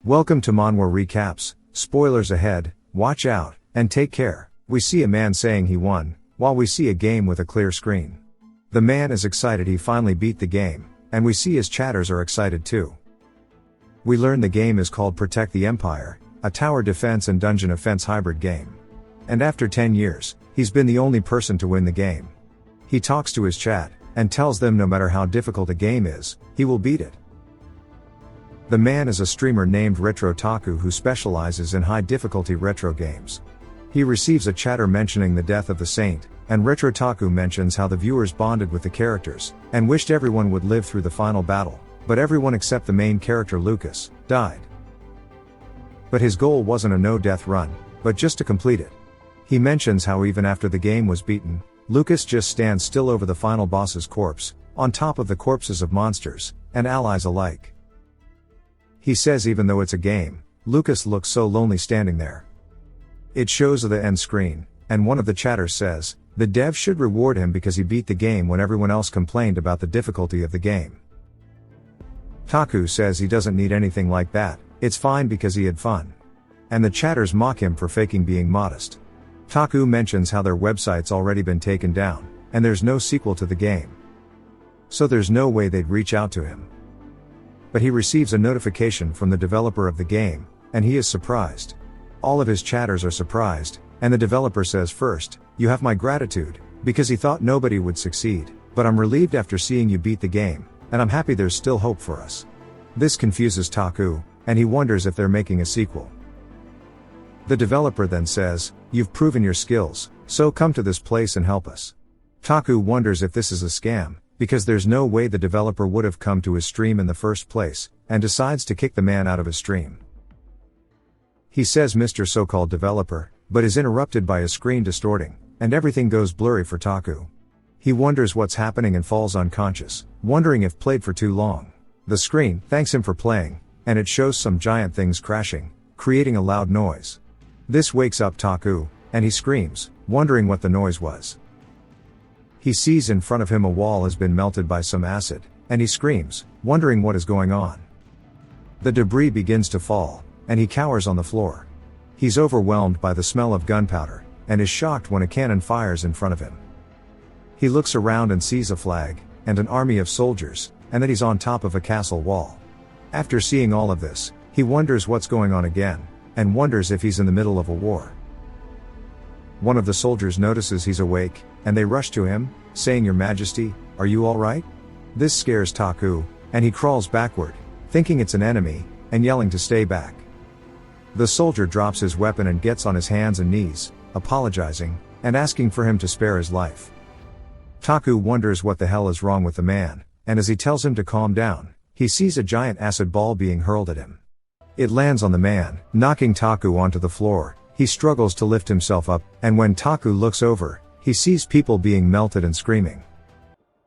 Welcome to Manhwa Recaps, spoilers ahead, watch out, and take care. We see a man saying he won, while we see a game with a clear screen. The man is excited he finally beat the game, and we see his chatters are excited too. We learn the game is called Protect the Empire, a tower defense and dungeon offense hybrid game. And after 10 years, he's been the only person to win the game. He talks to his chat, and tells them no matter how difficult a game is, he will beat it. The man is a streamer named Retro Taku who specializes in high difficulty retro games. He receives a chatter mentioning the death of the saint, and Retro Taku mentions how the viewers bonded with the characters, and wished everyone would live through the final battle, but everyone except the main character Lucas, died. But his goal wasn't a no-death run, but just to complete it. He mentions how even after the game was beaten, Lucas just stands still over the final boss's corpse, on top of the corpses of monsters, and allies alike. He says even though it's a game, Lucas looks so lonely standing there. It shows the end screen, and one of the chatters says, the dev should reward him because he beat the game when everyone else complained about the difficulty of the game. Taku says he doesn't need anything like that, it's fine because he had fun. And the chatters mock him for faking being modest. Taku mentions how their website's already been taken down, and there's no sequel to the game. So there's no way they'd reach out to him. But he receives a notification from the developer of the game, and he is surprised. All of his chatters are surprised, and the developer says first, you have my gratitude, because he thought nobody would succeed, but I'm relieved after seeing you beat the game, and I'm happy there's still hope for us. This confuses Taku, and he wonders if they're making a sequel. The developer then says, you've proven your skills, so come to this place and help us. Taku wonders if this is a scam, because there's no way the developer would have come to his stream in the first place, and decides to kick the man out of his stream. He says Mr. so-called developer, but is interrupted by his screen distorting, and everything goes blurry for Taku. He wonders what's happening and falls unconscious, wondering if played for too long. The screen thanks him for playing, and it shows some giant things crashing, creating a loud noise. This wakes up Taku, and he screams, wondering what the noise was. He sees in front of him a wall has been melted by some acid, and he screams, wondering what is going on. The debris begins to fall, and he cowers on the floor. He's overwhelmed by the smell of gunpowder, and is shocked when a cannon fires in front of him. He looks around and sees a flag, and an army of soldiers, and that he's on top of a castle wall. After seeing all of this, he wonders what's going on again, and wonders if he's in the middle of a war. One of the soldiers notices he's awake, and they rush to him, saying, Your Majesty, are you alright? This scares Taku, and he crawls backward, thinking it's an enemy, and yelling to stay back. The soldier drops his weapon and gets on his hands and knees, apologizing, and asking for him to spare his life. Taku wonders what the hell is wrong with the man, and as he tells him to calm down, he sees a giant acid ball being hurled at him. It lands on the man, knocking Taku onto the floor. He struggles to lift himself up, and when Taku looks over, he sees people being melted and screaming.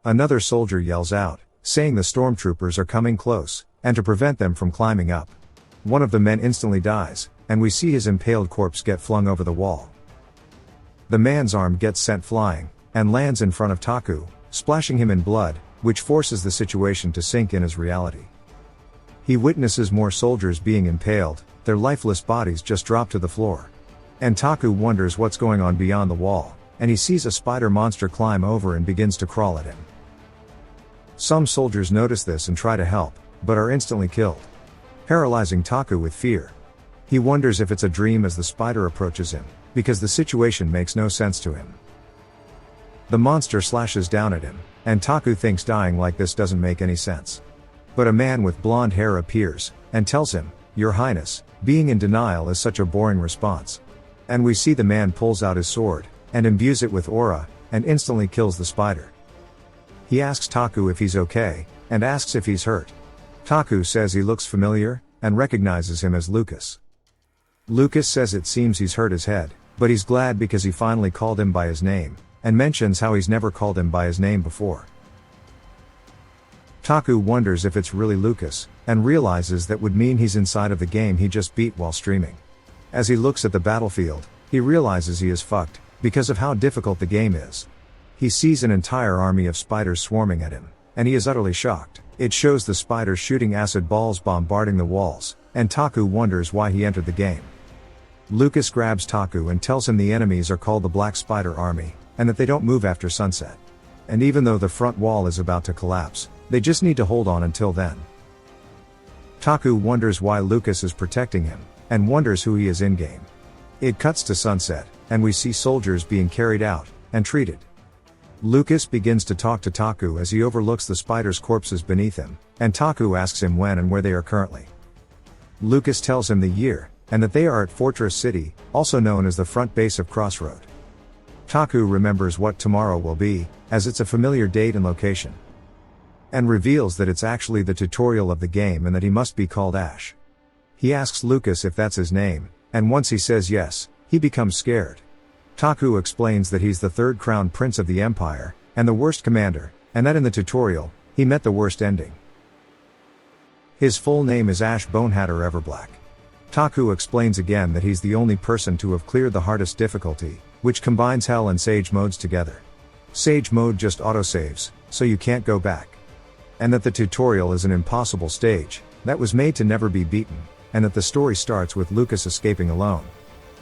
Another soldier yells out, saying the stormtroopers are coming close, and to prevent them from climbing up. One of the men instantly dies, and we see his impaled corpse get flung over the wall. The man's arm gets sent flying, and lands in front of Taku, splashing him in blood, which forces the situation to sink in as reality. He witnesses more soldiers being impaled, their lifeless bodies just drop to the floor. And Taku wonders what's going on beyond the wall, and he sees a spider monster climb over and begins to crawl at him. Some soldiers notice this and try to help, but are instantly killed, paralyzing Taku with fear. He wonders if it's a dream as the spider approaches him, because the situation makes no sense to him. The monster slashes down at him, and Taku thinks dying like this doesn't make any sense. But a man with blonde hair appears, and tells him, Your Highness, being in denial is such a boring response. And we see the man pulls out his sword, and imbues it with aura, and instantly kills the spider. He asks Taku if he's okay, and asks if he's hurt. Taku says he looks familiar, and recognizes him as Lucas. Lucas says it seems he's hurt his head, but he's glad because he finally called him by his name, and mentions how he's never called him by his name before. Taku wonders if it's really Lucas, and realizes that would mean he's inside of the game he just beat while streaming. As he looks at the battlefield, he realizes he is fucked, because of how difficult the game is. He sees an entire army of spiders swarming at him, and he is utterly shocked. It shows the spiders shooting acid balls bombarding the walls, and Taku wonders why he entered the game. Lucas grabs Taku and tells him the enemies are called the Black Spider Army, and that they don't move after sunset. And even though the front wall is about to collapse, they just need to hold on until then. Taku wonders why Lucas is protecting him, and wonders who he is in-game. It cuts to sunset, and we see soldiers being carried out, and treated. Lucas begins to talk to Taku as he overlooks the spiders' corpses beneath him, and Taku asks him when and where they are currently. Lucas tells him the year, and that they are at Fortress City, also known as the front base of Crossroad. Taku remembers what tomorrow will be, as it's a familiar date and location. And reveals that it's actually the tutorial of the game and that he must be called Ash. He asks Lucas if that's his name, and once he says yes, he becomes scared. Taku explains that he's the third crown prince of the Empire, and the worst commander, and that in the tutorial, he met the worst ending. His full name is Ash Bonehatter Everblack. Taku explains again that he's the only person to have cleared the hardest difficulty, which combines Hell and Sage modes together. Sage mode just autosaves, so you can't go back. And that the tutorial is an impossible stage, that was made to never be beaten, and that the story starts with Lucas escaping alone.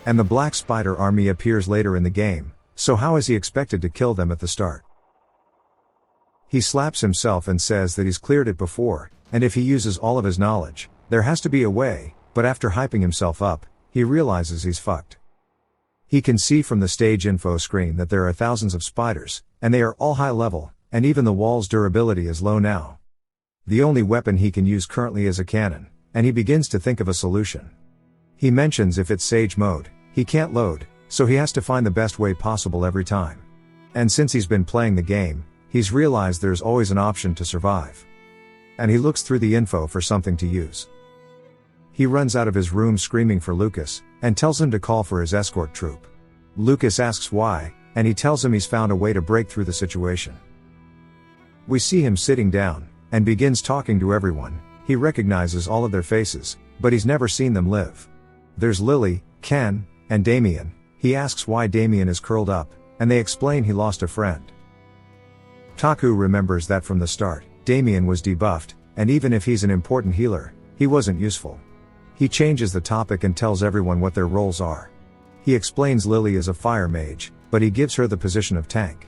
And the Black Spider Army appears later in the game, so how is he expected to kill them at the start? He slaps himself and says that he's cleared it before, and if he uses all of his knowledge, there has to be a way, but after hyping himself up, he realizes he's fucked. He can see from the stage info screen that there are thousands of spiders, and they are all high level, and even the wall's durability is low now. The only weapon he can use currently is a cannon, and he begins to think of a solution. He mentions if it's Sage mode, he can't load, so he has to find the best way possible every time. And since he's been playing the game, he's realized there's always an option to survive. And he looks through the info for something to use. He runs out of his room screaming for Lucas, and tells him to call for his escort troop. Lucas asks why, and he tells him he's found a way to break through the situation. We see him sitting down, and begins talking to everyone. He recognizes all of their faces, but he's never seen them live. There's Lily, Ken, and Damien. He asks why Damien is curled up, and they explain he lost a friend. Taku remembers that from the start, Damien was debuffed, and even if he's an important healer, he wasn't useful. He changes the topic and tells everyone what their roles are. He explains Lily is a fire mage, but he gives her the position of tank.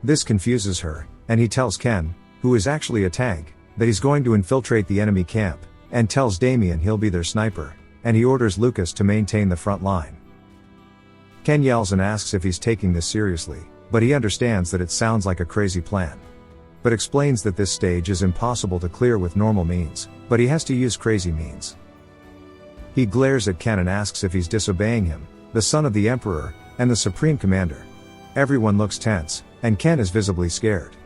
This confuses her, and he tells Ken, who is actually a tank, that he's going to infiltrate the enemy camp, and tells Damien he'll be their sniper, and he orders Lucas to maintain the front line. Ken yells and asks if he's taking this seriously, but he understands that it sounds like a crazy plan. But explains that this stage is impossible to clear with normal means, but he has to use crazy means. He glares at Ken and asks if he's disobeying him, the son of the Emperor, and the Supreme Commander. Everyone looks tense, and Ken is visibly scared.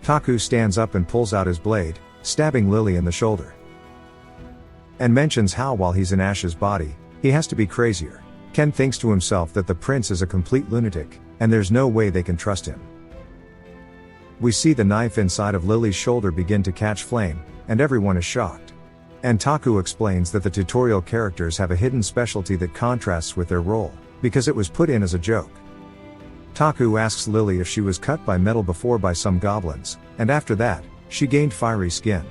Taku stands up and pulls out his blade, stabbing Lily in the shoulder. And mentions how while he's in Ash's body, he has to be crazier. Ken thinks to himself that the prince is a complete lunatic, and there's no way they can trust him. We see the knife inside of Lily's shoulder begin to catch flame, and everyone is shocked. And Taku explains that the tutorial characters have a hidden specialty that contrasts with their role, because it was put in as a joke. Taku asks Lily if she was cut by metal before by some goblins, and after that, she gained fiery skin.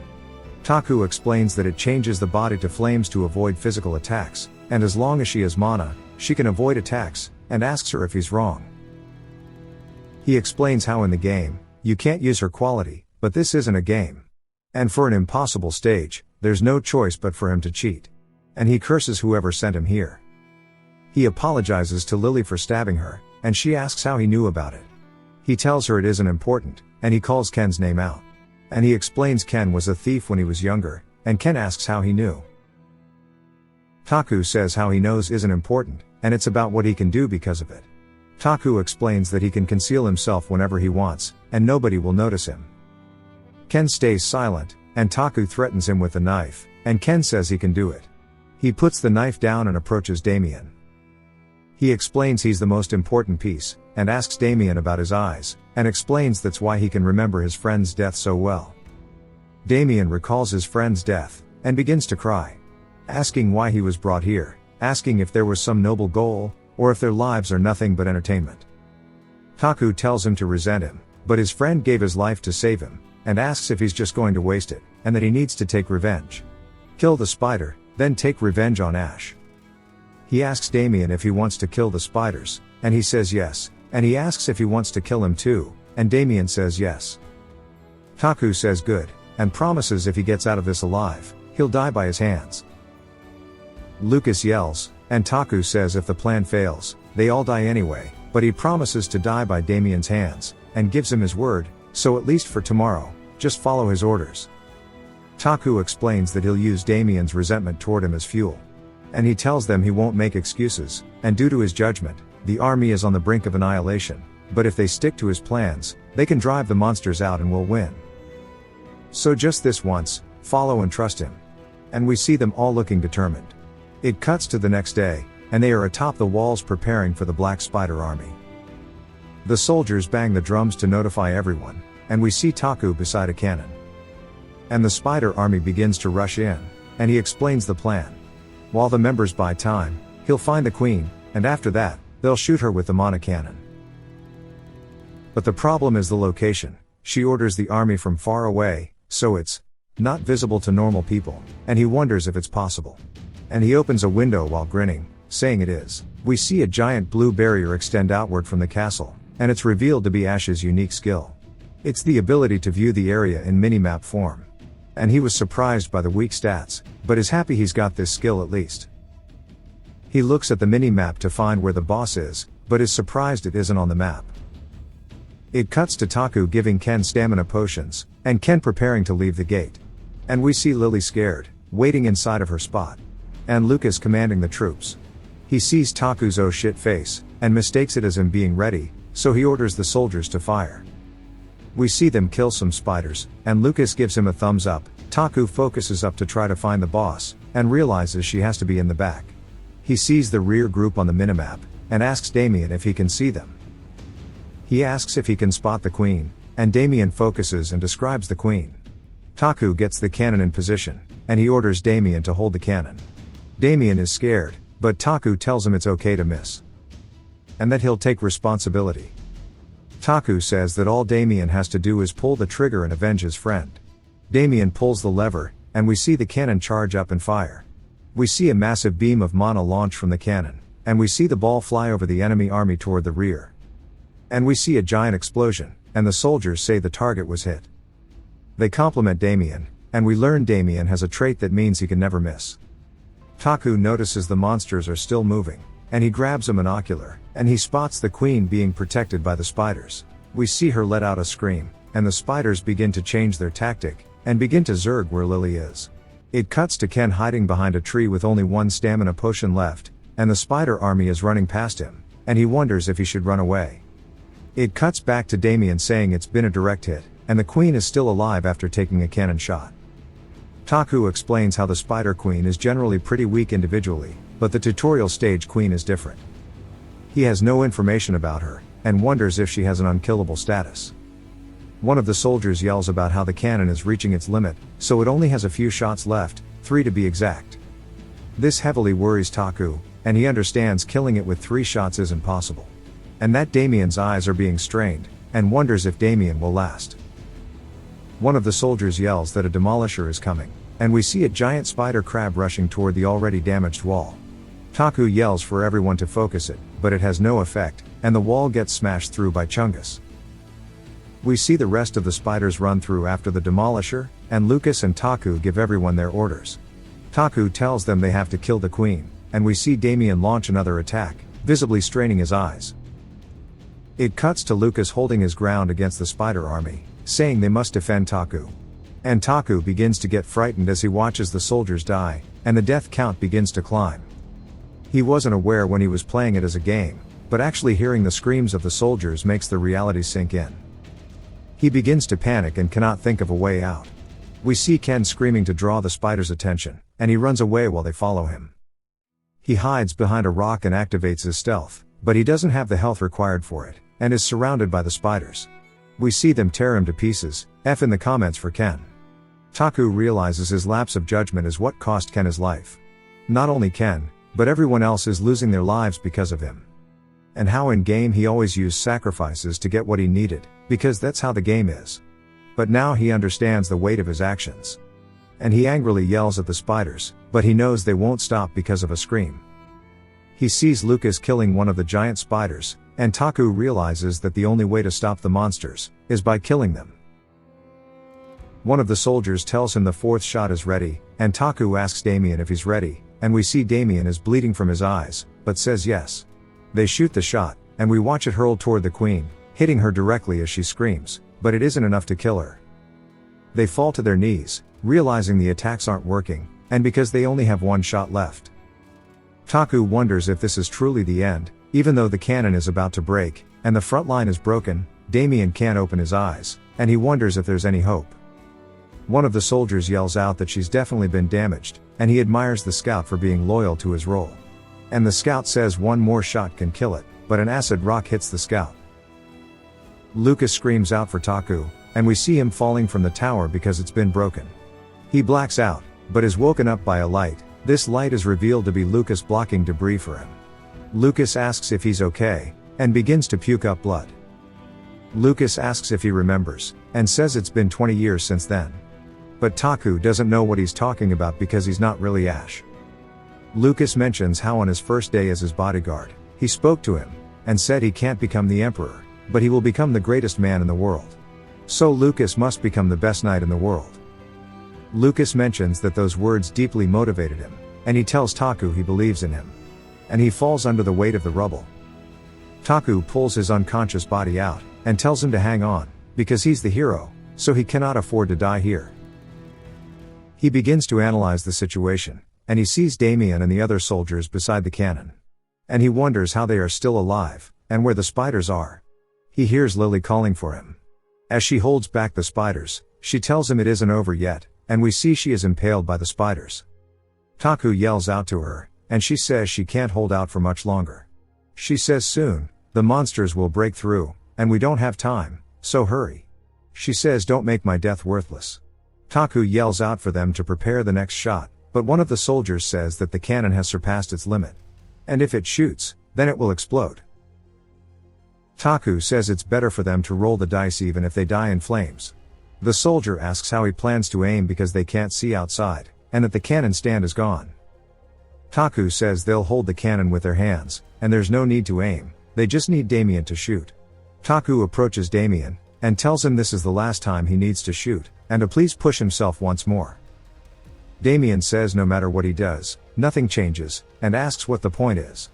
Taku explains that it changes the body to flames to avoid physical attacks, and as long as she has mana, she can avoid attacks, and asks her if he's wrong. He explains how in the game, you can't use her quality, but this isn't a game. And for an impossible stage, there's no choice but for him to cheat. And he curses whoever sent him here. He apologizes to Lily for stabbing her, and she asks how he knew about it. He tells her it isn't important, and he calls Ken's name out. And he explains Ken was a thief when he was younger, and Ken asks how he knew. Taku says how he knows isn't important, and it's about what he can do because of it. Taku explains that he can conceal himself whenever he wants, and nobody will notice him. Ken stays silent, and Taku threatens him with the knife, and Ken says he can do it. He puts the knife down and approaches Damien. He explains he's the most important piece, and asks Damien about his eyes, and explains that's why he can remember his friend's death so well. Damien recalls his friend's death, and begins to cry. Asking why he was brought here, asking if there was some noble goal, or if their lives are nothing but entertainment. Taku tells him to resent him, but his friend gave his life to save him, and asks if he's just going to waste it, and that he needs to take revenge. Kill the spider, then take revenge on Ash. He asks Damien if he wants to kill the spiders, and he says yes, and he asks if he wants to kill him too, and Damien says yes. Taku says good, and promises if he gets out of this alive, he'll die by his hands. Lucas yells, and Taku says if the plan fails, they all die anyway, but he promises to die by Damien's hands, and gives him his word, so at least for tomorrow, just follow his orders. Taku explains that he'll use Damien's resentment toward him as fuel. And he tells them he won't make excuses, and due to his judgment, the army is on the brink of annihilation, but if they stick to his plans, they can drive the monsters out and will win. So just this once, follow and trust him. And we see them all looking determined. It cuts to the next day, and they are atop the walls preparing for the Black Spider army. The soldiers bang the drums to notify everyone, and we see Taku beside a cannon. And the spider army begins to rush in, and he explains the plan. While the members buy time, he'll find the queen, and after that, they'll shoot her with the mana cannon. But the problem is the location. She orders the army from far away, so it's not visible to normal people, and he wonders if it's possible. And he opens a window while grinning, saying it is. We see a giant blue barrier extend outward from the castle, and it's revealed to be Ash's unique skill. It's the ability to view the area in minimap form. And he was surprised by the weak stats, but is happy he's got this skill at least. He looks at the mini-map to find where the boss is, but is surprised it isn't on the map. It cuts to Taku giving Ken stamina potions, and Ken preparing to leave the gate. And we see Lily scared, waiting inside of her spot. And Lucas commanding the troops. He sees Taku's oh shit face, and mistakes it as him being ready, so he orders the soldiers to fire. We see them kill some spiders, and Lucas gives him a thumbs up. Taku focuses up to try to find the boss, and realizes she has to be in the back. He sees the rear group on the minimap, and asks Damien if he can see them. He asks if he can spot the queen, and Damien focuses and describes the queen. Taku gets the cannon in position, and he orders Damien to hold the cannon. Damien is scared, but Taku tells him it's okay to miss. And that he'll take responsibility. Taku says that all Damien has to do is pull the trigger and avenge his friend. Damien pulls the lever, and we see the cannon charge up and fire. We see a massive beam of mana launch from the cannon, and we see the ball fly over the enemy army toward the rear. And we see a giant explosion, and the soldiers say the target was hit. They compliment Damien, and we learn Damien has a trait that means he can never miss. Taku notices the monsters are still moving, and he grabs a monocular, and he spots the queen being protected by the spiders. We see her let out a scream, and the spiders begin to change their tactic, and begin to zerg where Lily is. It cuts to Ken hiding behind a tree with only one stamina potion left, and the spider army is running past him, and he wonders if he should run away. It cuts back to Damien saying it's been a direct hit, and the queen is still alive after taking a cannon shot. Taku explains how the spider queen is generally pretty weak individually, but the tutorial stage queen is different. He has no information about her, and wonders if she has an unkillable status. One of the soldiers yells about how the cannon is reaching its limit, so it only has a few shots left, 3 to be exact. This heavily worries Taku, and he understands killing it with 3 shots isn't possible. And that Damien's eyes are being strained, and wonders if Damien will last. One of the soldiers yells that a demolisher is coming, and we see a giant spider crab rushing toward the already damaged wall. Taku yells for everyone to focus it, but it has no effect, and the wall gets smashed through by Chungus. We see the rest of the spiders run through after the demolisher, and Lucas and Taku give everyone their orders. Taku tells them they have to kill the queen, and we see Damien launch another attack, visibly straining his eyes. It cuts to Lucas holding his ground against the spider army, saying they must defend Taku. And Taku begins to get frightened as he watches the soldiers die, and the death count begins to climb. He wasn't aware when he was playing it as a game, but actually hearing the screams of the soldiers makes the reality sink in. He begins to panic and cannot think of a way out. We see Ken screaming to draw the spider's attention, and he runs away while they follow him. He hides behind a rock and activates his stealth, but he doesn't have the health required for it, and is surrounded by the spiders. We see them tear him to pieces. F in the comments for Ken. Taku realizes his lapse of judgment is what cost Ken his life. Not only Ken, but everyone else is losing their lives because of him. And how in game he always used sacrifices to get what he needed, because that's how the game is. But now he understands the weight of his actions. And he angrily yells at the spiders, but he knows they won't stop because of a scream. He sees Lucas killing one of the giant spiders, and Taku realizes that the only way to stop the monsters is by killing them. One of the soldiers tells him the fourth shot is ready, and Taku asks Damien if he's ready, and we see Damien is bleeding from his eyes, but says yes. They shoot the shot, and we watch it hurl toward the queen, hitting her directly as she screams, but it isn't enough to kill her. They fall to their knees, realizing the attacks aren't working, and because they only have one shot left. Taku wonders if this is truly the end, even though the cannon is about to break, and the front line is broken. Damien can't open his eyes, and he wonders if there's any hope. One of the soldiers yells out that she's definitely been damaged, and he admires the scout for being loyal to his role. And the scout says one more shot can kill it, but an acid rock hits the scout. Lucas screams out for Taku, and we see him falling from the tower because it's been broken. He blacks out, but is woken up by a light. This light is revealed to be Lucas blocking debris for him. Lucas asks if he's okay, and begins to puke up blood. Lucas asks if he remembers, and says it's been 20 years since then. But Taku doesn't know what he's talking about because he's not really Ash. Lucas mentions how on his first day as his bodyguard, he spoke to him, and said he can't become the emperor, but he will become the greatest man in the world. So Lucas must become the best knight in the world. Lucas mentions that those words deeply motivated him, and he tells Taku he believes in him. And he falls under the weight of the rubble. Taku pulls his unconscious body out, and tells him to hang on, because he's the hero, so he cannot afford to die here. He begins to analyze the situation, and he sees Damien and the other soldiers beside the cannon. And he wonders how they are still alive, and where the spiders are. He hears Lily calling for him. As she holds back the spiders, she tells him it isn't over yet, and we see she is impaled by the spiders. Taku yells out to her, and she says she can't hold out for much longer. She says soon, the monsters will break through, and we don't have time, so hurry. She says don't make my death worthless. Taku yells out for them to prepare the next shot, but one of the soldiers says that the cannon has surpassed its limit. And if it shoots, then it will explode. Taku says it's better for them to roll the dice even if they die in flames. The soldier asks how he plans to aim because they can't see outside, and that the cannon stand is gone. Taku says they'll hold the cannon with their hands, and there's no need to aim, they just need Damien to shoot. Taku approaches Damien, and tells him this is the last time he needs to shoot, and to please push himself once more. Damien says no matter what he does, nothing changes, and asks what the point is.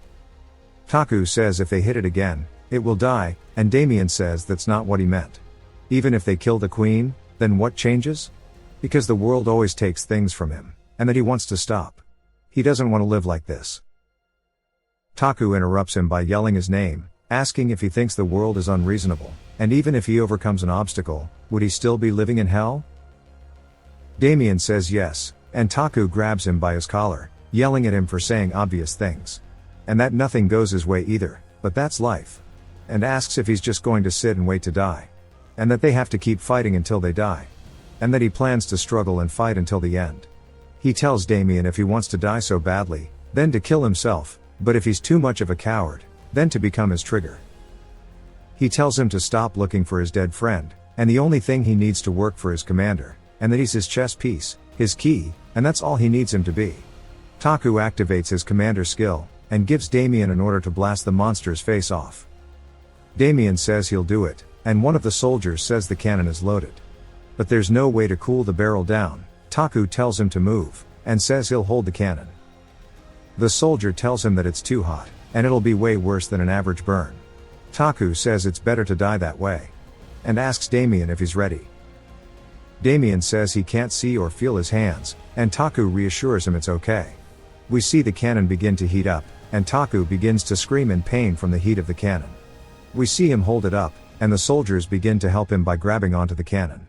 Taku says if they hit it again, it will die, and Damien says that's not what he meant. Even if they kill the queen, then what changes? Because the world always takes things from him, and that he wants to stop. He doesn't want to live like this. Taku interrupts him by yelling his name, asking if he thinks the world is unreasonable, and even if he overcomes an obstacle, would he still be living in hell? Damien says yes, and Taku grabs him by his collar, yelling at him for saying obvious things. And that nothing goes his way either, but that's life. And asks if he's just going to sit and wait to die. And that they have to keep fighting until they die. And that he plans to struggle and fight until the end. He tells Damien if he wants to die so badly, then to kill himself, but if he's too much of a coward, then to become his trigger. He tells him to stop looking for his dead friend, and the only thing he needs to work for is commander, and that he's his chess piece, his key, and that's all he needs him to be. Taku activates his commander skill, and gives Damien an order to blast the monster's face off. Damien says he'll do it, and one of the soldiers says the cannon is loaded. But there's no way to cool the barrel down. Taku tells him to move, and says he'll hold the cannon. The soldier tells him that it's too hot, and it'll be way worse than an average burn. Taku says it's better to die that way. And asks Damien if he's ready. Damien says he can't see or feel his hands, and Taku reassures him it's okay. We see the cannon begin to heat up, and Taku begins to scream in pain from the heat of the cannon. We see him hold it up, and the soldiers begin to help him by grabbing onto the cannon.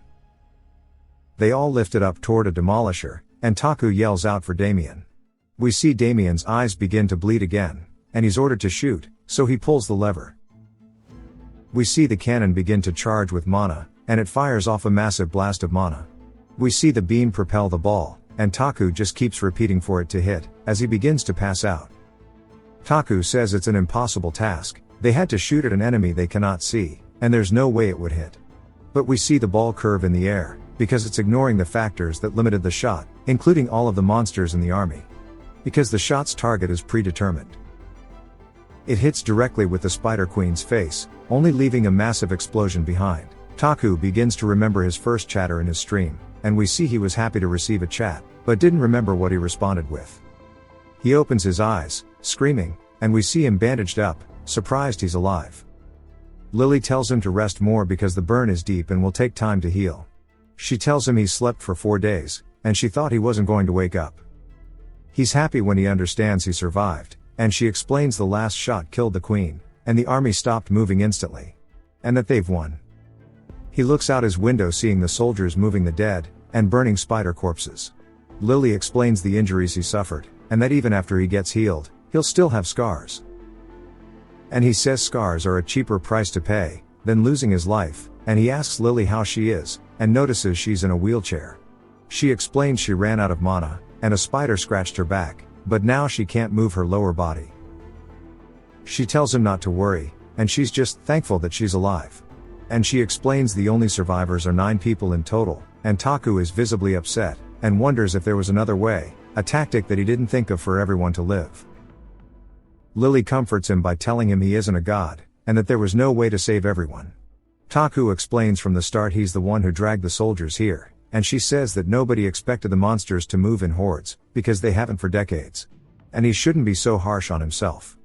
They all lift it up toward a demolisher, and Taku yells out for Damien. We see Damien's eyes begin to bleed again, and he's ordered to shoot, so he pulls the lever. We see the cannon begin to charge with mana, and it fires off a massive blast of mana. We see the beam propel the ball, and Taku just keeps repeating for it to hit, as he begins to pass out. Taku says it's an impossible task, they had to shoot at an enemy they cannot see, and there's no way it would hit. But we see the ball curve in the air, because it's ignoring the factors that limited the shot, including all of the monsters in the army. Because the shot's target is predetermined. It hits directly with the Spider Queen's face, only leaving a massive explosion behind. Taku begins to remember his first chatter in his stream, and we see he was happy to receive a chat, but didn't remember what he responded with. He opens his eyes, screaming, and we see him bandaged up, surprised he's alive. Lily tells him to rest more because the burn is deep and will take time to heal. She tells him he slept for 4 days, and she thought he wasn't going to wake up. He's happy when he understands he survived, and she explains the last shot killed the queen, and the army stopped moving instantly. And that they've won. He looks out his window seeing the soldiers moving the dead, and burning spider corpses. Lily explains the injuries he suffered, and that even after he gets healed, he'll still have scars. And he says scars are a cheaper price to pay than losing his life, and he asks Lily how she is, and notices she's in a wheelchair. She explains she ran out of mana, and a spider scratched her back, but now she can't move her lower body. She tells him not to worry, and she's just thankful that she's alive. And she explains the only survivors are 9 people in total, and Taku is visibly upset, and wonders if there was another way, a tactic that he didn't think of for everyone to live. Lily comforts him by telling him he isn't a god, and that there was no way to save everyone. Taku explains from the start he's the one who dragged the soldiers here, and she says that nobody expected the monsters to move in hordes, because they haven't for decades. And he shouldn't be so harsh on himself.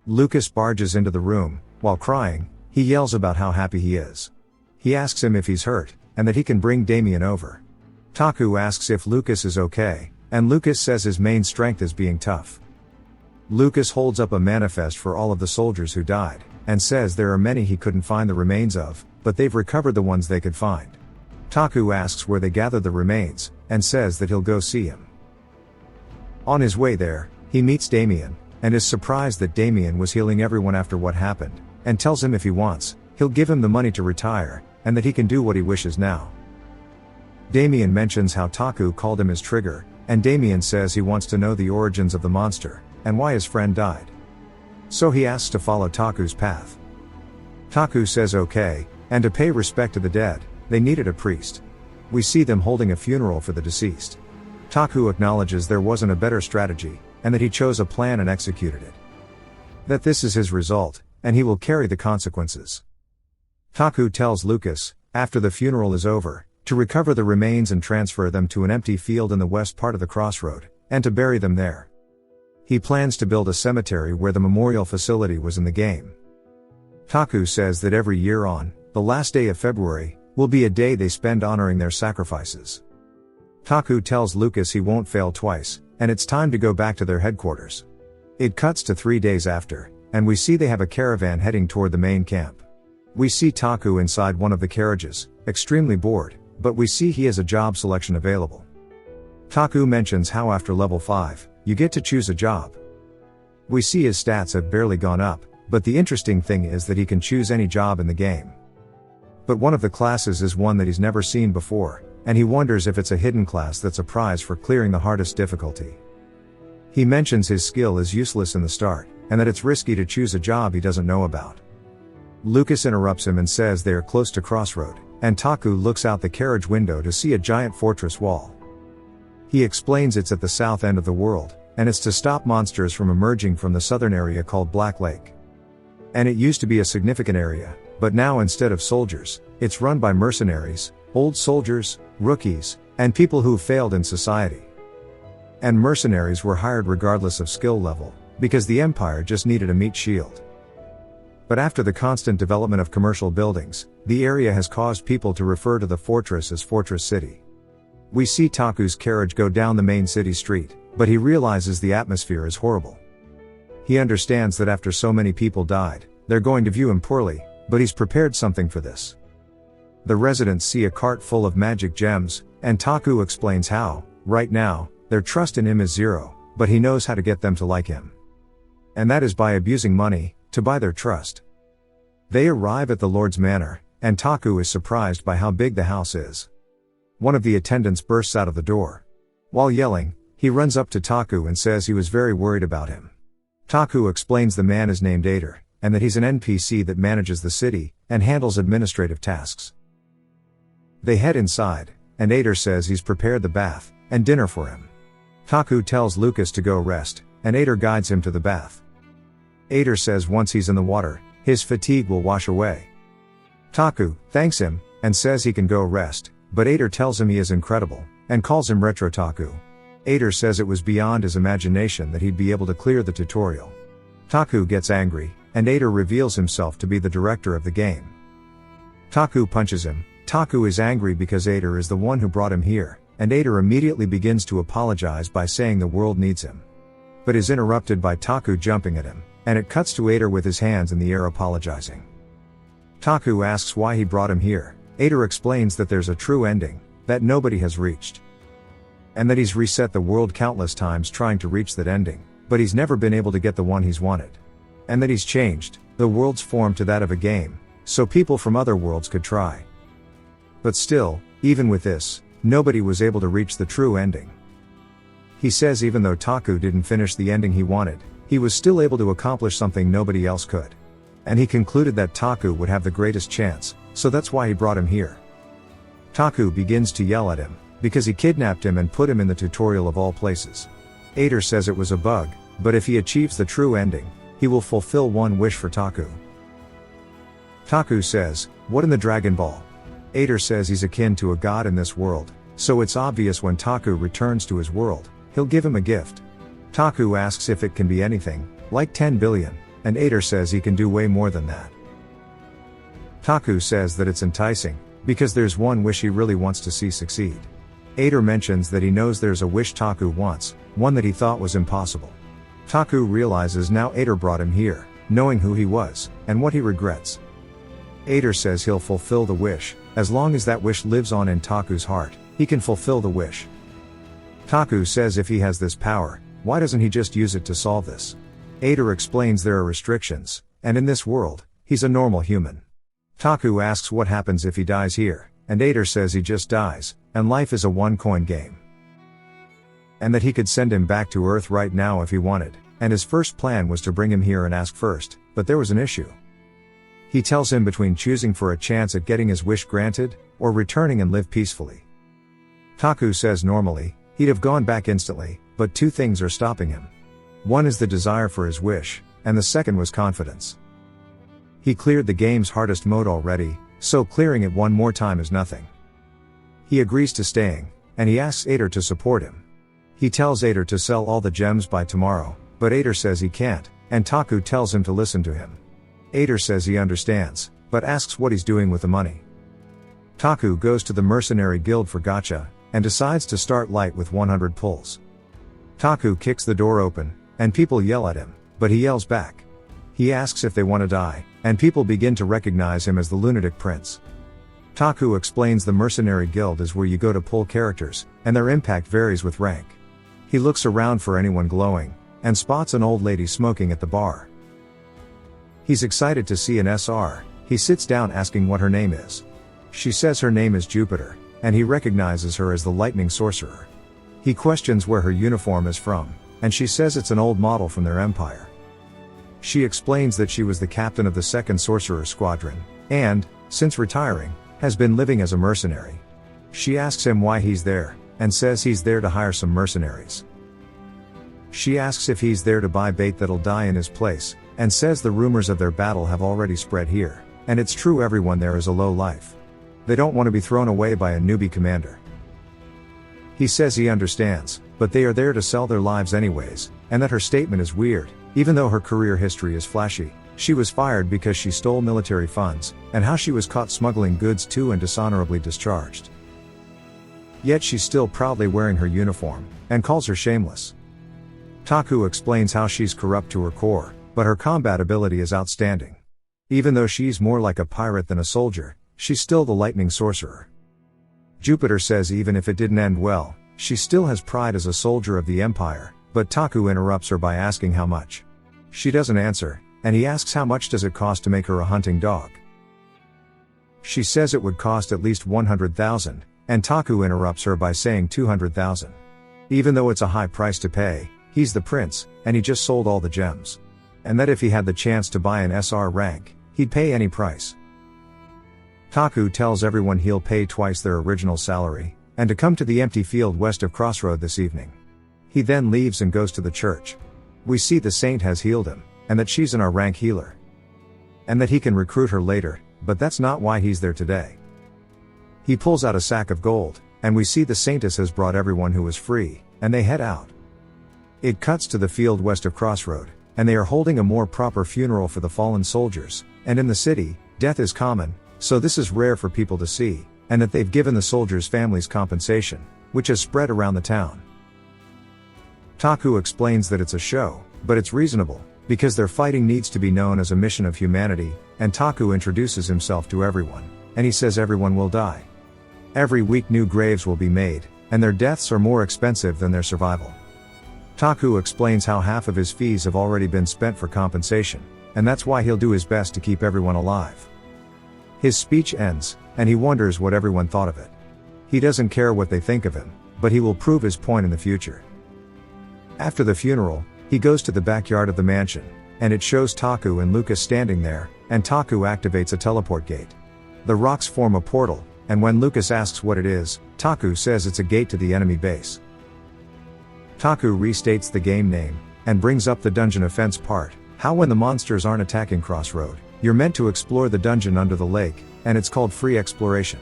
Lucas barges into the room, while crying, he yells about how happy he is. He asks him if he's hurt, and that he can bring Damien over. Taku asks if Lucas is okay, and Lucas says his main strength is being tough. Lucas holds up a manifest for all of the soldiers who died, and says there are many he couldn't find the remains of, but they've recovered the ones they could find. Taku asks where they gathered the remains, and says that he'll go see him. On his way there, he meets Damien, and is surprised that Damien was healing everyone after what happened, and tells him if he wants, he'll give him the money to retire, and that he can do what he wishes now. Damien mentions how Taku called him his trigger, and Damien says he wants to know the origins of the monster, and why his friend died. So he asks to follow Taku's path. Taku says okay, and to pay respect to the dead, they needed a priest. We see them holding a funeral for the deceased. Taku acknowledges there wasn't a better strategy, and that he chose a plan and executed it. That this is his result, and he will carry the consequences. Taku tells Lucas, after the funeral is over, to recover the remains and transfer them to an empty field in the west part of the crossroad, and to bury them there. He plans to build a cemetery where the memorial facility was in the game. Taku says that every year on the last day of February will be a day they spend honoring their sacrifices. Taku tells Lucas he won't fail twice, and it's time to go back to their headquarters. It cuts to 3 days after, and we see they have a caravan heading toward the main camp. We see Taku inside one of the carriages, extremely bored, but we see he has a job selection available. Taku mentions how after level 5, you get to choose a job. We see his stats have barely gone up, but the interesting thing is that he can choose any job in the game. But one of the classes is one that he's never seen before, and he wonders if it's a hidden class that's a prize for clearing the hardest difficulty. He mentions his skill is useless in the start, and that it's risky to choose a job he doesn't know about. Lucas interrupts him and says they are close to Crossroad, and Taku looks out the carriage window to see a giant fortress wall. He explains it's at the south end of the world, and it's to stop monsters from emerging from the southern area called Black Lake. And it used to be a significant area, but now instead of soldiers, it's run by mercenaries, old soldiers, rookies, and people who've failed in society. And mercenaries were hired regardless of skill level, because the Empire just needed a meat shield. But after the constant development of commercial buildings, the area has caused people to refer to the fortress as Fortress City. We see Taku's carriage go down the main city street, but he realizes the atmosphere is horrible. He understands that after so many people died, they're going to view him poorly, but he's prepared something for this. The residents see a cart full of magic gems, and Taku explains how, right now, their trust in him is 0, but he knows how to get them to like him. And that is by abusing money, to buy their trust. They arrive at the Lord's Manor, and Taku is surprised by how big the house is. One of the attendants bursts out of the door. While yelling, he runs up to Taku and says he was very worried about him. Taku explains the man is named Ader, and that he's an NPC that manages the city, and handles administrative tasks. They head inside, and Ader says he's prepared the bath and dinner for him. Taku tells Lucas to go rest, and Ader guides him to the bath. Ader says once he's in the water, his fatigue will wash away. Taku thanks him, and says he can go rest, but Ader tells him he is incredible, and calls him Retro Taku. Ader says it was beyond his imagination that he'd be able to clear the tutorial. Taku gets angry, and Ader reveals himself to be the director of the game. Taku punches him. Taku is angry because Ader is the one who brought him here, and Ader immediately begins to apologize by saying the world needs him. But is interrupted by Taku jumping at him, and it cuts to Ader with his hands in the air apologizing. Taku asks why he brought him here. Ader explains that there's a true ending that nobody has reached, and that he's reset the world countless times trying to reach that ending, but he's never been able to get the one he's wanted. And that he's changed the world's form to that of a game, so people from other worlds could try. But still, even with this, nobody was able to reach the true ending. He says even though Taku didn't finish the ending he wanted, he was still able to accomplish something nobody else could. And he concluded that Taku would have the greatest chance, so that's why he brought him here. Taku begins to yell at him, because he kidnapped him and put him in the tutorial of all places. Ader says it was a bug, but if he achieves the true ending, he will fulfill one wish for Taku. Taku says, "What in the Dragon Ball?" Ader says he's akin to a god in this world, so it's obvious when Taku returns to his world, he'll give him a gift. Taku asks if it can be anything, like 10 billion, and Ader says he can do way more than that. Taku says that it's enticing, because there's one wish he really wants to see succeed. Ader mentions that he knows there's a wish Taku wants, one that he thought was impossible. Taku realizes now Ader brought him here, knowing who he was, and what he regrets. Ader says he'll fulfill the wish, as long as that wish lives on in Taku's heart, he can fulfill the wish. Taku says if he has this power, why doesn't he just use it to solve this? Ader explains there are restrictions, and in this world, he's a normal human. Taku asks what happens if he dies here, and Ader says he just dies, and life is a one-coin game. And that he could send him back to Earth right now if he wanted, and his first plan was to bring him here and ask first, but there was an issue. He tells him between choosing for a chance at getting his wish granted, or returning and live peacefully. Taku says normally, he'd have gone back instantly, but two things are stopping him. One is the desire for his wish, and the second was confidence. He cleared the game's hardest mode already, so clearing it one more time is nothing. He agrees to staying, and he asks Ader to support him. He tells Ader to sell all the gems by tomorrow, but Ader says he can't, and Taku tells him to listen to him. Ader says he understands, but asks what he's doing with the money. Taku goes to the mercenary guild for gacha, and decides to start light with 100 pulls. Taku kicks the door open, and people yell at him, but he yells back. He asks if they want to die, and people begin to recognize him as the lunatic prince. Taku explains the mercenary guild is where you go to pull characters, and their impact varies with rank. He looks around for anyone glowing, and spots an old lady smoking at the bar. He's excited to see an SR, he sits down asking what her name is. She says her name is Jupiter, and he recognizes her as the lightning sorcerer. He questions where her uniform is from, and she says it's an old model from their empire. She explains that she was the captain of the 2nd Sorcerer Squadron, and, since retiring, has been living as a mercenary. She asks him why he's there, and says he's there to hire some mercenaries. She asks if he's there to buy bait that'll die in his place, and says the rumors of their battle have already spread here, and it's true everyone there is a low life. They don't want to be thrown away by a newbie commander. He says he understands, but they are there to sell their lives anyways, and that her statement is weird, even though her career history is flashy. She was fired because she stole military funds, and how she was caught smuggling goods too and dishonorably discharged. Yet she's still proudly wearing her uniform, and calls her shameless. Taku explains how she's corrupt to her core, but her combat ability is outstanding. Even though she's more like a pirate than a soldier, she's still the lightning sorcerer. Jupiter says even if it didn't end well, she still has pride as a soldier of the Empire, but Taku interrupts her by asking how much. She doesn't answer, and he asks how much does it cost to make her a hunting dog. She says it would cost at least 100,000, and Taku interrupts her by saying 200,000. Even though it's a high price to pay, he's the prince, and he just sold all the gems. And that if he had the chance to buy an SR rank, he'd pay any price. Taku tells everyone he'll pay twice their original salary, and to come to the empty field west of Crossroad this evening. He then leaves and goes to the church. We see the saint has healed him, and that she's an R-rank healer. And that he can recruit her later, but that's not why he's there today. He pulls out a sack of gold, and we see the saintess has brought everyone who is free, and they head out. It cuts to the field west of Crossroad, and they are holding a more proper funeral for the fallen soldiers, and in the city, death is common, so this is rare for people to see, and that they've given the soldiers' families compensation, which has spread around the town. Taku explains that it's a show, but it's reasonable, because their fighting needs to be known as a mission of humanity, and Taku introduces himself to everyone, and he says everyone will die. Every week new graves will be made, and their deaths are more expensive than their survival. Taku explains how half of his fees have already been spent for compensation, and that's why he'll do his best to keep everyone alive. His speech ends, and he wonders what everyone thought of it. He doesn't care what they think of him, but he will prove his point in the future. After the funeral, he goes to the backyard of the mansion, and it shows Taku and Lucas standing there, and Taku activates a teleport gate. The rocks form a portal, and when Lucas asks what it is, Taku says it's a gate to the enemy base. Taku restates the game name, and brings up the dungeon offense part, how when the monsters aren't attacking Crossroad, you're meant to explore the dungeon under the lake, and it's called free exploration.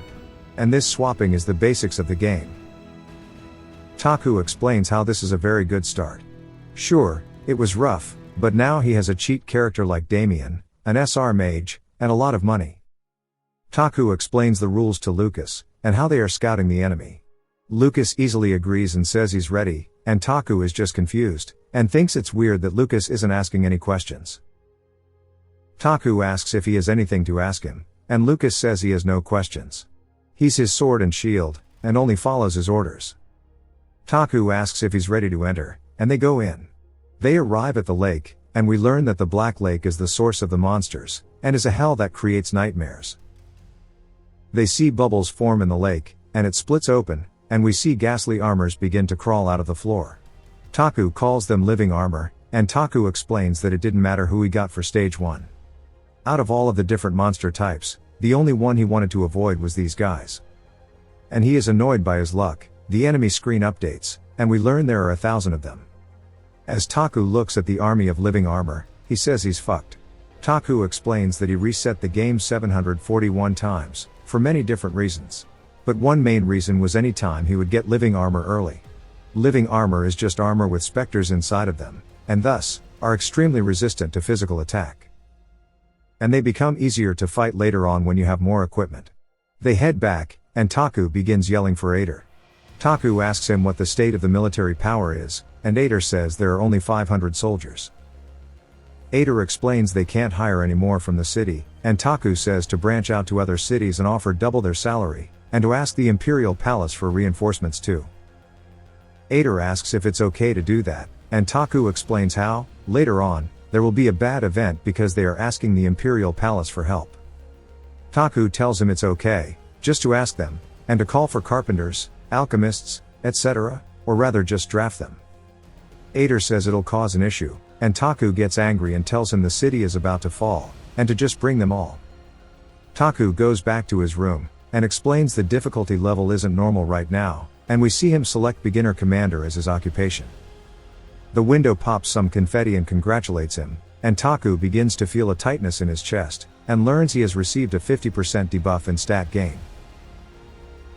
And this swapping is the basics of the game. Taku explains how this is a very good start. Sure, it was rough, but now he has a cheat character like Damien, an SR mage, and a lot of money. Taku explains the rules to Lucas, and how they are scouting the enemy. Lucas easily agrees and says he's ready, and Taku is just confused, and thinks it's weird that Lucas isn't asking any questions. Taku asks if he has anything to ask him, and Lucas says he has no questions. He's his sword and shield, and only follows his orders. Taku asks if he's ready to enter, and they go in. They arrive at the lake, and we learn that the Black Lake is the source of the monsters, and is a hell that creates nightmares. They see bubbles form in the lake, and it splits open, and we see ghastly armors begin to crawl out of the floor. Taku calls them living armor, and Taku explains that it didn't matter who he got for stage 1. Out of all of the different monster types, the only one he wanted to avoid was these guys. And he is annoyed by his luck. The enemy screen updates, and we learn there are 1,000 of them. As Taku looks at the army of living armor, he says he's fucked. Taku explains that he reset the game 741 times, for many different reasons. But one main reason was any time he would get living armor early. Living armor is just armor with specters inside of them, and thus, are extremely resistant to physical attack. And they become easier to fight later on when you have more equipment. They head back, and Taku begins yelling for Ader. Taku asks him what the state of the military power is, and Ader says there are only 500 soldiers. Ader explains they can't hire any more from the city, and Taku says to branch out to other cities and offer double their salary, and to ask the Imperial Palace for reinforcements too. Ader asks if it's okay to do that, and Taku explains how, later on, there will be a bad event because they are asking the Imperial Palace for help. Taku tells him it's okay, just to ask them, and to call for carpenters, alchemists, etc., or rather just draft them. Ader says it'll cause an issue, and Taku gets angry and tells him the city is about to fall, and to just bring them all. Taku goes back to his room, and explains the difficulty level isn't normal right now, and we see him select beginner commander as his occupation. The window pops some confetti and congratulates him, and Taku begins to feel a tightness in his chest, and learns he has received a 50% debuff in stat gain.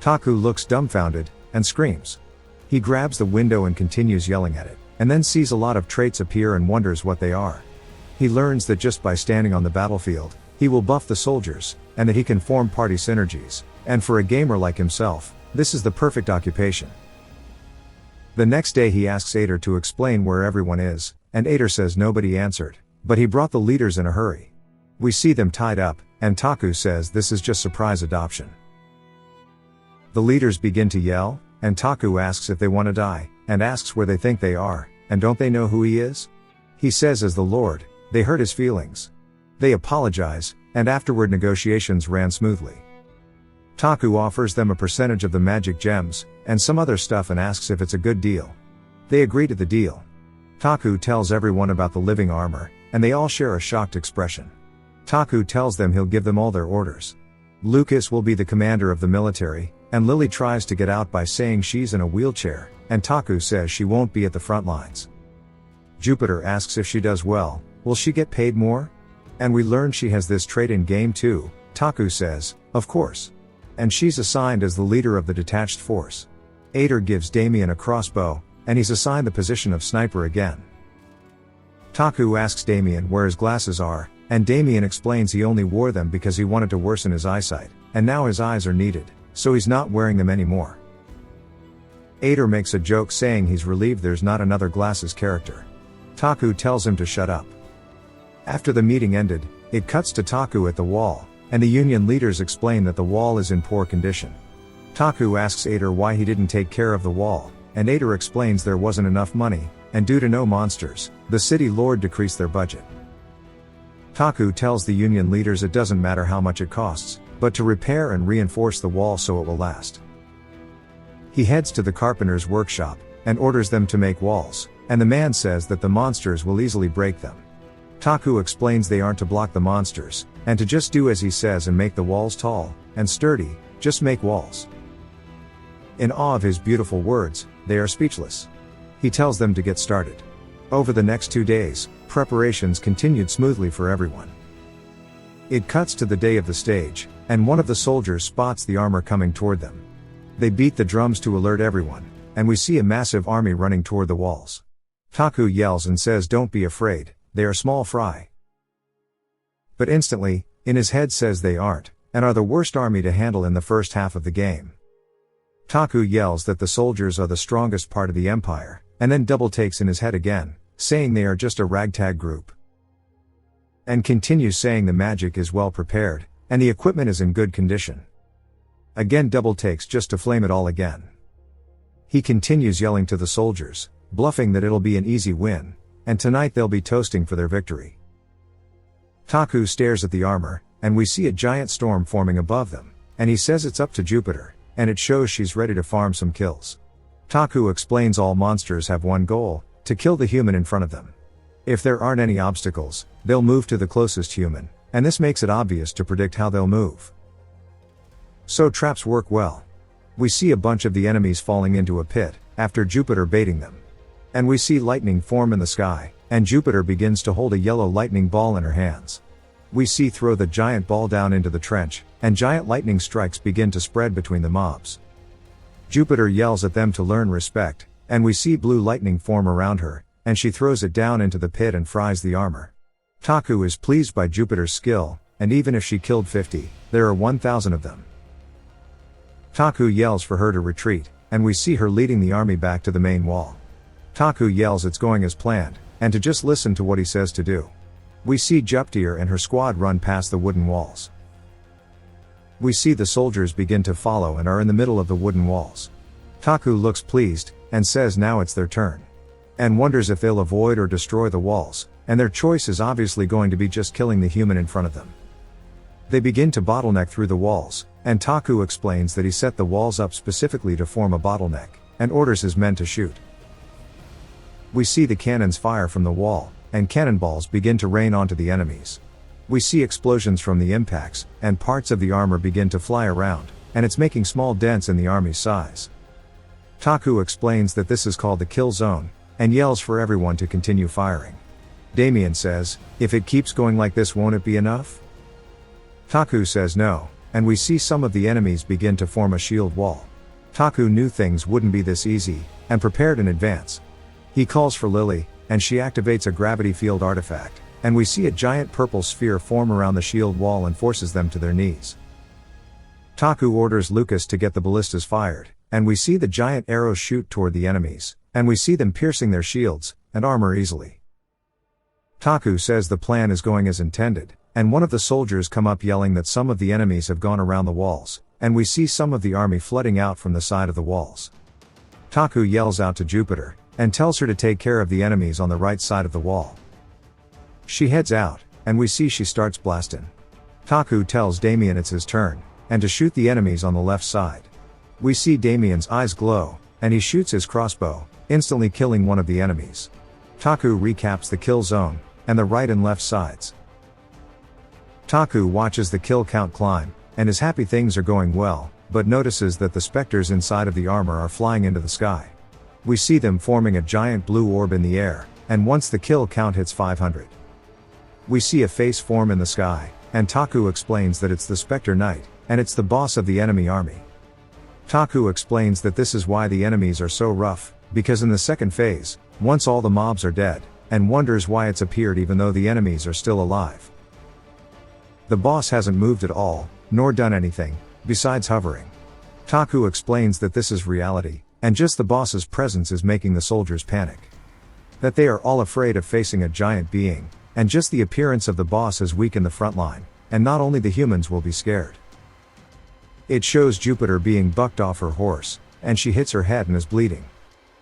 Taku looks dumbfounded, and screams. He grabs the window and continues yelling at it, and then sees a lot of traits appear and wonders what they are. He learns that just by standing on the battlefield, he will buff the soldiers, and that he can form party synergies, and for a gamer like himself, this is the perfect occupation. The next day he asks Ader to explain where everyone is, and Ader says nobody answered, but he brought the leaders in a hurry. We see them tied up, and Taku says this is just surprise adoption. The leaders begin to yell, and Taku asks if they want to die, and asks where they think they are, and don't they know who he is? He says as the Lord, they hurt his feelings. They apologize, and afterward negotiations ran smoothly. Taku offers them a percentage of the magic gems, and some other stuff and asks if it's a good deal. They agree to the deal. Taku tells everyone about the living armor, and they all share a shocked expression. Taku tells them he'll give them all their orders. Lucas will be the commander of the military, and Lily tries to get out by saying she's in a wheelchair, and Taku says she won't be at the front lines. Jupiter asks if she does well, will she get paid more? And we learn she has this trait in game 2, Taku says, of course. And she's assigned as the leader of the detached force. Ader gives Damien a crossbow, and he's assigned the position of sniper again. Taku asks Damien where his glasses are, and Damien explains he only wore them because he wanted to worsen his eyesight, and now his eyes are needed, so he's not wearing them anymore. Ader makes a joke saying he's relieved there's not another glasses character. Taku tells him to shut up. After the meeting ended, it cuts to Taku at the wall, and the union leaders explain that the wall is in poor condition. Taku asks Ader why he didn't take care of the wall, and Ader explains there wasn't enough money, and due to no monsters, the city lord decreased their budget. Taku tells the union leaders it doesn't matter how much it costs, but to repair and reinforce the wall so it will last. He heads to the carpenter's workshop, and orders them to make walls, and the man says that the monsters will easily break them. Taku explains they aren't to block the monsters, and to just do as he says and make the walls tall and sturdy, just make walls. In awe of his beautiful words, they are speechless. He tells them to get started. Over the next 2 days, preparations continued smoothly for everyone. It cuts to the day of the stage, and one of the soldiers spots the armor coming toward them. They beat the drums to alert everyone, and we see a massive army running toward the walls. Taku yells and says don't be afraid, they are small fry. But instantly, in his head says they aren't, and are the worst army to handle in the first half of the game. Taku yells that the soldiers are the strongest part of the empire, and then double takes in his head again, saying they are just a ragtag group. And continues saying the magic is well prepared, and the equipment is in good condition. Again double takes just to flame it all again. He continues yelling to the soldiers, bluffing that it'll be an easy win, and tonight they'll be toasting for their victory. Taku stares at the armor, and we see a giant storm forming above them, and he says it's up to Jupiter, and it shows she's ready to farm some kills. Taku explains all monsters have one goal, to kill the human in front of them. If there aren't any obstacles, they'll move to the closest human, and this makes it obvious to predict how they'll move. So traps work well. We see a bunch of the enemies falling into a pit, after Jupiter baiting them. And we see lightning form in the sky, and Jupiter begins to hold a yellow lightning ball in her hands. We see throw the giant ball down into the trench, and giant lightning strikes begin to spread between the mobs. Jupiter yells at them to learn respect, and we see blue lightning form around her, and she throws it down into the pit and fries the armor. Taku is pleased by Jupiter's skill, and even if she killed 50, there are 1,000 of them. Taku yells for her to retreat, and we see her leading the army back to the main wall. Taku yells it's going as planned, and to just listen to what he says to do. We see Juptir and her squad run past the wooden walls. We see the soldiers begin to follow and are in the middle of the wooden walls. Taku looks pleased, and says now it's their turn. And wonders if they'll avoid or destroy the walls, and their choice is obviously going to be just killing the human in front of them. They begin to bottleneck through the walls, and Taku explains that he set the walls up specifically to form a bottleneck, and orders his men to shoot. We see the cannons fire from the wall, and cannonballs begin to rain onto the enemies. We see explosions from the impacts, and parts of the armor begin to fly around, and it's making small dents in the army's size. Taku explains that this is called the kill zone, and yells for everyone to continue firing. Damien says, if it keeps going like this won't it be enough? Taku says no, and we see some of the enemies begin to form a shield wall. Taku knew things wouldn't be this easy, and prepared in advance. He calls for Lily, and she activates a gravity field artifact, and we see a giant purple sphere form around the shield wall and forces them to their knees. Taku orders Lucas to get the ballistas fired, and we see the giant arrows shoot toward the enemies, and we see them piercing their shields and armor easily. Taku says the plan is going as intended, and one of the soldiers come up yelling that some of the enemies have gone around the walls, and we see some of the army flooding out from the side of the walls. Taku yells out to Jupiter, and tells her to take care of the enemies on the right side of the wall. She heads out, and we see she starts blasting. Taku tells Damien it's his turn, and to shoot the enemies on the left side. We see Damien's eyes glow, and he shoots his crossbow, instantly killing one of the enemies. Taku recaps the kill zone, and the right and left sides. Taku watches the kill count climb, and is happy things are going well, but notices that the specters inside of the armor are flying into the sky. We see them forming a giant blue orb in the air, and once the kill count hits 500. We see a face form in the sky, and Taku explains that it's the Spectre Knight, and it's the boss of the enemy army. Taku explains that this is why the enemies are so rough, because in the second phase, once all the mobs are dead, and wonders why it's appeared even though the enemies are still alive. The boss hasn't moved at all, nor done anything, besides hovering. Taku explains that this is reality, and just the boss's presence is making the soldiers panic. That they are all afraid of facing a giant being, and just the appearance of the boss has weakened the front line, and not only the humans will be scared. It shows Jupiter being bucked off her horse, and she hits her head and is bleeding.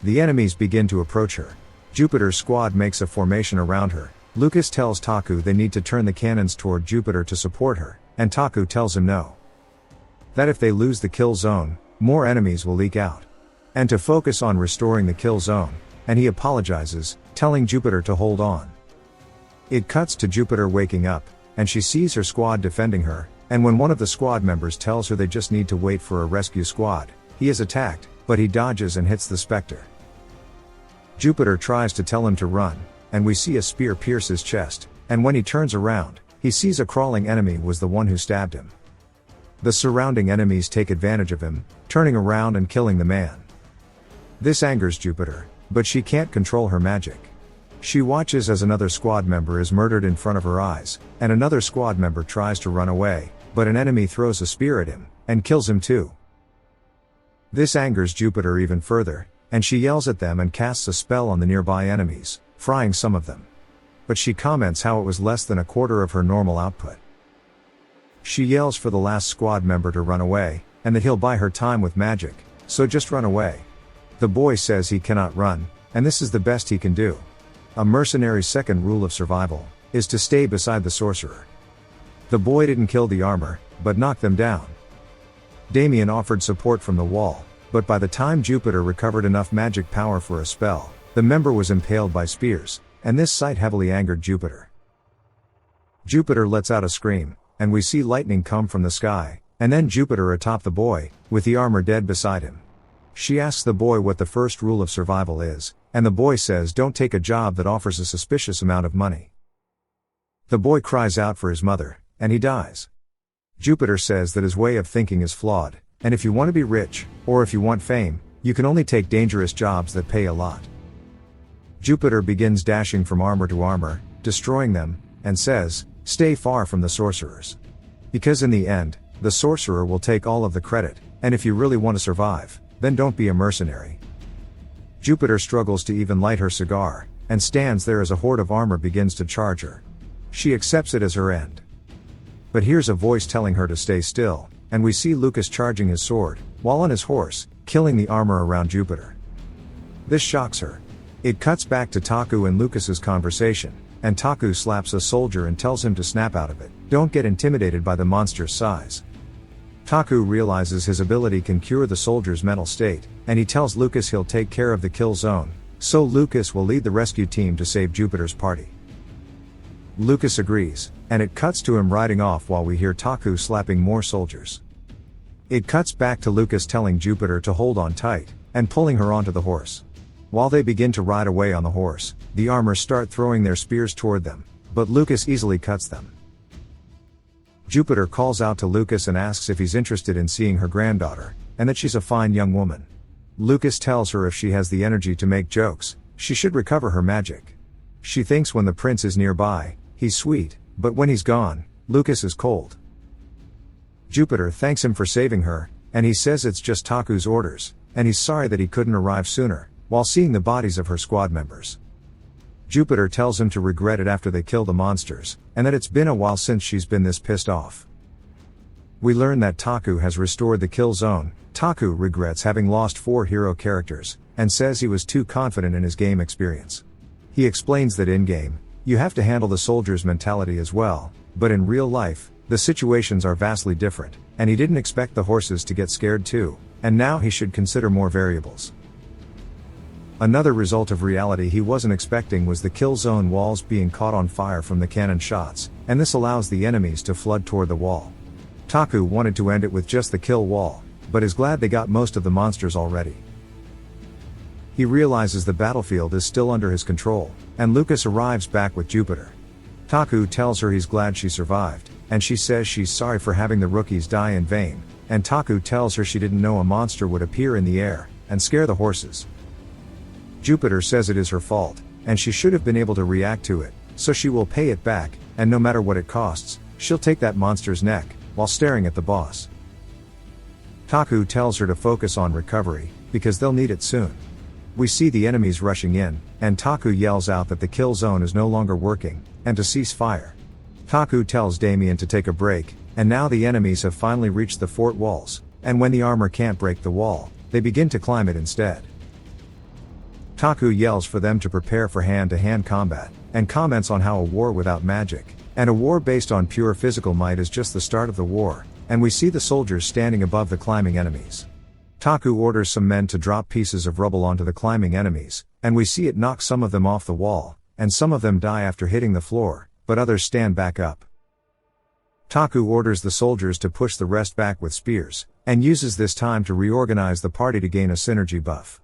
The enemies begin to approach her. Jupiter's squad makes a formation around her. Lucas tells Taku they need to turn the cannons toward Jupiter to support her, and Taku tells him no. That if they lose the kill zone, more enemies will leak out. And to focus on restoring the kill zone, and he apologizes, telling Jupiter to hold on. It cuts to Jupiter waking up, and she sees her squad defending her, and when one of the squad members tells her they just need to wait for a rescue squad, he is attacked, but he dodges and hits the Spectre. Jupiter tries to tell him to run, and we see a spear pierce his chest, and when he turns around, he sees a crawling enemy was the one who stabbed him. The surrounding enemies take advantage of him, turning around and killing the man. This angers Jupiter, but she can't control her magic. She watches as another squad member is murdered in front of her eyes, and another squad member tries to run away, but an enemy throws a spear at him, and kills him too. This angers Jupiter even further, and she yells at them and casts a spell on the nearby enemies, frying some of them. But she comments how it was less than a quarter of her normal output. She yells for the last squad member to run away, and that he'll buy her time with magic, so just run away. The boy says he cannot run, and this is the best he can do. A mercenary's second rule of survival is to stay beside the sorcerer. The boy didn't kill the armor, but knocked them down. Damien offered support from the wall, but by the time Jupiter recovered enough magic power for a spell, the member was impaled by spears, and this sight heavily angered Jupiter. Jupiter lets out a scream, and we see lightning come from the sky, and then Jupiter atop the boy, with the armor dead beside him. She asks the boy what the first rule of survival is, and the boy says don't take a job that offers a suspicious amount of money. The boy cries out for his mother, and he dies. Jupiter says that his way of thinking is flawed, and if you want to be rich, or if you want fame, you can only take dangerous jobs that pay a lot. Jupiter begins dashing from armor to armor, destroying them, and says, stay far from the sorcerers. Because in the end, the sorcerer will take all of the credit, and if you really want to survive, then don't be a mercenary. Jupiter struggles to even light her cigar, and stands there as a horde of armor begins to charge her. She accepts it as her end. But here's a voice telling her to stay still, and we see Lucas charging his sword, while on his horse, killing the armor around Jupiter. This shocks her. It cuts back to Taku and Lucas's conversation, and Taku slaps a soldier and tells him to snap out of it. Don't get intimidated by the monster's size. Taku realizes his ability can cure the soldier's mental state, and he tells Lucas he'll take care of the kill zone, so Lucas will lead the rescue team to save Jupiter's party. Lucas agrees, and it cuts to him riding off while we hear Taku slapping more soldiers. It cuts back to Lucas telling Jupiter to hold on tight, and pulling her onto the horse. While they begin to ride away on the horse, the armor start throwing their spears toward them, but Lucas easily cuts them. Jupiter calls out to Lucas and asks if he's interested in seeing her granddaughter, and that she's a fine young woman. Lucas tells her if she has the energy to make jokes, she should recover her magic. She thinks when the prince is nearby, he's sweet, but when he's gone, Lucas is cold. Jupiter thanks him for saving her, and he says it's just Taku's orders, and he's sorry that he couldn't arrive sooner, while seeing the bodies of her squad members. Jupiter tells him to regret it after they kill the monsters, and that it's been a while since she's been this pissed off. We learn that Taku has restored the kill zone. Taku regrets having lost 4 hero characters, and says he was too confident in his game experience. He explains that in-game, you have to handle the soldier's mentality as well, but in real life, the situations are vastly different, and he didn't expect the horses to get scared too, and now he should consider more variables. Another result of reality he wasn't expecting was the kill zone walls being caught on fire from the cannon shots, and this allows the enemies to flood toward the wall. Taku wanted to end it with just the kill wall, but is glad they got most of the monsters already. He realizes the battlefield is still under his control, and Lucas arrives back with Jupiter. Taku tells her he's glad she survived, and she says she's sorry for having the rookies die in vain, and Taku tells her she didn't know a monster would appear in the air and scare the horses. Jupiter says it is her fault, and she should have been able to react to it, so she will pay it back, and no matter what it costs, she'll take that monster's neck, while staring at the boss. Taku tells her to focus on recovery, because they'll need it soon. We see the enemies rushing in, and Taku yells out that the kill zone is no longer working, and to cease fire. Taku tells Damien to take a break, and now the enemies have finally reached the fort walls, and when the armor can't break the wall, they begin to climb it instead. Taku yells for them to prepare for hand-to-hand combat, and comments on how a war without magic, and a war based on pure physical might is just the start of the war, and we see the soldiers standing above the climbing enemies. Taku orders some men to drop pieces of rubble onto the climbing enemies, and we see it knock some of them off the wall, and some of them die after hitting the floor, but others stand back up. Taku orders the soldiers to push the rest back with spears, and uses this time to reorganize the party to gain a synergy buff.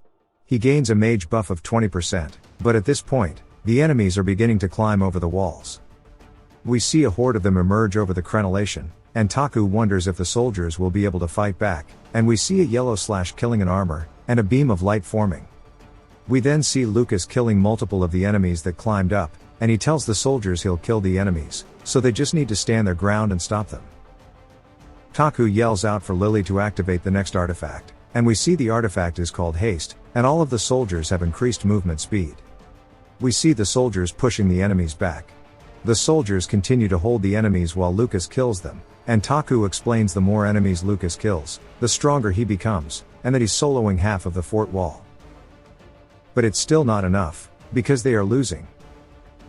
He gains a mage buff of 20%, but at this point, the enemies are beginning to climb over the walls. We see a horde of them emerge over the crenellation, and Taku wonders if the soldiers will be able to fight back, and we see a yellow slash killing an armor, and a beam of light forming. We then see Lucas killing multiple of the enemies that climbed up, and he tells the soldiers he'll kill the enemies, so they just need to stand their ground and stop them. Taku yells out for Lily to activate the next artifact, and we see the artifact is called Haste, and all of the soldiers have increased movement speed. We see the soldiers pushing the enemies back. The soldiers continue to hold the enemies while Lucas kills them, and Taku explains the more enemies Lucas kills, the stronger he becomes, and that he's soloing half of the fort wall. But it's still not enough, because they are losing.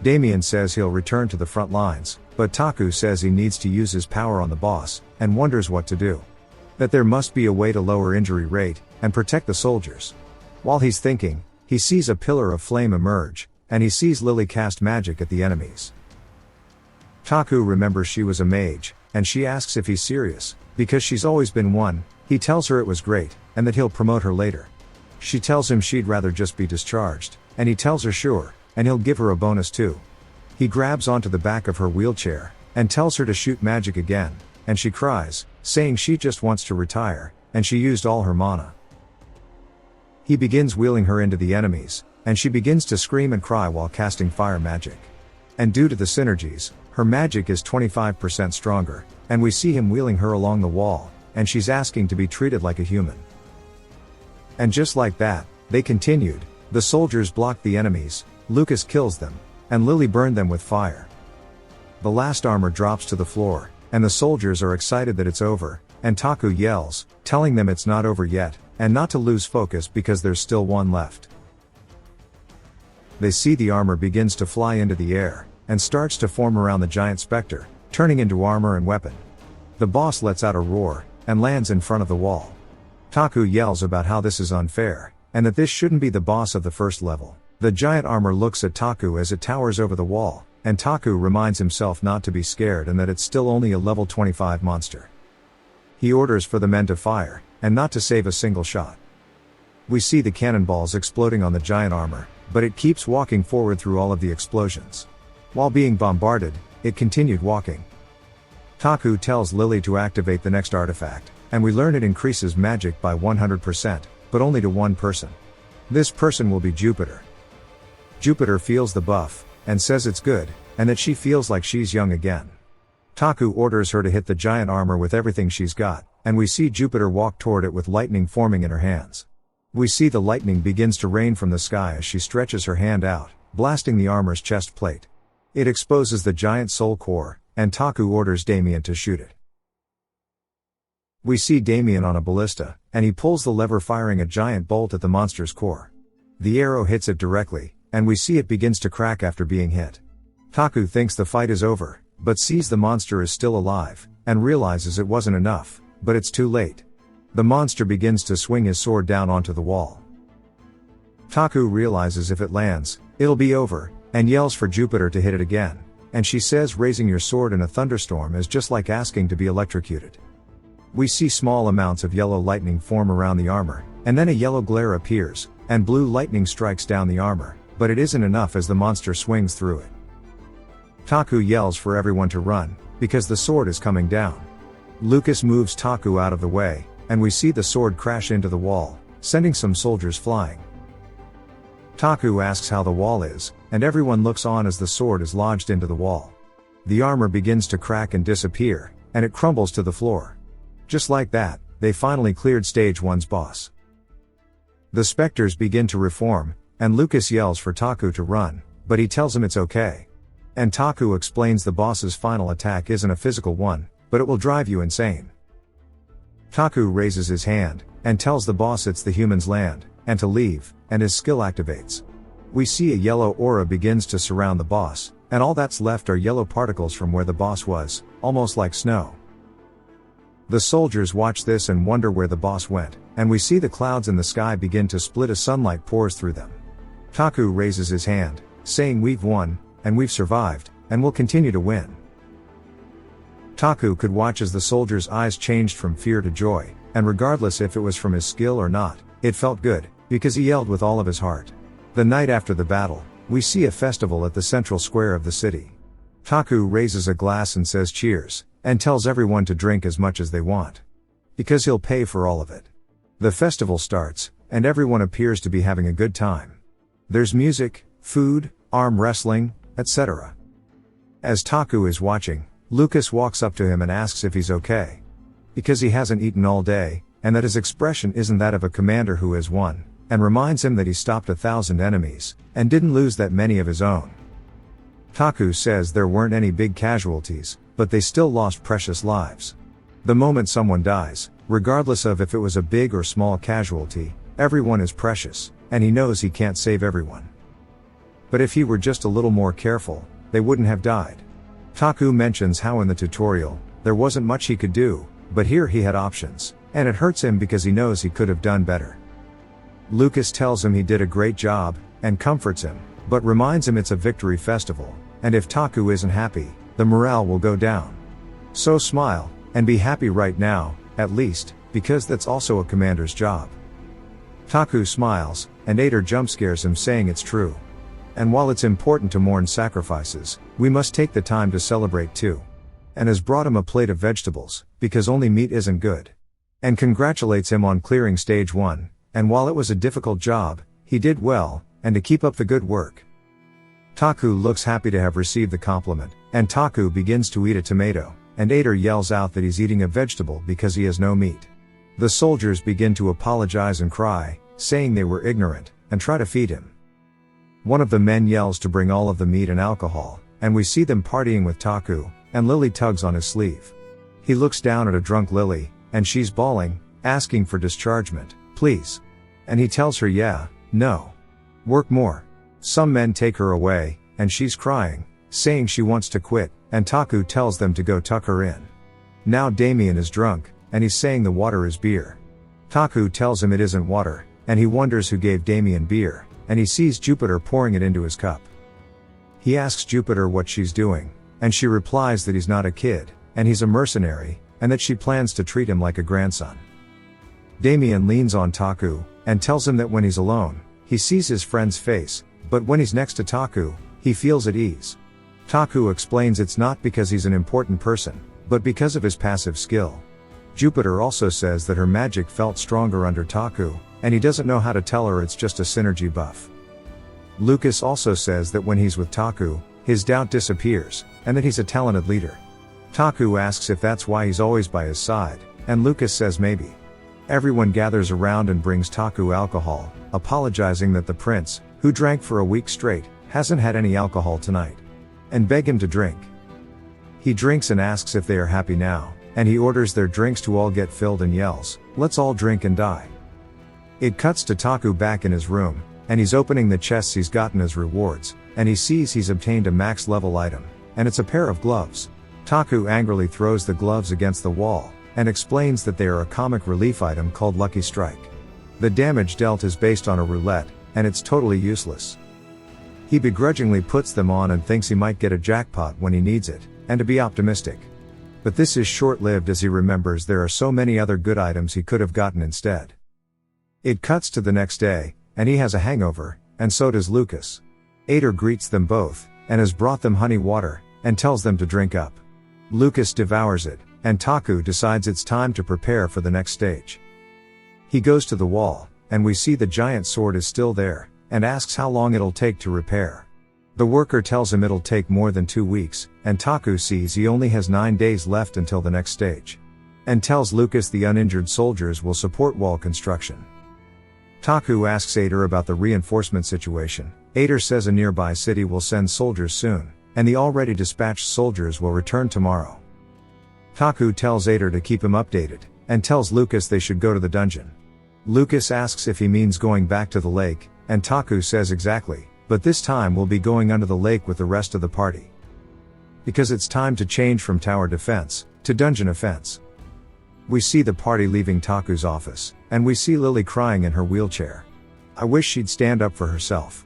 Damien says he'll return to the front lines, but Taku says he needs to use his power on the boss, and wonders what to do. That there must be a way to lower injury rate, and protect the soldiers. While he's thinking, he sees a pillar of flame emerge, and he sees Lily cast magic at the enemies. Taku remembers she was a mage, and she asks if he's serious, because she's always been one. He tells her it was great, and that he'll promote her later. She tells him she'd rather just be discharged, and he tells her sure, and he'll give her a bonus too. He grabs onto the back of her wheelchair, and tells her to shoot magic again, and she cries, saying she just wants to retire, and she used all her mana. He begins wheeling her into the enemies, and she begins to scream and cry while casting fire magic. And due to the synergies, her magic is 25% stronger, and we see him wheeling her along the wall, and she's asking to be treated like a human. And just like that, they continued. The soldiers blocked the enemies, Lucas kills them, and Lily burned them with fire. The last armor drops to the floor, and the soldiers are excited that it's over, and Taku yells, telling them it's not over yet, and not to lose focus because there's still one left. They see the armor begins to fly into the air, and starts to form around the giant specter, turning into armor and weapon. The boss lets out a roar, and lands in front of the wall. Taku yells about how this is unfair, and that this shouldn't be the boss of the first level. The giant armor looks at Taku as it towers over the wall, and Taku reminds himself not to be scared and that it's still only a level 25 monster. He orders for the men to fire, and not to save a single shot. We see the cannonballs exploding on the giant armor, but it keeps walking forward through all of the explosions. While being bombarded, it continued walking. Taku tells Lily to activate the next artifact, and we learn it increases magic by 100%, but only to one person. This person will be Jupiter. Jupiter feels the buff, and says it's good, and that she feels like she's young again. Taku orders her to hit the giant armor with everything she's got, and we see Jupiter walk toward it with lightning forming in her hands. We see the lightning begins to rain from the sky as she stretches her hand out, blasting the armor's chest plate. It exposes the giant soul core, and Taku orders Damien to shoot it. We see Damien on a ballista, and he pulls the lever firing a giant bolt at the monster's core. The arrow hits it directly, and we see it begins to crack after being hit. Taku thinks the fight is over, but sees the monster is still alive, and realizes it wasn't enough, but it's too late. The monster begins to swing his sword down onto the wall. Taku realizes if it lands, it'll be over, and yells for Jupiter to hit it again, and she says raising your sword in a thunderstorm is just like asking to be electrocuted. We see small amounts of yellow lightning form around the armor, and then a yellow glare appears, and blue lightning strikes down the armor, but it isn't enough as the monster swings through it. Taku yells for everyone to run, because the sword is coming down. Lucas moves Taku out of the way, and we see the sword crash into the wall, sending some soldiers flying. Taku asks how the wall is, and everyone looks on as the sword is lodged into the wall. The armor begins to crack and disappear, and it crumbles to the floor. Just like that, they finally cleared stage 1's boss. The specters begin to reform, and Lucas yells for Taku to run, but he tells him it's okay. And Taku explains the boss's final attack isn't a physical one, but it will drive you insane. Taku raises his hand, and tells the boss it's the human's land, and to leave, and his skill activates. We see a yellow aura begins to surround the boss, and all that's left are yellow particles from where the boss was, almost like snow. The soldiers watch this and wonder where the boss went, and we see the clouds in the sky begin to split as sunlight pours through them. Taku raises his hand, saying we've won, and we've survived, and will continue to win. Taku could watch as the soldiers' eyes changed from fear to joy, and regardless if it was from his skill or not, it felt good, because he yelled with all of his heart. The night after the battle, we see a festival at the central square of the city. Taku raises a glass and says cheers, and tells everyone to drink as much as they want. Because he'll pay for all of it. The festival starts, and everyone appears to be having a good time. There's music, food, arm wrestling, etc. As Taku is watching, Lucas walks up to him and asks if he's okay. Because he hasn't eaten all day, and that his expression isn't that of a commander who has won, and reminds him that he stopped 1,000 enemies, and didn't lose that many of his own. Taku says there weren't any big casualties, but they still lost precious lives. The moment someone dies, regardless of if it was a big or small casualty, everyone is precious, and he knows he can't save everyone. But if he were just a little more careful, they wouldn't have died. Taku mentions how in the tutorial, there wasn't much he could do, but here he had options, and it hurts him because he knows he could have done better. Lucas tells him he did a great job, and comforts him, but reminds him it's a victory festival, and if Taku isn't happy, the morale will go down. So smile, and be happy right now, at least, because that's also a commander's job. Taku smiles, and Ader jumpscares him saying it's true. And while it's important to mourn sacrifices, we must take the time to celebrate too. And has brought him a plate of vegetables, because only meat isn't good. And congratulates him on clearing stage 1, and while it was a difficult job, he did well, and to keep up the good work. Taku looks happy to have received the compliment, and Taku begins to eat a tomato, and Ader yells out that he's eating a vegetable because he has no meat. The soldiers begin to apologize and cry, saying they were ignorant, and try to feed him. One of the men yells to bring all of the meat and alcohol, and we see them partying with Taku, and Lily tugs on his sleeve. He looks down at a drunk Lily, and she's bawling, asking for dischargement, please. And he tells her no. Work more. Some men take her away, and she's crying, saying she wants to quit, and Taku tells them to go tuck her in. Now Damien is drunk, and he's saying the water is beer. Taku tells him it isn't water, and he wonders who gave Damien beer, and he sees Jupiter pouring it into his cup. He asks Jupiter what she's doing, and she replies that he's not a kid, and he's a mercenary, and that she plans to treat him like a grandson. Damien leans on Taku, and tells him that when he's alone, he sees his friend's face, but when he's next to Taku, he feels at ease. Taku explains it's not because he's an important person, but because of his passive skill. Jupiter also says that her magic felt stronger under Taku, and he doesn't know how to tell her it's just a synergy buff. Lucas also says that when he's with Taku, his doubt disappears, and that he's a talented leader. Taku asks if that's why he's always by his side, and Lucas says maybe. Everyone gathers around and brings Taku alcohol, apologizing that the prince, who drank for a week straight, hasn't had any alcohol tonight. And beg him to drink. He drinks and asks if they are happy now, and he orders their drinks to all get filled and yells, let's all drink and die. It cuts to Taku back in his room, and he's opening the chests he's gotten as rewards, and he sees he's obtained a max level item, and it's a pair of gloves. Taku angrily throws the gloves against the wall, and explains that they are a comic relief item called Lucky Strike. The damage dealt is based on a roulette, and it's totally useless. He begrudgingly puts them on and thinks he might get a jackpot when he needs it, and to be optimistic. But this is short-lived as he remembers there are so many other good items he could have gotten instead. It cuts to the next day, and he has a hangover, and so does Lucas. Ader greets them both, and has brought them honey water, and tells them to drink up. Lucas devours it, and Taku decides it's time to prepare for the next stage. He goes to the wall, and we see the giant sword is still there, and asks how long it'll take to repair. The worker tells him it'll take more than 2 weeks, and Taku sees he only has 9 days left until the next stage. And tells Lucas the uninjured soldiers will support wall construction. Taku asks Ader about the reinforcement situation. Ader says a nearby city will send soldiers soon, and the already dispatched soldiers will return tomorrow. Taku tells Ader to keep him updated, and tells Lucas they should go to the dungeon. Lucas asks if he means going back to the lake, and Taku says exactly, but this time we'll be going under the lake with the rest of the party. Because it's time to change from tower defense to dungeon offense. We see the party leaving Taku's office, and we see Lily crying in her wheelchair. I wish she'd stand up for herself.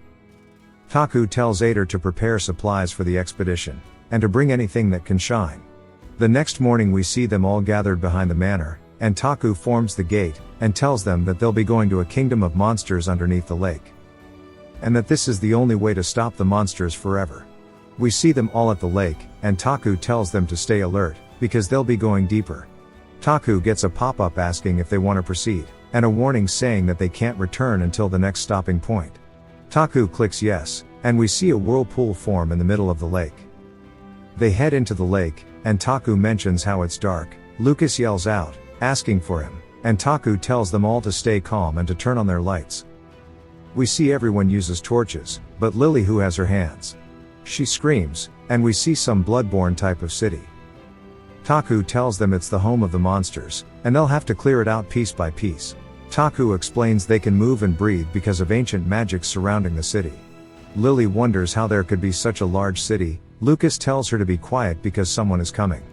Taku tells Ader to prepare supplies for the expedition, and to bring anything that can shine. The next morning we see them all gathered behind the manor, and Taku forms the gate, and tells them that they'll be going to a kingdom of monsters underneath the lake. And that this is the only way to stop the monsters forever. We see them all at the lake, and Taku tells them to stay alert, because they'll be going deeper. Taku gets a pop-up asking if they want to proceed, and a warning saying that they can't return until the next stopping point. Taku clicks yes, and we see a whirlpool form in the middle of the lake. They head into the lake, and Taku mentions how it's dark. Lucas yells out, asking for him, and Taku tells them all to stay calm and to turn on their lights. We see everyone uses torches, but Lily who has her hands. She screams, and we see some bloodborne type of city. Taku tells them it's the home of the monsters, and they'll have to clear it out piece by piece. Taku explains they can move and breathe because of ancient magic surrounding the city. Lily wonders how there could be such a large city. Lucas tells her to be quiet because someone is coming.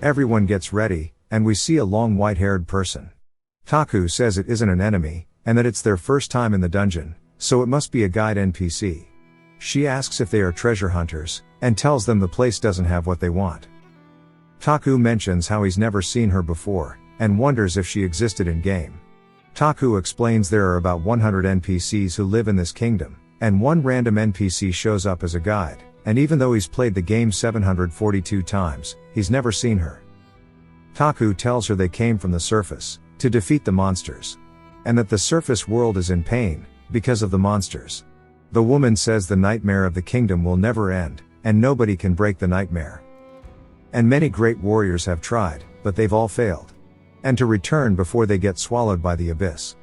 Everyone gets ready, and we see a long white-haired person. Taku says it isn't an enemy, and that it's their first time in the dungeon, so it must be a guide NPC. She asks if they are treasure hunters, and tells them the place doesn't have what they want. Taku mentions how he's never seen her before, and wonders if she existed in-game. Taku explains there are about 100 NPCs who live in this kingdom, and one random NPC shows up as a guide, and even though he's played the game 742 times, he's never seen her. Taku tells her they came from the surface, to defeat the monsters. And that the surface world is in pain, because of the monsters. The woman says the nightmare of the kingdom will never end, and nobody can break the nightmare. And many great warriors have tried, but they've all failed. And to return before they get swallowed by the abyss.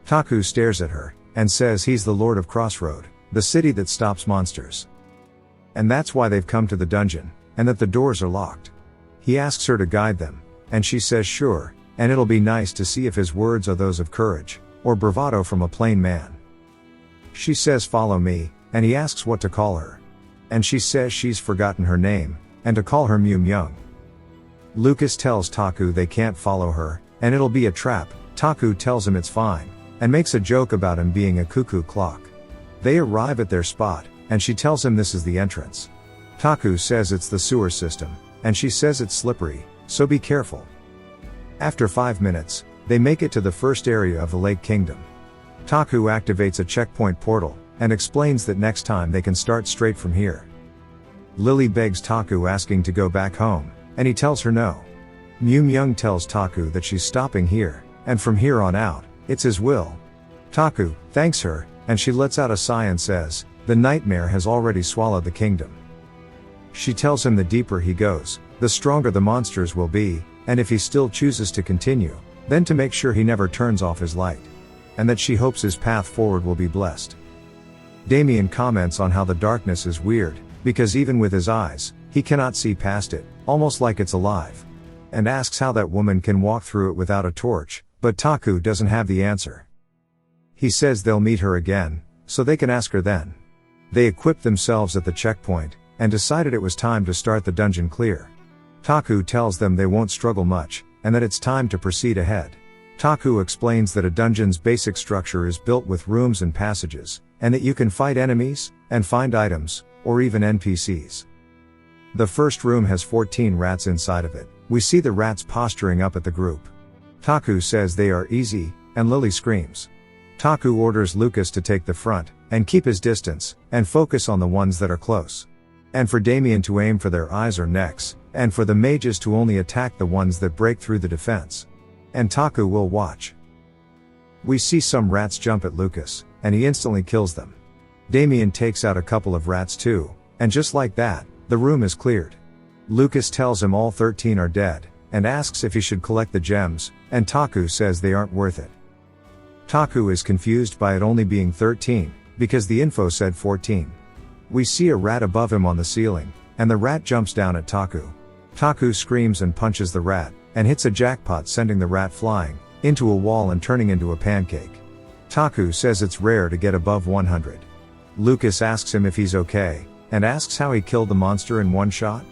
Taku stares at her, and says he's the Lord of Crossroad, the city that stops monsters. And that's why they've come to the dungeon, and that the doors are locked. He asks her to guide them, and she says sure, and it'll be nice to see if his words are those of courage, or bravado from a plain man. She says follow me, and he asks what to call her. And she says she's forgotten her name, and to call her Mew Myung. Lucas tells Taku they can't follow her, and it'll be a trap. Taku tells him it's fine, and makes a joke about him being a cuckoo clock. They arrive at their spot, and she tells him this is the entrance. Taku says it's the sewer system, and she says it's slippery, so be careful. After 5 minutes, they make it to the first area of the Lake Kingdom. Taku activates a checkpoint portal, and explains that next time they can start straight from here. Lily begs Taku asking to go back home, and he tells her no. Mew Myung tells Taku that she's stopping here, and from here on out, it's his will. Taku thanks her, and she lets out a sigh and says, the nightmare has already swallowed the kingdom. She tells him the deeper he goes, the stronger the monsters will be, and if he still chooses to continue, then to make sure he never turns off his light. And that she hopes his path forward will be blessed. Damien comments on how the darkness is weird, because even with his eyes, he cannot see past it, almost like it's alive. And asks how that woman can walk through it without a torch, but Taku doesn't have the answer. He says they'll meet her again, so they can ask her then. They equipped themselves at the checkpoint, and decided it was time to start the dungeon clear. Taku tells them they won't struggle much, and that it's time to proceed ahead. Taku explains that a dungeon's basic structure is built with rooms and passages, and that you can fight enemies, and find items, or even NPCs. The first room has 14 rats inside of it. We see the rats posturing up at the group. Taku says they are easy, and Lily screams. Taku orders Lucas to take the front, and keep his distance, and focus on the ones that are close. And for Damien to aim for their eyes or necks, and for the mages to only attack the ones that break through the defense. And Taku will watch. We see some rats jump at Lucas, and he instantly kills them. Damien takes out a couple of rats too, and just like that, the room is cleared. Lucas tells him all 13 are dead, and asks if he should collect the gems, and Taku says they aren't worth it. Taku is confused by it only being 13, because the info said 14. We see a rat above him on the ceiling, and the rat jumps down at Taku. Taku screams and punches the rat, and hits a jackpot, sending the rat flying into a wall and turning into a pancake. Taku says it's rare to get above 100. Lucas asks him if he's okay, and asks how he killed the monster in one shot.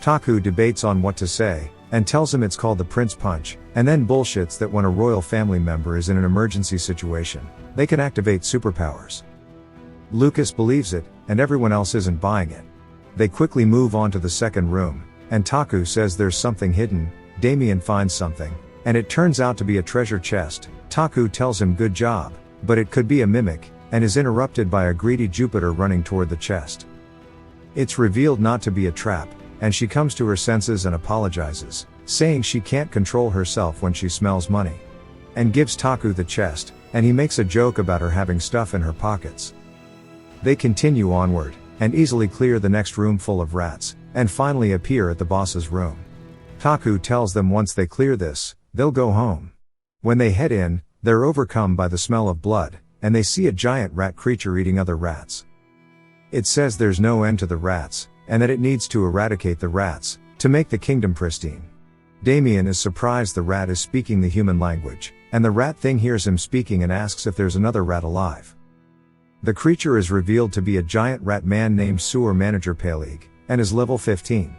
Taku debates on what to say, and tells him it's called the Prince Punch, and then bullshits that when a royal family member is in an emergency situation, they can activate superpowers. Lucas believes it, and everyone else isn't buying it. They quickly move on to the second room, and Taku says there's something hidden. Damien finds something, and it turns out to be a treasure chest. Taku tells him good job, but it could be a mimic, and is interrupted by a greedy Jupiter running toward the chest. It's revealed not to be a trap, and she comes to her senses and apologizes, saying she can't control herself when she smells money. And gives Taku the chest, and he makes a joke about her having stuff in her pockets. They continue onward, and easily clear the next room full of rats, and finally appear at the boss's room. Taku tells them once they clear this, they'll go home. When they head in, they're overcome by the smell of blood, and they see a giant rat creature eating other rats. It says there's no end to the rats, and that it needs to eradicate the rats, to make the kingdom pristine. Damien is surprised the rat is speaking the human language, and the rat thing hears him speaking and asks if there's another rat alive. The creature is revealed to be a giant rat man named Sewer Manager Peleg, and is level 15.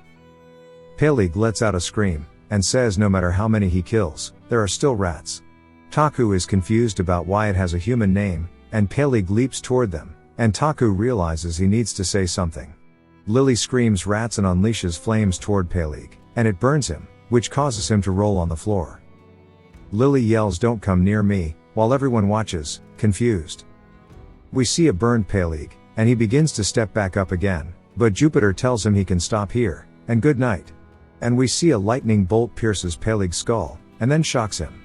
Peleg lets out a scream, and says no matter how many he kills, there are still rats. Taku is confused about why it has a human name, and Peleg leaps toward them, and Taku realizes he needs to say something. Lily screams rats and unleashes flames toward Peleg, and it burns him, which causes him to roll on the floor. Lily yells "Don't come near me," while everyone watches, confused. We see a burned Peleg, and he begins to step back up again, but Jupiter tells him he can stop here, and good night. And we see a lightning bolt pierces Peleg's skull, and then shocks him.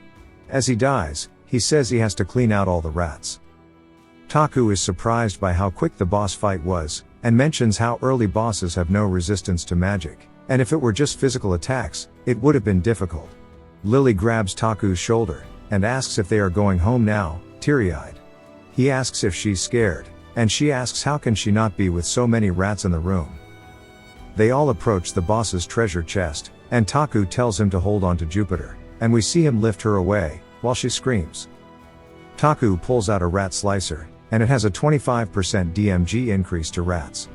As he dies, he says he has to clean out all the rats. Taku is surprised by how quick the boss fight was, and mentions how early bosses have no resistance to magic, and if it were just physical attacks, it would have been difficult. Lily grabs Taku's shoulder, and asks if they are going home now, teary-eyed. He asks if she's scared, and she asks how can she not be with so many rats in the room. They all approach the boss's treasure chest, and Taku tells him to hold on to Jupiter, and we see him lift her away, while she screams. Taku pulls out a rat slicer, and it has a 25% DMG increase to rats.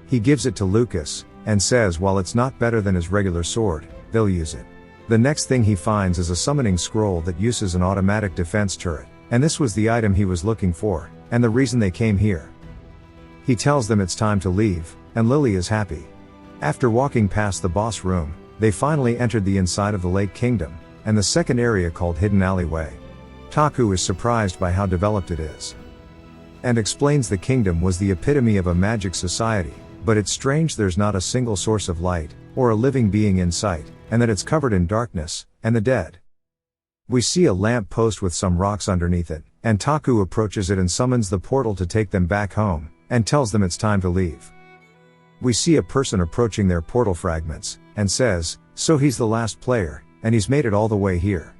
He gives it to Lucas, and says while it's not better than his regular sword, they'll use it. The next thing he finds is a summoning scroll that uses an automatic defense turret, and this was the item he was looking for, and the reason they came here. He tells them it's time to leave, and Lily is happy. After walking past the boss room, they finally entered the inside of the Lake Kingdom, and the second area called Hidden Alleyway. Taku is surprised by how developed it is, and explains the kingdom was the epitome of a magic society, but it's strange there's not a single source of light, or a living being in sight, and that it's covered in darkness, and the dead. We see a lamp post with some rocks underneath it, and Taku approaches it and summons the portal to take them back home, and tells them it's time to leave. We see a person approaching their portal fragments, and says, so he's the last player, and he's made it all the way here.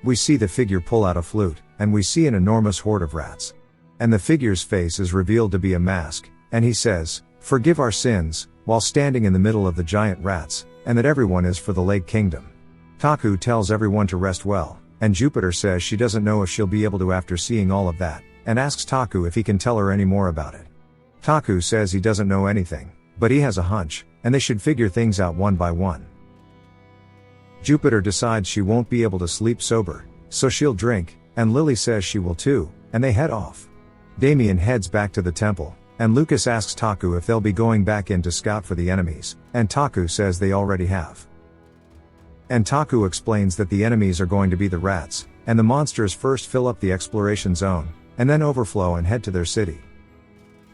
We see the figure pull out a flute, and we see an enormous horde of rats. And the figure's face is revealed to be a mask, and he says, forgive our sins, while standing in the middle of the giant rats, and that everyone is for the Lake Kingdom. Taku tells everyone to rest well, and Jupiter says she doesn't know if she'll be able to after seeing all of that, and asks Taku if he can tell her any more about it. Taku says he doesn't know anything, but he has a hunch, and they should figure things out one by one. Jupiter decides she won't be able to sleep sober, so she'll drink, and Lily says she will too, and they head off. Damien heads back to the temple, and Lucas asks Taku if they'll be going back in to scout for the enemies, and Taku says they already have. And Taku explains that the enemies are going to be the rats, and the monsters first fill up the exploration zone, and then overflow and head to their city.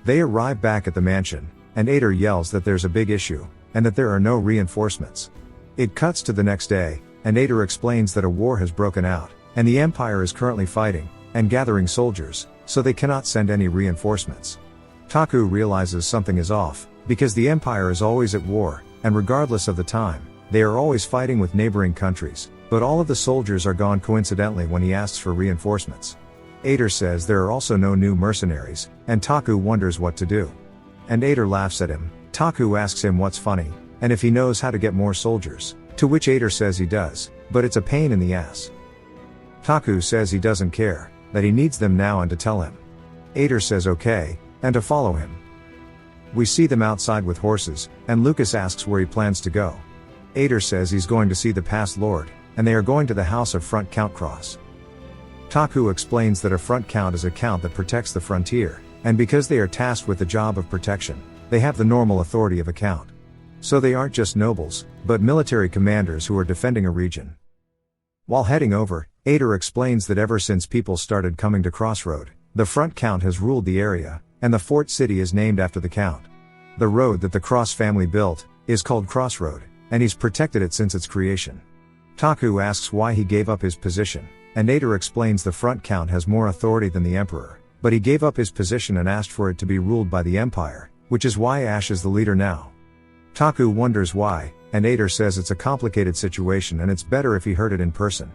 They arrive back at the mansion, and Ader yells that there's a big issue, and that there are no reinforcements. It cuts to the next day, and Ader explains that a war has broken out, and the Empire is currently fighting, and gathering soldiers, so they cannot send any reinforcements. Taku realizes something is off, because the Empire is always at war, and regardless of the time, they are always fighting with neighboring countries, but all of the soldiers are gone coincidentally when he asks for reinforcements. Ader says there are also no new mercenaries, and Taku wonders what to do. And Ader laughs at him. Taku asks him what's funny, and if he knows how to get more soldiers, to which Ader says he does, but it's a pain in the ass. Taku says he doesn't care, that he needs them now and to tell him. Ader says okay, and to follow him. We see them outside with horses, and Lucas asks where he plans to go. Ader says he's going to see the past lord, and they are going to the house of Front Count Cross. Taku explains that a front count is a count that protects the frontier, and because they are tasked with the job of protection, they have the normal authority of a count. So they aren't just nobles, but military commanders who are defending a region. While heading over, Ader explains that ever since people started coming to Crossroad, the front count has ruled the area, and the fort city is named after the count. The road that the Cross family built is called Crossroad, and he's protected it since its creation. Taku asks why he gave up his position, and Ader explains the front count has more authority than the emperor, but he gave up his position and asked for it to be ruled by the empire, which is why Ash is the leader now. Taku wonders why, and Ader says it's a complicated situation and it's better if he heard it in person.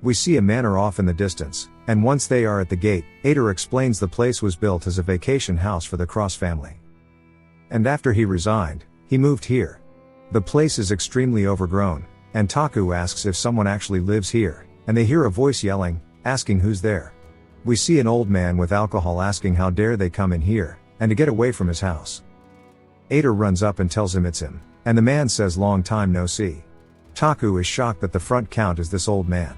We see a manor off in the distance, and once they are at the gate, Ader explains the place was built as a vacation house for the Cross family. And after he resigned, he moved here. The place is extremely overgrown, and Taku asks if someone actually lives here, and they hear a voice yelling, asking who's there. We see an old man with alcohol asking how dare they come in here, and to get away from his house. Ader runs up and tells him it's him, and the man says long time no see. Taku is shocked that the front count is this old man.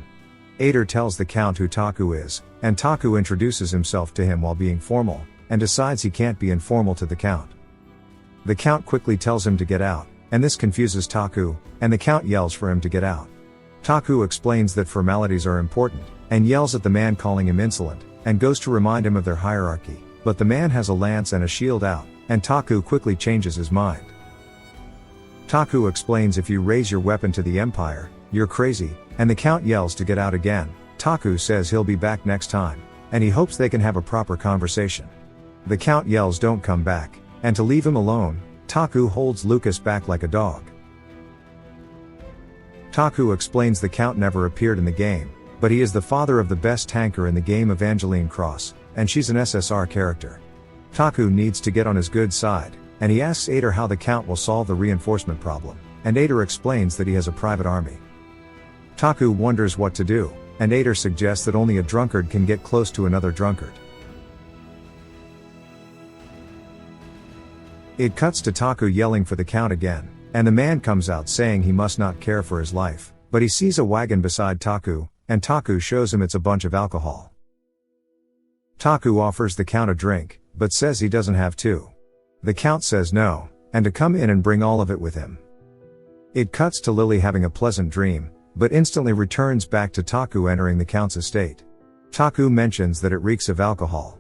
Ader tells the count who Taku is, and Taku introduces himself to him while being formal, and decides he can't be informal to the count. The count quickly tells him to get out, and this confuses Taku, and the count yells for him to get out. Taku explains that formalities are important, and yells at the man calling him insolent, and goes to remind him of their hierarchy, but the man has a lance and a shield out, and Taku quickly changes his mind. Taku explains if you raise your weapon to the Empire, you're crazy, and the count yells to get out again. Taku says he'll be back next time, and he hopes they can have a proper conversation. The count yells don't come back, and to leave him alone, Taku holds Lucas back like a dog. Taku explains the count never appeared in the game, but he is the father of the best tanker in the game, Evangeline Cross, and she's an SSR character. Taku needs to get on his good side, and he asks Ader how the count will solve the reinforcement problem, and Ader explains that he has a private army. Taku wonders what to do, and Ader suggests that only a drunkard can get close to another drunkard. It cuts to Taku yelling for the count again, and the man comes out saying he must not care for his life, but he sees a wagon beside Taku, and Taku shows him it's a bunch of alcohol. Taku offers the count a drink, but says he doesn't have to. The count says no, and to come in and bring all of it with him. It cuts to Lily having a pleasant dream, but instantly returns back to Taku entering the count's estate. Taku mentions that it reeks of alcohol.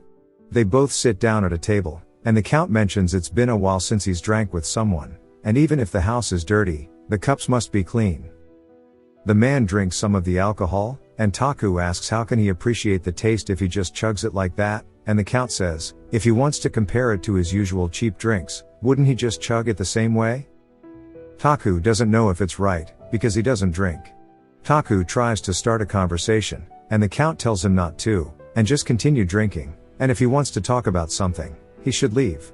They both sit down at a table, and the count mentions it's been a while since he's drank with someone, and even if the house is dirty, the cups must be clean. The man drinks some of the alcohol, and Taku asks how can he appreciate the taste if he just chugs it like that, and the count says, if he wants to compare it to his usual cheap drinks, wouldn't he just chug it the same way? Taku doesn't know if it's right, because he doesn't drink. Taku tries to start a conversation, and the count tells him not to, and just continue drinking, and if he wants to talk about something, he should leave.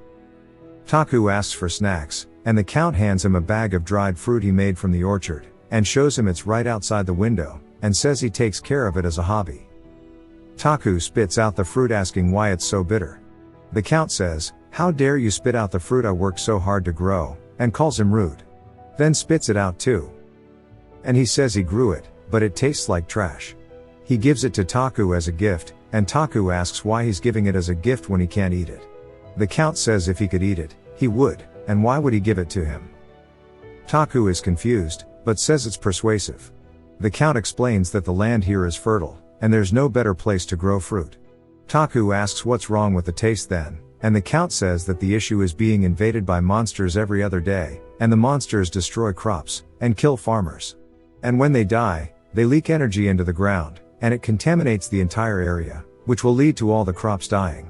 Taku asks for snacks, and the count hands him a bag of dried fruit he made from the orchard, and shows him it's right outside the window, and says he takes care of it as a hobby. Taku spits out the fruit asking why it's so bitter. The count says, how dare you spit out the fruit I worked so hard to grow, and calls him rude. Then spits it out too. And he says he grew it, but it tastes like trash. He gives it to Taku as a gift, and Taku asks why he's giving it as a gift when he can't eat it. The Count says if he could eat it, he would, and why would he give it to him? Taku is confused, but says it's persuasive. The Count explains that the land here is fertile, and there's no better place to grow fruit. Taku asks what's wrong with the taste then, and the Count says that the issue is being invaded by monsters every other day, and the monsters destroy crops, and kill farmers. And when they die, they leak energy into the ground, and it contaminates the entire area, which will lead to all the crops dying.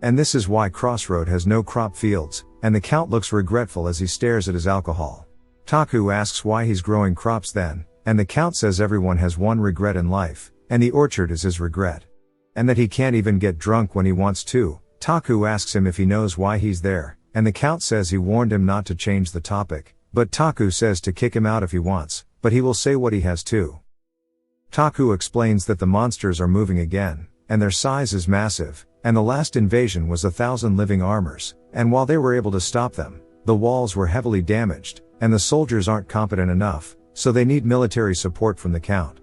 And this is why Crossroad has no crop fields, and the Count looks regretful as he stares at his alcohol. Taku asks why he's growing crops then, and the Count says everyone has one regret in life, and the orchard is his regret. And that he can't even get drunk when he wants to. Taku asks him if he knows why he's there, and the Count says he warned him not to change the topic, but Taku says to kick him out if he wants, but he will say what he has to. Taku explains that the monsters are moving again, and their size is massive, and the last invasion was 1,000 living armors, and while they were able to stop them, the walls were heavily damaged, and the soldiers aren't competent enough, so they need military support from the Count.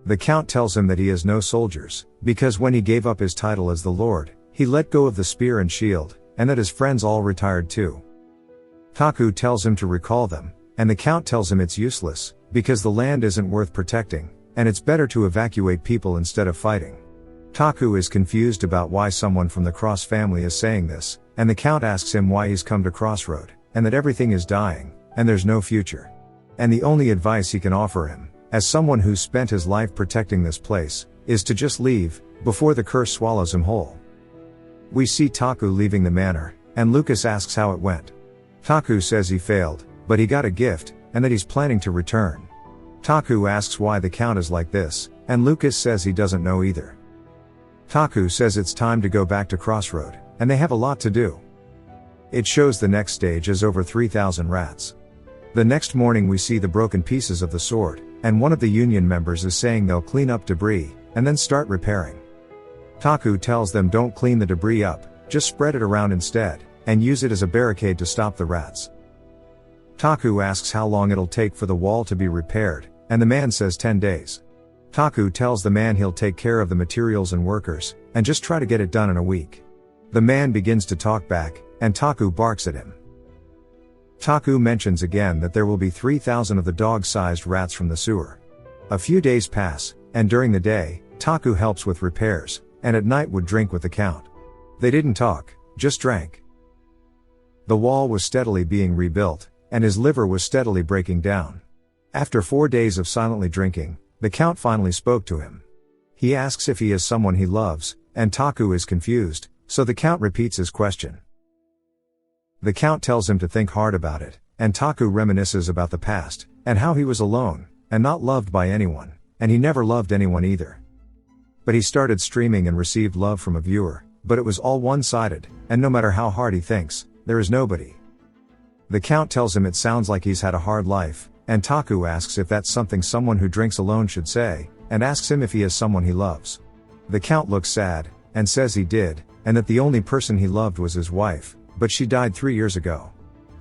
The Count tells him that he has no soldiers, because when he gave up his title as the Lord, he let go of the spear and shield, and that his friends all retired too. Taku tells him to recall them, and the Count tells him it's useless, because the land isn't worth protecting, and it's better to evacuate people instead of fighting. Taku is confused about why someone from the Cross family is saying this, and the Count asks him why he's come to Crossroad, and that everything is dying, and there's no future. And the only advice he can offer him, as someone who's spent his life protecting this place, is to just leave, before the curse swallows him whole. We see Taku leaving the manor, and Lucas asks how it went. Taku says he failed, but he got a gift, and that he's planning to return. Taku asks why the Count is like this, and Lucas says he doesn't know either. Taku says it's time to go back to Crossroad, and they have a lot to do. It shows the next stage is over 3,000 rats. The next morning we see the broken pieces of the sword, and one of the union members is saying they'll clean up debris, and then start repairing. Taku tells them don't clean the debris up, just spread it around instead, and use it as a barricade to stop the rats. Taku asks how long it'll take for the wall to be repaired, and the man says 10 days. Taku tells the man he'll take care of the materials and workers, and just try to get it done in a week. The man begins to talk back, and Taku barks at him. Taku mentions again that there will be 3,000 of the dog-sized rats from the sewer. A few days pass, and during the day, Taku helps with repairs, and at night would drink with the Count. They didn't talk, just drank. The wall was steadily being rebuilt, and his liver was steadily breaking down. After 4 days of silently drinking, the Count finally spoke to him. He asks if he is someone he loves, and Taku is confused, so the Count repeats his question. The Count tells him to think hard about it, and Taku reminisces about the past, and how he was alone, and not loved by anyone, and he never loved anyone either. But he started streaming and received love from a viewer, but it was all one-sided, and no matter how hard he thinks, there is nobody. The Count tells him it sounds like he's had a hard life, and Taku asks if that's something someone who drinks alone should say, and asks him if he has someone he loves. The Count looks sad, and says he did, and that the only person he loved was his wife, but she died 3 years ago.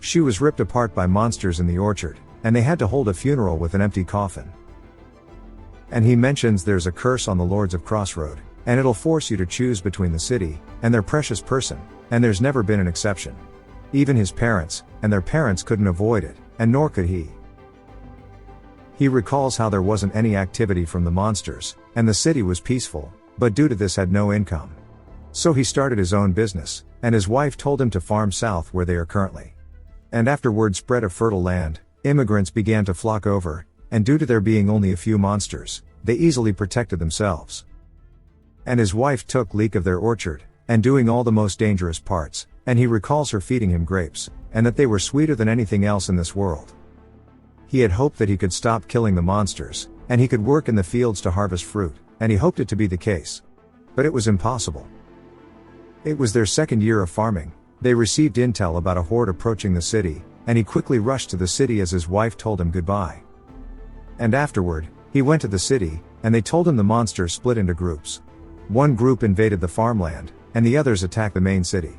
She was ripped apart by monsters in the orchard, and they had to hold a funeral with an empty coffin. And he mentions there's a curse on the Lords of Crossroad, and it'll force you to choose between the city, and their precious person, and there's never been an exception. Even his parents, and their parents couldn't avoid it, and nor could he. He recalls how there wasn't any activity from the monsters, and the city was peaceful, but due to this had no income. So he started his own business, and his wife told him to farm south where they are currently. And after word spread of fertile land, immigrants began to flock over, and due to there being only a few monsters, they easily protected themselves. And his wife took leak of their orchard, and doing all the most dangerous parts, and he recalls her feeding him grapes, and that they were sweeter than anything else in this world. He had hoped that he could stop killing the monsters, and he could work in the fields to harvest fruit, and he hoped it to be the case. But it was impossible. It was their second year of farming. They received intel about a horde approaching the city, and he quickly rushed to the city as his wife told him goodbye. And afterward, he went to the city, and they told him the monsters split into groups. One group invaded the farmland, and the others attacked the main city.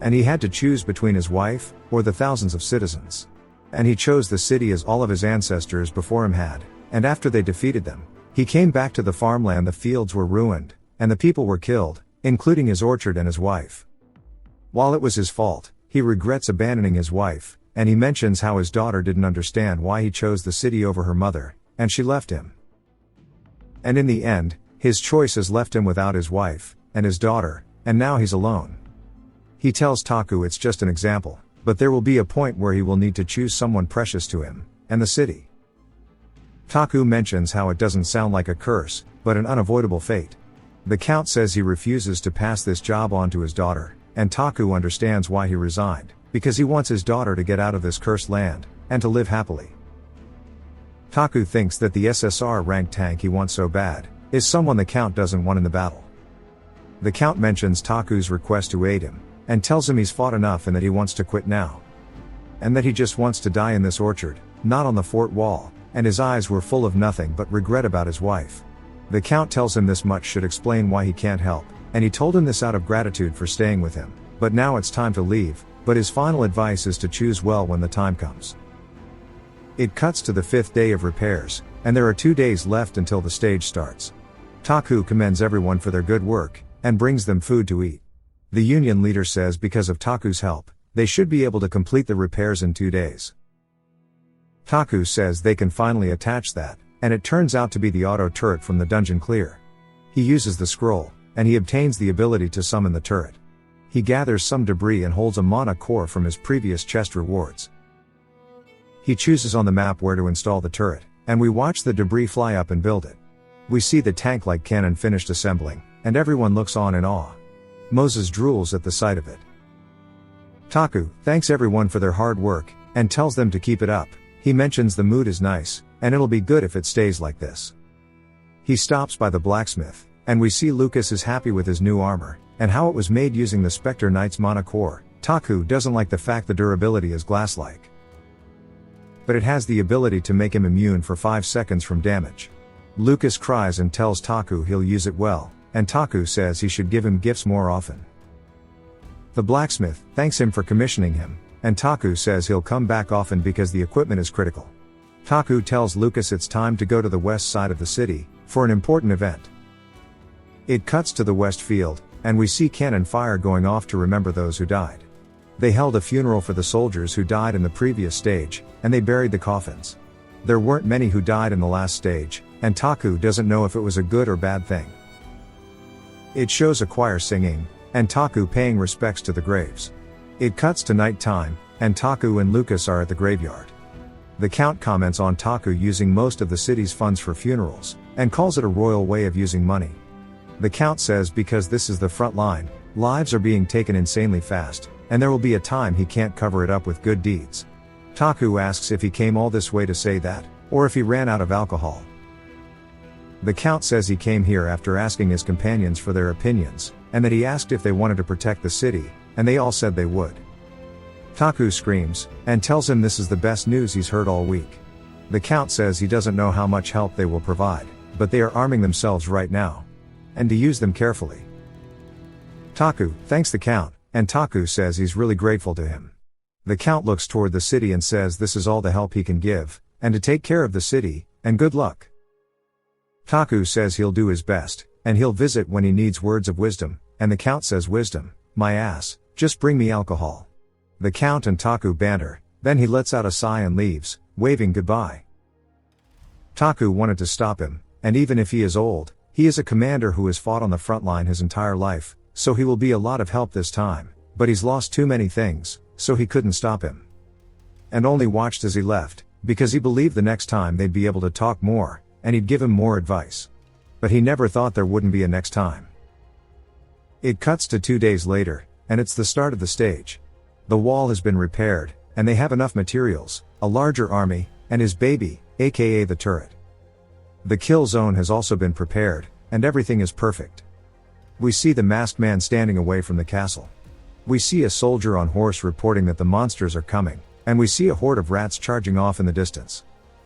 And he had to choose between his wife, or the thousands of citizens. And he chose the city as all of his ancestors before him had, and after they defeated them, He came back to the farmland, the fields were ruined, and the people were killed, including his orchard and his wife. While it was his fault, he regrets abandoning his wife, and he mentions how his daughter didn't understand why he chose the city over her mother, and she left him. And in the end, his choice has left him without his wife, and his daughter, and now he's alone. He tells Taku it's just an example, but there will be a point where he will need to choose someone precious to him, and the city. Taku mentions how it doesn't sound like a curse, but an unavoidable fate. The Count says he refuses to pass this job on to his daughter, and Taku understands why he resigned, because he wants his daughter to get out of this cursed land, and to live happily. Taku thinks that the SSR ranked tank he wants so bad, is someone the Count doesn't want in the battle. The Count mentions Taku's request to aid him, and tells him he's fought enough and that he wants to quit now. And that he just wants to die in this orchard, not on the fort wall, and his eyes were full of nothing but regret about his wife. The Count tells him this much should explain why he can't help, and he told him this out of gratitude for staying with him, but now it's time to leave, but his final advice is to choose well when the time comes. It cuts to the 5th day of repairs, and there are 2 days left until the stage starts. Taku commends everyone for their good work, and brings them food to eat. The union leader says because of Taku's help, they should be able to complete the repairs in 2 days. Taku says they can finally attach that, and it turns out to be the auto turret from the dungeon clear. He uses the scroll, and he obtains the ability to summon the turret. He gathers some debris and holds a mana core from his previous chest rewards. He chooses on the map where to install the turret, and we watch the debris fly up and build it. We see the tank-like cannon finished assembling, and everyone looks on in awe. Moses drools at the sight of it. Taku thanks everyone for their hard work, and tells them to keep it up. He mentions the mood is nice, and it'll be good if it stays like this. He stops by the blacksmith, and we see Lucas is happy with his new armor, and how it was made using the Spectre Knight's mana core. Taku doesn't like the fact the durability is glass-like. But it has the ability to make him immune for 5 seconds from damage. Lucas cries and tells Taku he'll use it well, and Taku says he should give him gifts more often. The blacksmith thanks him for commissioning him, and Taku says he'll come back often because the equipment is critical. Taku tells Lucas it's time to go to the west side of the city, for an important event. It cuts to the west field, and we see cannon fire going off to remember those who died. They held a funeral for the soldiers who died in the previous stage, and they buried the coffins. There weren't many who died in the last stage, and Taku doesn't know if it was a good or bad thing. It shows a choir singing, and Taku paying respects to the graves. It cuts to night time, and Taku and Lucas are at the graveyard. The Count comments on Taku using most of the city's funds for funerals, and calls it a royal way of using money. The Count says because this is the front line, lives are being taken insanely fast, and there will be a time he can't cover it up with good deeds. Taku asks if he came all this way to say that, or if he ran out of alcohol. The Count says he came here after asking his companions for their opinions, and that he asked if they wanted to protect the city, and they all said they would. Taku screams, and tells him this is the best news he's heard all week. The Count says he doesn't know how much help they will provide, but they are arming themselves right now, and to use them carefully. Taku thanks the Count, and Taku says he's really grateful to him. The Count looks toward the city and says this is all the help he can give, and to take care of the city, and good luck. Taku says he'll do his best, and he'll visit when he needs words of wisdom, and the Count says wisdom, my ass, just bring me alcohol. The Count and Taku banter, then he lets out a sigh and leaves, waving goodbye. Taku wanted to stop him, and even if he is old, he is a commander who has fought on the front line his entire life, so he will be a lot of help this time, but he's lost too many things, so he couldn't stop him. And only watched as he left, because he believed the next time they'd be able to talk more, and he'd give him more advice. But he never thought there wouldn't be a next time. It cuts to 2 days later, and it's the start of the stage. The wall has been repaired, and they have enough materials, a larger army, and his baby, aka the turret. The kill zone has also been prepared, and everything is perfect. We see the masked man standing away from the castle. We see a soldier on horse reporting that the monsters are coming, and we see a horde of rats charging off in the distance.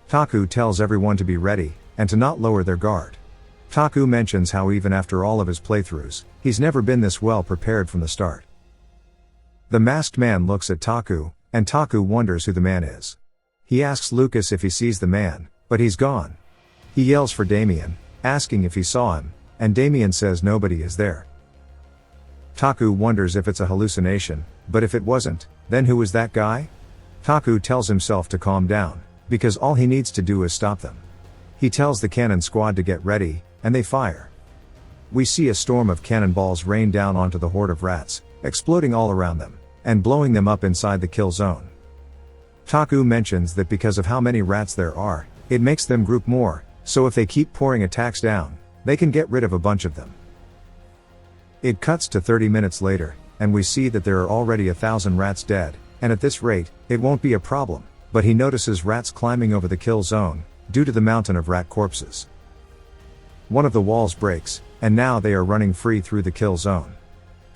Taku tells everyone to be ready, and to not lower their guard. Taku mentions how even after all of his playthroughs, he's never been this well prepared from the start. The masked man looks at Taku, and Taku wonders who the man is. He asks Lucas if he sees the man, but he's gone. He yells for Damien, asking if he saw him, and Damien says nobody is there. Taku wonders if it's a hallucination, but if it wasn't, then who was that guy? Taku tells himself to calm down, because all he needs to do is stop them. He tells the cannon squad to get ready, and they fire. We see a storm of cannonballs rain down onto the horde of rats, exploding all around them, and blowing them up inside the kill zone. Taku mentions that because of how many rats there are, it makes them group more, so if they keep pouring attacks down, they can get rid of a bunch of them. It cuts to 30 minutes later, and we see that there are already 1,000 rats dead, and at this rate, it won't be a problem, but he notices rats climbing over the kill zone, due to the mountain of rat corpses. One of the walls breaks, and now they are running free through the kill zone.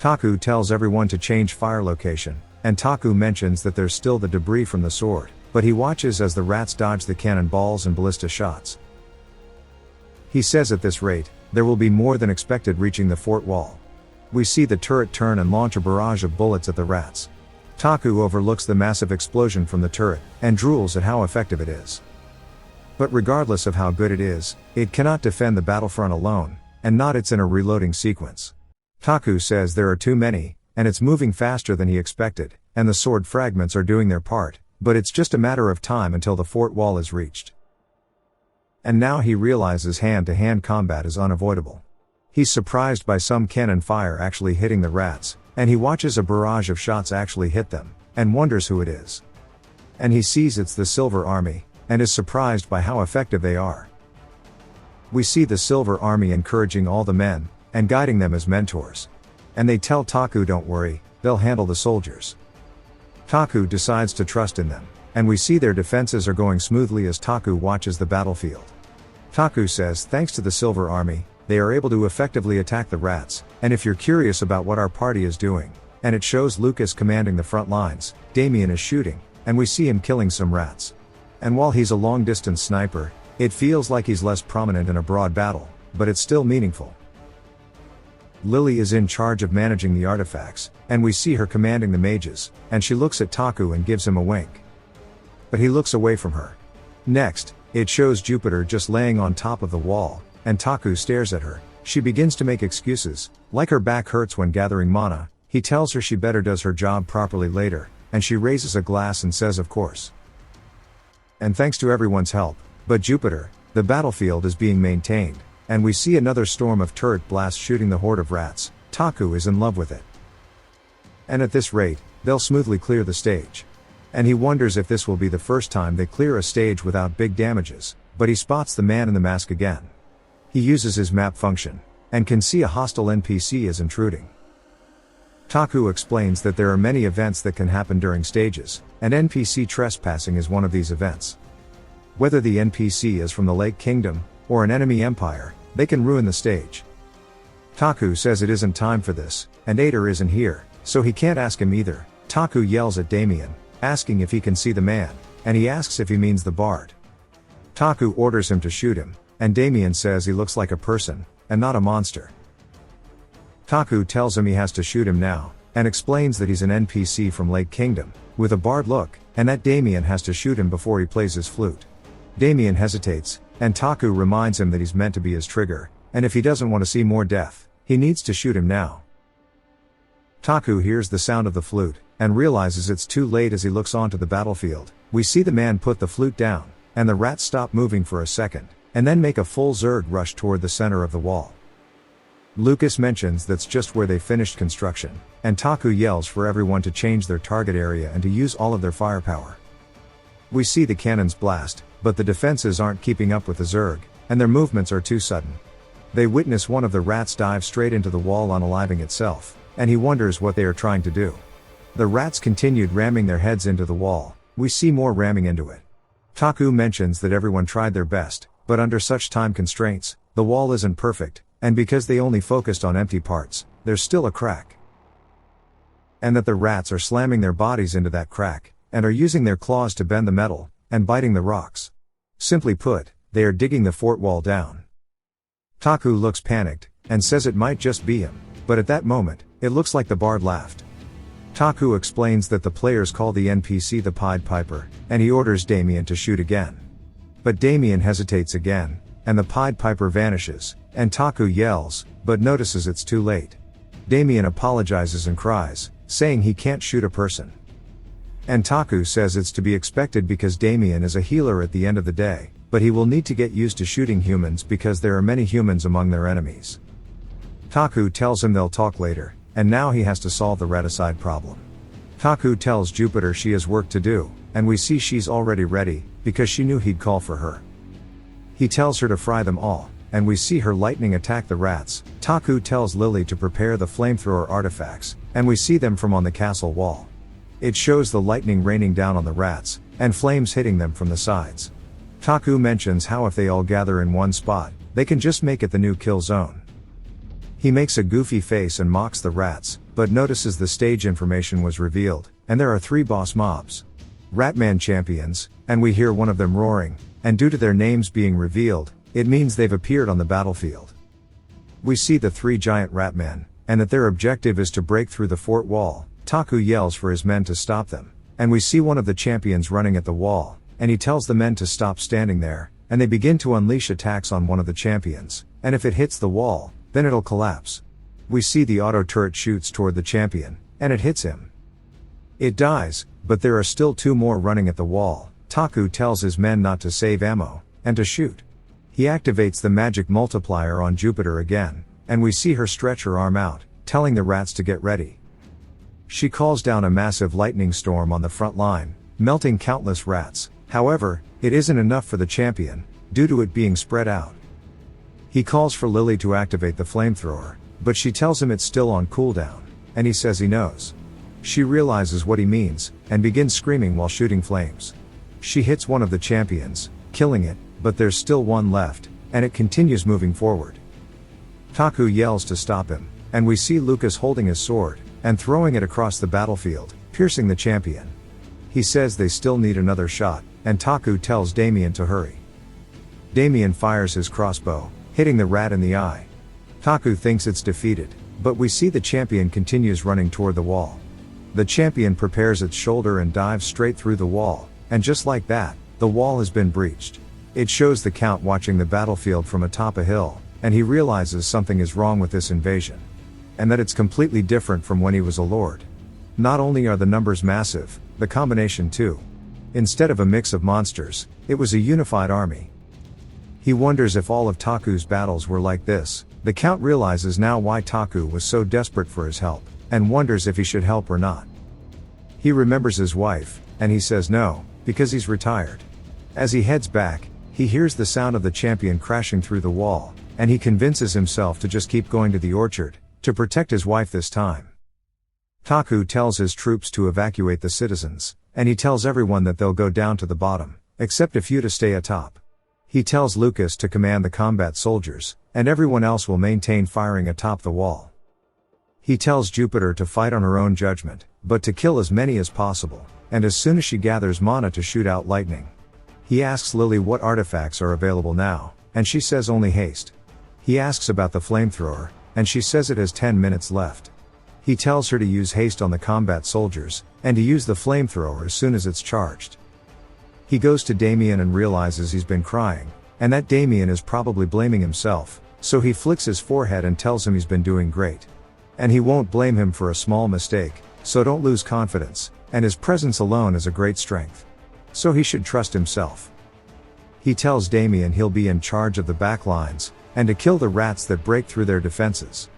Taku tells everyone to change fire location, and Taku mentions that there's still the debris from the sword, but he watches as the rats dodge the cannonballs and ballista shots. He says at this rate, there will be more than expected reaching the fort wall. We see the turret turn and launch a barrage of bullets at the rats. Taku overlooks the massive explosion from the turret, and drools at how effective it is. But regardless of how good it is, it cannot defend the battlefront alone, and not it's in a reloading sequence. Taku says there are too many, and it's moving faster than he expected, and the sword fragments are doing their part, but it's just a matter of time until the fort wall is reached. And now he realizes hand-to-hand combat is unavoidable. He's surprised by some cannon fire actually hitting the rats, and he watches a barrage of shots actually hit them, and wonders who it is. And he sees it's the Silver Army, and is surprised by how effective they are. We see the Silver Army encouraging all the men, and guiding them as mentors. And they tell Taku don't worry, they'll handle the soldiers. Taku decides to trust in them, and we see their defenses are going smoothly as Taku watches the battlefield. Taku says thanks to the Silver Army, they are able to effectively attack the rats, and if you're curious about what our party is doing, and it shows Lucas commanding the front lines, Damien is shooting, and we see him killing some rats. And while he's a long-distance sniper, it feels like he's less prominent in a broad battle, but it's still meaningful. Lily is in charge of managing the artifacts, and we see her commanding the mages, and she looks at Taku and gives him a wink. But he looks away from her. Next, it shows Jupiter just laying on top of the wall, and Taku stares at her. She begins to make excuses, like her back hurts when gathering mana. He tells her she better does her job properly later, and she raises a glass and says of course. And thanks to everyone's help, but Jupiter, the battlefield is being maintained, and we see another storm of turret blasts shooting the horde of rats. Taku is in love with it. And at this rate, they'll smoothly clear the stage. And he wonders if this will be the first time they clear a stage without big damages, but he spots the man in the mask again. He uses his map function, and can see a hostile NPC is intruding. Taku explains that there are many events that can happen during stages, and NPC trespassing is one of these events. Whether the NPC is from the Lake Kingdom, or an enemy empire, they can ruin the stage. Taku says it isn't time for this, and Ader isn't here, so he can't ask him either. Taku yells at Damien, asking if he can see the man, and he asks if he means the bard. Taku orders him to shoot him, and Damien says he looks like a person, and not a monster. Taku tells him he has to shoot him now, and explains that he's an NPC from Lake Kingdom, with a bard look, and that Damien has to shoot him before he plays his flute. Damien hesitates, and Taku reminds him that he's meant to be his trigger, and if he doesn't want to see more death, he needs to shoot him now. Taku hears the sound of the flute, and realizes it's too late as he looks onto the battlefield. We see the man put the flute down, and the rats stop moving for a second, and then make a full Zerg rush toward the center of the wall. Lucas mentions that's just where they finished construction, and Taku yells for everyone to change their target area and to use all of their firepower. We see the cannons blast, but the defenses aren't keeping up with the Zerg, and their movements are too sudden. They witness one of the rats dive straight into the wall unaliving itself, and he wonders what they are trying to do. The rats continued ramming their heads into the wall. We see more ramming into it. Taku mentions that everyone tried their best, but under such time constraints, the wall isn't perfect, and because they only focused on empty parts, there's still a crack. And that the rats are slamming their bodies into that crack, and are using their claws to bend the metal, and biting the rocks. Simply put, they are digging the fort wall down. Taku looks panicked, and says it might just be him, but at that moment, it looks like the bard laughed. Taku explains that the players call the NPC the Pied Piper, and he orders Damien to shoot again. But Damien hesitates again, and the Pied Piper vanishes, and Taku yells, but notices it's too late. Damien apologizes and cries, saying he can't shoot a person. And Taku says it's to be expected because Damien is a healer at the end of the day, but he will need to get used to shooting humans because there are many humans among their enemies. Taku tells him they'll talk later, and now he has to solve the raticide problem. Taku tells Jupiter she has work to do, and we see she's already ready, because she knew he'd call for her. He tells her to fry them all, and we see her lightning attack the rats. Taku tells Lily to prepare the flamethrower artifacts, and we see them from on the castle wall. It shows the lightning raining down on the rats, and flames hitting them from the sides. Taku mentions how if they all gather in one spot, they can just make it the new kill zone. He makes a goofy face and mocks the rats, but notices the stage information was revealed, and there are 3 boss mobs. Ratman champions, and we hear one of them roaring, and due to their names being revealed, it means they've appeared on the battlefield. We see the 3 giant ratmen, and that their objective is to break through the fort wall. Taku yells for his men to stop them, and we see one of the champions running at the wall, and he tells the men to stop standing there, and they begin to unleash attacks on one of the champions, and if it hits the wall, then it'll collapse. We see the auto turret shoots toward the champion, and it hits him. It dies, but there are still 2 more running at the wall. Taku tells his men not to save ammo, and to shoot. He activates the magic multiplier on Jupiter again, and we see her stretch her arm out, telling the rats to get ready. She calls down a massive lightning storm on the front line, melting countless rats. However, it isn't enough for the champion, due to it being spread out. He calls for Lily to activate the flamethrower, but she tells him it's still on cooldown, and he says he knows. She realizes what he means, and begins screaming while shooting flames. She hits one of the champions, killing it, but there's still one left, and it continues moving forward. Taku yells to stop him, and we see Lucas holding his sword, and throwing it across the battlefield, piercing the champion. He says they still need another shot, and Taku tells Damien to hurry. Damien fires his crossbow, hitting the rat in the eye. Taku thinks it's defeated, but we see the champion continues running toward the wall. The champion prepares its shoulder and dives straight through the wall, and just like that, the wall has been breached. It shows the Count watching the battlefield from atop a hill, and he realizes something is wrong with this invasion. And that it's completely different from when he was a lord. Not only are the numbers massive, the combination too. Instead of a mix of monsters, it was a unified army. He wonders if all of Taku's battles were like this. The Count realizes now why Taku was so desperate for his help, and wonders if he should help or not. He remembers his wife, and he says no, because he's retired. As he heads back, he hears the sound of the champion crashing through the wall, and he convinces himself to just keep going to the orchard, to protect his wife this time. Taku tells his troops to evacuate the citizens, and he tells everyone that they'll go down to the bottom, except a few to stay atop. He tells Lucas to command the combat soldiers, and everyone else will maintain firing atop the wall. He tells Jupiter to fight on her own judgment, but to kill as many as possible, and as soon as she gathers mana to shoot out lightning. He asks Lily what artifacts are available now, and she says only haste. He asks about the flamethrower, and she says it has 10 minutes left. He tells her to use haste on the combat soldiers, and to use the flamethrower as soon as it's charged. He goes to Damien and realizes he's been crying, and that Damien is probably blaming himself, so he flicks his forehead and tells him he's been doing great. And he won't blame him for a small mistake, so don't lose confidence, and his presence alone is a great strength. So he should trust himself. He tells Damien he'll be in charge of the back lines, and to kill the rats that break through their defenses.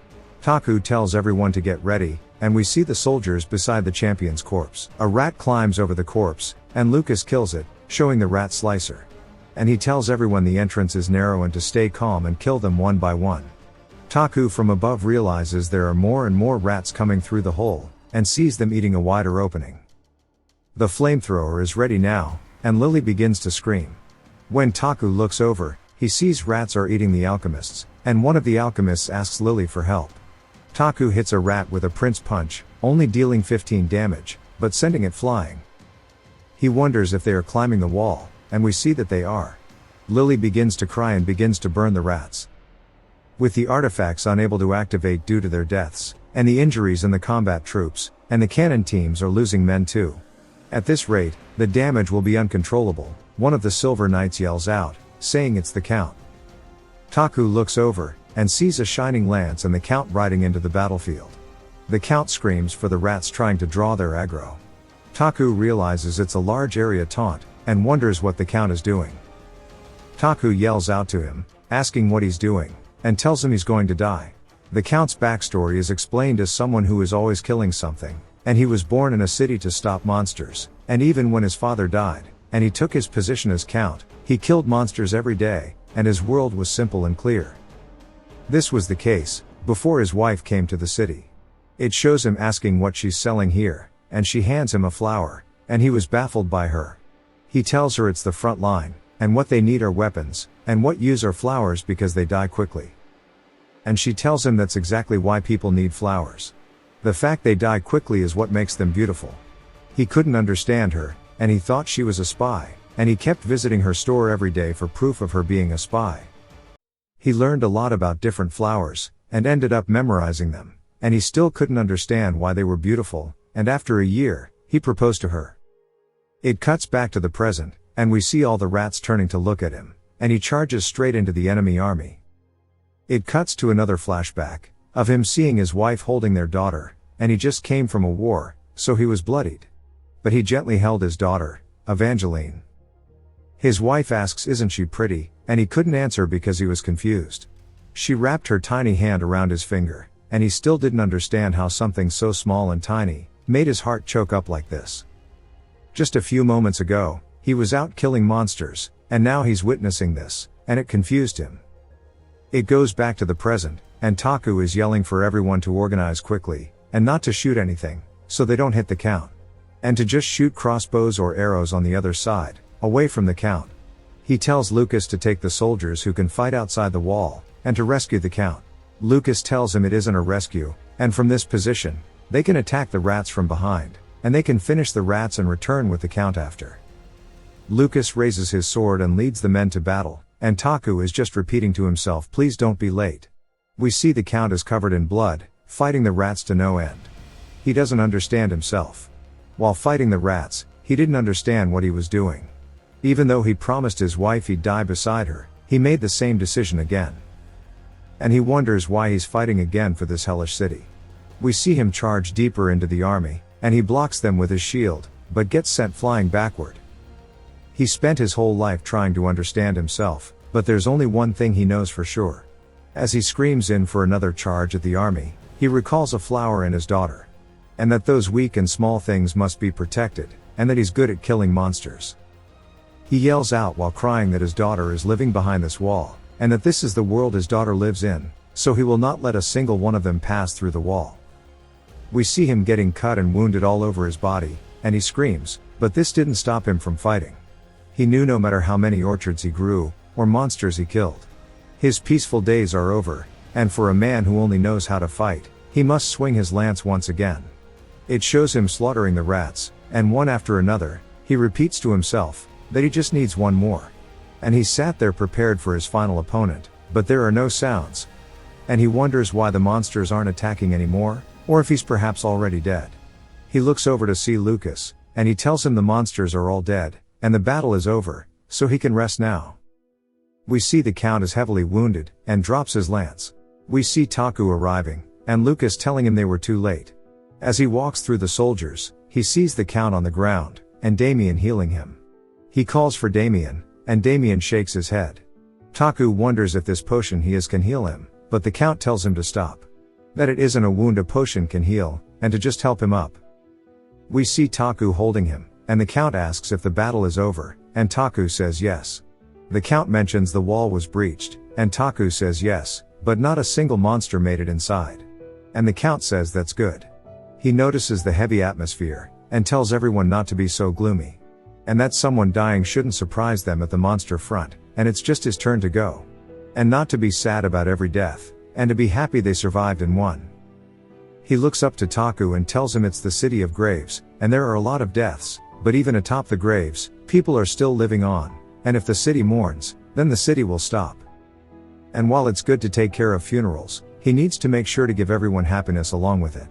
Taku tells everyone to get ready, and we see the soldiers beside the champion's corpse. A rat climbs over the corpse, and Lucas kills it, showing the rat slicer. And he tells everyone the entrance is narrow and to stay calm and kill them one by one. Taku from above realizes there are more and more rats coming through the hole, and sees them eating a wider opening. The flamethrower is ready now, and Lily begins to scream. When Taku looks over, he sees rats are eating the alchemists, and one of the alchemists asks Lily for help. Taku hits a rat with a prince punch, only dealing 15 damage, but sending it flying. He wonders if they are climbing the wall, and we see that they are. Lily begins to cry and begins to burn the rats. With the artifacts unable to activate due to their deaths, and the injuries in the combat troops, and the cannon teams are losing men too. At this rate, the damage will be uncontrollable. One of the Silver Knights yells out, saying it's the Count. Taku looks over, and sees a shining lance and the Count riding into the battlefield. The Count screams for the rats trying to draw their aggro. Taku realizes it's a large area taunt, and wonders what the Count is doing. Taku yells out to him, asking what he's doing, and tells him he's going to die. The Count's backstory is explained as someone who is always killing something, and he was born in a city to stop monsters, and even when his father died, and he took his position as Count, he killed monsters every day, and his world was simple and clear. This was the case, before his wife came to the city. It shows him asking what she's selling here, and she hands him a flower, and he was baffled by her. He tells her it's the front line, and what they need are weapons, and what use are flowers because they die quickly. And she tells him that's exactly why people need flowers. The fact they die quickly is what makes them beautiful. He couldn't understand her, and he thought she was a spy, and he kept visiting her store every day for proof of her being a spy. He learned a lot about different flowers, and ended up memorizing them, and he still couldn't understand why they were beautiful, and after a year, he proposed to her. It cuts back to the present, and we see all the rats turning to look at him, and he charges straight into the enemy army. It cuts to another flashback, of him seeing his wife holding their daughter, and he just came from a war, so he was bloodied. But he gently held his daughter, Evangeline. His wife asks isn't she pretty, and he couldn't answer because he was confused. She wrapped her tiny hand around his finger, and he still didn't understand how something so small and tiny made his heart choke up like this. Just a few moments ago, he was out killing monsters, and now he's witnessing this, and it confused him. It goes back to the present, and Taku is yelling for everyone to organize quickly, and not to shoot anything, so they don't hit the Count. And to just shoot crossbows or arrows on the other side, away from the Count. He tells Lucas to take the soldiers who can fight outside the wall, and to rescue the Count. Lucas tells him it isn't a rescue, and from this position, they can attack the rats from behind, and they can finish the rats and return with the Count after. Lucas raises his sword and leads the men to battle, and Taku is just repeating to himself, please don't be late. We see the Count is covered in blood, fighting the rats to no end. He doesn't understand himself. While fighting the rats, he didn't understand what he was doing. Even though he promised his wife he'd die beside her, he made the same decision again. And he wonders why he's fighting again for this hellish city. We see him charge deeper into the army, and he blocks them with his shield, but gets sent flying backward. He spent his whole life trying to understand himself, but there's only one thing he knows for sure. As he screams in for another charge at the army, he recalls a flower and his daughter. And that those weak and small things must be protected, and that he's good at killing monsters. He yells out while crying that his daughter is living behind this wall, and that this is the world his daughter lives in, so he will not let a single one of them pass through the wall. We see him getting cut and wounded all over his body, and he screams, but this didn't stop him from fighting. He knew no matter how many orchards he grew, or monsters he killed, his peaceful days are over, and for a man who only knows how to fight, he must swing his lance once again. It shows him slaughtering the rats, and one after another, he repeats to himself, that he just needs one more. And he sat there prepared for his final opponent, but there are no sounds. And he wonders why the monsters aren't attacking anymore, or if he's perhaps already dead. He looks over to see Lucas, and he tells him the monsters are all dead, and the battle is over, so he can rest now. We see the Count is heavily wounded, and drops his lance. We see Taku arriving, and Lucas telling him they were too late. As he walks through the soldiers, he sees the Count on the ground, and Damien healing him. He calls for Damien, and Damien shakes his head. Taku wonders if this potion he has can heal him, but the Count tells him to stop. That it isn't a wound a potion can heal, and to just help him up. We see Taku holding him, and the Count asks if the battle is over, and Taku says yes. The Count mentions the wall was breached, and Taku says yes, but not a single monster made it inside. And the Count says that's good. He notices the heavy atmosphere, and tells everyone not to be so gloomy. And that someone dying shouldn't surprise them at the monster front, and it's just his turn to go. And not to be sad about every death, and to be happy they survived and won. He looks up to Taku and tells him it's the city of graves, and there are a lot of deaths, but even atop the graves, people are still living on, and if the city mourns, then the city will stop. And while it's good to take care of funerals, he needs to make sure to give everyone happiness along with it.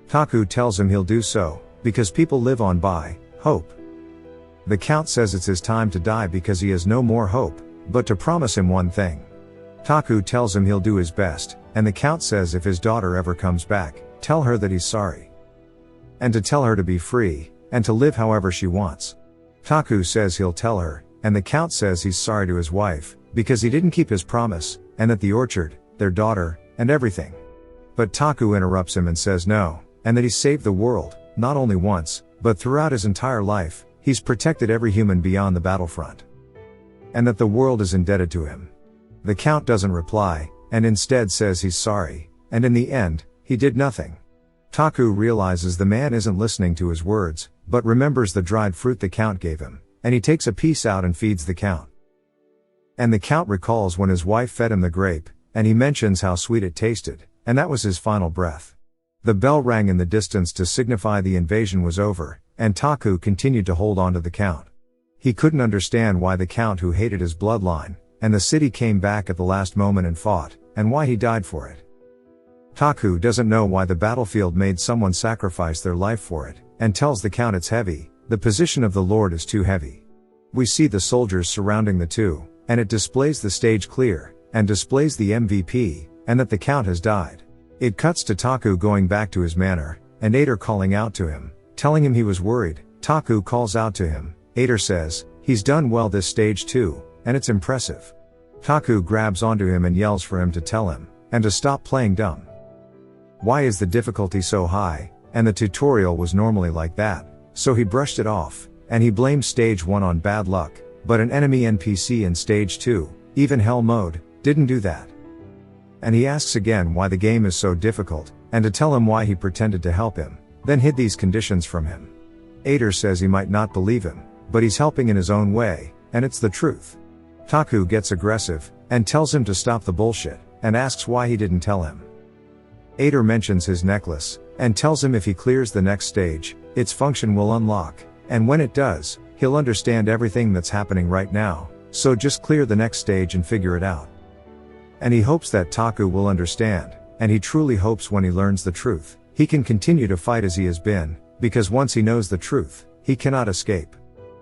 Taku tells him he'll do so, because people live on by hope. The Count says it's his time to die because he has no more hope, but to promise him one thing. Taku tells him he'll do his best, and the Count says if his daughter ever comes back, tell her that he's sorry. And to tell her to be free, and to live however she wants. Taku says he'll tell her, and the Count says he's sorry to his wife, because he didn't keep his promise, and that the orchard, their daughter, and everything. But Taku interrupts him and says no, and that he saved the world, not only once, but throughout his entire life, he's protected every human beyond the battlefront. And that the world is indebted to him. The Count doesn't reply, and instead says he's sorry, and in the end, he did nothing. Taku realizes the man isn't listening to his words, but remembers the dried fruit the Count gave him, and he takes a piece out and feeds the Count. And the Count recalls when his wife fed him the grape, and he mentions how sweet it tasted, and that was his final breath. The bell rang in the distance to signify the invasion was over, and Taku continued to hold on to the Count. He couldn't understand why the Count, who hated his bloodline, and the city, came back at the last moment and fought, and why he died for it. Taku doesn't know why the battlefield made someone sacrifice their life for it, and tells the Count it's heavy, the position of the Lord is too heavy. We see the soldiers surrounding the two, and it displays the stage clear, and displays the MVP, and that the Count has died. It cuts to Taku going back to his manor, and Ader calling out to him, telling him he was worried. Taku calls out to him. Ader says, he's done well this stage too, and it's impressive. Taku grabs onto him and yells for him to tell him, and to stop playing dumb. Why is the difficulty so high, and the tutorial was normally like that, so he brushed it off, and he blamed stage 1 on bad luck, but an enemy NPC in stage 2, even hell mode, didn't do that. And he asks again why the game is so difficult, and to tell him why he pretended to help him, then hid these conditions from him. Ader says he might not believe him, but he's helping in his own way, and it's the truth. Taku gets aggressive, and tells him to stop the bullshit, and asks why he didn't tell him. Ader mentions his necklace, and tells him if he clears the next stage, its function will unlock, and when it does, he'll understand everything that's happening right now, so just clear the next stage and figure it out. And he hopes that Taku will understand, and he truly hopes when he learns the truth, he can continue to fight as he has been, because once he knows the truth, he cannot escape.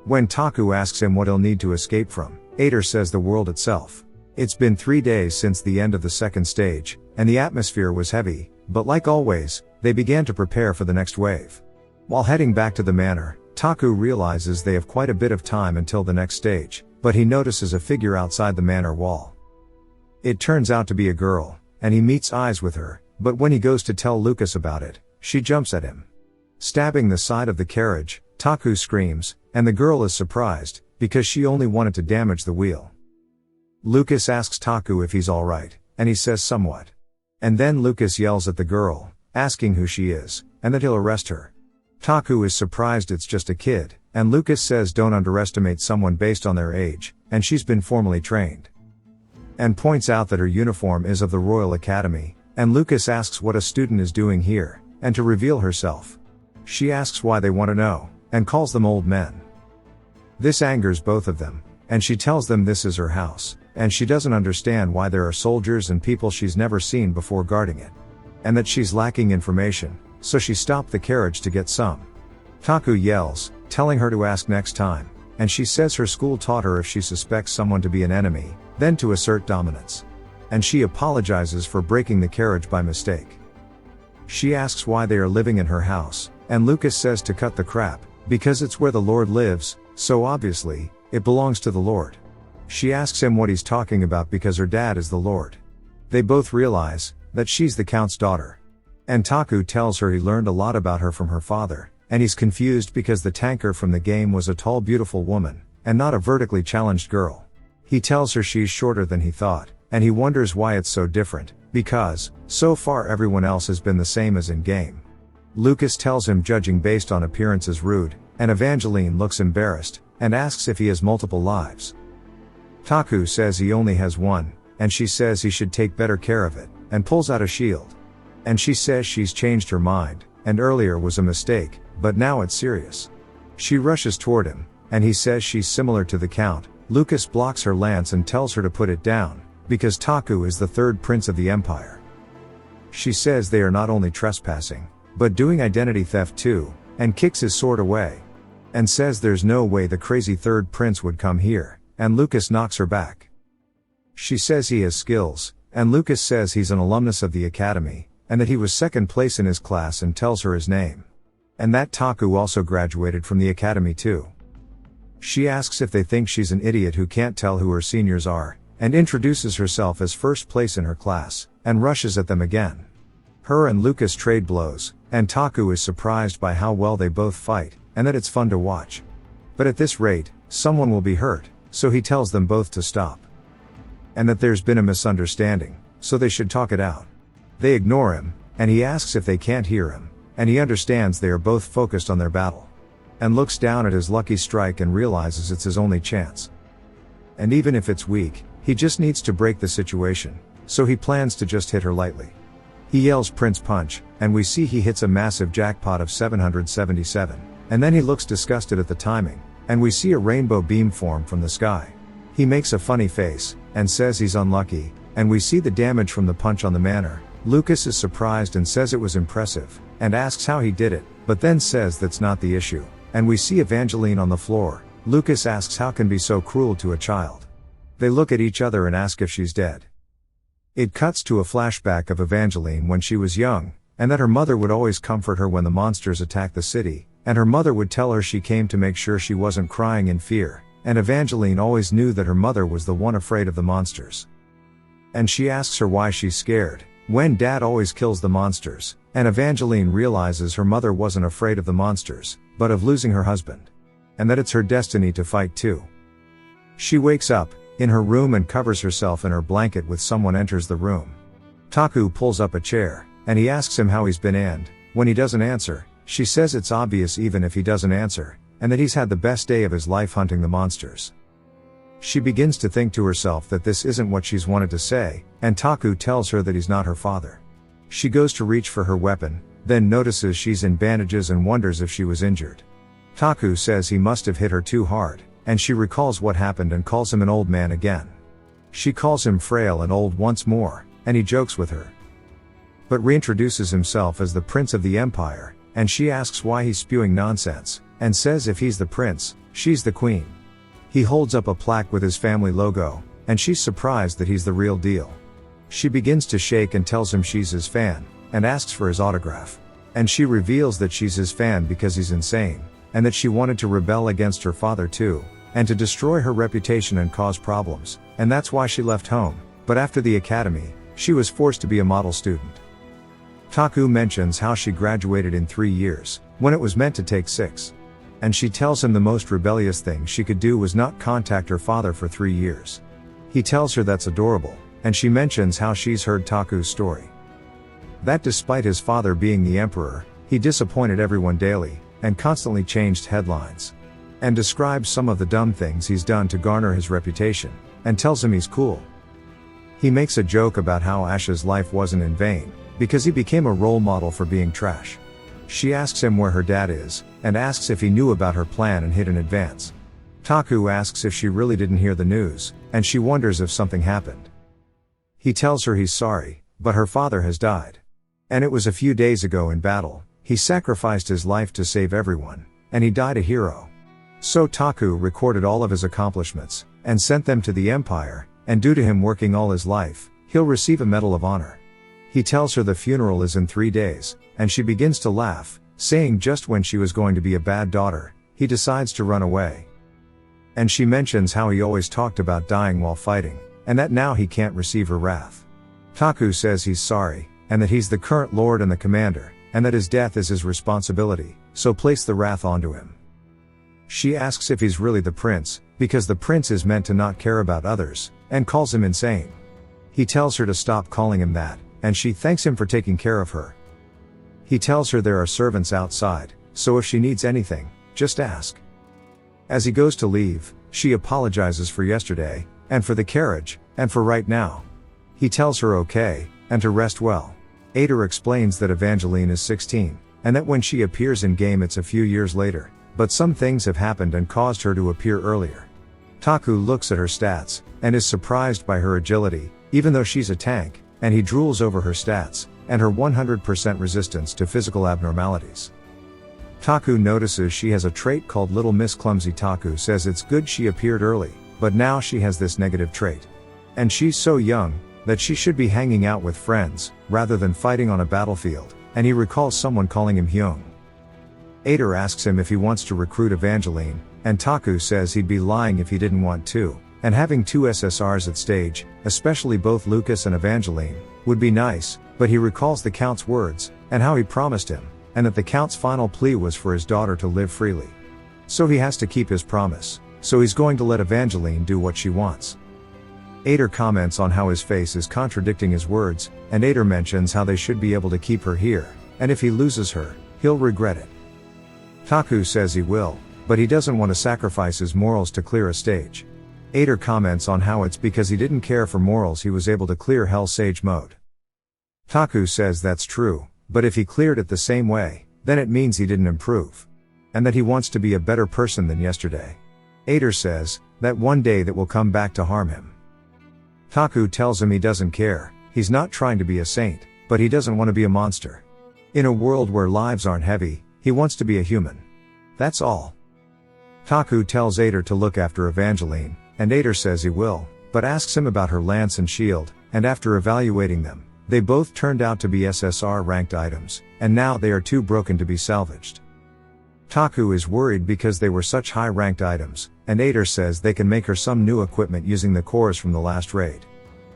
When Taku asks him what he'll need to escape from, Ader says the world itself. It's been 3 days since the end of the second stage, and the atmosphere was heavy, but like always, they began to prepare for the next wave. While heading back to the manor, Taku realizes they have quite a bit of time until the next stage, but he notices a figure outside the manor wall. It turns out to be a girl, and he meets eyes with her, but when he goes to tell Lucas about it, she jumps at him. Stabbing the side of the carriage, Taku screams, and the girl is surprised, because she only wanted to damage the wheel. Lucas asks Taku if he's alright, and he says somewhat. And then Lucas yells at the girl, asking who she is, and that he'll arrest her. Taku is surprised it's just a kid, and Lucas says don't underestimate someone based on their age, and she's been formally trained. And points out that her uniform is of the Royal Academy, and Lucas asks what a student is doing here, and to reveal herself. She asks why they want to know, and calls them old men. This angers both of them, and she tells them this is her house, and she doesn't understand why there are soldiers and people she's never seen before guarding it. And that she's lacking information, so she stopped the carriage to get some. Taku yells, telling her to ask next time, and she says her school taught her if she suspects someone to be an enemy, then to assert dominance. And she apologizes for breaking the carriage by mistake. She asks why they are living in her house, and Lucas says to cut the crap, because it's where the Lord lives, so obviously, it belongs to the Lord. She asks him what he's talking about because her dad is the Lord. They both realize that she's the Count's daughter. And Taku tells her he learned a lot about her from her father, and he's confused because the tanker from the game was a tall beautiful woman, and not a vertically challenged girl. He tells her she's shorter than he thought, and he wonders why it's so different, because, so far everyone else has been the same as in game. Lucas tells him judging based on appearance is rude, and Evangeline looks embarrassed, and asks if he has multiple lives. Taku says he only has one, and she says he should take better care of it, and pulls out a shield. And she says she's changed her mind, and earlier was a mistake, but now it's serious. She rushes toward him, and he says she's similar to the Count. Lucas blocks her lance and tells her to put it down, because Taku is the third prince of the empire. She says they are not only trespassing, but doing identity theft too, and kicks his sword away. And says there's no way the crazy third prince would come here, and Lucas knocks her back. She says he has skills, and Lucas says he's an alumnus of the academy, and that he was second place in his class and tells her his name. And that Taku also graduated from the academy too. She asks if they think she's an idiot who can't tell who her seniors are, and introduces herself as first place in her class, and rushes at them again. Her and Lucas trade blows, and Taku is surprised by how well they both fight, and that it's fun to watch. But at this rate, someone will be hurt, so he tells them both to stop. And that there's been a misunderstanding, so they should talk it out. They ignore him, and he asks if they can't hear him, and he understands they are both focused on their battle. And looks down at his lucky strike and realizes it's his only chance. And even if it's weak, he just needs to break the situation, so he plans to just hit her lightly. He yells Prince Punch, and we see he hits a massive jackpot of 777, and then he looks disgusted at the timing, and we see a rainbow beam form from the sky. He makes a funny face, and says he's unlucky, and we see the damage from the punch on the manor. Lucas is surprised and says it was impressive, and asks how he did it, but then says that's not the issue, and we see Evangeline on the floor. Lucas asks how can be so cruel to a child. They look at each other and ask if she's dead. It cuts to a flashback of Evangeline when she was young, and that her mother would always comfort her when the monsters attacked the city, and her mother would tell her she came to make sure she wasn't crying in fear, and Evangeline always knew that her mother was the one afraid of the monsters. And she asks her why she's scared, when Dad always kills the monsters, and Evangeline realizes her mother wasn't afraid of the monsters, but of losing her husband. And that it's her destiny to fight too. She wakes up in her room and covers herself in her blanket when someone enters the room. Taku pulls up a chair, and he asks him how he's been, and when he doesn't answer, she says it's obvious even if he doesn't answer, and that he's had the best day of his life hunting the monsters. She begins to think to herself that this isn't what she's wanted to say, and Taku tells her that he's not her father. She goes to reach for her weapon, then notices she's in bandages and wonders if she was injured. Taku says he must have hit her too hard, and she recalls what happened and calls him an old man again. She calls him frail and old once more, and he jokes with her. But reintroduces himself as the Prince of the Empire, and she asks why he's spewing nonsense, and says if he's the prince, she's the queen. He holds up a plaque with his family logo, and she's surprised that he's the real deal. She begins to shake and tells him she's his fan, and asks for his autograph. And she reveals that she's his fan because he's insane, and that she wanted to rebel against her father too, and to destroy her reputation and cause problems, and that's why she left home, but after the academy, she was forced to be a model student. Taku mentions how she graduated in 3 years, when it was meant to take 6. And she tells him the most rebellious thing she could do was not contact her father for 3 years. He tells her that's adorable, and she mentions how she's heard Taku's story. That despite his father being the emperor, he disappointed everyone daily, and constantly changed headlines. And describes some of the dumb things he's done to garner his reputation, and tells him he's cool. He makes a joke about how Ash's life wasn't in vain, because he became a role model for being trash. She asks him where her dad is, and asks if he knew about her plan and hid in advance. Taku asks if she really didn't hear the news, and she wonders if something happened. He tells her he's sorry, but her father has died. And it was a few days ago in battle, he sacrificed his life to save everyone, and he died a hero. So Taku recorded all of his accomplishments, and sent them to the Empire, and due to him working all his life, he'll receive a Medal of Honor. He tells her the funeral is in 3 days, and she begins to laugh, saying just when she was going to be a bad daughter, he decides to run away. And she mentions how he always talked about dying while fighting, and that now he can't receive her wrath. Taku says he's sorry, and that he's the current lord and the commander, and that his death is his responsibility, so place the wrath onto him. She asks if he's really the prince, because the prince is meant to not care about others, and calls him insane. He tells her to stop calling him that, and she thanks him for taking care of her. He tells her there are servants outside, so if she needs anything, just ask. As he goes to leave, she apologizes for yesterday, and for the carriage, and for right now. He tells her okay, and to rest well. Ader explains that Evangeline is 16, and that when she appears in game it's a few years later, but some things have happened and caused her to appear earlier. Taku looks at her stats, and is surprised by her agility, even though she's a tank, and he drools over her stats, and her 100% resistance to physical abnormalities. Taku notices she has a trait called Little Miss Clumsy. Taku says it's good she appeared early, but now she has this negative trait. And she's so young, that she should be hanging out with friends, rather than fighting on a battlefield, and he recalls someone calling him Hyung. Ader asks him if he wants to recruit Evangeline, and Taku says he'd be lying if he didn't want to, and having two SSRs at stage, especially both Lucas and Evangeline, would be nice, but he recalls the Count's words, and how he promised him, and that the Count's final plea was for his daughter to live freely. So he has to keep his promise, so he's going to let Evangeline do what she wants. Ader comments on how his face is contradicting his words, and Ader mentions how they should be able to keep her here, and if he loses her, he'll regret it. Taku says he will, but he doesn't want to sacrifice his morals to clear a stage. Ader comments on how it's because he didn't care for morals he was able to clear Hell Sage mode. Taku says that's true, but if he cleared it the same way, then it means he didn't improve. And that he wants to be a better person than yesterday. Ader says, that one day that will come back to harm him. Taku tells him he doesn't care, he's not trying to be a saint, but he doesn't want to be a monster. In a world where lives aren't heavy, he wants to be a human. That's all. Taku tells Ader to look after Evangeline, and Ader says he will, but asks him about her lance and shield, and after evaluating them, they both turned out to be SSR ranked items, and now they are too broken to be salvaged. Taku is worried because they were such high ranked items, and Ader says they can make her some new equipment using the cores from the last raid.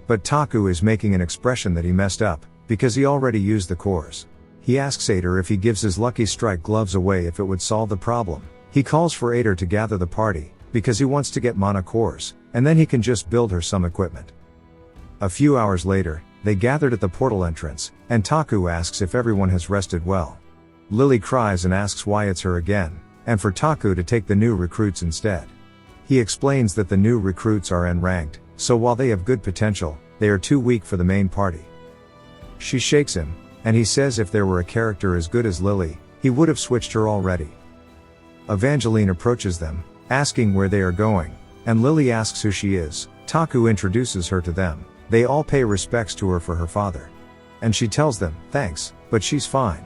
But Taku is making an expression that he messed up, because he already used the cores. He asks Ader if he gives his Lucky Strike gloves away if it would solve the problem. He calls for Ader to gather the party, because he wants to get mana cores, and then he can just build her some equipment. A few hours later, they gathered at the portal entrance, and Taku asks if everyone has rested well. Lily cries and asks why it's her again, and for Taku to take the new recruits instead. He explains that the new recruits are N-ranked, so while they have good potential, they are too weak for the main party. She shakes him, and he says if there were a character as good as Lily, he would have switched her already. Evangeline approaches them, asking where they are going, and Lily asks who she is. Taku introduces her to them. They all pay respects to her for her father. And she tells them, thanks, but she's fine.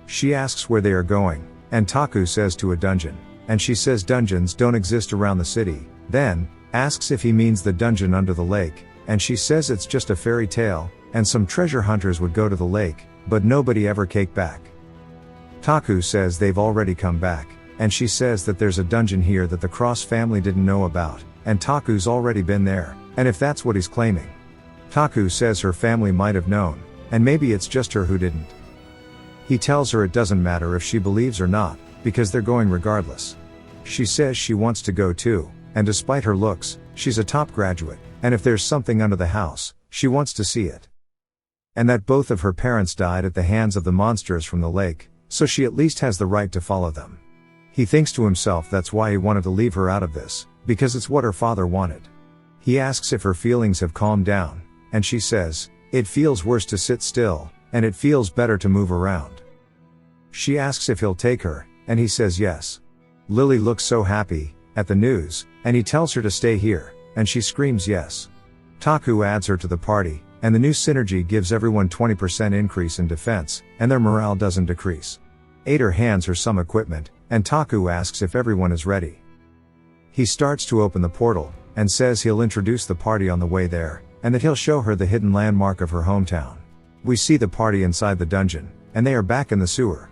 She asks where they are going, and Taku says to a dungeon, and she says dungeons don't exist around the city, then, asks if he means the dungeon under the lake, and she says it's just a fairy tale, and some treasure hunters would go to the lake, but nobody ever came back. Taku says they've already come back, and she says that there's a dungeon here that the Cross family didn't know about, and Taku's already been there, and if that's what he's claiming. Taku says her family might have known, and maybe it's just her who didn't. He tells her it doesn't matter if she believes or not, because they're going regardless. She says she wants to go too, and despite her looks, she's a top graduate, and if there's something under the house, she wants to see it. And that both of her parents died at the hands of the monsters from the lake, so she at least has the right to follow them. He thinks to himself that's why he wanted to leave her out of this, because it's what her father wanted. He asks if her feelings have calmed down, and she says, it feels worse to sit still, and it feels better to move around. She asks if he'll take her, and he says yes. Lily looks so happy, at the news, and he tells her to stay here, and she screams yes. Taku adds her to the party, and the new synergy gives everyone 20% increase in defense, and their morale doesn't decrease. Ader hands her some equipment, and Taku asks if everyone is ready. He starts to open the portal, and says he'll introduce the party on the way there, and that he'll show her the hidden landmark of her hometown. We see the party inside the dungeon, and they are back in the sewer.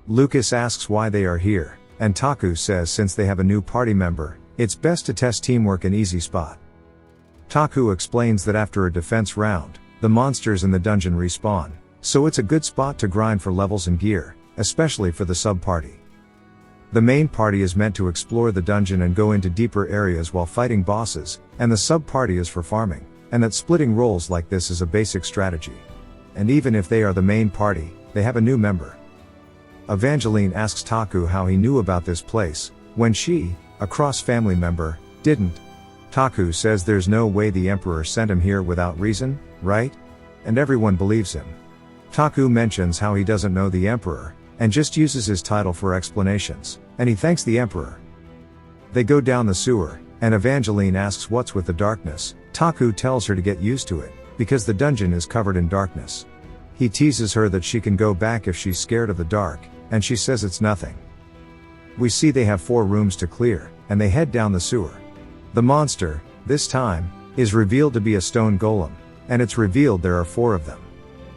Lucas asks why they are here, and Taku says since they have a new party member, it's best to test teamwork in easy spot. Taku explains that after a defense round, the monsters in the dungeon respawn, so it's a good spot to grind for levels and gear, especially for the sub-party. The main party is meant to explore the dungeon and go into deeper areas while fighting bosses, and the sub-party is for farming, and that splitting roles like this is a basic strategy. And even if they are the main party, they have a new member. Evangeline asks Taku how he knew about this place, when she, a Cross family member, didn't. Taku says there's no way the Emperor sent him here without reason, right? And everyone believes him. Taku mentions how he doesn't know the Emperor, and just uses his title for explanations, and he thanks the Emperor. They go down the sewer, and Evangeline asks what's with the darkness. Taku tells her to get used to it, because the dungeon is covered in darkness. He teases her that she can go back if she's scared of the dark, and she says it's nothing. We see they have 4 rooms to clear, and they head down the sewer. The monster, this time, is revealed to be a stone golem, and it's revealed there are 4 of them.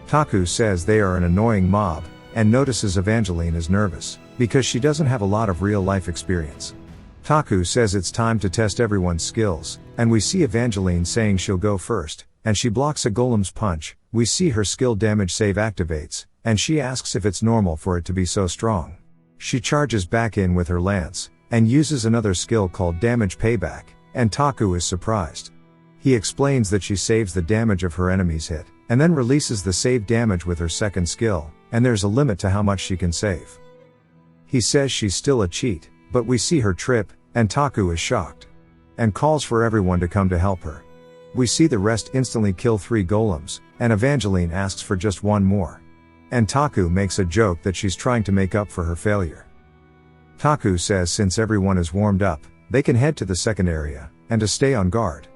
Taku says they are an annoying mob, and notices Evangeline is nervous, because she doesn't have a lot of real-life experience. Taku says it's time to test everyone's skills, and we see Evangeline saying she'll go first, and she blocks a golem's punch. We see her skill damage save activates, and she asks if it's normal for it to be so strong. She charges back in with her lance, and uses another skill called damage payback, and Taku is surprised. He explains that she saves the damage of her enemy's hit, and then releases the save damage with her second skill, and there's a limit to how much she can save. He says she's still a cheat, but we see her trip, and Taku is shocked, and calls for everyone to come to help her. We see the rest instantly kill 3 golems, and Evangeline asks for just 1 more. And Taku makes a joke that she's trying to make up for her failure. Taku says since everyone is warmed up, they can head to the second area, and to stay on guard.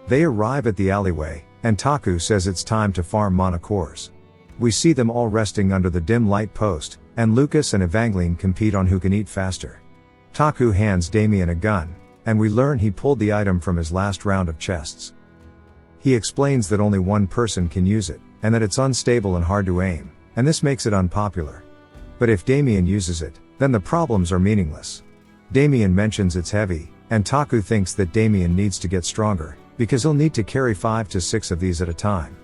They arrive at the alleyway, and Taku says it's time to farm mana cores. We see them all resting under the dim light post, and Lucas and Evangeline compete on who can eat faster. Taku hands Damien a gun, and we learn he pulled the item from his last round of chests. He explains that only 1 person can use it, and that it's unstable and hard to aim, and this makes it unpopular. But if Damien uses it, then the problems are meaningless. Damien mentions it's heavy, and Taku thinks that Damien needs to get stronger, because he'll need to carry 5 to 6 of these at a time.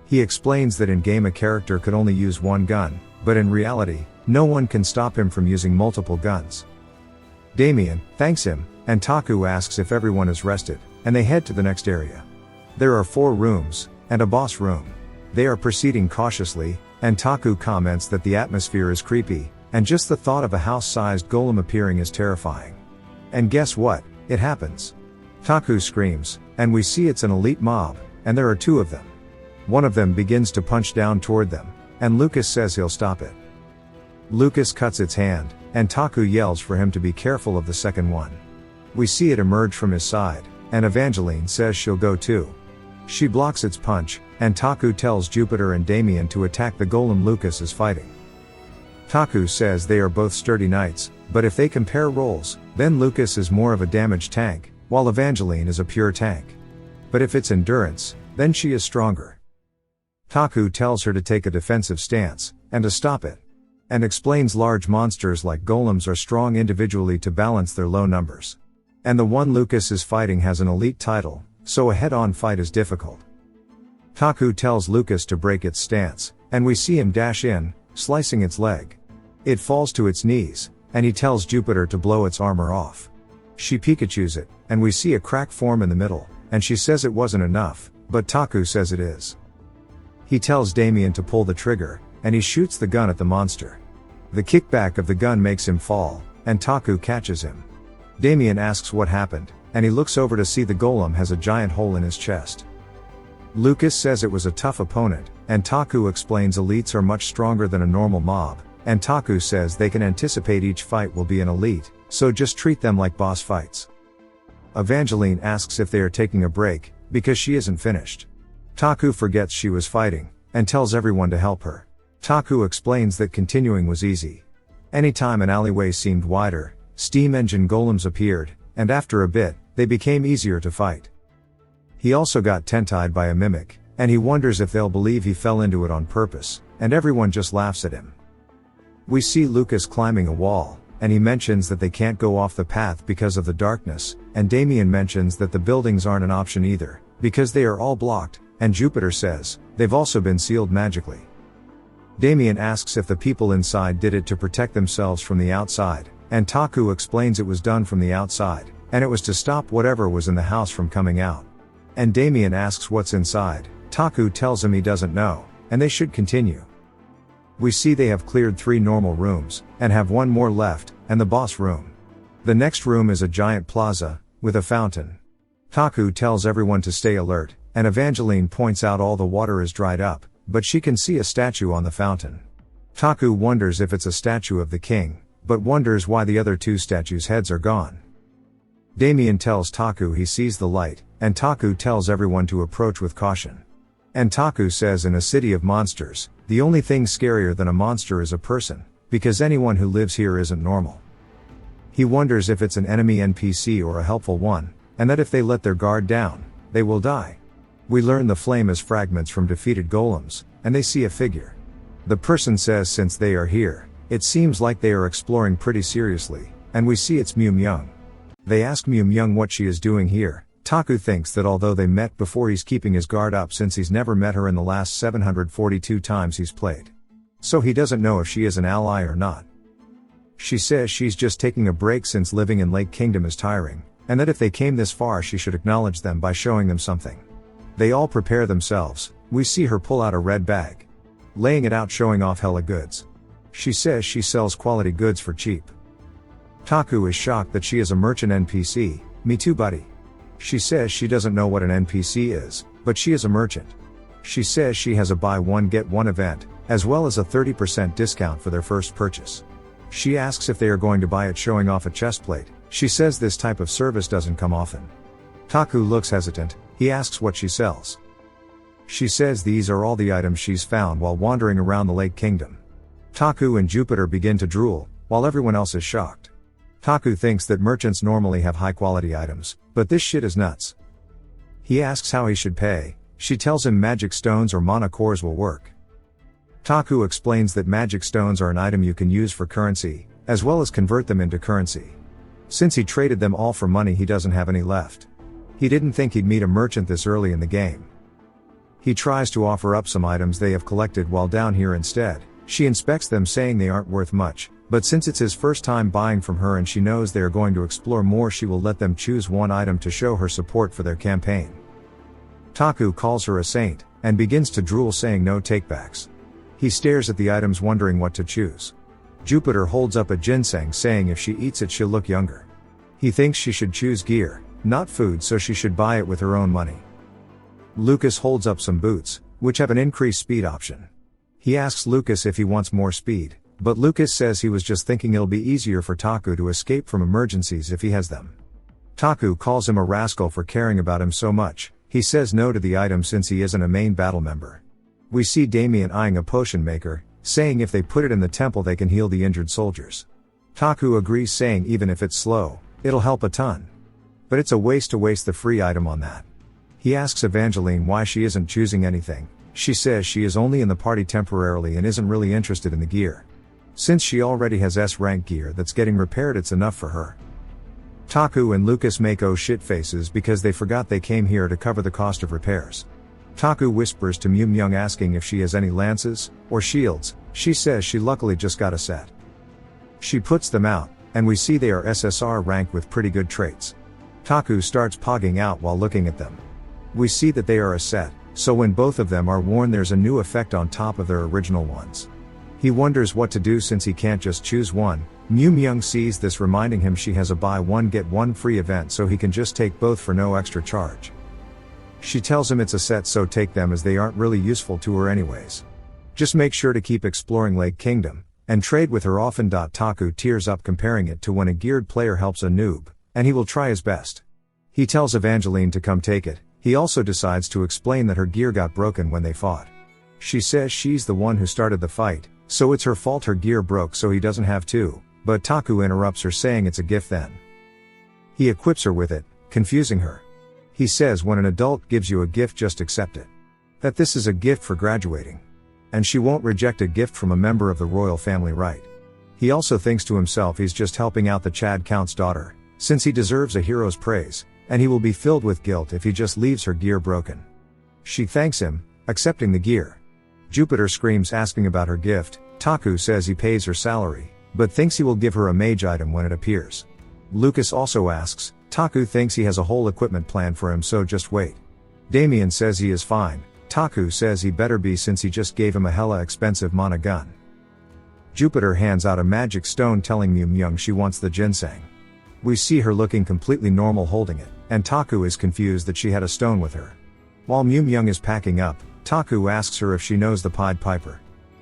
He explains that in-game a character could only use 1 gun, but in reality, no one can stop him from using multiple guns. Damien thanks him, and Taku asks if everyone is rested, and they head to the next area. There are 4 rooms, and a boss room. They are proceeding cautiously, and Taku comments that the atmosphere is creepy, and just the thought of a house-sized golem appearing is terrifying. And guess what? It happens. Taku screams, and we see it's an elite mob, and there are 2 of them. One of them begins to punch down toward them, and Lucas says he'll stop it. Lucas cuts its hand, and Taku yells for him to be careful of the second one. We see it emerge from his side, and Evangeline says she'll go too. She blocks its punch, and Taku tells Jupiter and Damien to attack the golem Lucas is fighting. Taku says they are both sturdy knights, but if they compare roles, then Lucas is more of a damage tank, while Evangeline is a pure tank. But if it's endurance, then she is stronger. Taku tells her to take a defensive stance, and to stop it. And explains large monsters like golems are strong individually to balance their low numbers. And the one Lucas is fighting has an elite title, so a head-on fight is difficult. Taku tells Lucas to break its stance, and we see him dash in, slicing its leg. It falls to its knees, and he tells Jupiter to blow its armor off. She Pikachus it, and we see a crack form in the middle, and she says it wasn't enough, but Taku says it is. He tells Damien to pull the trigger, and he shoots the gun at the monster. The kickback of the gun makes him fall, and Taku catches him. Damien asks what happened, and he looks over to see the golem has a giant hole in his chest. Lucas says it was a tough opponent, and Taku explains elites are much stronger than a normal mob, and Taku says they can anticipate each fight will be an elite, so just treat them like boss fights. Evangeline asks if they are taking a break, because she isn't finished. Taku forgets she was fighting, and tells everyone to help her. Taku explains that continuing was easy. Anytime an alleyway seemed wider, steam engine golems appeared, and after a bit, they became easier to fight. He also got tent-tied by a mimic, and he wonders if they'll believe he fell into it on purpose, and everyone just laughs at him. We see Lucas climbing a wall, and he mentions that they can't go off the path because of the darkness, and Damien mentions that the buildings aren't an option either, because they are all blocked, and Jupiter says, they've also been sealed magically. Damien asks if the people inside did it to protect themselves from the outside, and Taku explains it was done from the outside, and it was to stop whatever was in the house from coming out. And Damien asks what's inside. Taku tells him he doesn't know, and they should continue. We see they have cleared 3 normal rooms, and have 1 more left, and the boss room. The next room is a giant plaza, with a fountain. Taku tells everyone to stay alert, and Evangeline points out all the water is dried up, but she can see a statue on the fountain. Taku wonders if it's a statue of the king, but wonders why the other 2 statues' heads are gone. Damien tells Taku he sees the light, and Taku tells everyone to approach with caution. And Taku says in a city of monsters, the only thing scarier than a monster is a person, because anyone who lives here isn't normal. He wonders if it's an enemy NPC or a helpful one, and that if they let their guard down, they will die. We learn the flame is fragments from defeated golems, and they see a figure. The person says since they are here, it seems like they are exploring pretty seriously, and we see it's Myung. They ask Myung what she is doing here. Taku thinks that although they met before, he's keeping his guard up since he's never met her in the last 742 times he's played. So he doesn't know if she is an ally or not. She says she's just taking a break since living in Lake Kingdom is tiring, and that if they came this far she should acknowledge them by showing them something. They all prepare themselves. We see her pull out a red bag, laying it out showing off hella goods. She says she sells quality goods for cheap. Taku is shocked that she is a merchant NPC. Me too, buddy. She says she doesn't know what an NPC is, but she is a merchant. She says she has a buy one get one event, as well as a 30% discount for their first purchase. She asks if they are going to buy it, showing off a chestplate. She says this type of service doesn't come often. Taku looks hesitant. He asks what she sells. She says these are all the items she's found while wandering around the Lake Kingdom. Taku and Jupiter begin to drool, while everyone else is shocked. Taku thinks that merchants normally have high quality items, but this shit is nuts. He asks how he should pay. She tells him magic stones or mana cores will work. Taku explains that magic stones are an item you can use for currency, as well as convert them into currency. Since he traded them all for money, he doesn't have any left. He didn't think he'd meet a merchant this early in the game. He tries to offer up some items they have collected while down here instead. She inspects them, saying they aren't worth much, but since it's his first time buying from her and she knows they are going to explore more, she will let them choose one item to show her support for their campaign. Taku calls her a saint, and begins to drool, saying no takebacks. He stares at the items, wondering what to choose. Jupiter holds up a ginseng, saying if she eats it she'll look younger. He thinks she should choose gear, not food, so she should buy it with her own money. Lucas holds up some boots, which have an increased speed option. He asks Lucas if he wants more speed, but Lucas says he was just thinking it'll be easier for Taku to escape from emergencies if he has them. Taku calls him a rascal for caring about him so much. He says no to the item since he isn't a main battle member. We see Damien eyeing a potion maker, saying if they put it in the temple they can heal the injured soldiers. Taku agrees, saying even if it's slow, it'll help a ton. But it's a waste to waste the free item on that. He asks Evangeline why she isn't choosing anything. She says she is only in the party temporarily and isn't really interested in the gear. Since she already has S-rank gear that's getting repaired, it's enough for her. Taku and Lucas make oh shit faces because they forgot they came here to cover the cost of repairs. Taku whispers to Myung, asking if she has any lances or shields. She says she luckily just got a set. She puts them out, and we see they are SSR rank with pretty good traits. Taku starts pogging out while looking at them. We see that they are a set, so when both of them are worn there's a new effect on top of their original ones. He wonders what to do since he can't just choose one. Myung sees this, reminding him she has a buy one get one free event, so he can just take both for no extra charge. She tells him it's a set, so take them as they aren't really useful to her anyways. Just make sure to keep exploring Lake Kingdom, and trade with her often. Taku tears up, comparing it to when a geared player helps a noob, and he will try his best. He tells Evangeline to come take it. He also decides to explain that her gear got broken when they fought. She says she's the one who started the fight, so it's her fault her gear broke, so he doesn't have to, but Taku interrupts her, saying it's a gift then. He equips her with it, confusing her. He says when an adult gives you a gift, just accept it. That this is a gift for graduating. And she won't reject a gift from a member of the royal family, right? He also thinks to himself he's just helping out the Chad Count's daughter, since he deserves a hero's praise, and he will be filled with guilt if he just leaves her gear broken. She thanks him, accepting the gear. Jupiter screams, asking about her gift. Taku says he pays her salary, but thinks he will give her a mage item when it appears. Lucas also asks. Taku thinks he has a whole equipment plan for him, so just wait. Damien says he is fine. Taku says he better be since he just gave him a hella expensive mana gun. Jupiter hands out a magic stone, telling Myung she wants the ginseng. We see her looking completely normal holding it, and Taku is confused that she had a stone with her. While Myung is packing up, Taku asks her if she knows the Pied Piper.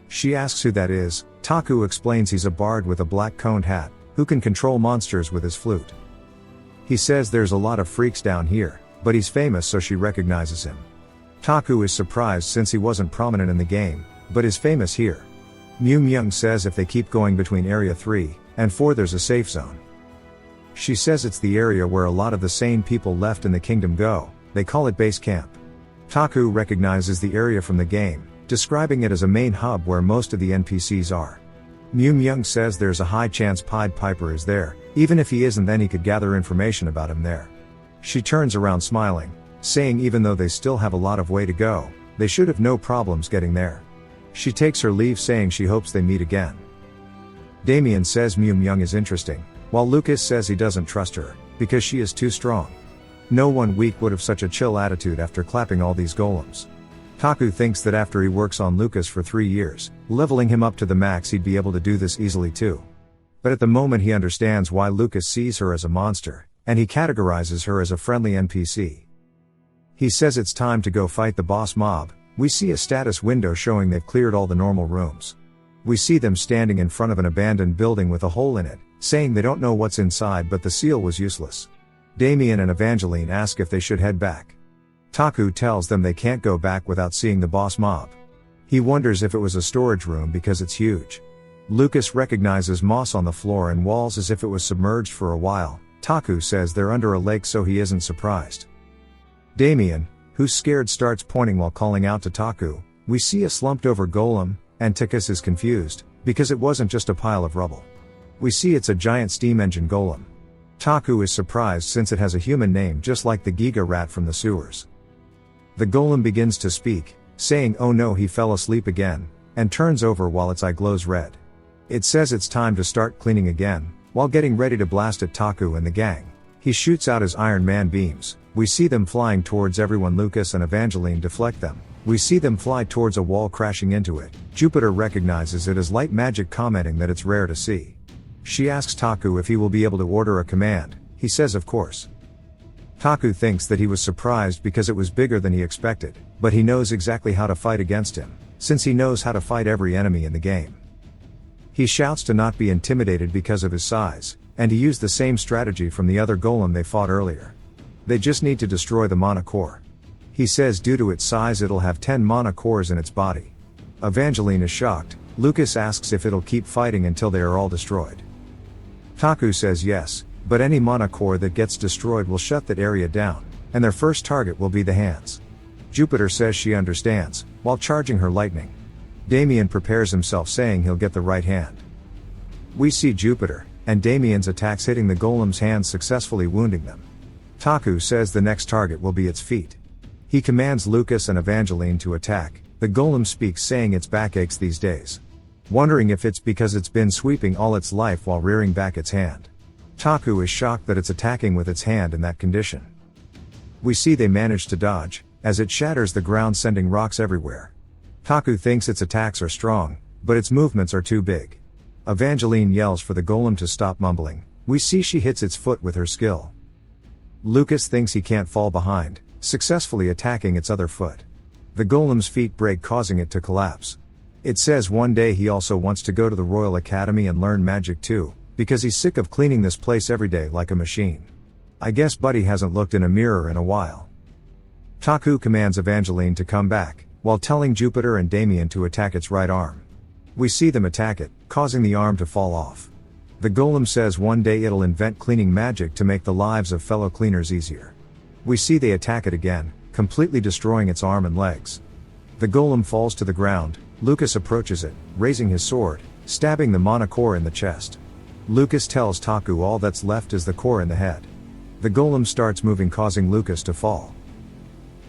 She asks who that is. Taku explains he's a bard with a black coned hat, who can control monsters with his flute. He says there's a lot of freaks down here, but he's famous, so she recognizes him. Taku is surprised since he wasn't prominent in the game, but is famous here. Myung says if they keep going between area 3 and 4 there's a safe zone. She says it's the area where a lot of the sane people left in the kingdom go, They call it base camp. Taku recognizes the area from the game, describing it as a main hub where most of the NPCs are. Myung says there's a high chance Pied Piper is there, even if he isn't then he could gather information about him there. She turns around smiling, saying even though they still have a lot of way to go, they should have no problems getting there. She takes her leave saying she hopes they meet again. Damien says Myung is interesting, while Lucas says he doesn't trust her, because she is too strong. No one weak would have such a chill attitude after clapping all these golems. Taku thinks that after he works on Lucas for 3 years, leveling him up to the max he'd be able to do this easily too. But at the moment he understands why Lucas sees her as a monster, and he categorizes her as a friendly NPC. He says it's time to go fight the boss mob. We see a status window showing they've cleared all the normal rooms. We see them standing in front of an abandoned building with a hole in it, saying they don't know what's inside but the seal was useless. Damien and Evangeline ask if they should head back. Taku tells them they can't go back without seeing the boss mob. He wonders if it was a storage room because it's huge. Lucas recognizes moss on the floor and walls as if it was submerged for a while. Taku says they're under a lake so he isn't surprised. Damien, who's scared, starts pointing while calling out to Taku. We see a slumped over golem, and Tikus is confused, because it wasn't just a pile of rubble. We see it's a giant steam engine golem. Taku is surprised since it has a human name just like the Giga rat from the sewers. The golem begins to speak, saying oh no he fell asleep again, and turns over while its eye glows red. It says it's time to start cleaning again, while getting ready to blast at Taku and the gang. He shoots out his Iron Man beams. We see them flying towards everyone. Lucas and Evangeline deflect them. We see them fly towards a wall crashing into it. Jupiter recognizes it as light magic, commenting that it's rare to see. She asks Taku if he will be able to order a command. He says of course. Taku thinks that he was surprised because it was bigger than he expected, but he knows exactly how to fight against him, since he knows how to fight every enemy in the game. He shouts to not be intimidated because of his size, and he used the same strategy from the other golem they fought earlier. They just need to destroy the mana core. He says due to its size it'll have 10 mana cores in its body. Evangeline is shocked. Lucas asks if it'll keep fighting until they are all destroyed. Taku says yes, but any mana core that gets destroyed will shut that area down, and their first target will be the hands. Jupiter says she understands, while charging her lightning. Damien prepares himself saying he'll get the right hand. We see Jupiter, and Damien's attacks hitting the golem's hands successfully wounding them. Taku says the next target will be its feet. He commands Lucas and Evangeline to attack. The golem speaks saying its back aches these days. Wondering if it's because it's been sweeping all its life while rearing back its hand. Taku is shocked that it's attacking with its hand in that condition. We see they manage to dodge, as it shatters the ground sending rocks everywhere. Taku thinks its attacks are strong, but its movements are too big. Evangeline yells for the golem to stop mumbling. We see she hits its foot with her skill. Lucas thinks he can't fall behind, successfully attacking its other foot. The golem's feet break, causing it to collapse. It says one day he also wants to go to the Royal Academy and learn magic too, because he's sick of cleaning this place every day like a machine. I guess Buddy hasn't looked in a mirror in a while. Taku commands Evangeline to come back, while telling Jupiter and Damien to attack its right arm. We see them attack it, causing the arm to fall off. The golem says one day it'll invent cleaning magic to make the lives of fellow cleaners easier. We see they attack it again, completely destroying its arm and legs. The golem falls to the ground. Lucas approaches it, raising his sword, stabbing the mana core in the chest. Lucas tells Taku all that's left is the core in the head. The golem starts moving, causing Lucas to fall.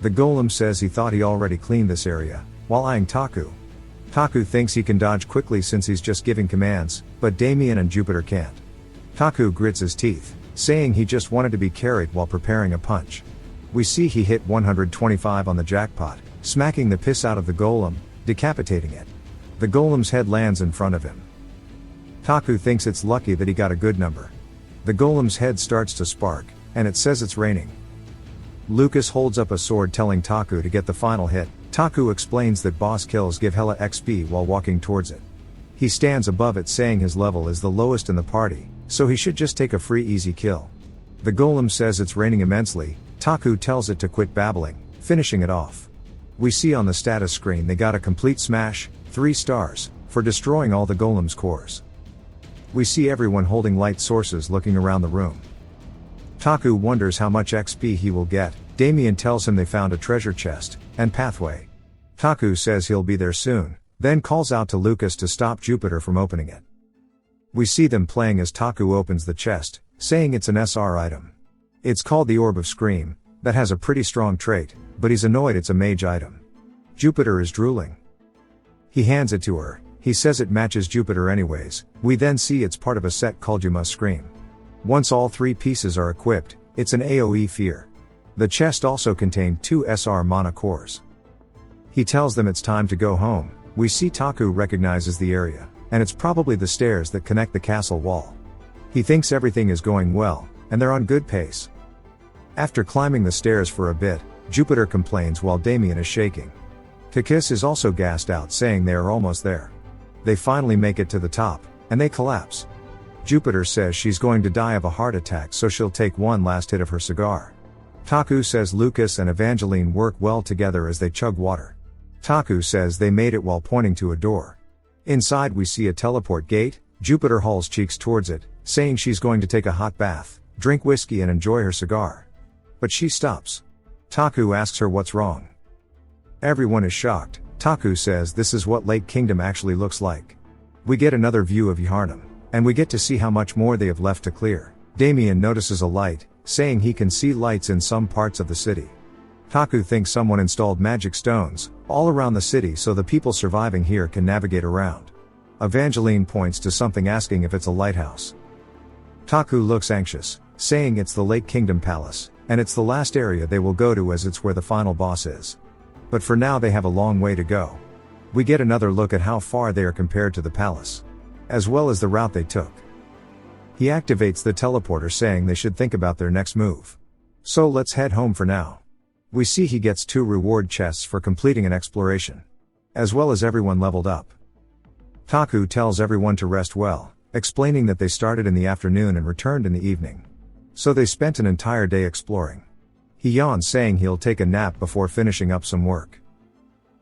The golem says he thought he already cleaned this area, while eyeing Taku. Taku thinks he can dodge quickly since he's just giving commands, but Damien and Jupiter can't. Taku grits his teeth, saying he just wanted to be carried while preparing a punch. We see he hit 125 on the jackpot, smacking the piss out of the golem, decapitating it. The golem's head lands in front of him. Taku thinks it's lucky that he got a good number. The golem's head starts to spark, and it says it's raining. Lucas holds up a sword telling Taku to get the final hit. Taku explains that boss kills give hella XP while walking towards it. He stands above it saying his level is the lowest in the party, so he should just take a free easy kill. The golem says it's raining immensely. Taku tells it to quit babbling, finishing it off. We see on the status screen they got a complete smash, 3 stars, for destroying all the golem's cores. We see everyone holding light sources looking around the room. Taku wonders how much XP he will get. Damien tells him they found a treasure chest and pathway. Taku says he'll be there soon, then calls out to Lucas to stop Jupiter from opening it. We see them playing as Taku opens the chest, saying it's an SR item. It's called the Orb of Scream, that has a pretty strong trait, but he's annoyed it's a mage item. Jupiter is drooling. He hands it to her, he says it matches Jupiter anyways. We then see it's part of a set called You Must Scream. Once all 3 pieces are equipped, it's an AoE fear. The chest also contained 2 SR mana cores. He tells them it's time to go home. We see Taku recognizes the area, and it's probably the stairs that connect the castle wall. He thinks everything is going well, and they're on good pace. After climbing the stairs for a bit, Jupiter complains while Damien is shaking. Kakis is also gassed out, saying they are almost there. They finally make it to the top, and they collapse. Jupiter says she's going to die of a heart attack, so she'll take one last hit of her cigar. Taku says Lucas and Evangeline work well together as they chug water. Taku says they made it while pointing to a door. Inside we see a teleport gate. Jupiter hauls cheeks towards it, saying she's going to take a hot bath, drink whiskey and enjoy her cigar. But she stops. Taku asks her what's wrong. Everyone is shocked. Taku says this is what Lake Kingdom actually looks like. We get another view of Yharnam, and we get to see how much more they have left to clear. Damien notices a light, saying he can see lights in some parts of the city. Taku thinks someone installed magic stones all around the city so the people surviving here can navigate around. Evangeline points to something, asking if it's a lighthouse. Taku looks anxious, saying it's the Lake Kingdom Palace, and it's the last area they will go to as it's where the final boss is. But for now they have a long way to go. We get another look at how far they are compared to the palace, as well as the route they took. He activates the teleporter, saying they should think about their next move. So let's head home for now. We see he gets 2 reward chests for completing an exploration, as well as everyone leveled up. Taku tells everyone to rest well, explaining that they started in the afternoon and returned in the evening. So they spent an entire day exploring. He yawns, saying he'll take a nap before finishing up some work.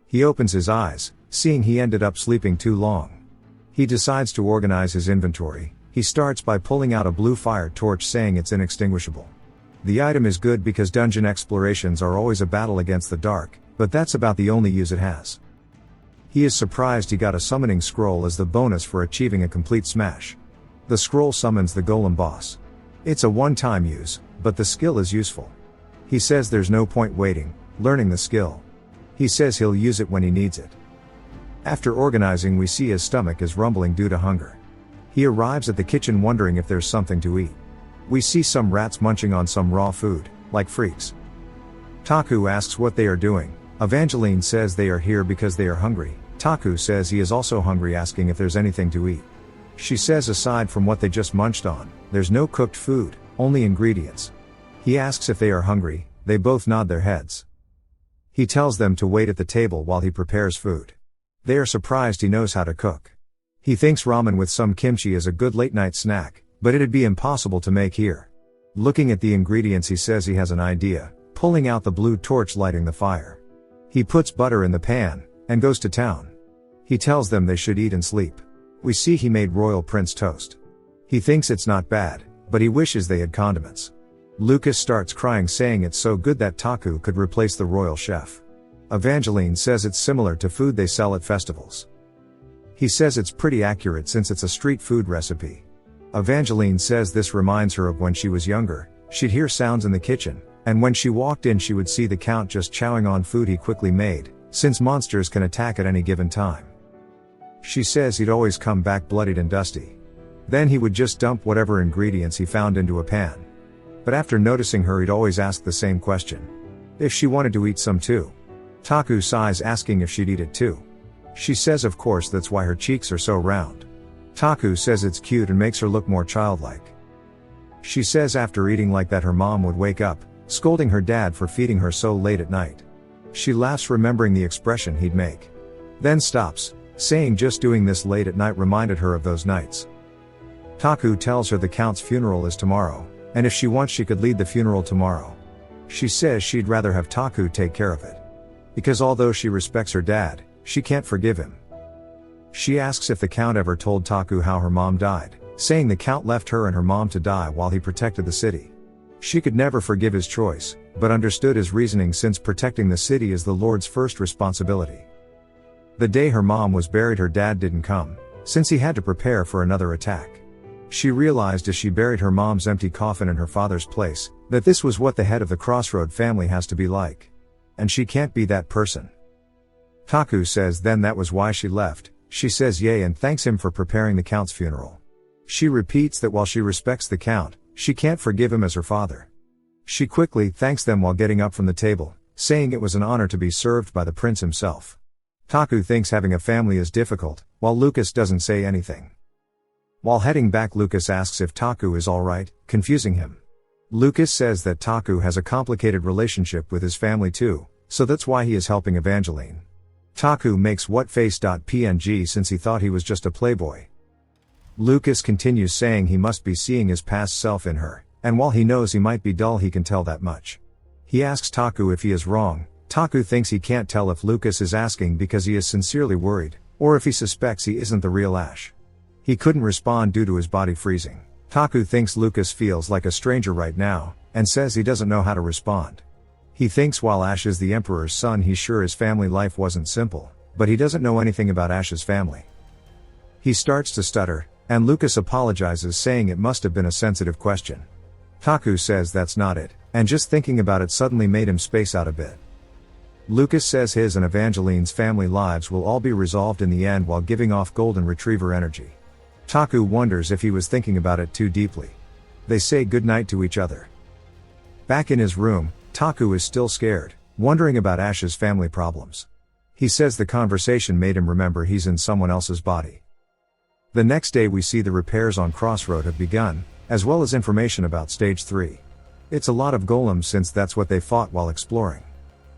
He opens his eyes, seeing he ended up sleeping too long. He decides to organize his inventory. He starts by pulling out a blue fire torch, saying it's inextinguishable. The item is good because dungeon explorations are always a battle against the dark, but that's about the only use it has. He is surprised he got a summoning scroll as the bonus for achieving a complete smash. The scroll summons the golem boss. It's a one-time use, but the skill is useful. He says there's no point waiting, learning the skill. He says he'll use it when he needs it. After organizing, we see his stomach is rumbling due to hunger. He arrives at the kitchen wondering if there's something to eat. We see some rats munching on some raw food, like freaks. Taku asks what they are doing. Evangeline says they are here because they are hungry. Taku says he is also hungry, asking if there's anything to eat. She says aside from what they just munched on, there's no cooked food, only ingredients. He asks if they are hungry. They both nod their heads. He tells them to wait at the table while he prepares food. They are surprised he knows how to cook. He thinks ramen with some kimchi is a good late-night snack, but it'd be impossible to make here. Looking at the ingredients, he says he has an idea, pulling out the blue torch, lighting the fire. He puts butter in the pan, and goes to town. He tells them they should eat and sleep. We see he made royal prince toast. He thinks it's not bad, but he wishes they had condiments. Lucas starts crying, saying it's so good that Taku could replace the royal chef. Evangeline says it's similar to food they sell at festivals. He says it's pretty accurate since it's a street food recipe. Evangeline says this reminds her of when she was younger. She'd hear sounds in the kitchen, and when she walked in she would see the Count just chowing on food he quickly made, since monsters can attack at any given time. She says he'd always come back bloodied and dusty. Then he would just dump whatever ingredients he found into a pan. But after noticing her, he'd always ask the same question: if she wanted to eat some too. Taku sighs, asking if she'd eat it too. She says of course, that's why her cheeks are so round. Taku says it's cute and makes her look more childlike. She says after eating like that her mom would wake up, scolding her dad for feeding her so late at night. She laughs, remembering the expression he'd make. Then stops, saying just doing this late at night reminded her of those nights. Taku tells her the Count's funeral is tomorrow, and if she wants she could lead the funeral tomorrow. She says she'd rather have Taku take care of it, because although she respects her dad, she can't forgive him. She asks if the Count ever told Taku how her mom died, saying the Count left her and her mom to die while he protected the city. She could never forgive his choice, but understood his reasoning since protecting the city is the Lord's first responsibility. The day her mom was buried, her dad didn't come, since he had to prepare for another attack. She realized as she buried her mom's empty coffin in her father's place, that this was what the head of the Crossroad family has to be like. And she can't be that person. Taku says then that was why she left. She says yay and thanks him for preparing the Count's funeral. She repeats that while she respects the Count, she can't forgive him as her father. She quickly thanks them while getting up from the table, saying it was an honor to be served by the prince himself. Taku thinks having a family is difficult, while Lucas doesn't say anything. While heading back, Lucas asks if Taku is alright, confusing him. Lucas says that Taku has a complicated relationship with his family too, so that's why he is helping Evangeline. Taku makes what face.png since he thought he was just a playboy. Lucas continues saying he must be seeing his past self in her, and while he knows he might be dull, he can tell that much. He asks Taku if he is wrong. Taku thinks he can't tell if Lucas is asking because he is sincerely worried, or if he suspects he isn't the real Ash. He couldn't respond due to his body freezing. Taku thinks Lucas feels like a stranger right now, and says he doesn't know how to respond. He thinks while Ash is the Emperor's son, he's sure his family life wasn't simple, but he doesn't know anything about Ash's family. He starts to stutter, and Lucas apologizes saying it must have been a sensitive question. Taku says that's not it, and just thinking about it suddenly made him space out a bit. Lucas says his and Evangeline's family lives will all be resolved in the end while giving off golden retriever energy. Taku wonders if he was thinking about it too deeply. They say goodnight to each other. Back in his room, Taku is still scared, wondering about Ash's family problems. He says the conversation made him remember he's in someone else's body. The next day we see the repairs on Crossroad have begun, as well as information about Stage 3. It's a lot of golems since that's what they fought while exploring.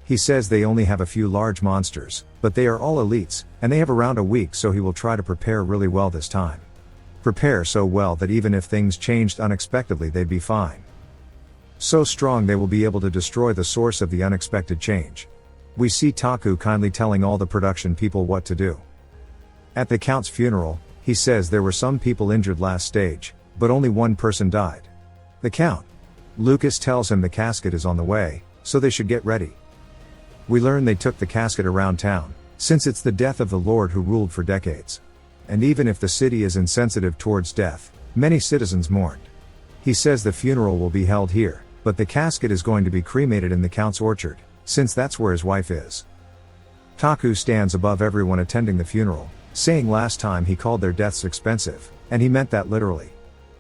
He says they only have a few large monsters, but they are all elites, and they have around a week, so he will try to prepare really well this time. Prepare so well that even if things changed unexpectedly they'd be fine. So strong they will be able to destroy the source of the unexpected change. We see Taku kindly telling all the production people what to do. At the Count's funeral, he says there were some people injured last stage, but only one person died. The Count. Lucas tells him the casket is on the way, so they should get ready. We learn they took the casket around town, since it's the death of the Lord who ruled for decades. And even if the city is insensitive towards death, many citizens mourned. He says the funeral will be held here, but the casket is going to be cremated in the Count's orchard, since that's where his wife is. Taku stands above everyone attending the funeral, saying last time he called their deaths expensive, and he meant that literally.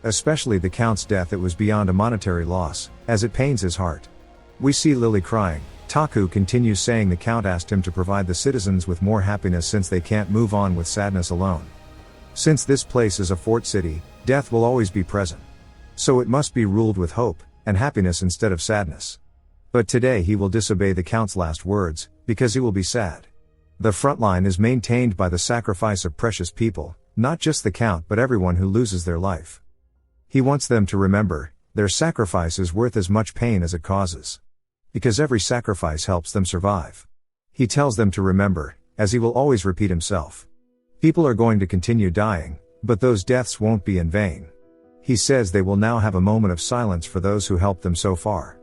Especially the Count's death, it was beyond a monetary loss, as it pains his heart. We see Lily crying. Taku continues saying the Count asked him to provide the citizens with more happiness since they can't move on with sadness alone. Since this place is a fort city, death will always be present. So it must be ruled with hope and happiness instead of sadness. But today he will disobey the Count's last words, because he will be sad. The front line is maintained by the sacrifice of precious people, not just the Count but everyone who loses their life. He wants them to remember, their sacrifice is worth as much pain as it causes. Because every sacrifice helps them survive. He tells them to remember, as he will always repeat himself. People are going to continue dying, but those deaths won't be in vain. He says they will now have a moment of silence for those who helped them so far.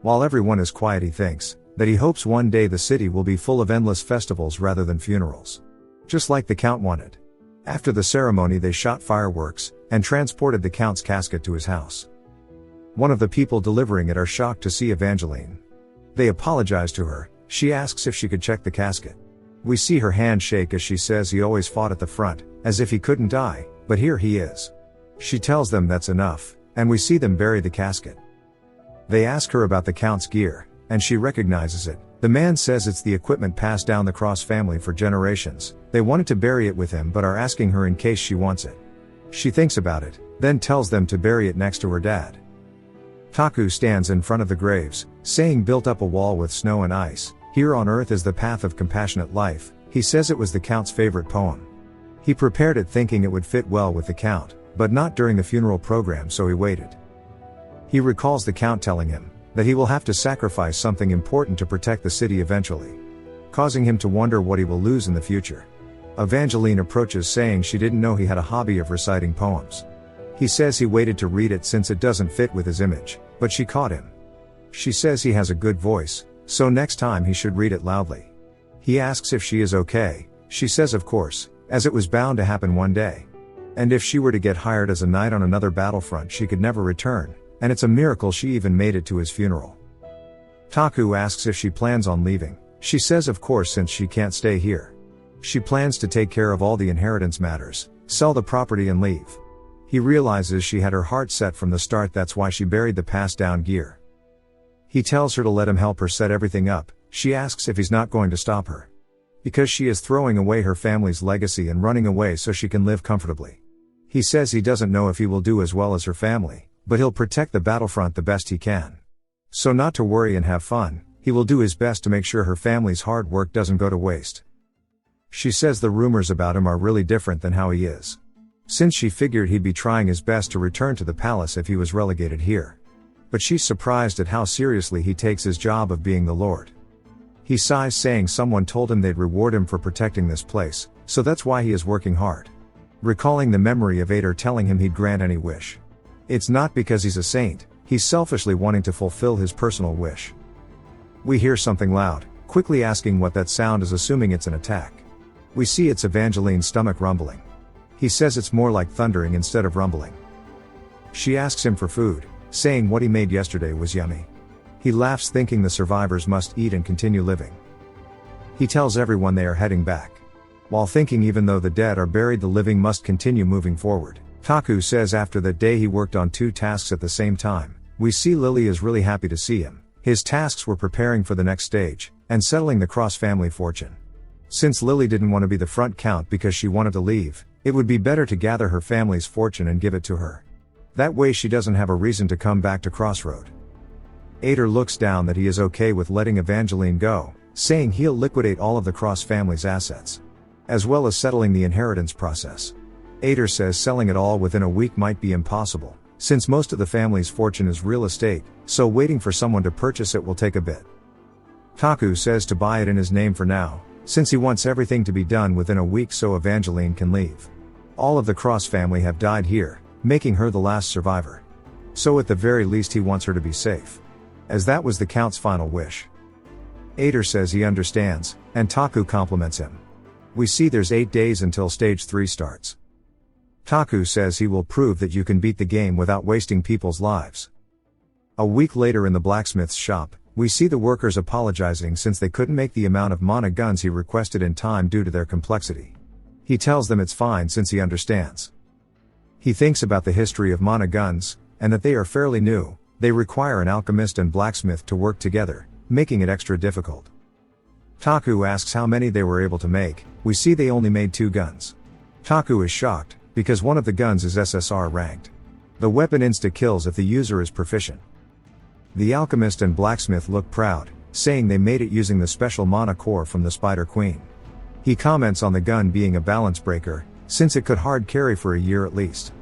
While everyone is quiet, he thinks that he hopes one day the city will be full of endless festivals rather than funerals. Just like the Count wanted. After the ceremony they shot fireworks, and transported the Count's casket to his house. One of the people delivering it are shocked to see Evangeline. They apologize to her. She asks if she could check the casket. We see her hand shake as she says he always fought at the front, as if he couldn't die, but here he is. She tells them that's enough, and we see them bury the casket. They ask her about the Count's gear, and she recognizes it. The man says it's the equipment passed down the Cross family for generations. They wanted to bury it with him but are asking her in case she wants it. She thinks about it, then tells them to bury it next to her dad. Taku stands in front of the graves, saying built up a wall with snow and ice. Here on earth is the path of compassionate life. He says it was the Count's favorite poem. He prepared it thinking it would fit well with the Count, but not during the funeral program, so he waited. He recalls the Count telling him that he will have to sacrifice something important to protect the city eventually, causing him to wonder what he will lose in the future. Evangeline approaches saying she didn't know he had a hobby of reciting poems. He says he waited to read it since it doesn't fit with his image, but she caught him. She says he has a good voice, so next time he should read it loudly. He asks if she is okay. She says of course, as it was bound to happen one day. And if she were to get hired as a knight on another battlefront she could never return, and it's a miracle she even made it to his funeral. Taku asks if she plans on leaving. She says of course since she can't stay here. She plans to take care of all the inheritance matters, sell the property and leave. He realizes she had her heart set from the start, that's why she buried the passed down gear. He tells her to let him help her set everything up. She asks if he's not going to stop her. Because she is throwing away her family's legacy and running away so she can live comfortably. He says he doesn't know if he will do as well as her family, but he'll protect the battlefront the best he can. So not to worry and have fun, he will do his best to make sure her family's hard work doesn't go to waste. She says the rumors about him are really different than how he is. Since she figured he'd be trying his best to return to the palace if he was relegated here. But she's surprised at how seriously he takes his job of being the Lord. He sighs saying someone told him they'd reward him for protecting this place, so that's why he is working hard. Recalling the memory of Ader telling him he'd grant any wish. It's not because he's a saint, he's selfishly wanting to fulfill his personal wish. We hear something loud, quickly asking what that sound is, assuming it's an attack. We see it's Evangeline's stomach rumbling. He says it's more like thundering instead of rumbling. She asks him for food, saying what he made yesterday was yummy. He laughs thinking the survivors must eat and continue living. He tells everyone they are heading back. While thinking even though the dead are buried the living must continue moving forward. Taku says after that day he worked on 2 tasks at the same time. We see Lily is really happy to see him. His tasks were preparing for the next stage, and settling the Cross family fortune. Since Lily didn't want to be the front count because she wanted to leave, it would be better to gather her family's fortune and give it to her. That way she doesn't have a reason to come back to Crossroad. Ader looks down that he is okay with letting Evangeline go, saying he'll liquidate all of the Cross family's assets. As well as settling the inheritance process. Ader says selling it all within a week might be impossible, since most of the family's fortune is real estate, so waiting for someone to purchase it will take a bit. Taku says to buy it in his name for now, since he wants everything to be done within a week so Evangeline can leave. All of the Cross family have died here, making her the last survivor. So at the very least he wants her to be safe. As that was the Count's final wish. Ader says he understands, and Taku compliments him. We see there's 8 days until stage 3 starts. Taku says he will prove that you can beat the game without wasting people's lives. A week later in the blacksmith's shop, we see the workers apologizing since they couldn't make the amount of mana guns he requested in time due to their complexity. He tells them it's fine since he understands. He thinks about the history of mana guns, and that they are fairly new. They require an alchemist and blacksmith to work together, making it extra difficult. Taku asks how many they were able to make. We see they only made 2 guns. Taku is shocked, because one of the guns is SSR ranked. The weapon insta-kills if the user is proficient. The alchemist and blacksmith look proud, saying they made it using the special mana core from the Spider Queen. He comments on the gun being a balance breaker, since it could hard carry for a year at least.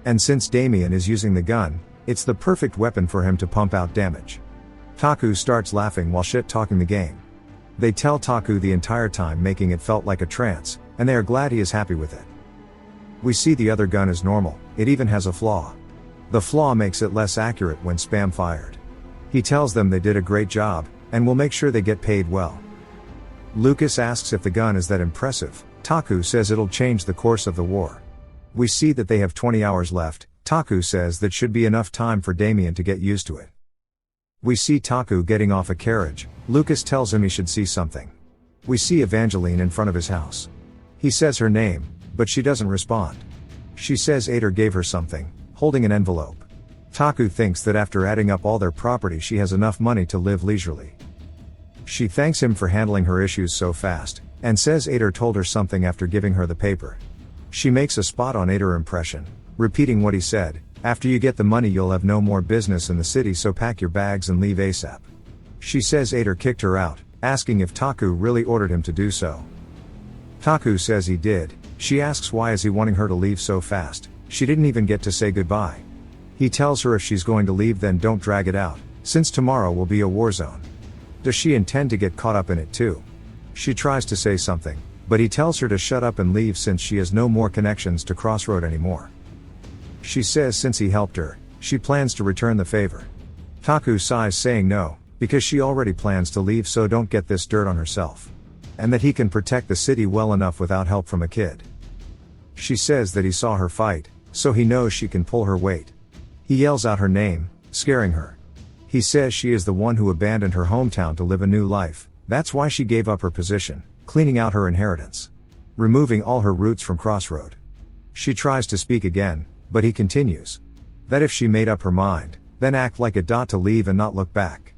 And since Damien is using the gun, it's the perfect weapon for him to pump out damage. Taku starts laughing while shit-talking the game. They tell Taku the entire time making it felt like a trance, and they are glad he is happy with it. We see the other gun is normal, it even has a flaw. The flaw makes it less accurate when spam fired. He tells them they did a great job, and will make sure they get paid well. Lucas asks if the gun is that impressive. Taku says it'll change the course of the war. We see that they have 20 hours left. Taku says that should be enough time for Damien to get used to it. We see Taku getting off a carriage. Lucas tells him he should see something. We see Evangeline in front of his house. He says her name, but she doesn't respond. She says Ader gave her something, holding an envelope. Taku thinks that after adding up all their property she has enough money to live leisurely. She thanks him for handling her issues so fast, and says Ader told her something after giving her the paper. She makes a spot on Ader impression, repeating what he said, after you get the money you'll have no more business in the city so pack your bags and leave ASAP. She says Ader kicked her out, asking if Taku really ordered him to do so. Taku says he did. She asks why is he wanting her to leave so fast, she didn't even get to say goodbye. He tells her if she's going to leave then don't drag it out, since tomorrow will be a war zone. Does she intend to get caught up in it too? She tries to say something, but he tells her to shut up and leave since she has no more connections to Crossroad anymore. She says since he helped her, she plans to return the favor. Taku sighs saying no, because she already plans to leave so don't get this dirt on herself. And that he can protect the city well enough without help from a kid. She says that he saw her fight, so he knows she can pull her weight. He yells out her name, scaring her. He says she is the one who abandoned her hometown to live a new life, that's why she gave up her position, cleaning out her inheritance. Removing all her roots from Crossroad. She tries to speak again, but he continues. That if she made up her mind, then act like it to leave and not look back.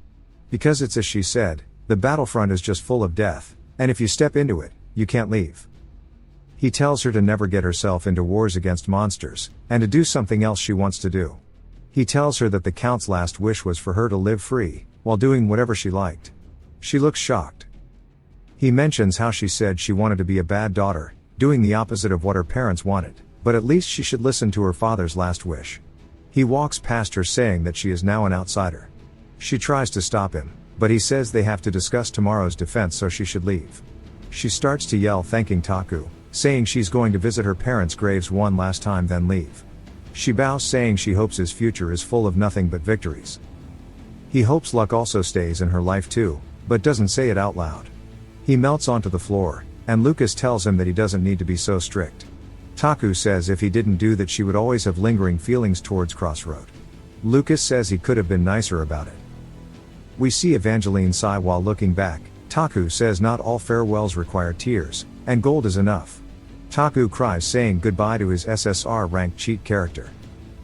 Because it's as she said, the battlefront is just full of death, and if you step into it, you can't leave. He tells her to never get herself into wars against monsters, and to do something else she wants to do. He tells her that the Count's last wish was for her to live free, while doing whatever she liked. She looks shocked. He mentions how she said she wanted to be a bad daughter, doing the opposite of what her parents wanted, but at least she should listen to her father's last wish. He walks past her saying that she is now an outsider. She tries to stop him, but he says they have to discuss tomorrow's defense so she should leave. She starts to yell thanking Taku, saying she's going to visit her parents' graves one last time then leave. She bows saying she hopes his future is full of nothing but victories. He hopes luck also stays in her life too, but doesn't say it out loud. He melts onto the floor, and Lucas tells him that he doesn't need to be so strict. Taku says if he didn't do that she would always have lingering feelings towards Crossroad. Lucas says he could have been nicer about it. We see Evangeline sigh while looking back. Taku says not all farewells require tears, and gold is enough. Taku cries saying goodbye to his SSR ranked cheat character.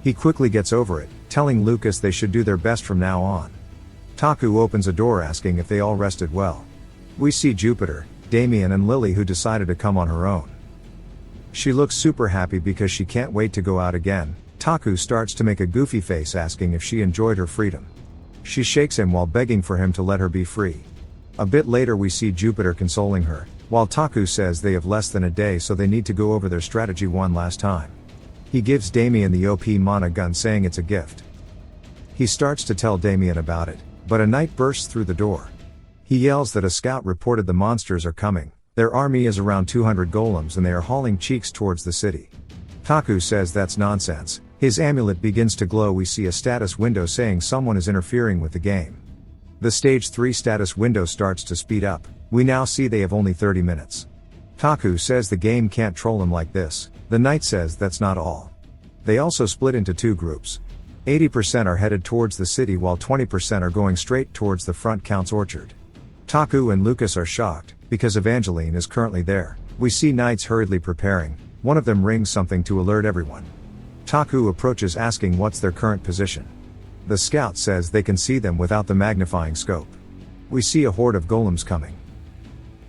He quickly gets over it, telling Lucas they should do their best from now on. Taku opens a door asking if they all rested well. We see Jupiter, Damien and Lily who decided to come on her own. She looks super happy because she can't wait to go out again. Taku starts to make a goofy face asking if she enjoyed her freedom. She shakes him while begging for him to let her be free. A bit later we see Jupiter consoling her, while Taku says they have less than a day so they need to go over their strategy one last time. He gives Damien the OP mana gun saying it's a gift. He starts to tell Damien about it, but a knight bursts through the door. He yells that a scout reported the monsters are coming, their army is around 200 golems and they are hauling cheeks towards the city. Taku says that's nonsense. His amulet begins to glow. We see a status window saying someone is interfering with the game. The stage 3 status window starts to speed up. We now see they have only 30 minutes. Taku says the game can't troll him like this. The knight says that's not all. They also split into 2 groups. 80% are headed towards the city while 20% are going straight towards the front Count's orchard. Taku and Lucas are shocked, because Evangeline is currently there. We see knights hurriedly preparing. One of them rings something to alert everyone. Taku approaches asking what's their current position. The scout says they can see them without the magnifying scope. We see a horde of golems coming.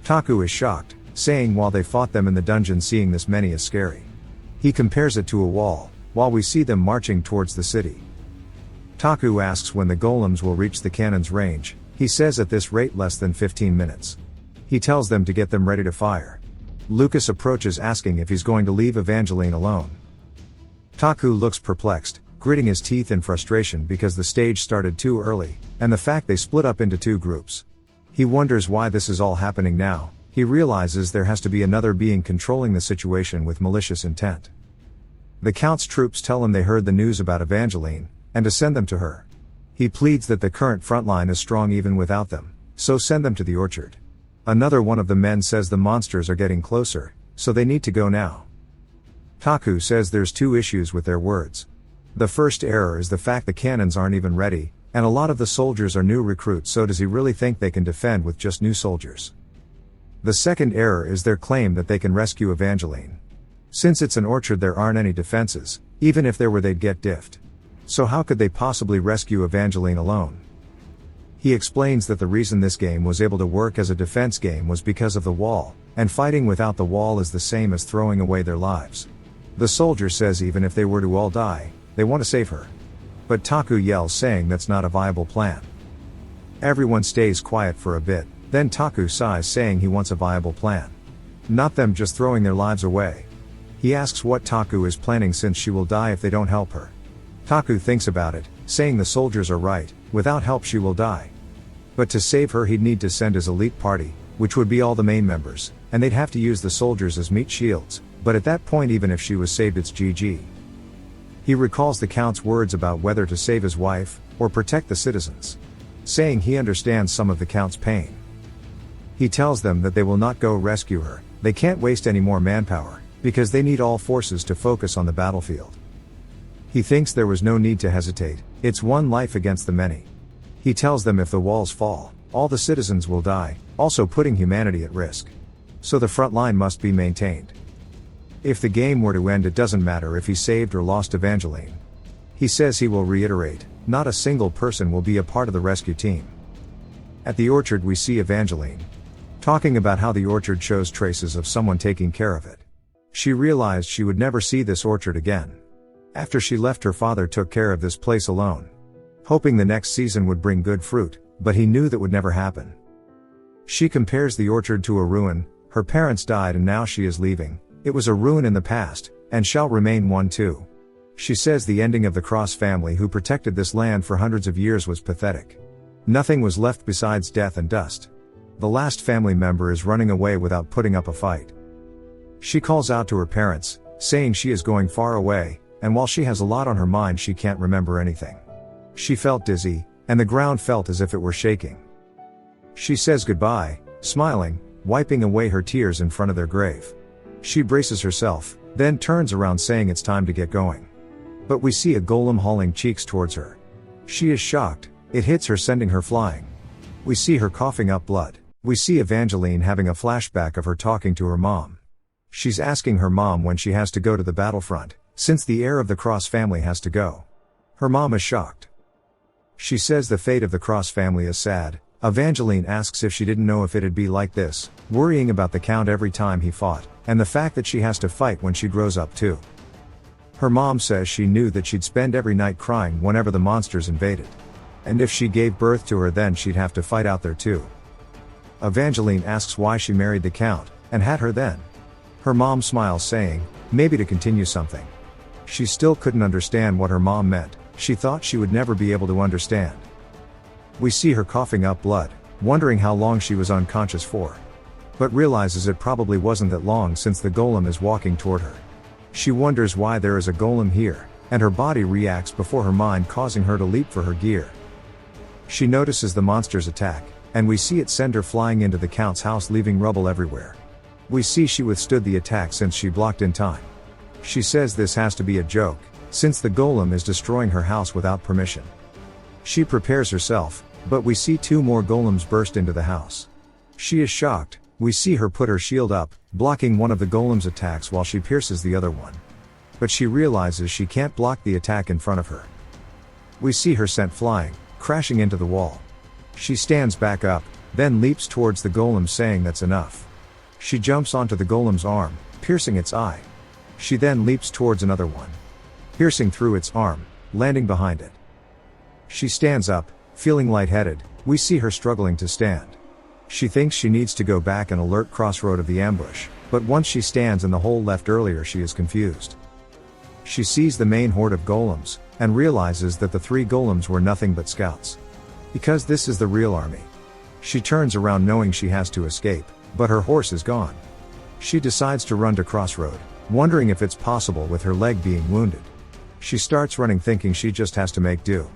Taku is shocked, saying while they fought them in the dungeon seeing this many is scary. He compares it to a wall, while we see them marching towards the city. Taku asks when the golems will reach the cannon's range. He says at this rate less than 15 minutes. He tells them to get them ready to fire. Lucas approaches asking if he's going to leave Evangeline alone. Taku looks perplexed, gritting his teeth in frustration because the stage started too early, and the fact they split up into 2 groups. He wonders why this is all happening now. He realizes there has to be another being controlling the situation with malicious intent. The Count's troops tell him they heard the news about Evangeline, and to send them to her. He pleads that the current front line is strong even without them, so send them to the orchard. Another one of the men says the monsters are getting closer, so they need to go now. Taku says there's 2 issues with their words. The first error is the fact the cannons aren't even ready, and a lot of the soldiers are new recruits, so does he really think they can defend with just new soldiers? The second error is their claim that they can rescue Evangeline. Since it's an orchard there aren't any defenses, even if there were they'd get diffed. So how could they possibly rescue Evangeline alone? He explains that the reason this game was able to work as a defense game was because of the wall, and fighting without the wall is the same as throwing away their lives. The soldier says even if they were to all die, they want to save her. But Taku yells saying that's not a viable plan. Everyone stays quiet for a bit, then Taku sighs saying he wants a viable plan. Not them just throwing their lives away. He asks what Taku is planning since she will die if they don't help her. Taku thinks about it, saying the soldiers are right, without help she will die. But to save her he'd need to send his elite party, which would be all the main members, and they'd have to use the soldiers as meat shields, but at that point even if she was saved it's GG. He recalls the Count's words about whether to save his wife, or protect the citizens. Saying he understands some of the Count's pain. He tells them that they will not go rescue her, they can't waste any more manpower, because they need all forces to focus on the battlefield. He thinks there was no need to hesitate, it's one life against the many. He tells them if the walls fall, all the citizens will die, also putting humanity at risk. So the front line must be maintained. If the game were to end, it doesn't matter if he saved or lost Evangeline. He says he will reiterate, not a single person will be a part of the rescue team. At the orchard we see Evangeline talking about how the orchard shows traces of someone taking care of it. She realized she would never see this orchard again. After she left, her father took care of this place alone, hoping the next season would bring good fruit, but he knew that would never happen. She compares the orchard to a ruin. Her parents died and now she is leaving. It was a ruin in the past, and shall remain one too. She says the ending of the Cross family who protected this land for hundreds of years was pathetic. Nothing was left besides death and dust. The last family member is running away without putting up a fight. She calls out to her parents, saying she is going far away, and while she has a lot on her mind she can't remember anything. She felt dizzy, and the ground felt as if it were shaking. She says goodbye, smiling, wiping away her tears in front of their grave. She braces herself, then turns around saying it's time to get going. But we see a golem hauling cheeks towards her. She is shocked, it hits her sending her flying. We see her coughing up blood. We see Evangeline having a flashback of her talking to her mom. She's asking her mom when she has to go to the battlefront, since the heir of the Cross family has to go. Her mom is shocked. She says the fate of the Cross family is sad. Evangeline asks if she didn't know if it'd be like this, worrying about the Count every time he fought, and the fact that she has to fight when she grows up too. Her mom says she knew that she'd spend every night crying whenever the monsters invaded. And if she gave birth to her, then she'd have to fight out there too. Evangeline asks why she married the Count, and had her then. Her mom smiles saying, maybe to continue something. She still couldn't understand what her mom meant. She thought she would never be able to understand. We see her coughing up blood, wondering how long she was unconscious for. But realizes it probably wasn't that long since the golem is walking toward her. She wonders why there is a golem here, and her body reacts before her mind, causing her to leap for her gear. She notices the monster's attack, and we see it send her flying into the Count's house, leaving rubble everywhere. We see she withstood the attack since she blocked in time. She says this has to be a joke, since the golem is destroying her house without permission. She prepares herself, but we see two more golems burst into the house. She is shocked. We see her put her shield up, blocking one of the golem's attacks while she pierces the other one. But she realizes she can't block the attack in front of her. We see her sent flying, crashing into the wall. She stands back up, then leaps towards the golem, saying that's enough. She jumps onto the golem's arm, piercing its eye. She then leaps towards another one, piercing through its arm, landing behind it. She stands up, feeling lightheaded. We see her struggling to stand. She thinks she needs to go back and alert Crossroad of the ambush, but once she stands in the hole left earlier, she is confused. She sees the main horde of golems, and realizes that the three golems were nothing but scouts. Because this is the real army. She turns around knowing she has to escape, but her horse is gone. She decides to run to Crossroad, wondering if it's possible with her leg being wounded. She starts running thinking she just has to make do.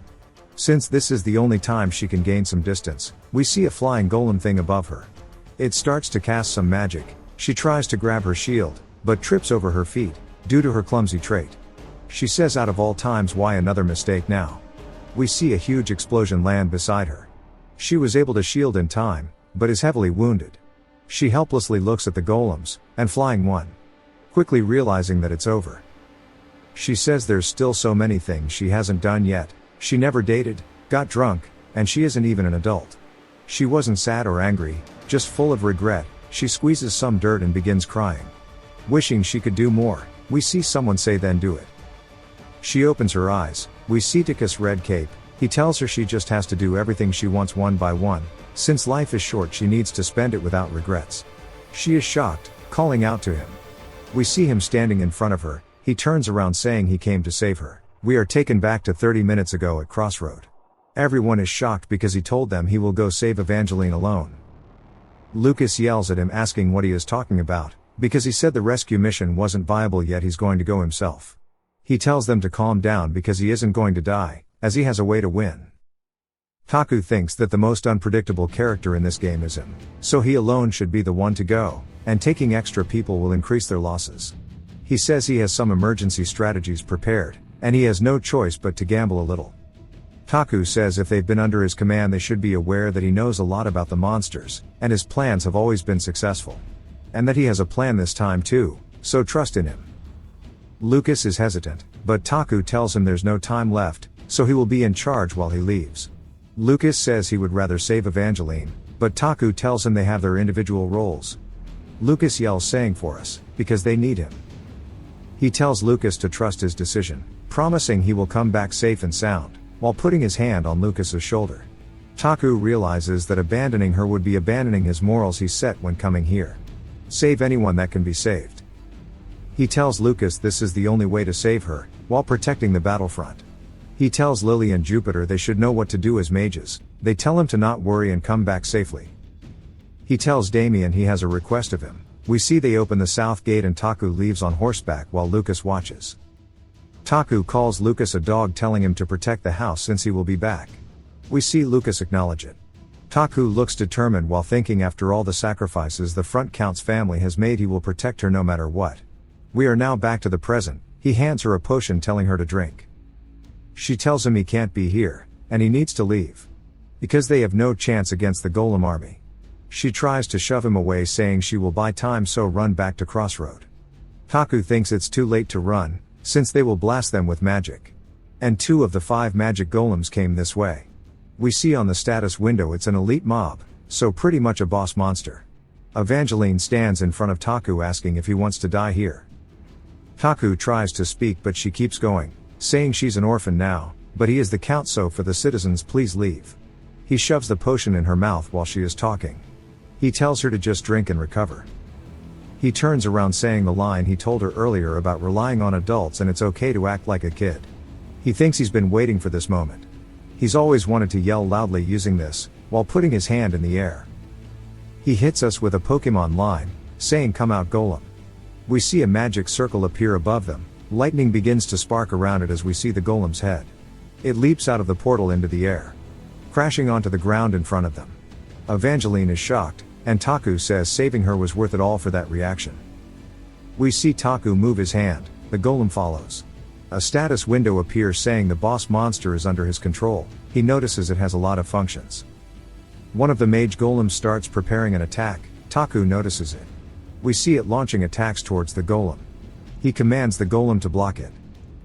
Since this is the only time she can gain some distance, we see a flying golem thing above her. It starts to cast some magic. She tries to grab her shield, but trips over her feet, due to her clumsy trait. She says out of all times, why another mistake now? We see a huge explosion land beside her. She was able to shield in time, but is heavily wounded. She helplessly looks at the golems, and flying one. Quickly realizing that it's over. She says there's still so many things she hasn't done yet. She never dated, got drunk, and she isn't even an adult. She wasn't sad or angry, just full of regret. She squeezes some dirt and begins crying. Wishing she could do more. We see someone say then do it. She opens her eyes. We see Ticus red cape. He tells her she just has to do everything she wants one by one. Since life is short, she needs to spend it without regrets. She is shocked, calling out to him. We see him standing in front of her. He turns around saying he came to save her. We are taken back to 30 minutes ago at Crossroad. Everyone is shocked because he told them he will go save Evangeline alone. Lucas yells at him asking what he is talking about, because he said the rescue mission wasn't viable yet, he's going to go himself. He tells them to calm down because he isn't going to die, as he has a way to win. Taku thinks that the most unpredictable character in this game is him, so he alone should be the one to go, and taking extra people will increase their losses. He says he has some emergency strategies prepared, and he has no choice but to gamble a little. Taku says if they've been under his command they should be aware that he knows a lot about the monsters, and his plans have always been successful. And that he has a plan this time too, so trust in him. Lucas is hesitant, but Taku tells him there's no time left, so he will be in charge while he leaves. Lucas says he would rather save Evangeline, but Taku tells him they have their individual roles. Lucas yells saying for us, because they need him. He tells Lucas to trust his decision, promising he will come back safe and sound, while putting his hand on Lucas's shoulder. Taku realizes that abandoning her would be abandoning his morals he set when coming here. Save anyone that can be saved. He tells Lucas this is the only way to save her, while protecting the battlefront. He tells Lily and Jupiter they should know what to do as mages. They tell him to not worry and come back safely. He tells Damien he has a request of him. We see they open the south gate and Taku leaves on horseback while Lucas watches. Taku calls Lucas a dog, telling him to protect the house since he will be back. We see Lucas acknowledge it. Taku looks determined while thinking after all the sacrifices the front count's family has made he will protect her no matter what. We are now back to the present. He hands her a potion telling her to drink. She tells him he can't be here, and he needs to leave. Because they have no chance against the Golem army. She tries to shove him away saying she will buy time, so run back to Crossroad. Taku thinks it's too late to run, since they will blast them with magic. And 2 of the 5 magic golems came this way. We see on the status window it's an elite mob, so pretty much a boss monster. Evangeline stands in front of Taku asking if he wants to die here. Taku tries to speak but she keeps going, saying she's an orphan now, but he is the count, so for the citizens please leave. He shoves the potion in her mouth while she is talking. He tells her to just drink and recover. He turns around saying the line he told her earlier about relying on adults and it's okay to act like a kid. He thinks he's been waiting for this moment. He's always wanted to yell loudly using this, while putting his hand in the air. He hits us with a Pokemon line, saying come out Golem. We see a magic circle appear above them, lightning begins to spark around it as we see the Golem's head. It leaps out of the portal into the air, crashing onto the ground in front of them. Evangeline is shocked, and Taku says saving her was worth it all for that reaction. We see Taku move his hand, the Golem follows. A status window appears saying the boss monster is under his control. He notices it has a lot of functions. One of the mage golems starts preparing an attack. Taku notices it. We see it launching attacks towards the golem. He commands the golem to block it.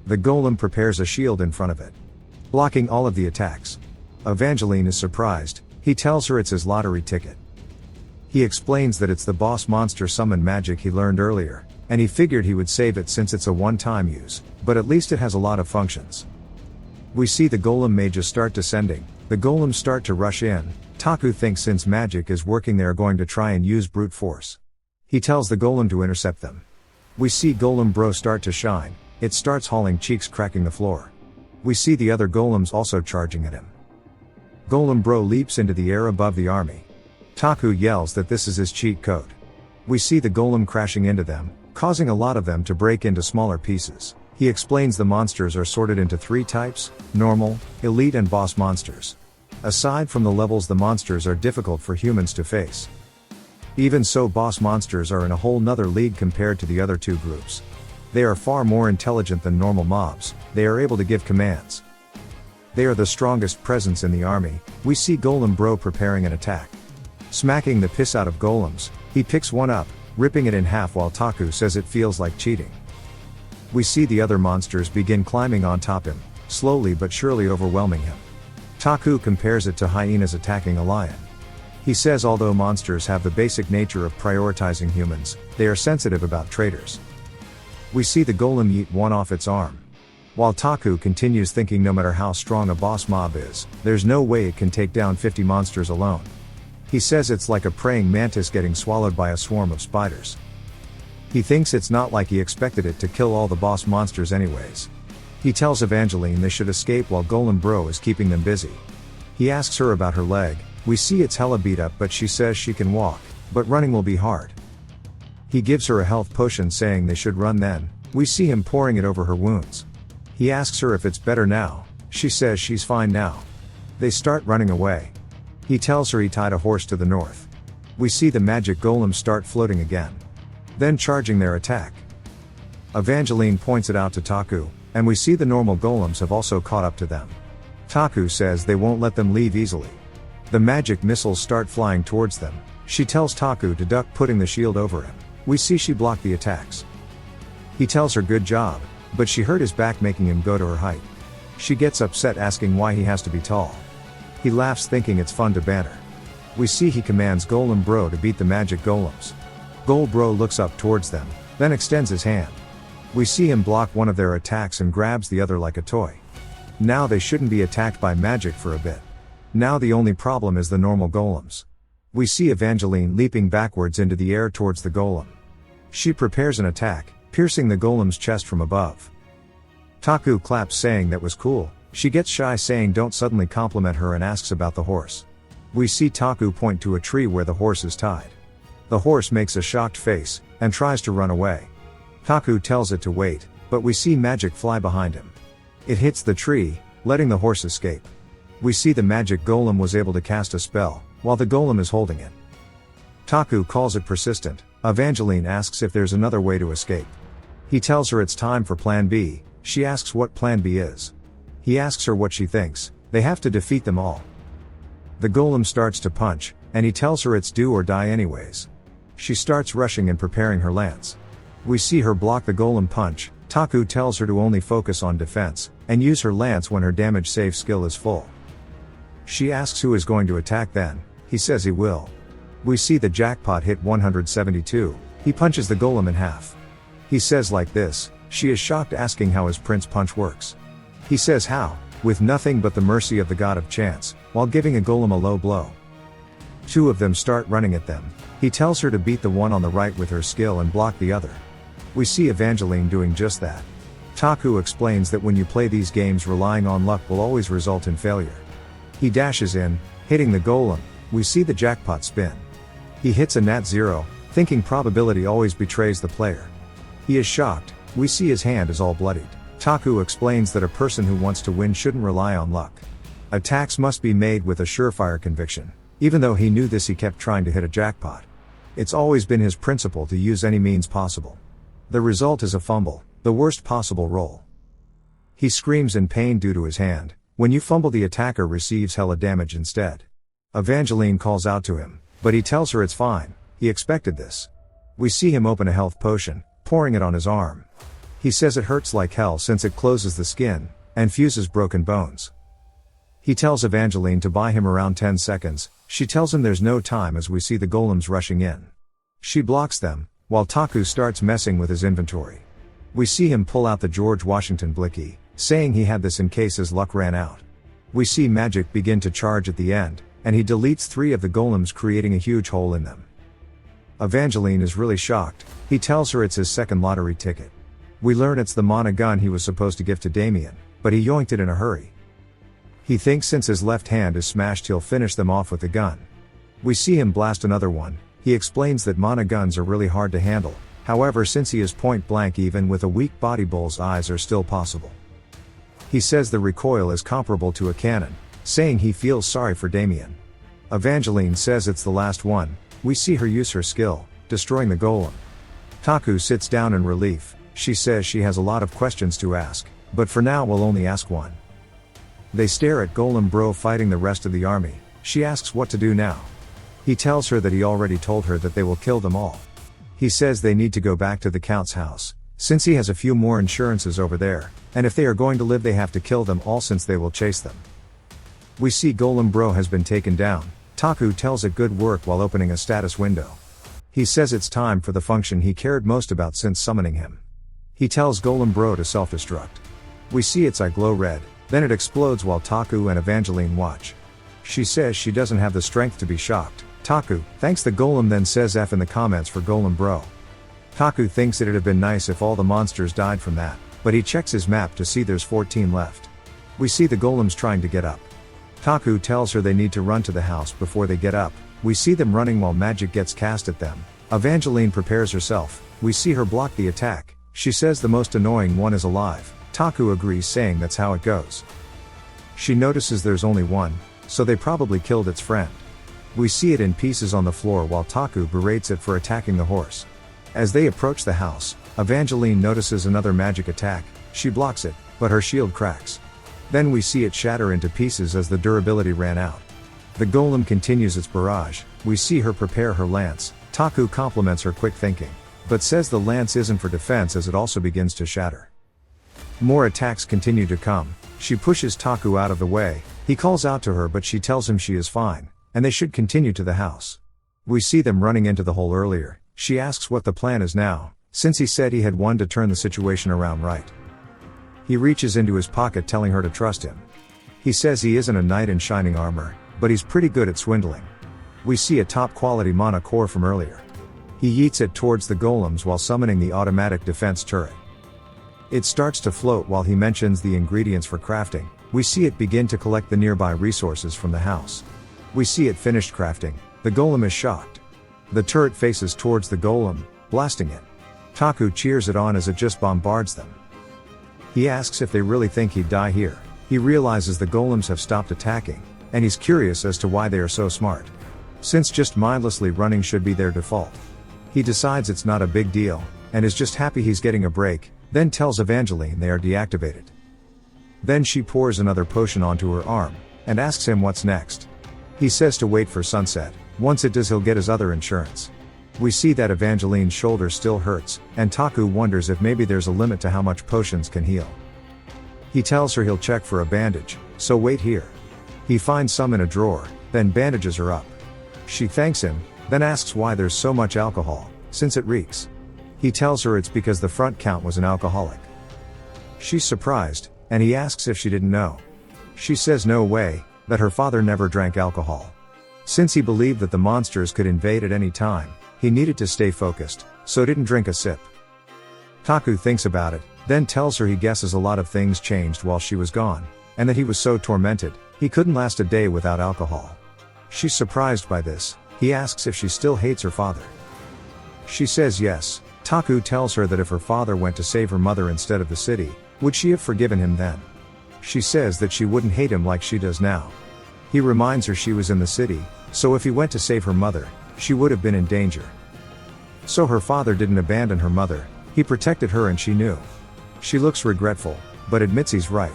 The golem prepares a shield in front of it, blocking all of the attacks. Evangeline is surprised. He tells her it's his lottery ticket. He explains that it's the boss monster summon magic he learned earlier, and he figured he would save it since it's a one-time use, but at least it has a lot of functions. We see the golem mages start descending. The golems start to rush in. Taku thinks since magic is working they are going to try and use brute force. He tells the golem to intercept them. We see Golem Bro start to shine. It starts hauling cheeks, cracking the floor. We see the other golems also charging at him. Golem Bro leaps into the air above the army. Taku yells that this is his cheat code. We see the golem crashing into them, causing a lot of them to break into smaller pieces. He explains the monsters are sorted into 3 types: normal, elite and boss monsters. Aside from the levels, the monsters are difficult for humans to face. Even so, boss monsters are in a whole nother league compared to the other 2 groups. They are far more intelligent than normal mobs. They are able to give commands. They are the strongest presence in the army. We see Golem Bro preparing an attack. Smacking the piss out of golems, he picks one up, ripping it in half while Taku says it feels like cheating. We see the other monsters begin climbing on top him, slowly but surely overwhelming him. Taku compares it to hyenas attacking a lion. He says although monsters have the basic nature of prioritizing humans, they are sensitive about traitors. We see the golem yeet one off its arm. While Taku continues thinking no matter how strong a boss mob is, there's no way it can take down 50 monsters alone. He says it's like a praying mantis getting swallowed by a swarm of spiders. He thinks it's not like he expected it to kill all the boss monsters anyways. He tells Evangeline they should escape while Golem Bro is keeping them busy. He asks her about her leg. We see it's hella beat up, but she says she can walk, but running will be hard. He gives her a health potion saying they should run then. We see him pouring it over her wounds. He asks her if it's better now. She says she's fine now. They start running away. He tells her he tied a horse to the north. We see the magic golems start floating again. Then charging their attack. Evangeline points it out to Taku, and we see the normal golems have also caught up to them. Taku says they won't let them leave easily. The magic missiles start flying towards them. She tells Taku to duck, putting the shield over him. We see she blocked the attacks. He tells her good job, but she hurt his back, making him go to her height. She gets upset, asking why he has to be tall. He laughs, thinking it's fun to banter. We see he commands Golem Bro to beat the magic golems. Golem Bro looks up towards them, then extends his hand. We see him block one of their attacks and grabs the other like a toy. Now they shouldn't be attacked by magic for a bit. Now the only problem is the normal golems. We see Evangeline leaping backwards into the air towards the golem. She prepares an attack, piercing the golem's chest from above. Taku claps, saying that was cool. She gets shy, saying don't suddenly compliment her, and asks about the horse. We see Taku point to a tree where the horse is tied. The horse makes a shocked face, and tries to run away. Taku tells it to wait, but we see magic fly behind him. It hits the tree, letting the horse escape. We see the magic golem was able to cast a spell, while the golem is holding it. Taku calls it persistent. Evangeline asks if there's another way to escape. He tells her it's time for Plan B. She asks what Plan B is. He asks her what she thinks. They have to defeat them all. The golem starts to punch, and he tells her it's do or die anyways. She starts rushing and preparing her lance. We see her block the golem punch. Taku tells her to only focus on defense, and use her lance when her damage save skill is full. She asks who is going to attack then. He says he will. We see the jackpot hit 172. He punches the golem in half. He says like this. She is shocked, asking how his prince punch works. He says how, with nothing but the mercy of the god of chance, while giving a golem a low blow. Two of them start running at them. He tells her to beat the one on the right with her skill and block the other. We see Evangeline doing just that. Taku explains that when you play these games, relying on luck will always result in failure. He dashes in, hitting the golem. We see the jackpot spin. He hits a nat 0, thinking probability always betrays the player. He is shocked. We see his hand is all bloodied. Taku explains that a person who wants to win shouldn't rely on luck. Attacks must be made with a surefire conviction. Even though he knew this, he kept trying to hit a jackpot. It's always been his principle to use any means possible. The result is a fumble, the worst possible roll. He screams in pain due to his hand. When you fumble, the attacker receives hella damage instead. Evangeline calls out to him, but he tells her it's fine. He expected this. We see him open a health potion, pouring it on his arm. He says it hurts like hell since it closes the skin, and fuses broken bones. He tells Evangeline to buy him around 10 seconds, she tells him there's no time as we see the golems rushing in. She blocks them, while Taku starts messing with his inventory. We see him pull out the George Washington blicky, saying he had this in case his luck ran out. We see magic begin to charge at the end, and he deletes 3 of the golems, creating a huge hole in them. Evangeline is really shocked. He tells her it's his second lottery ticket. We learn it's the mana gun he was supposed to give to Damien, but he yoinked it in a hurry. He thinks since his left hand is smashed he'll finish them off with the gun. We see him blast another one. He explains that mana guns are really hard to handle, however since he is point blank, even with a weak body, bull's eyes are still possible. He says the recoil is comparable to a cannon, saying he feels sorry for Damien. Evangeline says it's the last one. We see her use her skill, destroying the golem. Taku sits down in relief. She says she has a lot of questions to ask, but for now we'll only ask one. They stare at Golem Bro fighting the rest of the army. She asks what to do now. He tells her that he already told her that they will kill them all. He says they need to go back to the Count's house, since he has a few more insurances over there, and if they are going to live they have to kill them all since they will chase them. We see Golem Bro has been taken down. Taku tells it good work while opening a status window. He says it's time for the function he cared most about since summoning him. He tells Golem Bro to self-destruct. We see its eye glow red, then it explodes while Taku and Evangeline watch. She says she doesn't have the strength to be shocked. Taku thanks the golem, then says F in the comments for Golem Bro. Taku thinks it'd have been nice if all the monsters died from that, but he checks his map to see there's 14 left. We see the golems trying to get up. Taku tells her they need to run to the house before they get up. We see them running while magic gets cast at them. Evangeline prepares herself. We see her block the attack. She says the most annoying one is alive. Taku agrees, saying that's how it goes. She notices there's only one, so they probably killed its friend. We see it in pieces on the floor while Taku berates it for attacking the horse. As they approach the house, Evangeline notices another magic attack. She blocks it, but her shield cracks. Then we see it shatter into pieces as the durability ran out. The golem continues its barrage. We see her prepare her lance. Taku compliments her quick thinking, but says the lance isn't for defense as it also begins to shatter. More attacks continue to come. She pushes Taku out of the way. He calls out to her, but she tells him she is fine, and they should continue to the house. We see them running into the hole earlier. She asks what the plan is now, since he said he had won to turn the situation around right. He reaches into his pocket telling her to trust him. He says he isn't a knight in shining armor, but he's pretty good at swindling. We see a top quality mana core from earlier. He yeets it towards the golems while summoning the automatic defense turret. It starts to float while he mentions the ingredients for crafting. We see it begin to collect the nearby resources from the house. We see it finished crafting. The golem is shocked. The turret faces towards the golem, blasting it. Taku cheers it on as it just bombards them. He asks if they really think he'd die here. He realizes the golems have stopped attacking, and he's curious as to why they are so smart, since just mindlessly running should be their default. He decides it's not a big deal, and is just happy he's getting a break, then tells Evangeline they are deactivated. Then she pours another potion onto her arm, and asks him what's next. He says to wait for sunset. Once it does, he'll get his other insurance. We see that Evangeline's shoulder still hurts, and Taku wonders if maybe there's a limit to how much potions can heal. He tells her he'll check for a bandage, so wait here. He finds some in a drawer, then bandages her up. She thanks him, then asks why there's so much alcohol, since it reeks. He tells her it's because the front count was an alcoholic. She's surprised, and he asks if she didn't know. She says no way, that her father never drank alcohol. Since he believed that the monsters could invade at any time, he needed to stay focused, so didn't drink a sip. Taku thinks about it, then tells her he guesses a lot of things changed while she was gone, and that he was so tormented, he couldn't last a day without alcohol. She's surprised by this. He asks if she still hates her father. She says yes. Taku tells her that if her father went to save her mother instead of the city, would she have forgiven him then? She says that she wouldn't hate him like she does now. He reminds her she was in the city, so if he went to save her mother, she would have been in danger. So her father didn't abandon her mother, he protected her and she knew. She looks regretful, but admits he's right.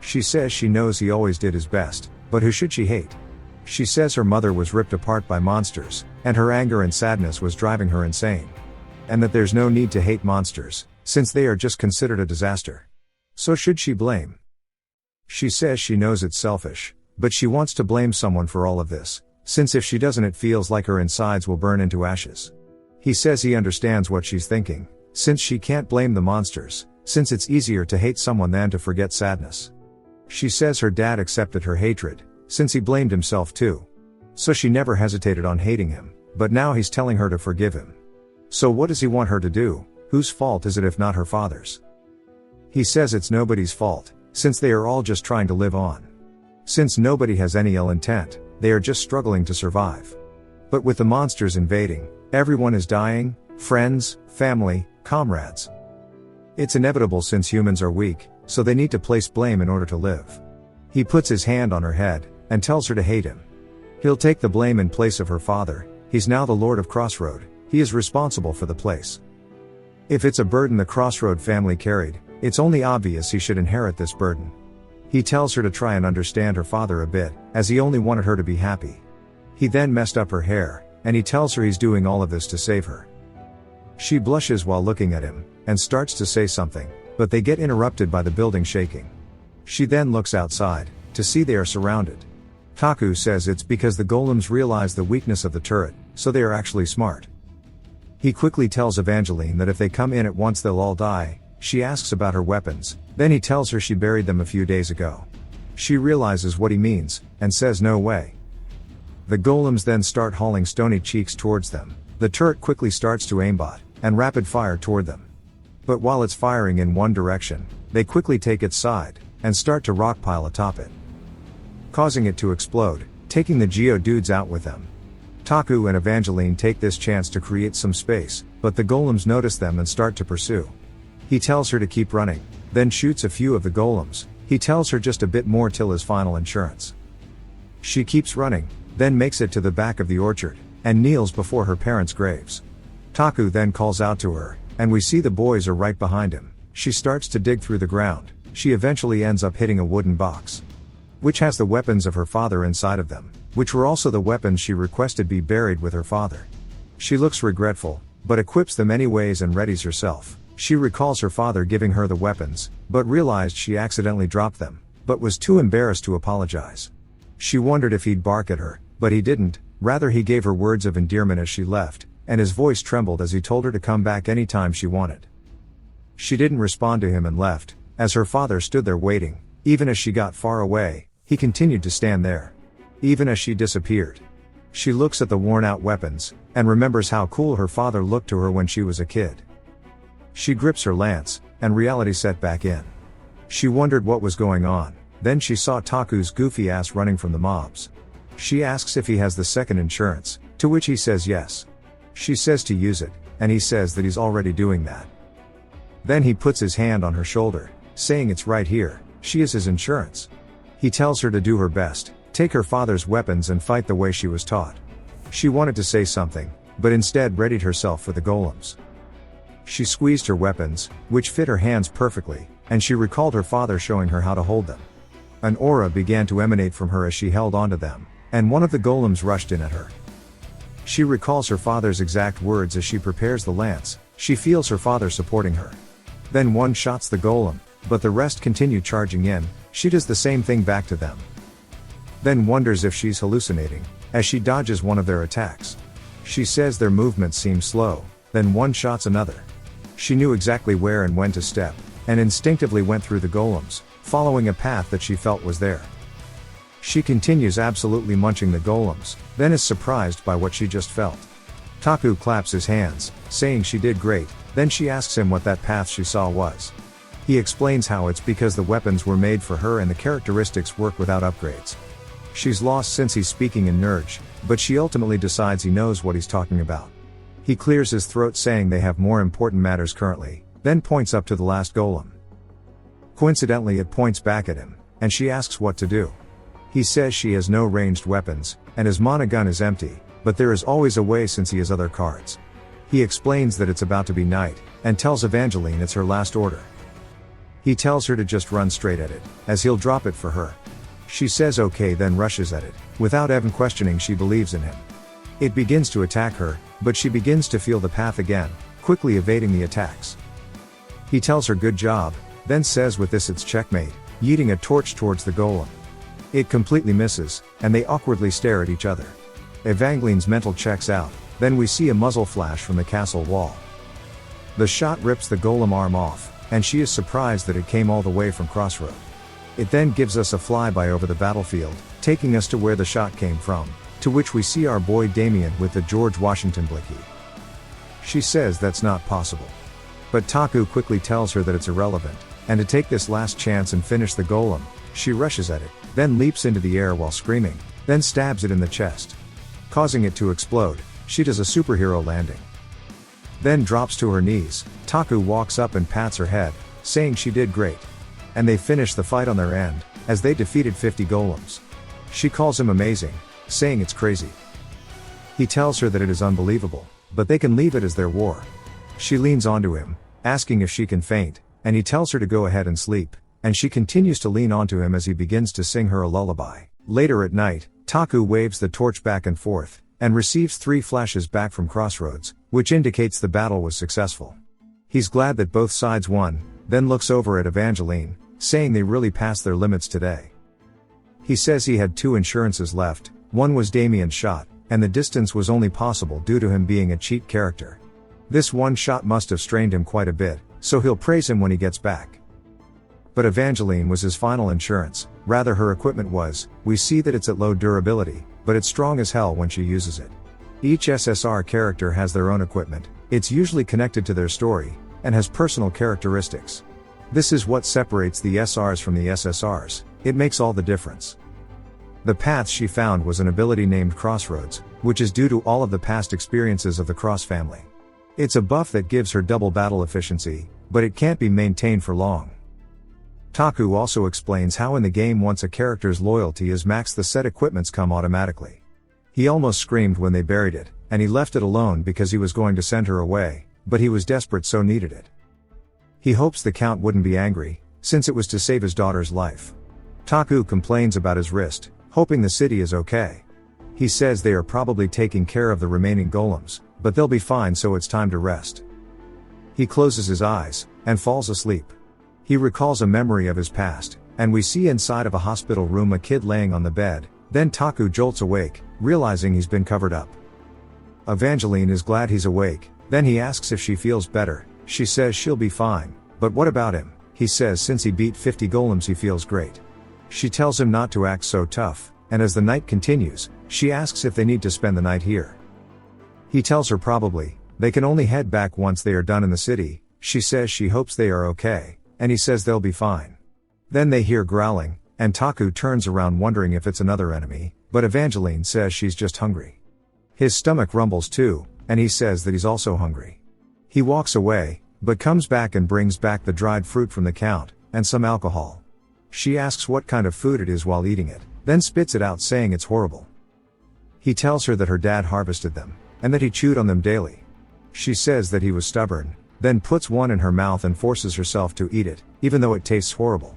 She says she knows he always did his best, but who should she hate? She says her mother was ripped apart by monsters, and her anger and sadness was driving her insane. And that there's no need to hate monsters, since they are just considered a disaster. So should she blame? She says she knows it's selfish, but she wants to blame someone for all of this, since if she doesn't it feels like her insides will burn into ashes. He says he understands what she's thinking, since she can't blame the monsters, since it's easier to hate someone than to forget sadness. She says her dad accepted her hatred, since he blamed himself too. So she never hesitated on hating him, but now he's telling her to forgive him. So what does he want her to do? Whose fault is it if not her father's? He says it's nobody's fault, since they are all just trying to live on. Since nobody has any ill intent, they are just struggling to survive. But with the monsters invading, everyone is dying, friends, family, comrades. It's inevitable since humans are weak, so they need to place blame in order to live. He puts his hand on her head, and tells her to hate him. He'll take the blame in place of her father. He's now the Lord of Crossroad. He is responsible for the place. If it's a burden the Crossroad family carried, it's only obvious he should inherit this burden. He tells her to try and understand her father a bit, as he only wanted her to be happy. He then messed up her hair, and he tells her he's doing all of this to save her. She blushes while looking at him, and starts to say something, but they get interrupted by the building shaking. She then looks outside, to see they are surrounded. Taku says it's because the golems realize the weakness of the turret, so they are actually smart. He quickly tells Evangeline that if they come in at once they'll all die. She asks about her weapons, then he tells her she buried them a few days ago. She realizes what he means, and says no way. The golems then start hauling Stony Cheeks towards them. The turret quickly starts to aimbot, and rapid fire toward them. But while it's firing in one direction, they quickly take its side, and start to rockpile atop it, causing it to explode, taking the Geodudes out with them. Taku and Evangeline take this chance to create some space, but the golems notice them and start to pursue. He tells her to keep running, then shoots a few of the golems. He tells her just a bit more till his final insurance. She keeps running, then makes it to the back of the orchard, and kneels before her parents' graves. Taku then calls out to her, and we see the boys are right behind him. She starts to dig through the ground. She eventually ends up hitting a wooden box, which has the weapons of her father inside of them, which were also the weapons she requested be buried with her father. She looks regretful, but equips them anyways and readies herself. She recalls her father giving her the weapons, but realized she accidentally dropped them, but was too embarrassed to apologize. She wondered if he'd bark at her, but he didn't. Rather, he gave her words of endearment as she left, and his voice trembled as he told her to come back anytime she wanted. She didn't respond to him and left. As her father stood there waiting, even as she got far away, he continued to stand there. Even as she disappeared, she looks at the worn-out weapons, and remembers how cool her father looked to her when she was a kid. She grips her lance, and reality set back in. She wondered what was going on. Then she saw Taku's goofy ass running from the mobs. She asks if he has the second insurance, to which he says yes. She says to use it, and he says that he's already doing that. Then he puts his hand on her shoulder, saying it's right here, she is his insurance. He tells her to do her best, take her father's weapons and fight the way she was taught. She wanted to say something, but instead readied herself for the golems. She squeezed her weapons, which fit her hands perfectly, and she recalled her father showing her how to hold them. An aura began to emanate from her as she held onto them, and one of the golems rushed in at her. She recalls her father's exact words as she prepares the lance. She feels her father supporting her. Then one shots the golem, but the rest continue charging in. She does the same thing back to them. Then wonders if she's hallucinating, as she dodges one of their attacks. She says their movements seem slow, then one shots another. She knew exactly where and when to step, and instinctively went through the golems, following a path that she felt was there. She continues absolutely munching the golems, then is surprised by what she just felt. Taku claps his hands, saying she did great. Then she asks him what that path she saw was. He explains how it's because the weapons were made for her and the characteristics work without upgrades. She's lost since he's speaking in Nerj, but she ultimately decides he knows what he's talking about. He clears his throat saying they have more important matters currently, then points up to the last golem. Coincidentally, it points back at him, and she asks what to do. He says she has no ranged weapons, and his mana gun is empty, but there is always a way since he has other cards. He explains that it's about to be night, and tells Evangeline it's her last order. He tells her to just run straight at it, as he'll drop it for her. She says okay, then rushes at it. Without even questioning, she believes in him. It begins to attack her, but she begins to feel the path again, quickly evading the attacks. He tells her good job, then says with this it's checkmate, yeeting a torch towards the golem. It completely misses, and they awkwardly stare at each other. Evangeline's mental checks out. Then we see a muzzle flash from the castle wall. The shot rips the golem arm off, and she is surprised that it came all the way from Crossroad. It then gives us a flyby over the battlefield, taking us to where the shot came from, to which we see our boy Damien with the George Washington blicky. She says that's not possible. But Taku quickly tells her that it's irrelevant, and to take this last chance and finish the golem, she rushes at it, then leaps into the air while screaming, then stabs it in the chest, causing it to explode. She does a superhero landing. Then drops to her knees. Taku walks up and pats her head, saying she did great. And they finish the fight on their end, as they defeated 50 golems. She calls him amazing, saying it's crazy. He tells her that it is unbelievable, but they can leave it as their war. She leans onto him, asking if she can faint, and he tells her to go ahead and sleep, and she continues to lean onto him as he begins to sing her a lullaby. Later at night, Taku waves the torch back and forth, and receives 3 flashes back from Crossroads, which indicates the battle was successful. He's glad that both sides won, then looks over at Evangeline, saying they really passed their limits today. He says he had 2 insurances left, one was Damien's shot, and the distance was only possible due to him being a cheat character. This one shot must have strained him quite a bit, so he'll praise him when he gets back. But Evangeline was his final insurance, rather her equipment was. We see that it's at low durability, but it's strong as hell when she uses it. Each SSR character has their own equipment, it's usually connected to their story, and has personal characteristics. This is what separates the SRs from the SSRs, it makes all the difference. The path she found was an ability named Crossroads, which is due to all of the past experiences of the Cross family. It's a buff that gives her double battle efficiency, but it can't be maintained for long. Taku also explains how in the game once a character's loyalty is maxed the set equipments come automatically. He almost screamed when they buried it, and he left it alone because he was going to send her away, but he was desperate so needed it. He hopes the Count wouldn't be angry, since it was to save his daughter's life. Taku complains about his wrist, hoping the city is okay. He says they are probably taking care of the remaining golems, but they'll be fine so it's time to rest. He closes his eyes, and falls asleep. He recalls a memory of his past, and we see inside of a hospital room a kid laying on the bed, then Taku jolts awake, realizing he's been covered up. Evangeline is glad he's awake, then he asks if she feels better. She says she'll be fine, but what about him? He says since he beat 50 golems he feels great. She tells him not to act so tough, and as the night continues, she asks if they need to spend the night here. He tells her probably, they can only head back once they are done in the city. She says she hopes they are okay, and he says they'll be fine. Then they hear growling, and Taku turns around wondering if it's another enemy, but Evangeline says she's just hungry. His stomach rumbles too, and he says that he's also hungry. He walks away, but comes back and brings back the dried fruit from the Count, and some alcohol. She asks what kind of food it is while eating it, then spits it out saying it's horrible. He tells her that her dad harvested them, and that he chewed on them daily. She says that he was stubborn, then puts one in her mouth and forces herself to eat it, even though it tastes horrible.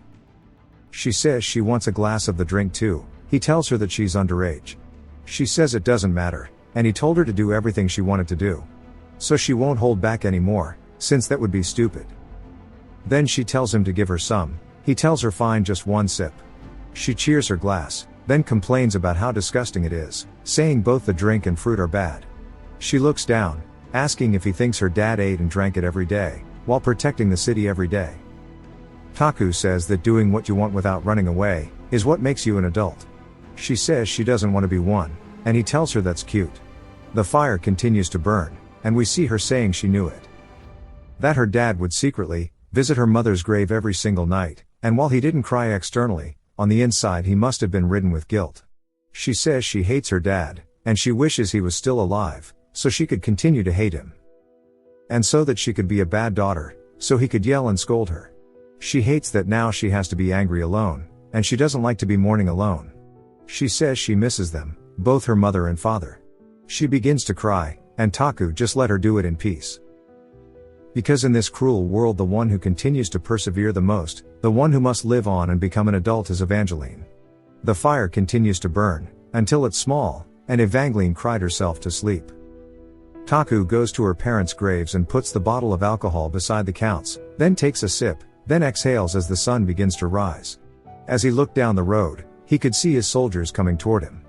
She says she wants a glass of the drink too. He tells her that she's underage. She says it doesn't matter, and he told her to do everything she wanted to do. So she won't hold back anymore, since that would be stupid. Then she tells him to give her some. He tells her fine, just one sip. She cheers her glass, then complains about how disgusting it is, saying both the drink and fruit are bad. She looks down, asking if he thinks her dad ate and drank it every day, while protecting the city every day. Taku says that doing what you want without running away is what makes you an adult. She says she doesn't want to be one, and he tells her that's cute. The fire continues to burn, and we see her saying she knew it. That her dad would secretly visit her mother's grave every single night, and while he didn't cry externally, on the inside he must have been ridden with guilt. She says she hates her dad, and she wishes he was still alive, so she could continue to hate him. And so that she could be a bad daughter, so he could yell and scold her. She hates that now she has to be angry alone, and she doesn't like to be mourning alone. She says she misses them, both her mother and father. She begins to cry, and Taku just let her do it in peace. Because in this cruel world the one who continues to persevere the most, the one who must live on and become an adult is Evangeline. The fire continues to burn, until it's small, and Evangeline cried herself to sleep. Taku goes to her parents' graves and puts the bottle of alcohol beside the Count's, then takes a sip, then exhales as the sun begins to rise. As he looked down the road, he could see his soldiers coming toward him.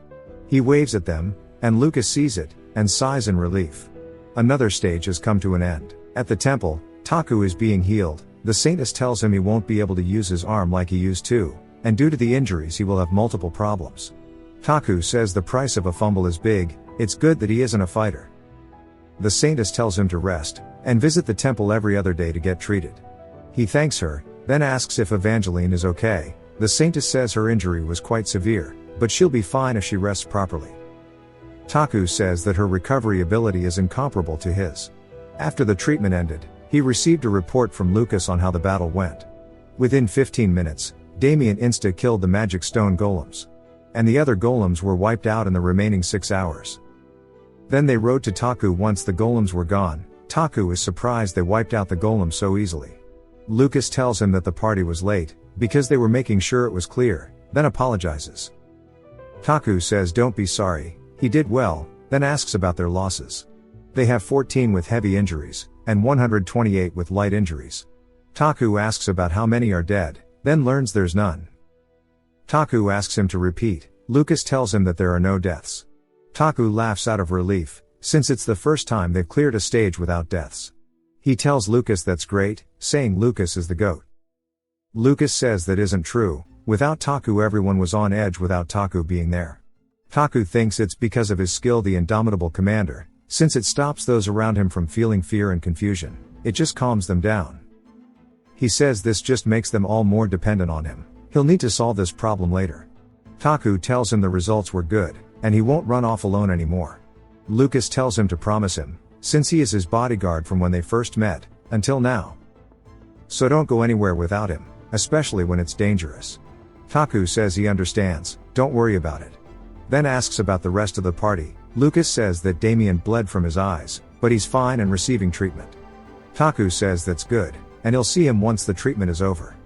He waves at them, and Lucas sees it, and sighs in relief. Another stage has come to an end. At the temple, Taku is being healed. The saintess tells him he won't be able to use his arm like he used to, and due to the injuries he will have multiple problems. Taku says the price of a fumble is big. It's good that he isn't a fighter. The saintess tells him to rest, and visit the temple every other day to get treated. He thanks her, then asks if Evangeline is okay. The saintess says her injury was quite severe, but she'll be fine if she rests properly. Taku says that her recovery ability is incomparable to his. After the treatment ended, he received a report from Lucas on how the battle went. Within 15 minutes, Damien insta-killed the magic stone golems. And the other golems were wiped out in the remaining 6 hours. Then they rode to Taku once the golems were gone. Taku is surprised they wiped out the golems so easily. Lucas tells him that the party was late, because they were making sure it was clear, then apologizes. Taku says don't be sorry, he did well, then asks about their losses. They have 14 with heavy injuries, and 128 with light injuries. Taku asks about how many are dead, then learns there's none. Taku asks him to repeat. Lucas tells him that there are no deaths. Taku laughs out of relief, since it's the first time they've cleared a stage without deaths. He tells Lucas that's great, saying Lucas is the GOAT. Lucas says that isn't true. Without Taku everyone was on edge without Taku being there. Taku thinks it's because of his skill, the indomitable commander, since it stops those around him from feeling fear and confusion. It just calms them down. He says this just makes them all more dependent on him. He'll need to solve this problem later. Taku tells him the results were good, and he won't run off alone anymore. Lucas tells him to promise him, since he is his bodyguard from when they first met, until now. So don't go anywhere without him. especially when it's dangerous. Taku says he understands, don't worry about it. Then asks about the rest of the party. Lucas says that Damien bled from his eyes, but he's fine and receiving treatment. Taku says that's good, and he'll see him once the treatment is over.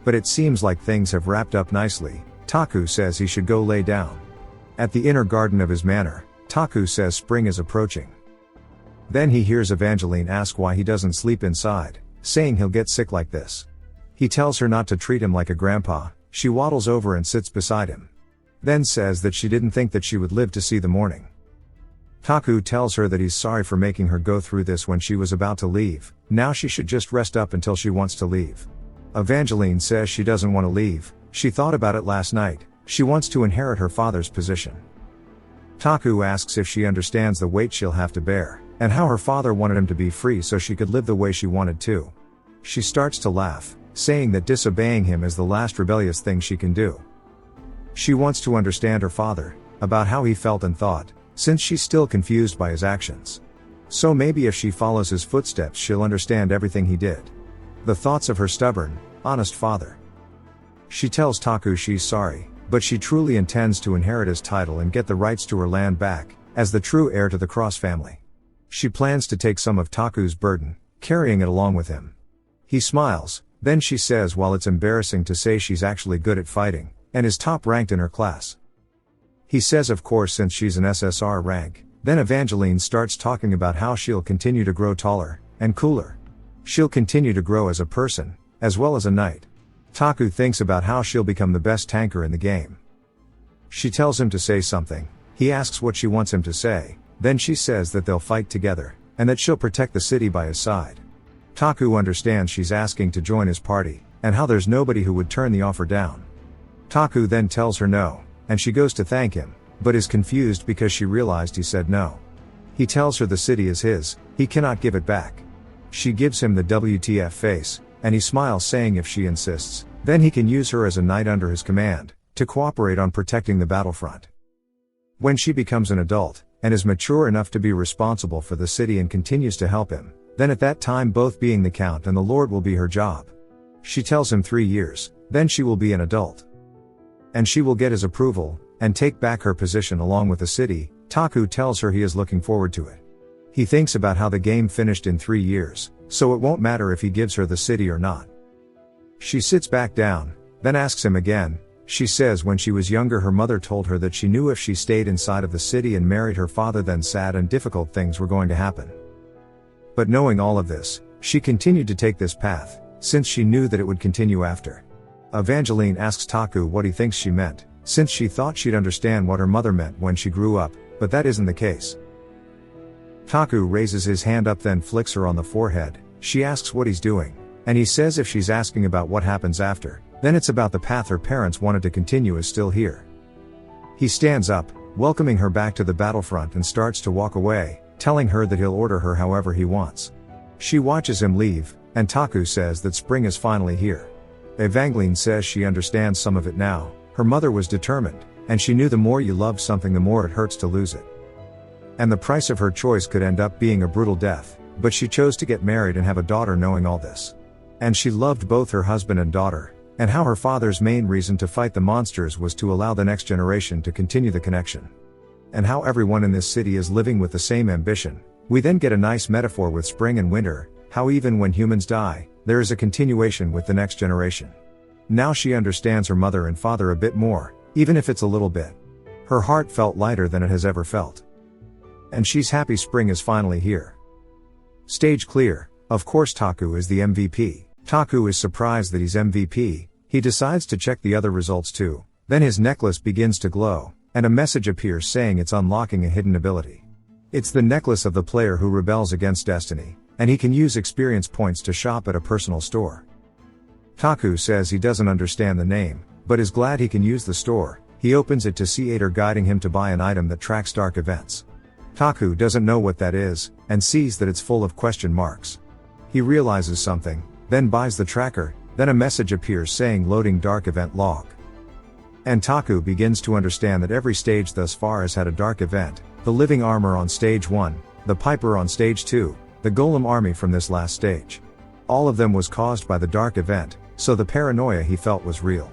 But it seems like things have wrapped up nicely. Taku says he should go lay down. At the inner garden of his manor, Taku says spring is approaching. Then he hears Evangeline ask why he doesn't sleep inside, saying he'll get sick like this. He tells her not to treat him like a grandpa. She waddles over and sits beside him. Then says that she didn't think that she would live to see the morning. Taku tells her that he's sorry for making her go through this when she was about to leave. Now she should just rest up until she wants to leave. Evangeline says she doesn't want to leave. She thought about it last night. She wants to inherit her father's position. Taku asks if she understands the weight she'll have to bear, and how her father wanted him to be free so she could live the way she wanted to. She starts to laugh, saying that disobeying him is the last rebellious thing she can do. She wants to understand her father, about how he felt and thought, since she's still confused by his actions. So maybe if she follows his footsteps she'll understand everything he did. The thoughts of her stubborn, honest father. She tells Taku she's sorry, but she truly intends to inherit his title and get the rights to her land back, as the true heir to the Cross family. She plans to take some of Taku's burden, carrying it along with him. He smiles, then she says while it's embarrassing to say she's actually good at fighting, and is top ranked in her class. He says of course since she's an SSR rank. Then Evangeline starts talking about how she'll continue to grow taller, and cooler. She'll continue to grow as a person, as well as a knight. Taku thinks about how she'll become the best tanker in the game. She tells him to say something. He asks what she wants him to say, then she says that they'll fight together, and that she'll protect the city by his side. Taku understands she's asking to join his party, and how there's nobody who would turn the offer down. Taku then tells her no, and she goes to thank him, but is confused because she realized he said no. He tells her the city is his, he cannot give it back. She gives him the WTF face, and he smiles saying if she insists, then he can use her as a knight under his command, to cooperate on protecting the battlefront. When she becomes an adult, and is mature enough to be responsible for the city and continues to help him, then at that time both being the Count and the Lord will be her job. She tells him 3 years, then she will be an adult. And she will get his approval, and take back her position along with the city. Taku tells her he is looking forward to it. He thinks about how the game finished in 3 years, so it won't matter if he gives her the city or not. She sits back down, then asks him again. She says when she was younger her mother told her that she knew if she stayed inside of the city and married her father then sad and difficult things were going to happen. But knowing all of this, she continued to take this path, since she knew that it would continue after. Evangeline asks Taku what he thinks she meant, since she thought she'd understand what her mother meant when she grew up, but that isn't the case. Taku raises his hand up then flicks her on the forehead. She asks what he's doing, and he says if she's asking about what happens after, then it's about the path her parents wanted to continue is still here. He stands up, welcoming her back to the battlefront and starts to walk away, telling her that he'll order her however he wants. She watches him leave, and Taku says that spring is finally here. Evangeline says she understands some of it now. Her mother was determined, and she knew the more you love something the more it hurts to lose it. And the price of her choice could end up being a brutal death, but she chose to get married and have a daughter knowing all this. And she loved both her husband and daughter, and how her father's main reason to fight the monsters was to allow the next generation to continue the connection. And how everyone in this city is living with the same ambition. We then get a nice metaphor with spring and winter, how even when humans die, there is a continuation with the next generation. Now she understands her mother and father a bit more, even if it's a little bit. Her heart felt lighter than it has ever felt. And she's happy spring is finally here. Stage clear. Of course Taku is the MVP. Taku is surprised that he's MVP. He decides to check the other results too. Then his necklace begins to glow, and a message appears saying it's unlocking a hidden ability. It's the necklace of the player who rebels against destiny, and he can use experience points to shop at a personal store. Taku says he doesn't understand the name, but is glad he can use the store. He opens it to see Ader guiding him to buy an item that tracks dark events. Taku doesn't know what that is, and sees that it's full of question marks. He realizes something, then buys the tracker, then a message appears saying loading dark event log. And Taku begins to understand that every stage thus far has had a dark event, the living armor on stage 1, the Piper on stage 2, the Golem army from this last stage. All of them was caused by the dark event, so the paranoia he felt was real.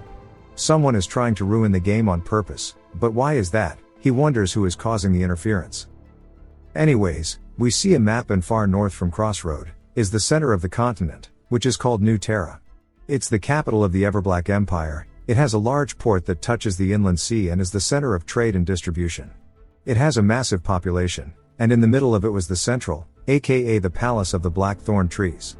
Someone is trying to ruin the game on purpose, but why is that? He wonders who is causing the interference. Anyways, we see a map, and far north from Crossroad is the center of the continent, which is called New Terra. It's the capital of the Everblack Empire. It has a large port that touches the inland sea and is the center of trade and distribution. It has a massive population, and in the middle of it was the central, aka the Palace of the Blackthorn Trees.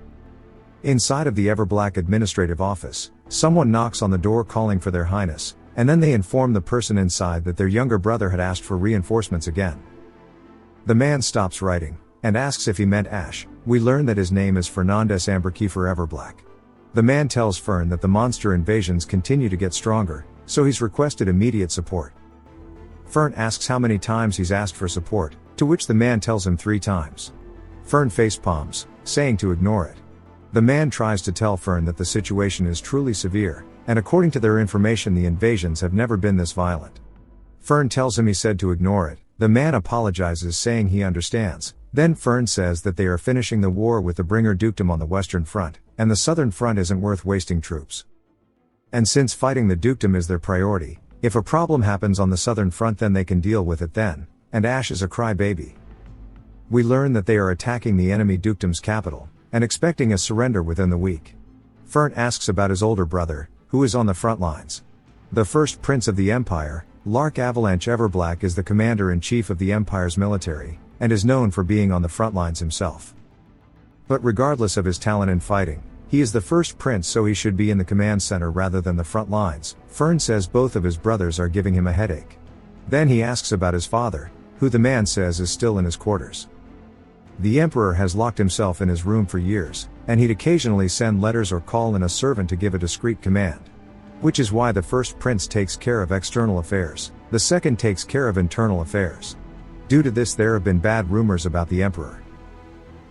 Inside of the Everblack administrative office, someone knocks on the door calling for their highness, and then they inform the person inside that their younger brother had asked for reinforcements again. The man stops writing, and asks if he meant Ash. We learn that his name is Fernandez Amberkiefer Everblack. The man tells Fern that the monster invasions continue to get stronger, so he's requested immediate support. Fern asks how many times he's asked for support, to which the man tells him 3 times. Fern facepalms, saying to ignore it. The man tries to tell Fern that the situation is truly severe, and according to their information the invasions have never been this violent. Fern tells him he said to ignore it. The man apologizes, saying he understands. Then Fern says that they are finishing the war with the Bringer Dukedom on the Western Front, and the Southern Front isn't worth wasting troops. And since fighting the Dukedom is their priority, if a problem happens on the Southern Front then they can deal with it then, and Ash is a crybaby. We learn that they are attacking the enemy Dukedom's capital, and expecting a surrender within the week. Fern asks about his older brother, who is on the front lines. The first prince of the Empire, Lark Avalanche Everblack, is the commander-in-chief of the Empire's military, and is known for being on the front lines himself. But regardless of his talent in fighting, he is the first prince, so he should be in the command center rather than the front lines. Fern says both of his brothers are giving him a headache. Then he asks about his father, who the man says is still in his quarters. The Emperor has locked himself in his room for years, and he'd occasionally send letters or call in a servant to give a discreet command. Which is why the first prince takes care of external affairs, the second takes care of internal affairs. Due to this there have been bad rumors about the Emperor.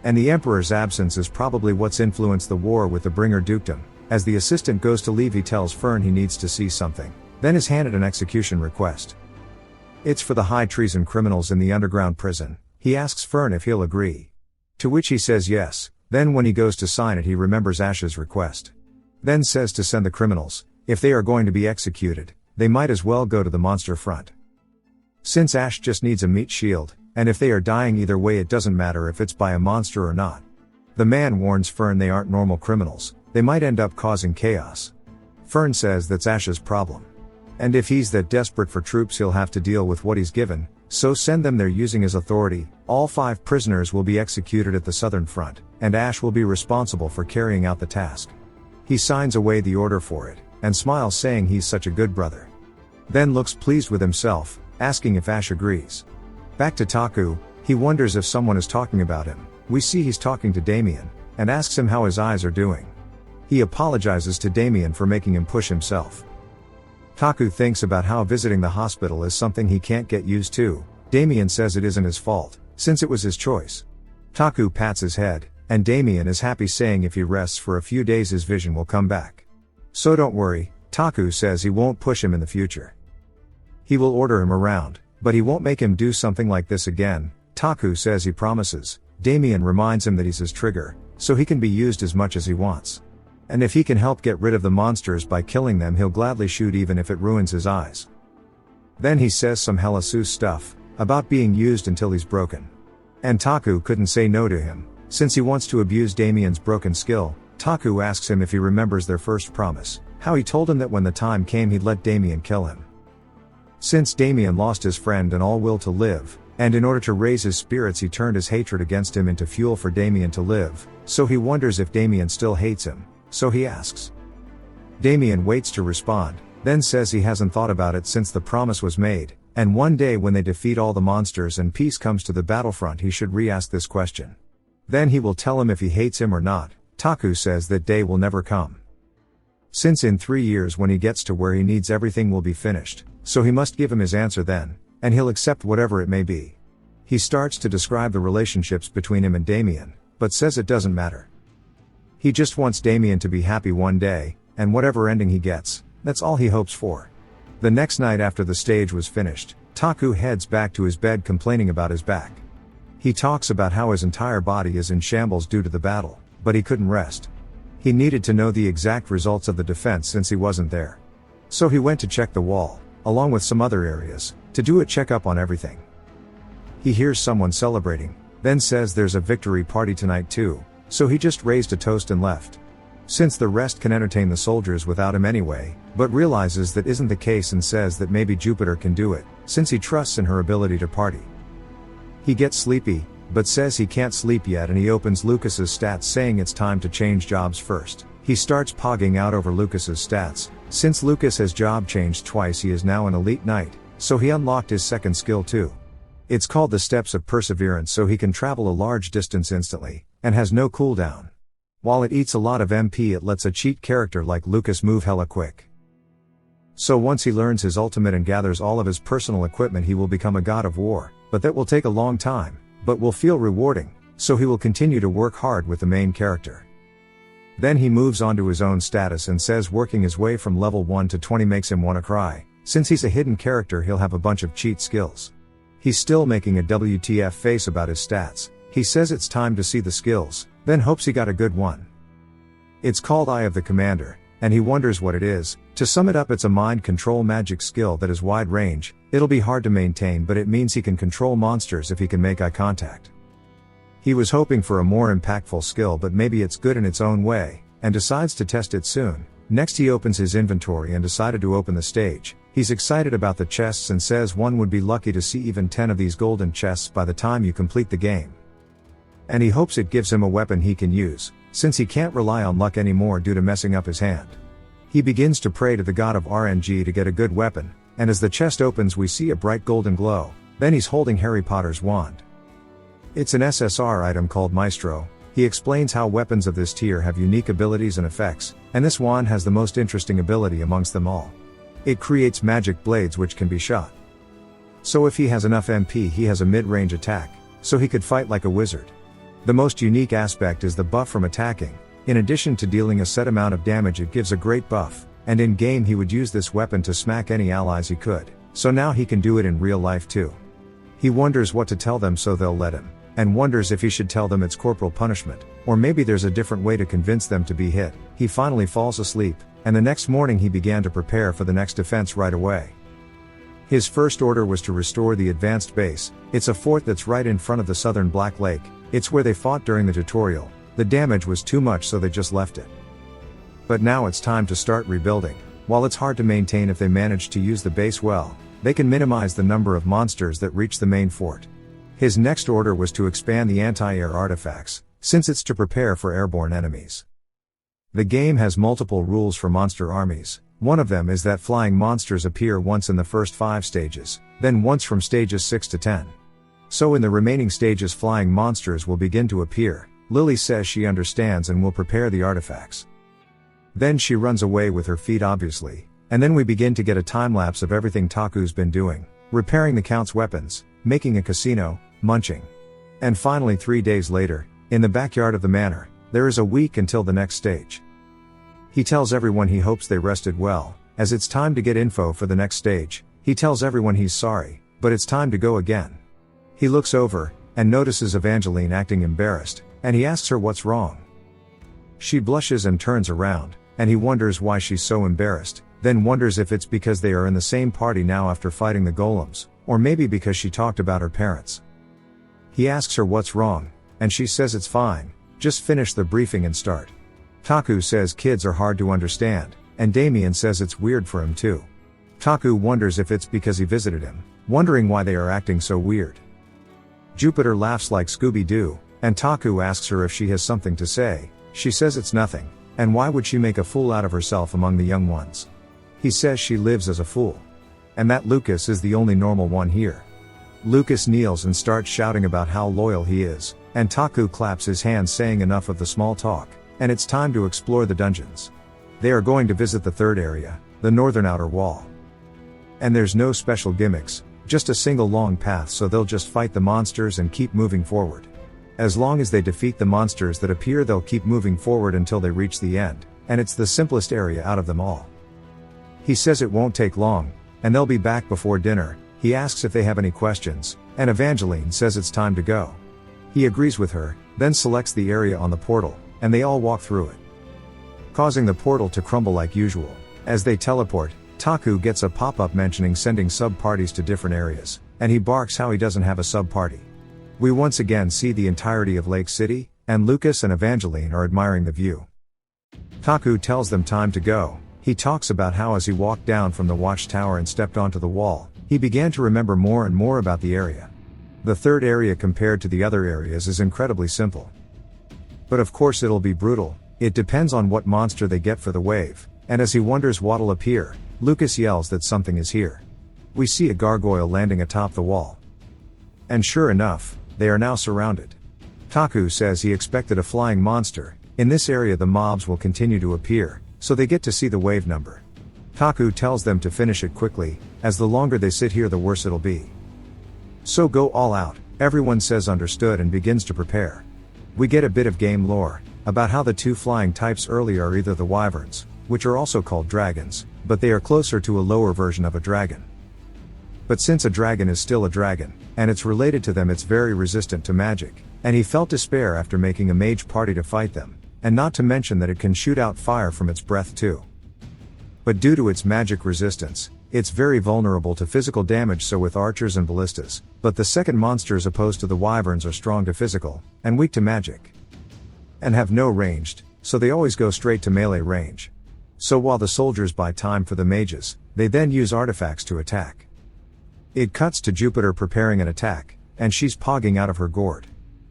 And the Emperor's absence is probably what's influenced the war with the Bringer Dukedom. As the assistant goes to leave he tells Fern he needs to see something, then is handed an execution request. It's for the high treason criminals in the underground prison. He asks Fern if he'll agree. To which he says yes, then when he goes to sign it he remembers Ash's request. Then says to send the criminals. If they are going to be executed, they might as well go to the monster front. Since Ash just needs a meat shield, and if they are dying either way it doesn't matter if it's by a monster or not. The man warns Fern they aren't normal criminals, they might end up causing chaos. Fern says that's Ash's problem. And if he's that desperate for troops he'll have to deal with what he's given, so send them there using his authority. All 5 prisoners will be executed at the Southern Front, and Ash will be responsible for carrying out the task. He signs away the order for it, and smiles saying he's such a good brother. Then looks pleased with himself, asking if Ash agrees. Back to Taku, he wonders if someone is talking about him. We see he's talking to Damien, and asks him how his eyes are doing. He apologizes to Damien for making him push himself. Taku thinks about how visiting the hospital is something he can't get used to. Damien says it isn't his fault, since it was his choice. Taku pats his head, and Damien is happy, saying if he rests for a few days his vision will come back. So don't worry, Taku says he won't push him in the future. He will order him around, but he won't make him do something like this again. Taku says he promises. Damien reminds him that he's his trigger, so he can be used as much as he wants. And if he can help get rid of the monsters by killing them he'll gladly shoot even if it ruins his eyes. Then he says some hella sus stuff, about being used until he's broken. And Taku couldn't say no to him, since he wants to abuse Damien's broken skill. Taku asks him if he remembers their first promise, how he told him that when the time came he'd let Damien kill him. Since Damien lost his friend and all will to live, and in order to raise his spirits he turned his hatred against him into fuel for Damien to live, so he wonders if Damien still hates him, so he asks. Damien waits to respond, then says he hasn't thought about it since the promise was made, and one day when they defeat all the monsters and peace comes to the battlefront he should re-ask this question. Then he will tell him if he hates him or not. Taku says that day will never come. Since in 3 years when he gets to where he needs everything will be finished, so he must give him his answer then, and he'll accept whatever it may be. He starts to describe the relationships between him and Damien, but says it doesn't matter. He just wants Damien to be happy one day, and whatever ending he gets, that's all he hopes for. The next night after the stage was finished, Taku heads back to his bed complaining about his back. He talks about how his entire body is in shambles due to the battle, but he couldn't rest. He needed to know the exact results of the defense since he wasn't there. So he went to check the wall, along with some other areas, to do a checkup on everything. He hears someone celebrating, then says there's a victory party tonight too, so he just raised a toast and left. Since the rest can entertain the soldiers without him anyway, but realizes that isn't the case and says that maybe Jupiter can do it, since he trusts in her ability to party. He gets sleepy, but says he can't sleep yet, and he opens Lucas's stats saying it's time to change jobs first. He starts pogging out over Lucas's stats. Since Lucas has job changed twice, he is now an elite knight, so he unlocked his second skill too. It's called the Steps of Perseverance, so he can travel a large distance instantly, and has no cooldown. While it eats a lot of MP, it lets a cheat character like Lucas move hella quick. So once he learns his ultimate and gathers all of his personal equipment, he will become a god of war, but that will take a long time, but will feel rewarding, so he will continue to work hard with the main character. Then he moves on to his own status and says working his way from level 1 to 20 makes him wanna cry. Since he's a hidden character, he'll have a bunch of cheat skills. He's still making a WTF face about his stats. He says it's time to see the skills, then hopes he got a good one. It's called Eye of the Commander, and he wonders what it is. To sum it up, it's a mind control magic skill that is wide range. It'll be hard to maintain, but it means he can control monsters if he can make eye contact. He was hoping for a more impactful skill, but maybe it's good in its own way, and decides to test it soon. Next he opens his inventory and decided to open the stage. He's excited about the chests and says one would be lucky to see even 10 of these golden chests by the time you complete the game. And he hopes it gives him a weapon he can use, since he can't rely on luck anymore due to messing up his hand. He begins to pray to the god of RNG to get a good weapon, and as the chest opens we see a bright golden glow. Then he's holding Harry Potter's wand. It's an SSR item called Maestro. He explains how weapons of this tier have unique abilities and effects, and this wand has the most interesting ability amongst them all. It creates magic blades which can be shot. So if he has enough MP, he has a mid-range attack, so he could fight like a wizard. The most unique aspect is the buff from attacking. In addition to dealing a set amount of damage, it gives a great buff, and in game he would use this weapon to smack any allies he could, so now he can do it in real life too. He wonders what to tell them so they'll let him, and wonders if he should tell them it's corporal punishment, or maybe there's a different way to convince them to be hit. He finally falls asleep, and the next morning he began to prepare for the next defense right away. His first order was to restore the advanced base. It's a fort that's right in front of the southern Black Lake. It's where they fought during the tutorial. The damage was too much, so they just left it. But now it's time to start rebuilding. While it's hard to maintain, if they manage to use the base well, they can minimize the number of monsters that reach the main fort. His next order was to expand the anti-air artifacts, since it's to prepare for airborne enemies. The game has multiple rules for monster armies. One of them is that flying monsters appear once in the first 5 stages, then once from stages 6 to 10. So in the remaining stages flying monsters will begin to appear. Lily says she understands and will prepare the artifacts. Then she runs away with her feet obviously, and then we begin to get a time-lapse of everything Taku's been doing, repairing the Count's weapons, making a casino, munching. And finally 3 days later, in the backyard of the manor, there is a week until the next stage. He tells everyone he hopes they rested well, as it's time to get info for the next stage. He tells everyone he's sorry, but it's time to go again. He looks over, and notices Evangeline acting embarrassed, and he asks her what's wrong. She blushes and turns around, and he wonders why she's so embarrassed, then wonders if it's because they are in the same party now after fighting the golems, or maybe because she talked about her parents. He asks her what's wrong, and she says it's fine, just finish the briefing and start. Taku says kids are hard to understand, and Damien says it's weird for him too. Taku wonders if it's because he visited him, wondering why they are acting so weird. Jupiter laughs like Scooby-Doo, and Taku asks her if she has something to say. She says it's nothing, and why would she make a fool out of herself among the young ones? He says she lives as a fool, and that Lucas is the only normal one here. Lucas kneels and starts shouting about how loyal he is, and Taku claps his hands saying enough of the small talk, and it's time to explore the dungeons. They are going to visit the third area, the northern outer wall. And there's no special gimmicks, just a single long path, so they'll just fight the monsters and keep moving forward. As long as they defeat the monsters that appear, they'll keep moving forward until they reach the end, and it's the simplest area out of them all. He says it won't take long, and they'll be back before dinner. He asks if they have any questions, and Evangeline says it's time to go. He agrees with her, then selects the area on the portal, and they all walk through it. causing the portal to crumble like usual. As they teleport, Taku gets a pop-up mentioning sending sub-parties to different areas, and he barks how he doesn't have a sub-party. We once again see the entirety of Lake City, and Lucas and Evangeline are admiring the view. Taku tells them time to go. He talks about how as he walked down from the watchtower and stepped onto the wall, he began to remember more and more about the area. The third area compared to the other areas is incredibly simple. But of course it'll be brutal, it depends on what monster they get for the wave, and as he wonders what'll appear, Lucas yells that something is here. We see a gargoyle landing atop the wall. And sure enough, they are now surrounded. Taku says he expected a flying monster. In this area the mobs will continue to appear, so they get to see the wave number. Taku tells them to finish it quickly, as the longer they sit here the worse it'll be. So go all out, everyone says understood and begins to prepare. We get a bit of game lore, about how the two flying types early are either the wyverns, which are also called dragons, but they are closer to a lower version of a dragon. But since a dragon is still a dragon, and it's related to them, it's very resistant to magic, and he felt despair after making a mage party to fight them, and not to mention that it can shoot out fire from its breath too. But due to its magic resistance, it's very vulnerable to physical damage, so with archers and ballistas, but the second monsters opposed to the wyverns are strong to physical, and weak to magic. And have no ranged, so they always go straight to melee range. So while the soldiers buy time for the mages, they then use artifacts to attack. It cuts to Jupiter preparing an attack, and she's pogging out of her gourd.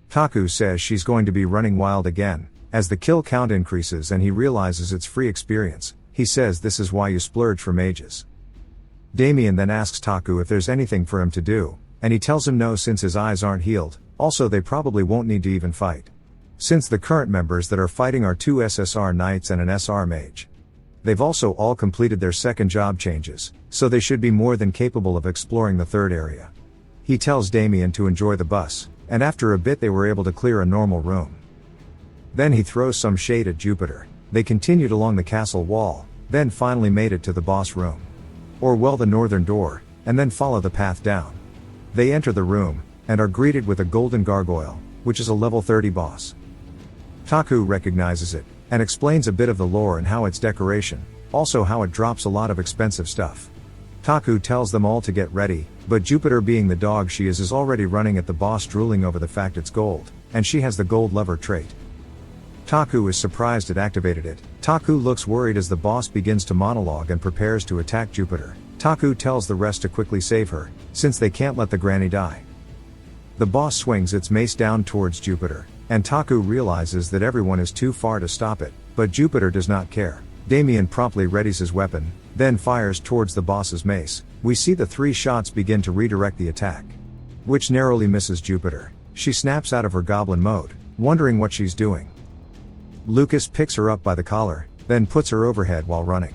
Taku says she's going to be running wild again, as the kill count increases and he realizes it's free experience. He says this is why you splurge for mages. Damien then asks Taku if there's anything for him to do, and he tells him no since his eyes aren't healed, also they probably won't need to even fight. Since the current members that are fighting are 2 SSR knights and an SR mage. They've also all completed their second job changes, so they should be more than capable of exploring the third area. He tells Damien to enjoy the bus, and after a bit they were able to clear a normal room. Then he throws some shade at Jupiter. They continued along the castle wall, then finally made it to the boss room. Or well, the northern door, and then follow the path down. They enter the room, and are greeted with a golden gargoyle, which is a level 30 boss. Taku recognizes it, and explains a bit of the lore and how it's decoration, also how it drops a lot of expensive stuff. Taku tells them all to get ready, but Jupiter, being the dog she is already running at the boss, drooling over the fact it's gold, and she has the gold lover trait. Taku is surprised it activated it. Taku looks worried as the boss begins to monologue and prepares to attack Jupiter. Taku tells the rest to quickly save her, since they can't let the granny die. The boss swings its mace down towards Jupiter, and Taku realizes that everyone is too far to stop it, but Jupiter does not care. Damien promptly readies his weapon, then fires towards the boss's mace. We see the 3 shots begin to redirect the attack, which narrowly misses Jupiter. She snaps out of her goblin mode, wondering what she's doing. Lucas picks her up by the collar, then puts her overhead while running.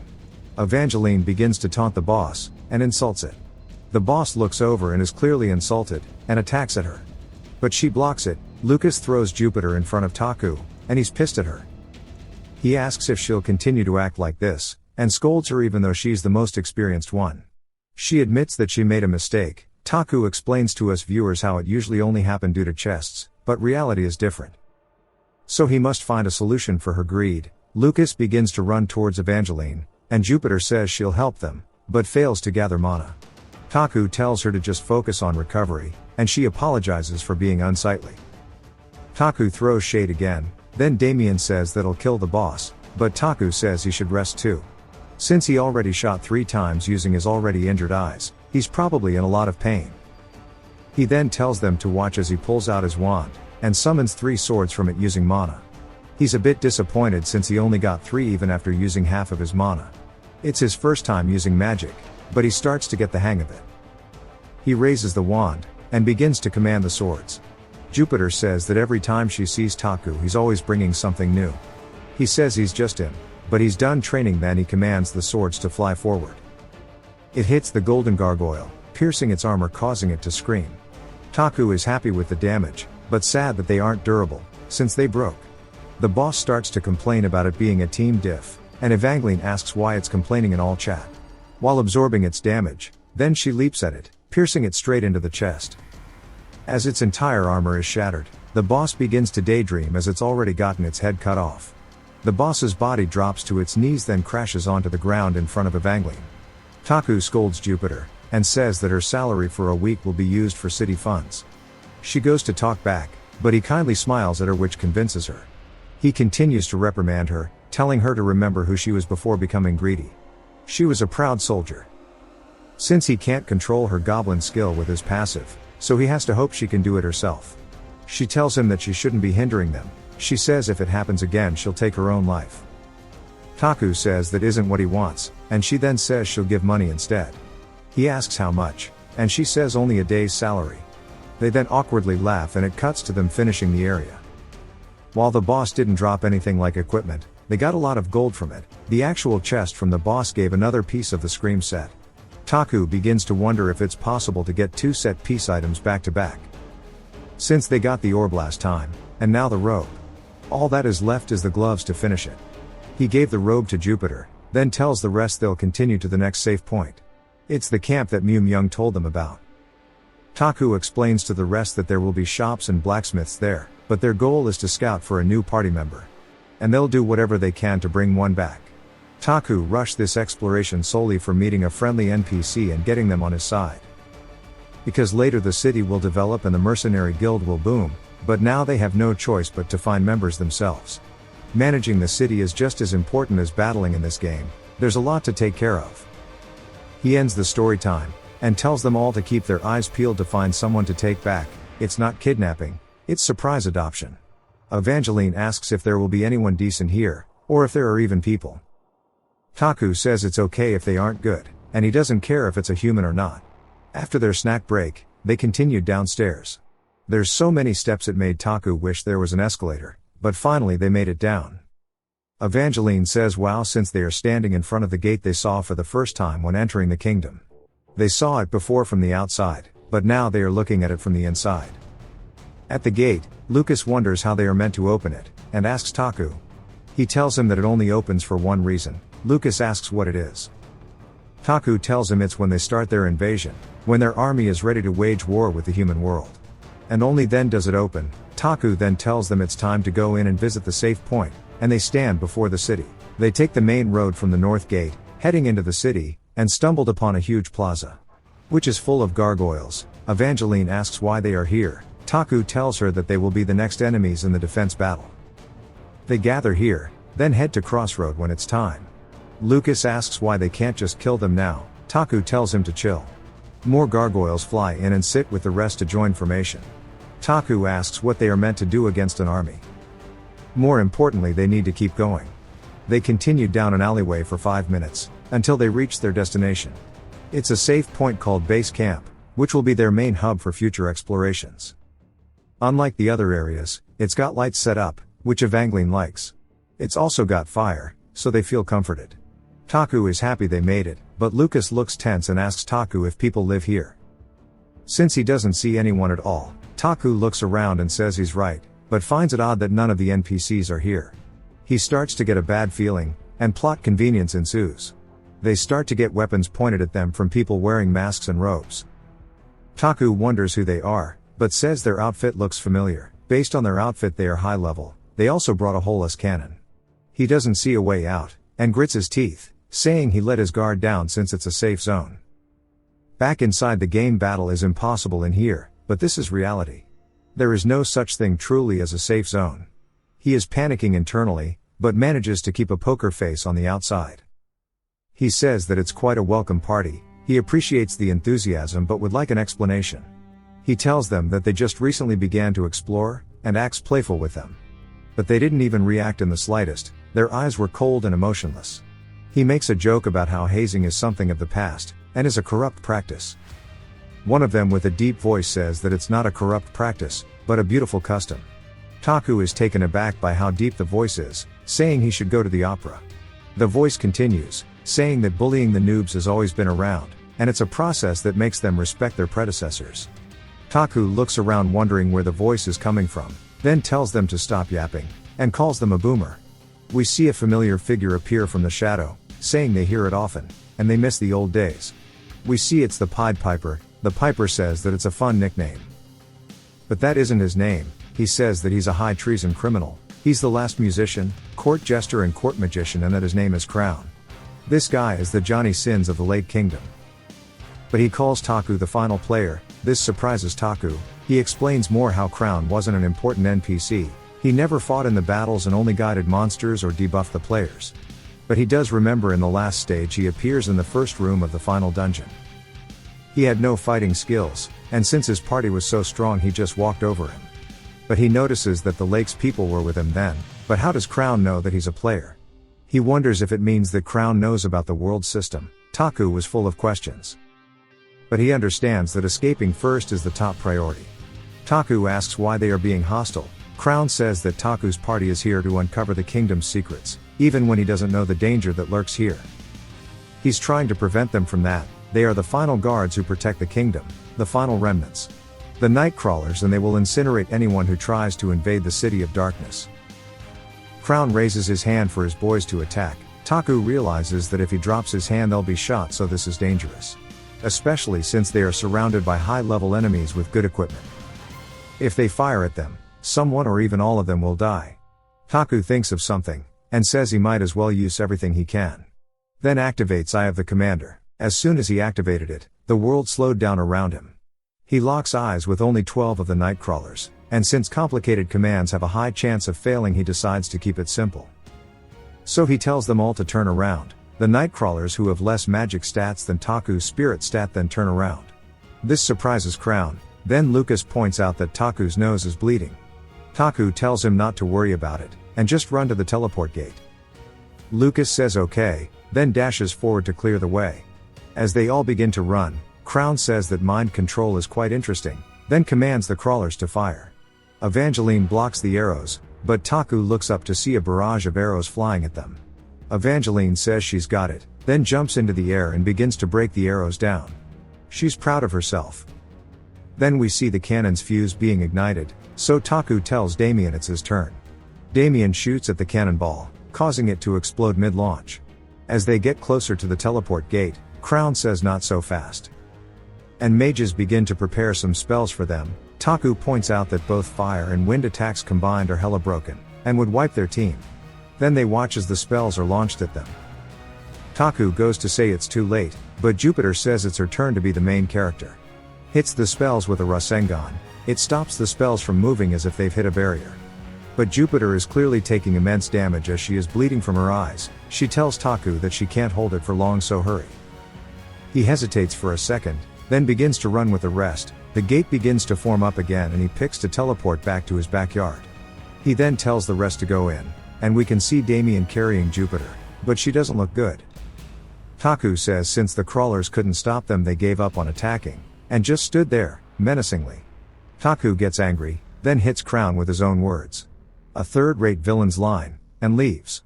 Evangeline begins to taunt the boss, and insults it. The boss looks over and is clearly insulted, and attacks at her. But she blocks it. Lucas throws Jupiter in front of Taku, and he's pissed at her. He asks if she'll continue to act like this, and scolds her even though she's the most experienced one. She admits that she made a mistake. Taku explains to us viewers how it usually only happened due to chests, but reality is different. So he must find a solution for her greed. Lucas begins to run towards Evangeline, and Jupiter says she'll help them, but fails to gather mana. Taku tells her to just focus on recovery, and she apologizes for being unsightly. Taku throws shade again, then Damien says that'll kill the boss, but Taku says he should rest too. Since he already shot 3 times using his already injured eyes, he's probably in a lot of pain. He then tells them to watch as he pulls out his wand, and summons 3 swords from it using mana. He's a bit disappointed since he only got 3 even after using half of his mana. It's his first time using magic, but he starts to get the hang of it. He raises the wand, and begins to command the swords. Jupiter says that every time she sees Taku he's always bringing something new. He says he's just him, but he's done training. Then he commands the swords to fly forward. It hits the golden gargoyle, piercing its armor, causing it to scream. Taku is happy with the damage, but sad that they aren't durable, since they broke. The boss starts to complain about it being a team diff, and Evangeline asks why it's complaining in all chat. While absorbing its damage, then she leaps at it, piercing it straight into the chest. As its entire armor is shattered, the boss begins to daydream as it's already gotten its head cut off. The boss's body drops to its knees then crashes onto the ground in front of Evangeline. Taku scolds Jupiter, and says that her salary for a week will be used for city funds. She goes to talk back, but he kindly smiles at her, which convinces her. He continues to reprimand her, telling her to remember who she was before becoming greedy. She was a proud soldier. Since he can't control her goblin skill with his passive, so he has to hope she can do it herself. She tells him that she shouldn't be hindering them. She says if it happens again she'll take her own life. Taku says that isn't what he wants, and she then says she'll give money instead. He asks how much, and she says only a day's salary. They then awkwardly laugh and it cuts to them finishing the area. While the boss didn't drop anything like equipment, they got a lot of gold from it. The actual chest from the boss gave another piece of the Scream set. Taku begins to wonder if it's possible to get 2 set piece items back to back. Since they got the orb last time, and now the robe. All that is left is the gloves to finish it. He gave the robe to Jupiter, then tells the rest they'll continue to the next safe point. It's the camp that Mew Myung told them about. Taku explains to the rest that there will be shops and blacksmiths there, but their goal is to scout for a new party member. And they'll do whatever they can to bring one back. Taku rushed this exploration solely for meeting a friendly NPC and getting them on his side. Because later the city will develop and the mercenary guild will boom, but now they have no choice but to find members themselves. Managing the city is just as important as battling in this game. There's a lot to take care of. He ends the story time, and tells them all to keep their eyes peeled to find someone to take back. It's not kidnapping, it's surprise adoption. Evangeline asks if there will be anyone decent here, or if there are even people. Taku says it's okay if they aren't good, and he doesn't care if it's a human or not. After their snack break, they continued downstairs. There's so many steps it made Taku wish there was an escalator, but finally they made it down. Evangeline says wow, since they are standing in front of the gate they saw for the first time when entering the kingdom. They saw it before from the outside, but now they are looking at it from the inside. At the gate, Lucas wonders how they are meant to open it, and asks Taku. He tells him that it only opens for one reason. Lucas asks what it is. Taku tells him it's when they start their invasion, when their army is ready to wage war with the human world. And only then does it open. Taku then tells them it's time to go in and visit the safe point, and they stand before the city. They take the main road from the north gate, heading into the city, and stumbled upon a huge plaza, which is full of gargoyles. Evangeline asks why they are here. Taku tells her that they will be the next enemies in the defense battle. They gather here, then head to Crossroad when it's time. Lucas asks why they can't just kill them now. Taku tells him to chill. More gargoyles fly in and sit with the rest to join formation. Taku asks what they are meant to do against an army. More importantly, they need to keep going. They continued down an alleyway for 5 minutes, until they reached their destination. It's a safe point called Base Camp, which will be their main hub for future explorations. Unlike the other areas, it's got lights set up, which Evangeline likes. It's also got fire, so they feel comforted. Taku is happy they made it, but Lucas looks tense and asks Taku if people live here. Since he doesn't see anyone at all, Taku looks around and says he's right, but finds it odd that none of the NPCs are here. He starts to get a bad feeling, and plot convenience ensues. They start to get weapons pointed at them from people wearing masks and robes. Taku wonders who they are, but says their outfit looks familiar. Based on their outfit they are high level. They also brought a holeless cannon. He doesn't see a way out, and grits his teeth, saying he let his guard down since it's a safe zone. Back inside the game, battle is impossible in here, but this is reality. There is no such thing truly as a safe zone. He is panicking internally, but manages to keep a poker face on the outside. He says that it's quite a welcome party. He appreciates the enthusiasm but would like an explanation. He tells them that they just recently began to explore, and acts playful with them. But they didn't even react in the slightest. Their eyes were cold and emotionless. He makes a joke about how hazing is something of the past, and is a corrupt practice. One of them with a deep voice says that it's not a corrupt practice, but a beautiful custom. Taku is taken aback by how deep the voice is, saying he should go to the opera. The voice continues, saying that bullying the noobs has always been around, and it's a process that makes them respect their predecessors. Taku looks around wondering where the voice is coming from, then tells them to stop yapping, and calls them a boomer. We see a familiar figure appear from the shadow, saying they hear it often, and they miss the old days. We see it's the Pied Piper. The Piper says that it's a fun nickname. But that isn't his name. He says that he's a high treason criminal. He's the last musician, court jester and court magician, and that his name is Crown. This guy is the Johnny Sins of the Lake Kingdom. But he calls Taku the final player. This surprises Taku. He explains more how Crown wasn't an important NPC. He never fought in the battles and only guided monsters or debuffed the players. But he does remember in the last stage he appears in the first room of the final dungeon. He had no fighting skills, and since his party was so strong he just walked over him. But he notices that the lake's people were with him then. But how does Crown know that he's a player? He wonders if it means that Crown knows about the world system. Taku was full of questions. But he understands that escaping first is the top priority. Taku asks why they are being hostile. Crown says that Taku's party is here to uncover the kingdom's secrets, even when he doesn't know the danger that lurks here. He's trying to prevent them from that. They are the final guards who protect the kingdom, the final remnants. The Nightcrawlers, and they will incinerate anyone who tries to invade the City of Darkness. Crown raises his hand for his boys to attack. Taku realizes that if he drops his hand they'll be shot, so this is dangerous. Especially since they are surrounded by high-level enemies with good equipment. If they fire at them, someone or even all of them will die. Taku thinks of something, and says he might as well use everything he can. Then activates Eye of the Commander. As soon as he activated it, the world slowed down around him. He locks eyes with only 12 of the Nightcrawlers, and since complicated commands have a high chance of failing he decides to keep it simple. So he tells them all to turn around. The Nightcrawlers who have less magic stats than Taku's spirit stat then turn around. This surprises Crown. Then Lucas points out that Taku's nose is bleeding. Taku tells him not to worry about it, and just run to the teleport gate. Lucas says okay, then dashes forward to clear the way. As they all begin to run, Crown says that mind control is quite interesting, then commands the crawlers to fire. Evangeline blocks the arrows, but Taku looks up to see a barrage of arrows flying at them. Evangeline says she's got it, then jumps into the air and begins to break the arrows down. She's proud of herself. Then we see the cannon's fuse being ignited, so Taku tells Damien it's his turn. Damien shoots at the cannonball, causing it to explode mid-launch. As they get closer to the teleport gate, Crown says not so fast. And mages begin to prepare some spells for them. Taku points out that both fire and wind attacks combined are hella broken, and would wipe their team. Then they watch as the spells are launched at them. Taku goes to say it's too late, but Jupiter says it's her turn to be the main character. Hits the spells with a Rasengan. It stops the spells from moving as if they've hit a barrier. But Jupiter is clearly taking immense damage as she is bleeding from her eyes. She tells Taku that she can't hold it for long, so hurry. He hesitates for a second, then begins to run with the rest. The gate begins to form up again and he picks to teleport back to his backyard. He then tells the rest to go in, and we can see Damien carrying Jupiter, but she doesn't look good. Taku says since the crawlers couldn't stop them they gave up on attacking, and just stood there, menacingly. Taku gets angry, then hits Crown with his own words. A third-rate villain's line, and leaves.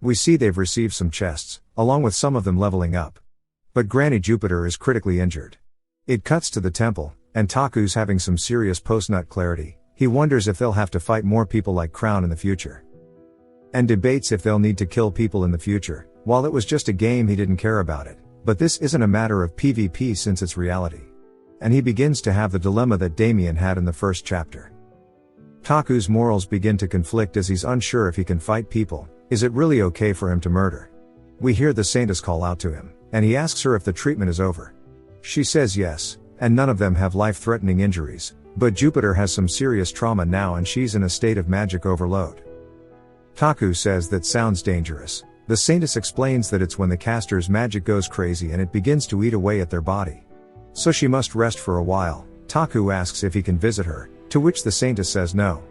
We see they've received some chests, along with some of them leveling up. But Granny Jupiter is critically injured. It cuts to the temple, and Taku's having some serious post-nut clarity. He wonders if they'll have to fight more people like Crown in the future. And debates if they'll need to kill people in the future. While it was just a game he didn't care about it. But this isn't a matter of PvP since it's reality. And he begins to have the dilemma that Damien had in the first chapter. Taku's morals begin to conflict as he's unsure if he can fight people. Is it really okay for him to murder? We hear the Saintess call out to him, and he asks her if the treatment is over. She says yes, and none of them have life-threatening injuries, but Jupiter has some serious trauma now and she's in a state of magic overload. Taku says that sounds dangerous. The Saintess explains that it's when the caster's magic goes crazy and it begins to eat away at their body. So she must rest for a while. Taku asks if he can visit her, to which the Saintess says no.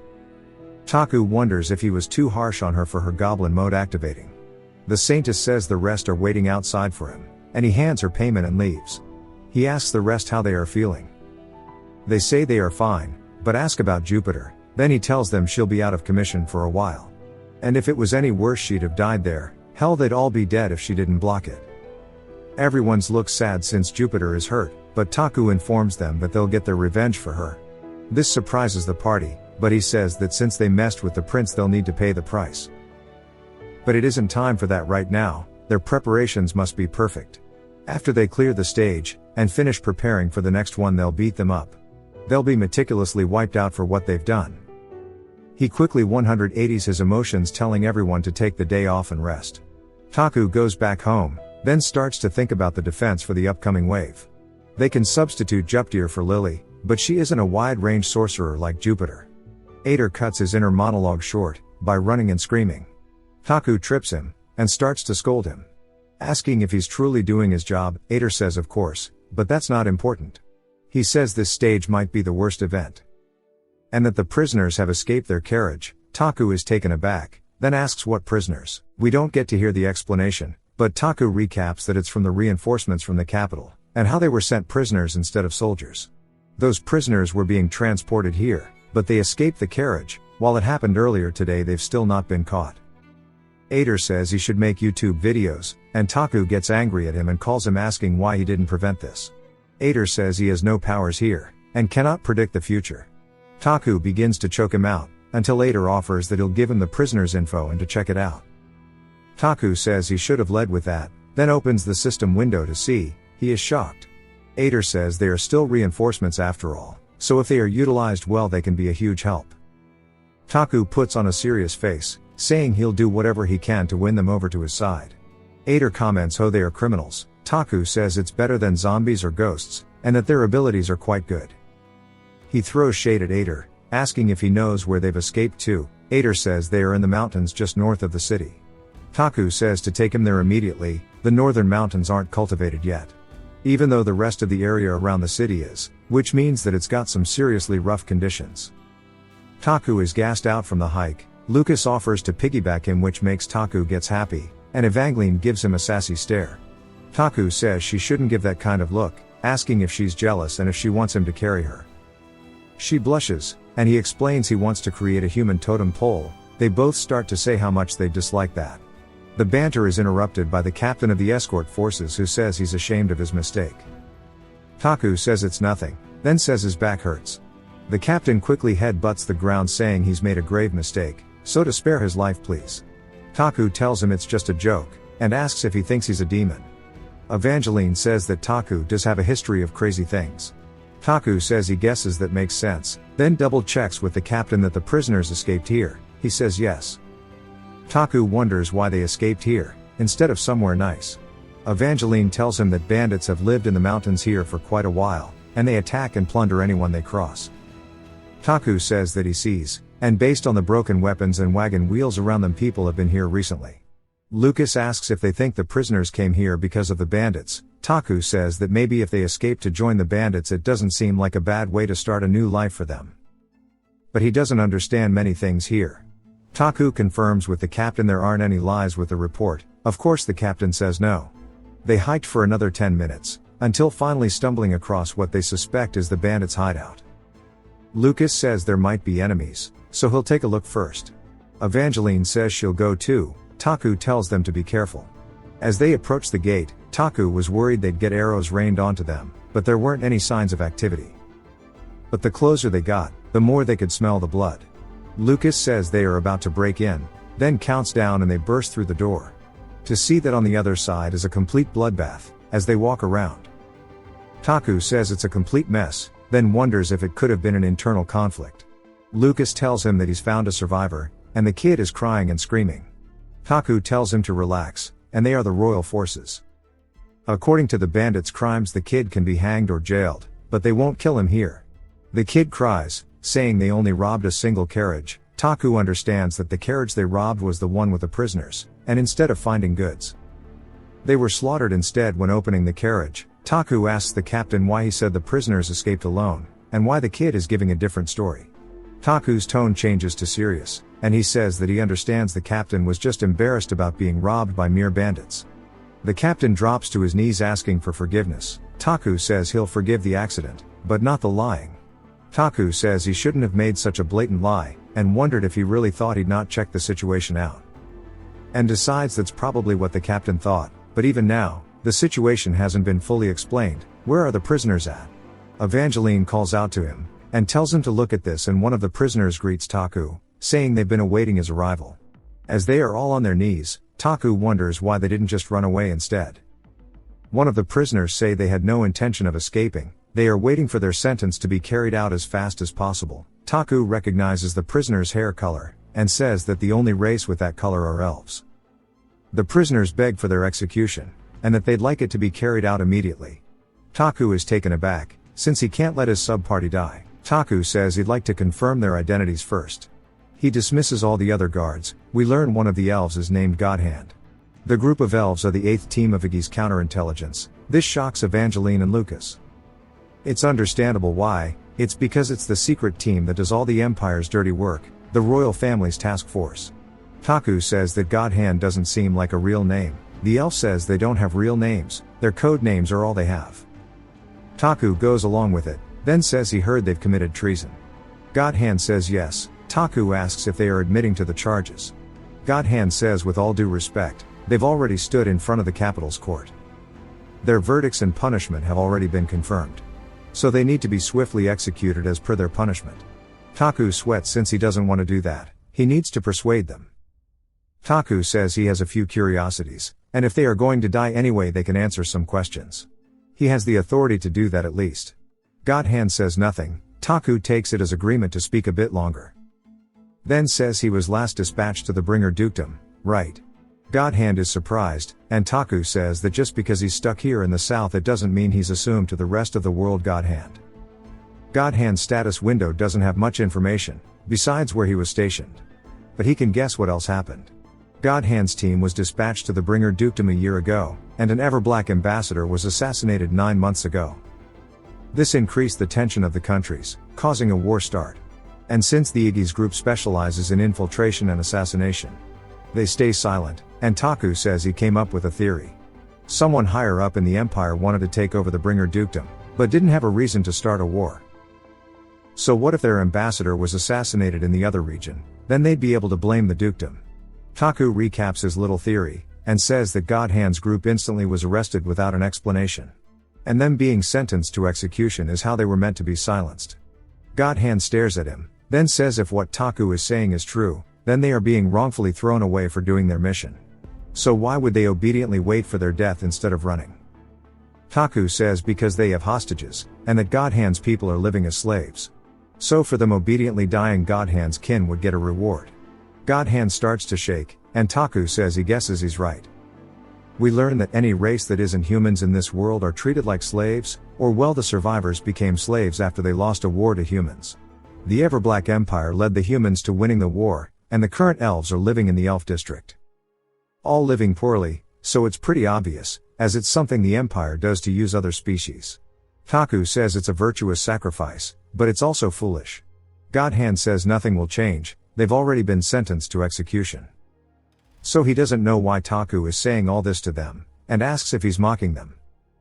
Taku wonders if he was too harsh on her for her goblin mode activating. The Saintess says the rest are waiting outside for him, and he hands her payment and leaves. He asks the rest how they are feeling. They say they are fine, but ask about Jupiter. Then he tells them she'll be out of commission for a while. And if it was any worse she'd have died there. Hell, they'd all be dead if she didn't block it. Everyone's looks sad since Jupiter is hurt, but Taku informs them that they'll get their revenge for her. This surprises the party, but he says that since they messed with the prince they'll need to pay the price. But it isn't time for that right now. Their preparations must be perfect. After they clear the stage, and finish preparing for the next one, they'll beat them up. They'll be meticulously wiped out for what they've done. He quickly 180s his emotions, telling everyone to take the day off and rest. Taku goes back home, then starts to think about the defense for the upcoming wave. They can substitute Jupiter for Lily, but she isn't a wide-range sorcerer like Jupiter. Ader cuts his inner monologue short, by running and screaming. Taku trips him, and starts to scold him. Asking if he's truly doing his job, Ader says of course, but that's not important. He says this stage might be the worst event, and that the prisoners have escaped their carriage. Taku is taken aback, then asks what prisoners. We don't get to hear the explanation, but Taku recaps that it's from the reinforcements from the capital, and how they were sent prisoners instead of soldiers. Those prisoners were being transported here, but they escaped the carriage. While it happened earlier today, they've still not been caught. Ader says he should make YouTube videos, and Taku gets angry at him and calls him, asking why he didn't prevent this. Ader says he has no powers here, and cannot predict the future. Taku begins to choke him out, until Ader offers that he'll give him the prisoner's info and to check it out. Taku says he should have led with that, then opens the system window to see. He is shocked. Ader says they are still reinforcements after all, so if they are utilized well they can be a huge help. Taku puts on a serious face, saying he'll do whatever he can to win them over to his side. Ader comments how they are criminals. Taku says it's better than zombies or ghosts, and that their abilities are quite good. He throws shade at Ader, asking if he knows where they've escaped to. Ader says they are in the mountains just north of the city. Taku says to take him there immediately. The northern mountains aren't cultivated yet, even though the rest of the area around the city is, which means that it's got some seriously rough conditions. Taku is gassed out from the hike. Lucas offers to piggyback him, which makes Taku gets happy, and Evangeline gives him a sassy stare. Taku says she shouldn't give that kind of look, asking if she's jealous and if she wants him to carry her. She blushes, and he explains he wants to create a human totem pole. They both start to say how much they dislike that. The banter is interrupted by the captain of the escort forces, who says he's ashamed of his mistake. Taku says it's nothing, then says his back hurts. The captain quickly headbutts the ground, saying he's made a grave mistake, so to spare his life please. Taku tells him it's just a joke, and asks if he thinks he's a demon. Evangeline says that Taku does have a history of crazy things. Taku says he guesses that makes sense, then double checks with the captain that the prisoners escaped here. He says yes. Taku wonders why they escaped here, instead of somewhere nice. Evangeline tells him that bandits have lived in the mountains here for quite a while, and they attack and plunder anyone they cross. Taku says that he sees, and based on the broken weapons and wagon wheels around them, people have been here recently. Lucas asks if they think the prisoners came here because of the bandits. Taku says that maybe if they escape to join the bandits, it doesn't seem like a bad way to start a new life for them. But he doesn't understand many things here. Taku confirms with the captain there aren't any lies with the report. Of course the captain says no. They hiked for another 10 minutes, until finally stumbling across what they suspect is the bandits' hideout. Lucas says there might be enemies, so he'll take a look first. Evangeline says she'll go too. Taku tells them to be careful. As they approach the gate, Taku was worried they'd get arrows rained onto them, but there weren't any signs of activity. But the closer they got, the more they could smell the blood. Lucas says they are about to break in, then counts down and they burst through the door. To see that on the other side is a complete bloodbath, as they walk around. Taku says it's a complete mess, then wonders if it could have been an internal conflict. Lucas tells him that he's found a survivor, and the kid is crying and screaming. Taku tells him to relax, and they are the royal forces. According to the bandits' crimes, the kid can be hanged or jailed, but they won't kill him here. The kid cries, saying they only robbed a single carriage. Taku understands that the carriage they robbed was the one with the prisoners, and instead of finding goods, they were slaughtered instead. When opening the carriage, Taku asks the captain why he said the prisoners escaped alone, and why the kid is giving a different story. Taku's tone changes to serious, and he says that he understands the captain was just embarrassed about being robbed by mere bandits. The captain drops to his knees asking for forgiveness. Taku says he'll forgive the accident, but not the lying. Taku says he shouldn't have made such a blatant lie, and wondered if he really thought he'd not checked the situation out. And decides that's probably what the captain thought, but even now, the situation hasn't been fully explained. Where are the prisoners at? Evangeline calls out to him, and tells him to look at this, and one of the prisoners greets Taku, saying they've been awaiting his arrival. As they are all on their knees, Taku wonders why they didn't just run away instead. One of the prisoners say they had no intention of escaping. They are waiting for their sentence to be carried out as fast as possible. Taku recognizes the prisoner's hair color, and says that the only race with that color are elves. The prisoners beg for their execution, and that they'd like it to be carried out immediately. Taku is taken aback, since he can't let his sub-party die. Taku says he'd like to confirm their identities first. He dismisses all the other guards. We learn one of the elves is named Godhand. The group of elves are the 8th team of Iggy's counterintelligence. This shocks Evangeline and Lucas. It's understandable why. It's because it's the secret team that does all the Empire's dirty work, the royal family's task force. Taku says that Godhand doesn't seem like a real name. The elf says they don't have real names, their code names are all they have. Taku goes along with it, then says he heard they've committed treason. Godhand says yes. Taku asks if they are admitting to the charges. Godhand says with all due respect, they've already stood in front of the capital's court. Their verdicts and punishment have already been confirmed. So they need to be swiftly executed as per their punishment. Taku sweats since he doesn't want to do that. He needs to persuade them. Taku says he has a few curiosities, and if they are going to die anyway they can answer some questions. He has the authority to do that at least. Godhand says nothing. Taku takes it as agreement to speak a bit longer. Then says he was last dispatched to the Bringer Dukedom, right? Godhand is surprised, and Taku says that just because he's stuck here in the south it doesn't mean he's assumed to the rest of the world. Godhand's status window doesn't have much information, besides where he was stationed. But he can guess what else happened. Godhand's team was dispatched to the Bringer Dukedom a year ago, and an ever-black ambassador was assassinated 9 months ago. This increased the tension of the countries, causing a war start. And since the Iggy's group specializes in infiltration and assassination, they stay silent, and Taku says he came up with a theory. Someone higher up in the Empire wanted to take over the Bringer Dukedom, but didn't have a reason to start a war. So what if their ambassador was assassinated in the other region? Then they'd be able to blame the dukedom. Taku recaps his little theory, and says that Godhand's group instantly was arrested without an explanation. And them being sentenced to execution is how they were meant to be silenced. Godhand stares at him, then says if what Taku is saying is true, then they are being wrongfully thrown away for doing their mission. So why would they obediently wait for their death instead of running? Taku says because they have hostages, and that Godhand's people are living as slaves. So for them obediently dying Godhand's kin would get a reward. Godhand starts to shake, and Taku says he guesses he's right. We learn that any race that isn't humans in this world are treated like slaves, or well the survivors became slaves after they lost a war to humans. The Everblack Empire led the humans to winning the war, and the current elves are living in the elf district. All living poorly, so it's pretty obvious, as it's something the Empire does to use other species. Taku says it's a virtuous sacrifice, but it's also foolish. Godhand says nothing will change, they've already been sentenced to execution. So he doesn't know why Taku is saying all this to them, and asks if he's mocking them.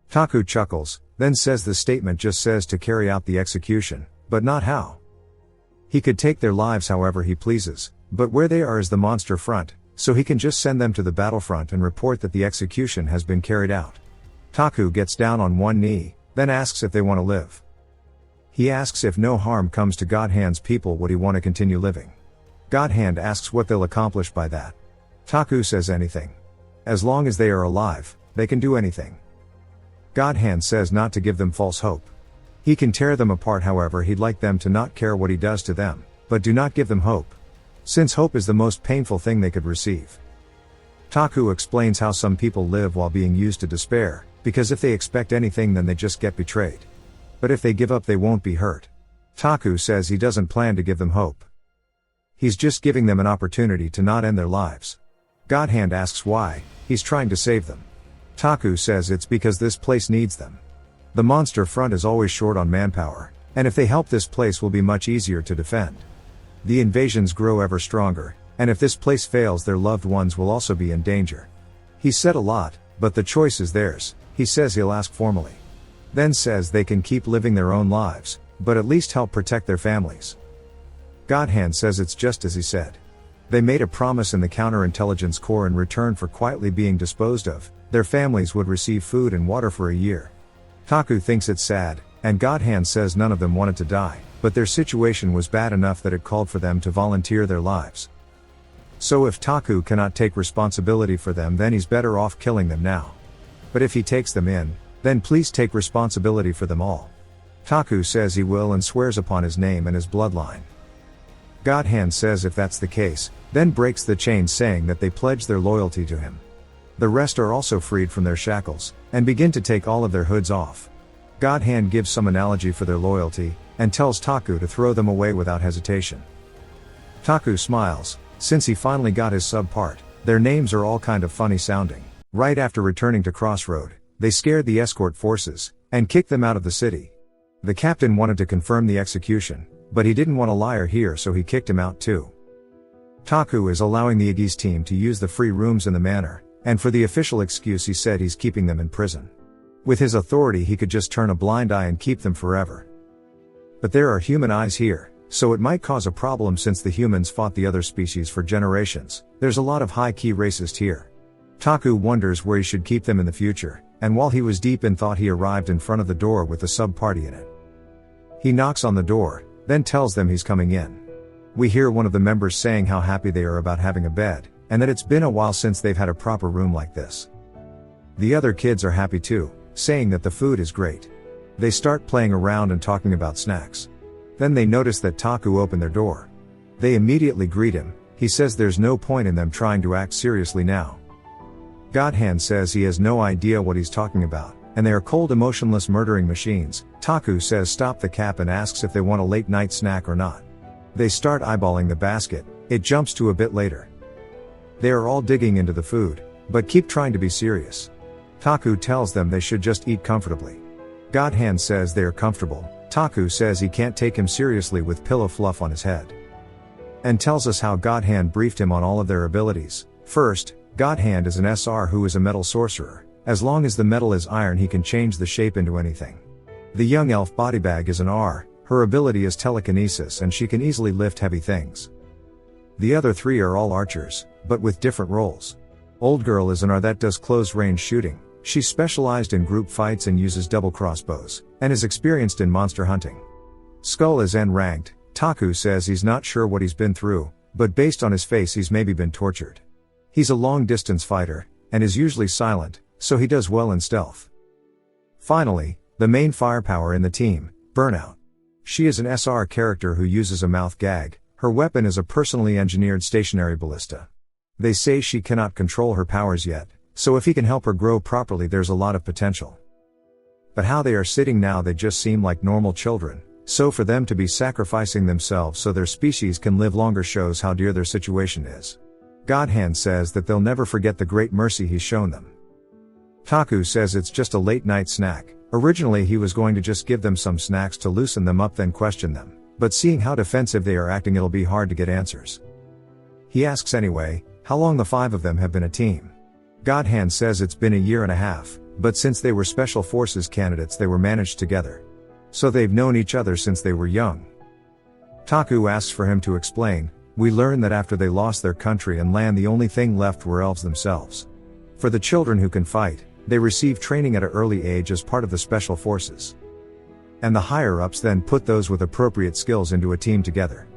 Taku chuckles, then says the statement just says to carry out the execution, but not how. He could take their lives however he pleases, but where they are is the monster front, so he can just send them to the battlefront and report that the execution has been carried out. Taku gets down on one knee, then asks if they want to live. He asks if no harm comes to Godhand's people would he want to continue living. Godhand asks what they'll accomplish by that. Taku says anything. As long as they are alive, they can do anything. Godhand says not to give them false hope. He can tear them apart however he'd like them to not care what he does to them, but do not give them hope. Since hope is the most painful thing they could receive. Taku explains how some people live while being used to despair, because if they expect anything then they just get betrayed. But if they give up they won't be hurt. Taku says he doesn't plan to give them hope. He's just giving them an opportunity to not end their lives. Godhand asks why. He's trying to save them. Taku says it's because this place needs them. The monster front is always short on manpower, and if they help this place will be much easier to defend. The invasions grow ever stronger, and if this place fails their loved ones will also be in danger. He said a lot, but the choice is theirs. He says he'll ask formally. Then says they can keep living their own lives, but at least help protect their families. Godhand says it's just as he said. They made a promise in the counterintelligence corps in return for quietly being disposed of, their families would receive food and water for a year. Taku thinks it's sad, and Godhand says none of them wanted to die, but their situation was bad enough that it called for them to volunteer their lives. So if Taku cannot take responsibility for them then he's better off killing them now. But if he takes them in, then please take responsibility for them all. Taku says he will and swears upon his name and his bloodline. God Hand says if that's the case, then breaks the chain saying that they pledge their loyalty to him. The rest are also freed from their shackles, and begin to take all of their hoods off. God Hand gives some analogy for their loyalty, and tells Taku to throw them away without hesitation. Taku smiles, since he finally got his sub part. Their names are all kind of funny sounding. Right after returning to Crossroad, they scared the escort forces, and kicked them out of the city. The captain wanted to confirm the execution, but he didn't want a liar here, so he kicked him out too. Taku is allowing the Iggy's team to use the free rooms in the manor, and for the official excuse he said he's keeping them in prison. With his authority he could just turn a blind eye and keep them forever. But there are human eyes here, so it might cause a problem since the humans fought the other species for generations. There's a lot of high-key racist here. Taku wonders where he should keep them in the future, and while he was deep in thought he arrived in front of the door with the sub-party in it. He knocks on the door, then tells them he's coming in. We hear one of the members saying how happy they are about having a bed, and that it's been a while since they've had a proper room like this. The other kids are happy too, saying that the food is great. They start playing around and talking about snacks. Then they notice that Taku opened their door. They immediately greet him. He says there's no point in them trying to act seriously now. God Hand says he has no idea what he's talking about, and they are cold, emotionless murdering machines. Taku says stop the cap and asks if they want a late night snack or not. They start eyeballing the basket. It jumps to a bit later. They are all digging into the food, but keep trying to be serious. Taku tells them they should just eat comfortably. God Hand says they are comfortable. Taku says he can't take him seriously with pillow fluff on his head. And tells us how God Hand briefed him on all of their abilities. First, God Hand is an SR who is a metal sorcerer. As long as the metal is iron he can change the shape into anything. The young elf Bodybag is an R, her ability is telekinesis and she can easily lift heavy things. The other three are all archers, but with different roles. Old Girl is an R that does close range shooting. She's specialized in group fights and uses double crossbows, and is experienced in monster hunting. Skull is N ranked. Taku says he's not sure what he's been through, but based on his face he's maybe been tortured. He's a long distance fighter, and is usually silent, so he does well in stealth. Finally, the main firepower in the team, Burnout. She is an SR character who uses a mouth gag. Her weapon is a personally engineered stationary ballista. They say she cannot control her powers yet, so if he can help her grow properly there's a lot of potential. But how they are sitting now they just seem like normal children, so for them to be sacrificing themselves so their species can live longer shows how dear their situation is. God Hand says that they'll never forget the great mercy he's shown them. Taku says it's just a late night snack. Originally he was going to just give them some snacks to loosen them up then question them, but seeing how defensive they are acting it'll be hard to get answers. He asks anyway, how long the five of them have been a team. God Hand says it's been a year and a half, but since they were special forces candidates they were managed together. So they've known each other since they were young. Taku asks for him to explain. We learn that after they lost their country and land the only thing left were elves themselves. For the children who can fight, they receive training at an early age as part of the special forces. And the higher-ups then put those with appropriate skills into a team together.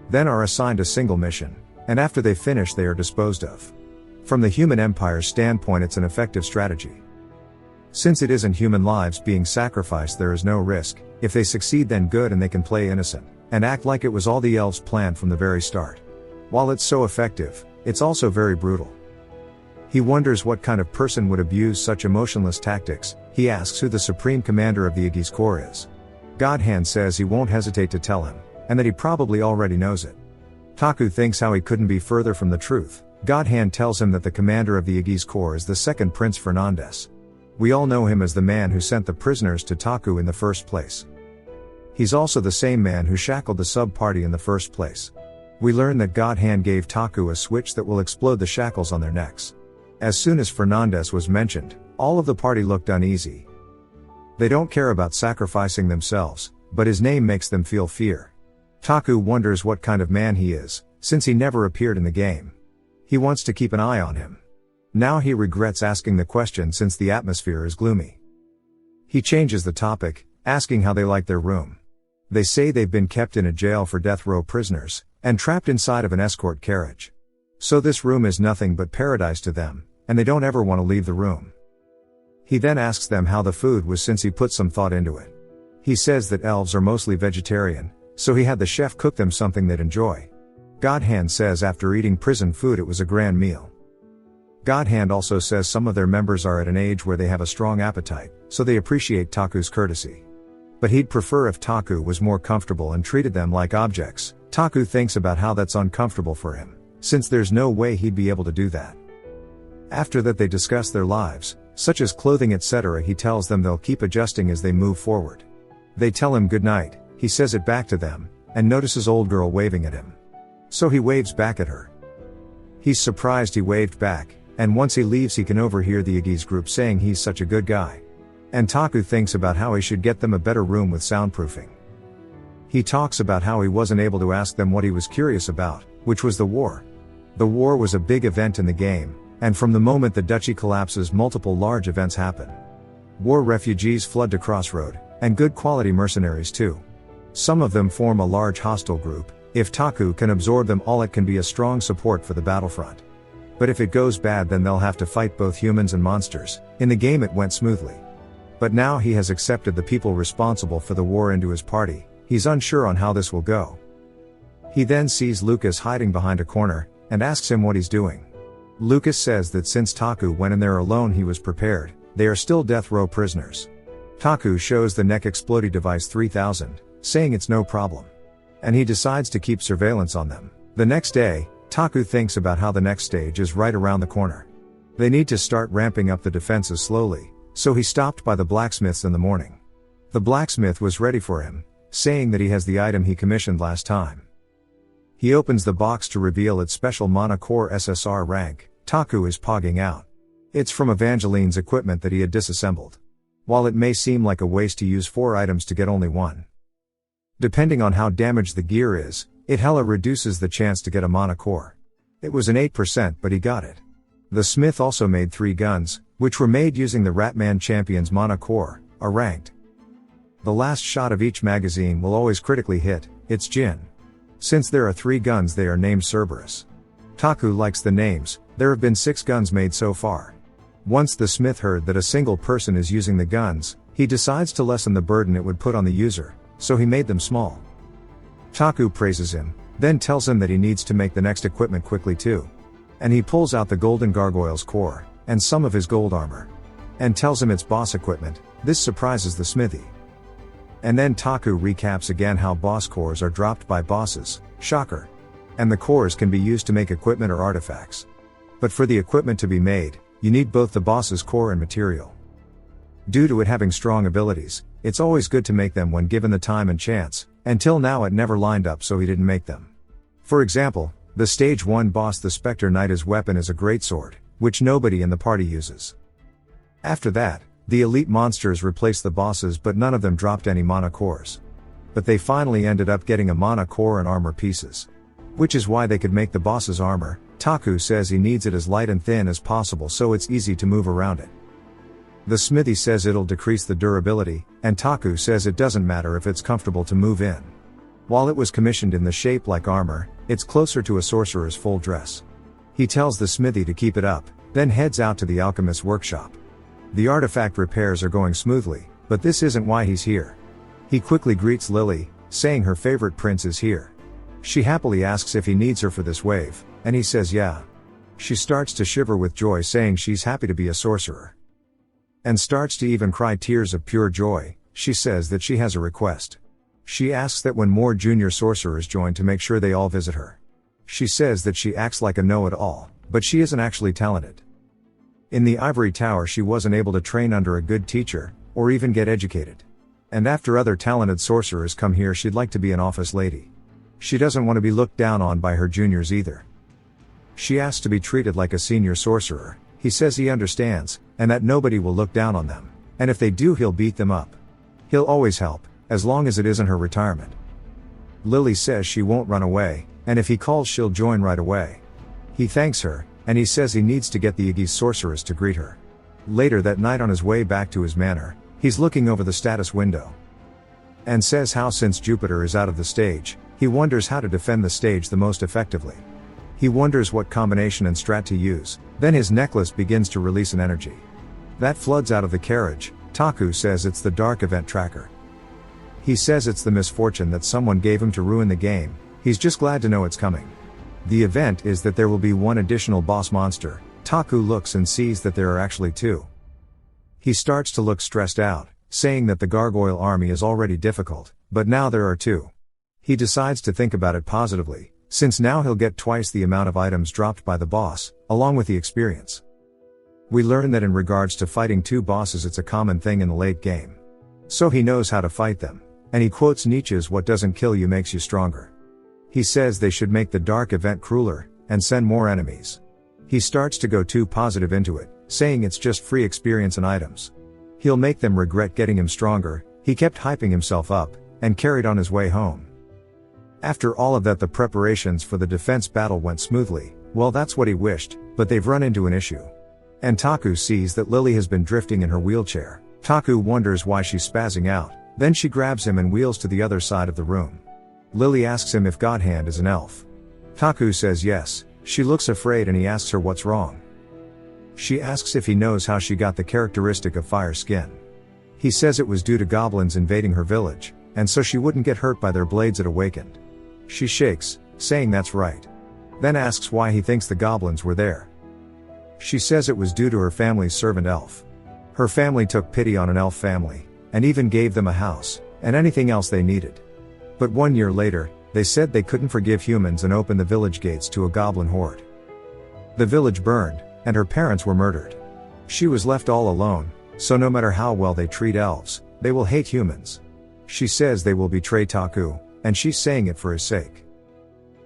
Then are assigned a single mission, and after they finish they are disposed of. From the human empire's standpoint it's an effective strategy. Since it isn't human lives being sacrificed there is no risk. If they succeed then good and they can play innocent, and act like it was all the elves' plan from the very start. While it's so effective, it's also very brutal. He wonders what kind of person would abuse such emotionless tactics. He asks who the supreme commander of the Iggy's Corps is. God Hand says he won't hesitate to tell him, and that he probably already knows it. Taku thinks how he couldn't be further from the truth. God Hand tells him that the commander of the Iggy's Corps is the second Prince Fernandez. We all know him as the man who sent the prisoners to Taku in the first place. He's also the same man who shackled the sub-party in the first place. We learn that God Hand gave Taku a switch that will explode the shackles on their necks. As soon as Fernandez was mentioned, all of the party looked uneasy. They don't care about sacrificing themselves, but his name makes them feel fear. Taku wonders what kind of man he is, since he never appeared in the game. He wants to keep an eye on him. Now he regrets asking the question since the atmosphere is gloomy. He changes the topic, asking how they like their room. They say they've been kept in a jail for death row prisoners, and trapped inside of an escort carriage. So this room is nothing but paradise to them, and they don't ever want to leave the room. He then asks them how the food was since he put some thought into it. He says that elves are mostly vegetarian, so he had the chef cook them something they'd enjoy. Godhand says after eating prison food it was a grand meal. Godhand also says some of their members are at an age where they have a strong appetite, so they appreciate Taku's courtesy. But he'd prefer if Taku was more comfortable and treated them like objects. Taku thinks about how that's uncomfortable for him, since there's no way he'd be able to do that. After that they discuss their lives, such as clothing etc. He tells them they'll keep adjusting as they move forward. They tell him good night, he says it back to them, and notices old girl waving at him. So he waves back at her. He's surprised he waved back, and once he leaves he can overhear the Iggy's group saying he's such a good guy. And Taku thinks about how he should get them a better room with soundproofing. He talks about how he wasn't able to ask them what he was curious about, which was the war. The war was a big event in the game, and from the moment the duchy collapses multiple large events happen. War refugees flood to Crossroad, and good quality mercenaries too. Some of them form a large hostile group. If Taku can absorb them all it can be a strong support for the battlefront. But if it goes bad then they'll have to fight both humans and monsters. In the game it went smoothly. But now he has accepted the people responsible for the war into his party. He's unsure on how this will go. He then sees Lucas hiding behind a corner, and asks him what he's doing. Lucas says that since Taku went in there alone he was prepared, they are still death row prisoners. Taku shows the neck explodey device 3000, saying it's no problem. And he decides to keep surveillance on them. The next day, Taku thinks about how the next stage is right around the corner. They need to start ramping up the defenses slowly, so he stopped by the blacksmith's in the morning. The blacksmith was ready for him, saying that he has the item he commissioned last time. He opens the box to reveal its special Mana Core SSR rank. Taku is pogging out. It's from Evangeline's equipment that he had disassembled. While it may seem like a waste to use 4 items to get only 1. Depending on how damaged the gear is, it hella reduces the chance to get a Mana Core. It was an 8% but he got it. The smith also made 3 guns, which were made using the Ratman Champion's Mana Core, are ranked. The last shot of each magazine will always critically hit, its Jin. Since there are 3 guns they are named Cerberus. Taku likes the names. There have been 6 guns made so far. Once the smith heard that a single person is using the guns, he decides to lessen the burden it would put on the user, so he made them small. Taku praises him, then tells him that he needs to make the next equipment quickly too. And he pulls out the golden gargoyle's core, and some of his gold armor. And tells him it's boss equipment. This surprises the smithy. And then Taku recaps again how boss cores are dropped by bosses, shocker. And the cores can be used to make equipment or artifacts. But for the equipment to be made, you need both the boss's core and material. Due to it having strong abilities, it's always good to make them when given the time and chance. Until now it never lined up so he didn't make them. For example, the stage 1 boss the Spectre Knight's weapon is a greatsword, which nobody in the party uses. After that, the elite monsters replaced the bosses but none of them dropped any mana cores. But they finally ended up getting a mana core and armor pieces. Which is why they could make the boss's armor. Taku says he needs it as light and thin as possible so it's easy to move around it. The smithy says it'll decrease the durability, and Taku says it doesn't matter if it's comfortable to move in. While it was commissioned in the shape like armor, it's closer to a sorcerer's full dress. He tells the smithy to keep it up, then heads out to the alchemist's workshop. The artifact repairs are going smoothly, but this isn't why he's here. He quickly greets Lily, saying her favorite prince is here. She happily asks if he needs her for this wave, and he says yeah. She starts to shiver with joy saying she's happy to be a sorcerer. And starts to even cry tears of pure joy. She says that she has a request. She asks that when more junior sorcerers join to make sure they all visit her. She says that she acts like a know-it-all, but she isn't actually talented. In the Ivory Tower she wasn't able to train under a good teacher, or even get educated. And after other talented sorcerers come here she'd like to be an office lady. She doesn't want to be looked down on by her juniors either. She asks to be treated like a senior sorcerer. He says he understands, and that nobody will look down on them, and if they do he'll beat them up. He'll always help, as long as it isn't her retirement. Lily says she won't run away, and if he calls she'll join right away. He thanks her, and he says he needs to get the Iggy's sorceress to greet her. Later that night on his way back to his manor, he's looking over the status window. And says how since Jupiter is out of the stage, he wonders how to defend the stage the most effectively. He wonders what combination and strat to use, then his necklace begins to release an energy. That floods out of the carriage. Taku says it's the dark event tracker. He says it's the misfortune that someone gave him to ruin the game, he's just glad to know it's coming. The event is that there will be one additional boss monster. Taku looks and sees that there are actually two. He starts to look stressed out, saying that the gargoyle army is already difficult, but now there are two. He decides to think about it positively, since now he'll get twice the amount of items dropped by the boss, along with the experience. We learn that in regards to fighting two bosses, it's a common thing in the late game. So he knows how to fight them, and he quotes Nietzsche's "What doesn't kill you makes you stronger." He says they should make the dark event crueler, and send more enemies. He starts to go too positive into it, saying it's just free experience and items. He'll make them regret getting him stronger. He kept hyping himself up, and carried on his way home. After all of that, the preparations for the defense battle went smoothly. Well, that's what he wished, but they've run into an issue. And Taku sees that Lily has been drifting in her wheelchair. Taku wonders why she's spazzing out, then she grabs him and wheels to the other side of the room. Lily asks him if Godhand is an elf. Taku says yes. She looks afraid and he asks her what's wrong. She asks if he knows how she got the characteristic of fire skin. He says it was due to goblins invading her village, and so she wouldn't get hurt by their blades it awakened. She shakes, saying that's right. Then asks why he thinks the goblins were there. She says it was due to her family's servant elf. Her family took pity on an elf family, and even gave them a house, and anything else they needed. But 1 year later, they said they couldn't forgive humans and open the village gates to a goblin horde. The village burned, and her parents were murdered. She was left all alone, so no matter how well they treat elves, they will hate humans. She says they will betray Taku, and she's saying it for his sake.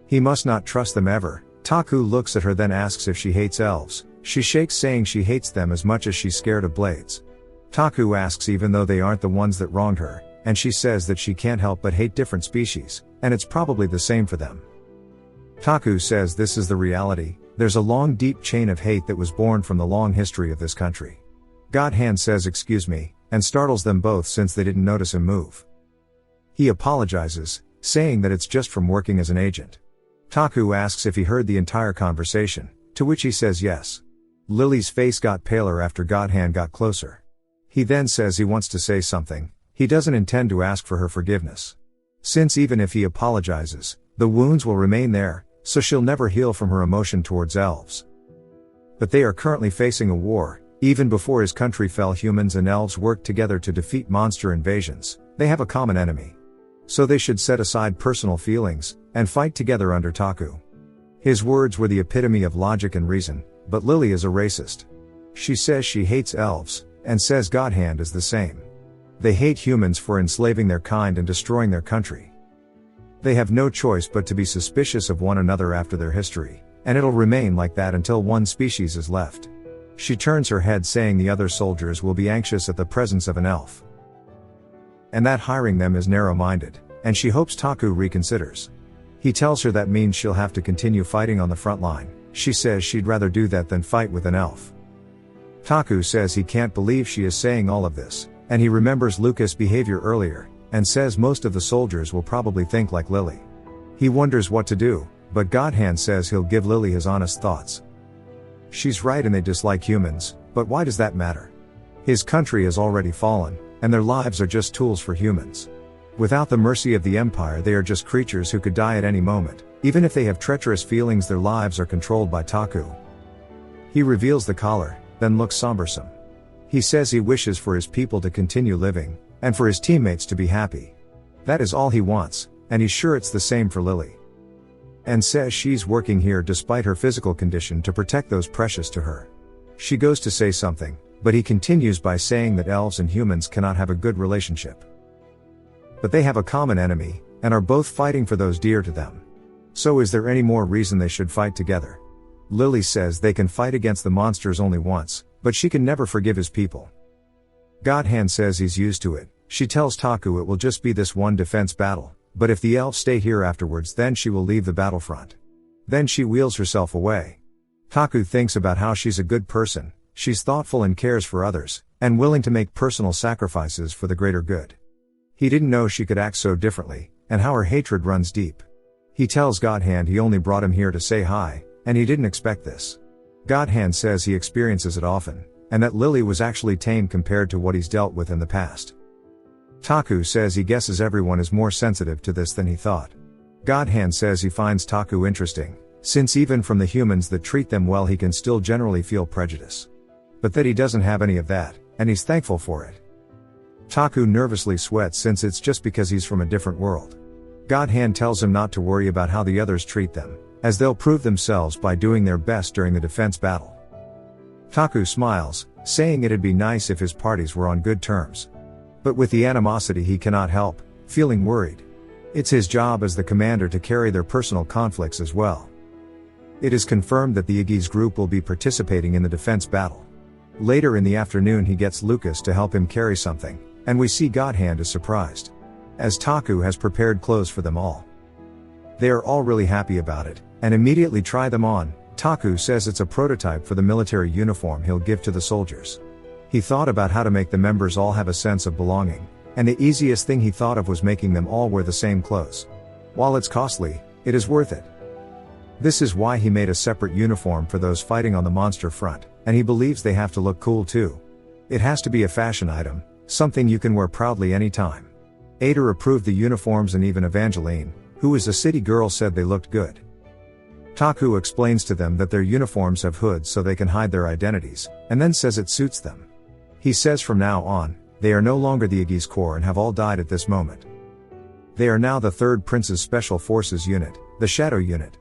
He must not trust them ever. Taku looks at her, then asks if she hates elves. She shakes, saying she hates them as much as she's scared of blades. Taku asks even though they aren't the ones that wronged her, and she says that she can't help but hate different species, and it's probably the same for them. Taku says this is the reality. There's a long deep chain of hate that was born from the long history of this country. Godhand says excuse me, and startles them both since they didn't notice him move. He apologizes, saying that it's just from working as an agent. Taku asks if he heard the entire conversation, to which he says yes. Lily's face got paler after Godhand got closer. He then says he wants to say something. He doesn't intend to ask for her forgiveness. Since even if he apologizes, the wounds will remain there, so she'll never heal from her emotion towards elves. But they are currently facing a war. Even before his country fell, humans and elves worked together to defeat monster invasions. They have a common enemy. So they should set aside personal feelings, and fight together under Taku. His words were the epitome of logic and reason, but Lily is a racist. She says she hates elves, and says Godhand is the same. They hate humans for enslaving their kind and destroying their country. They have no choice but to be suspicious of one another after their history, and it'll remain like that until one species is left. She turns her head, saying the other soldiers will be anxious at the presence of an elf, and that hiring them is narrow-minded, and she hopes Taku reconsiders. He tells her that means she'll have to continue fighting on the front line. She says she'd rather do that than fight with an elf. Taku says he can't believe she is saying all of this, and he remembers Lucas' behavior earlier, and says most of the soldiers will probably think like Lily. He wonders what to do, but Godhand says he'll give Lily his honest thoughts. She's right and they dislike humans, but why does that matter? His country has already fallen, and their lives are just tools for humans. Without the mercy of the Empire, they are just creatures who could die at any moment. Even if they have treacherous feelings, their lives are controlled by Taku. He reveals the collar, then looks sombersome. He says he wishes for his people to continue living, and for his teammates to be happy. That is all he wants, and he's sure it's the same for Lily. And says she's working here despite her physical condition to protect those precious to her. She goes to say something, but he continues by saying that elves and humans cannot have a good relationship. But they have a common enemy, and are both fighting for those dear to them. So is there any more reason they should fight together? Lily says they can fight against the monsters only once, but she can never forgive his people. Godhand says he's used to it. She tells Taku it will just be this one defense battle, but if the elves stay here afterwards, then she will leave the battlefront. Then she wheels herself away. Taku thinks about how she's a good person, she's thoughtful and cares for others, and willing to make personal sacrifices for the greater good. He didn't know she could act so differently, and how her hatred runs deep. He tells Godhand he only brought him here to say hi, and he didn't expect this. Godhand says he experiences it often, and that Lily was actually tame compared to what he's dealt with in the past. Taku says he guesses everyone is more sensitive to this than he thought. Godhand says he finds Taku interesting, since even from the humans that treat them well he can still generally feel prejudice. But that he doesn't have any of that, and he's thankful for it. Taku nervously sweats since it's just because he's from a different world. God Hand tells him not to worry about how the others treat them, as they'll prove themselves by doing their best during the defense battle. Taku smiles, saying it'd be nice if his parties were on good terms. But with the animosity he cannot help feeling worried. It's his job as the commander to carry their personal conflicts as well. It is confirmed that the Iggy's group will be participating in the defense battle. Later in the afternoon he gets Lucas to help him carry something, and we see God Hand is surprised, as Taku has prepared clothes for them all. They are all really happy about it, and immediately try them on. Taku says it's a prototype for the military uniform he'll give to the soldiers. He thought about how to make the members all have a sense of belonging, and the easiest thing he thought of was making them all wear the same clothes. While it's costly, it is worth it. This is why he made a separate uniform for those fighting on the monster front, and he believes they have to look cool too. It has to be a fashion item, something you can wear proudly anytime. Ada approved the uniforms and even Evangeline, who is a city girl, said they looked good. Taku explains to them that their uniforms have hoods so they can hide their identities, and then says it suits them. He says from now on, they are no longer the Iggy's Corps and have all died at this moment. They are now the 3rd Prince's Special Forces Unit, the Shadow Unit.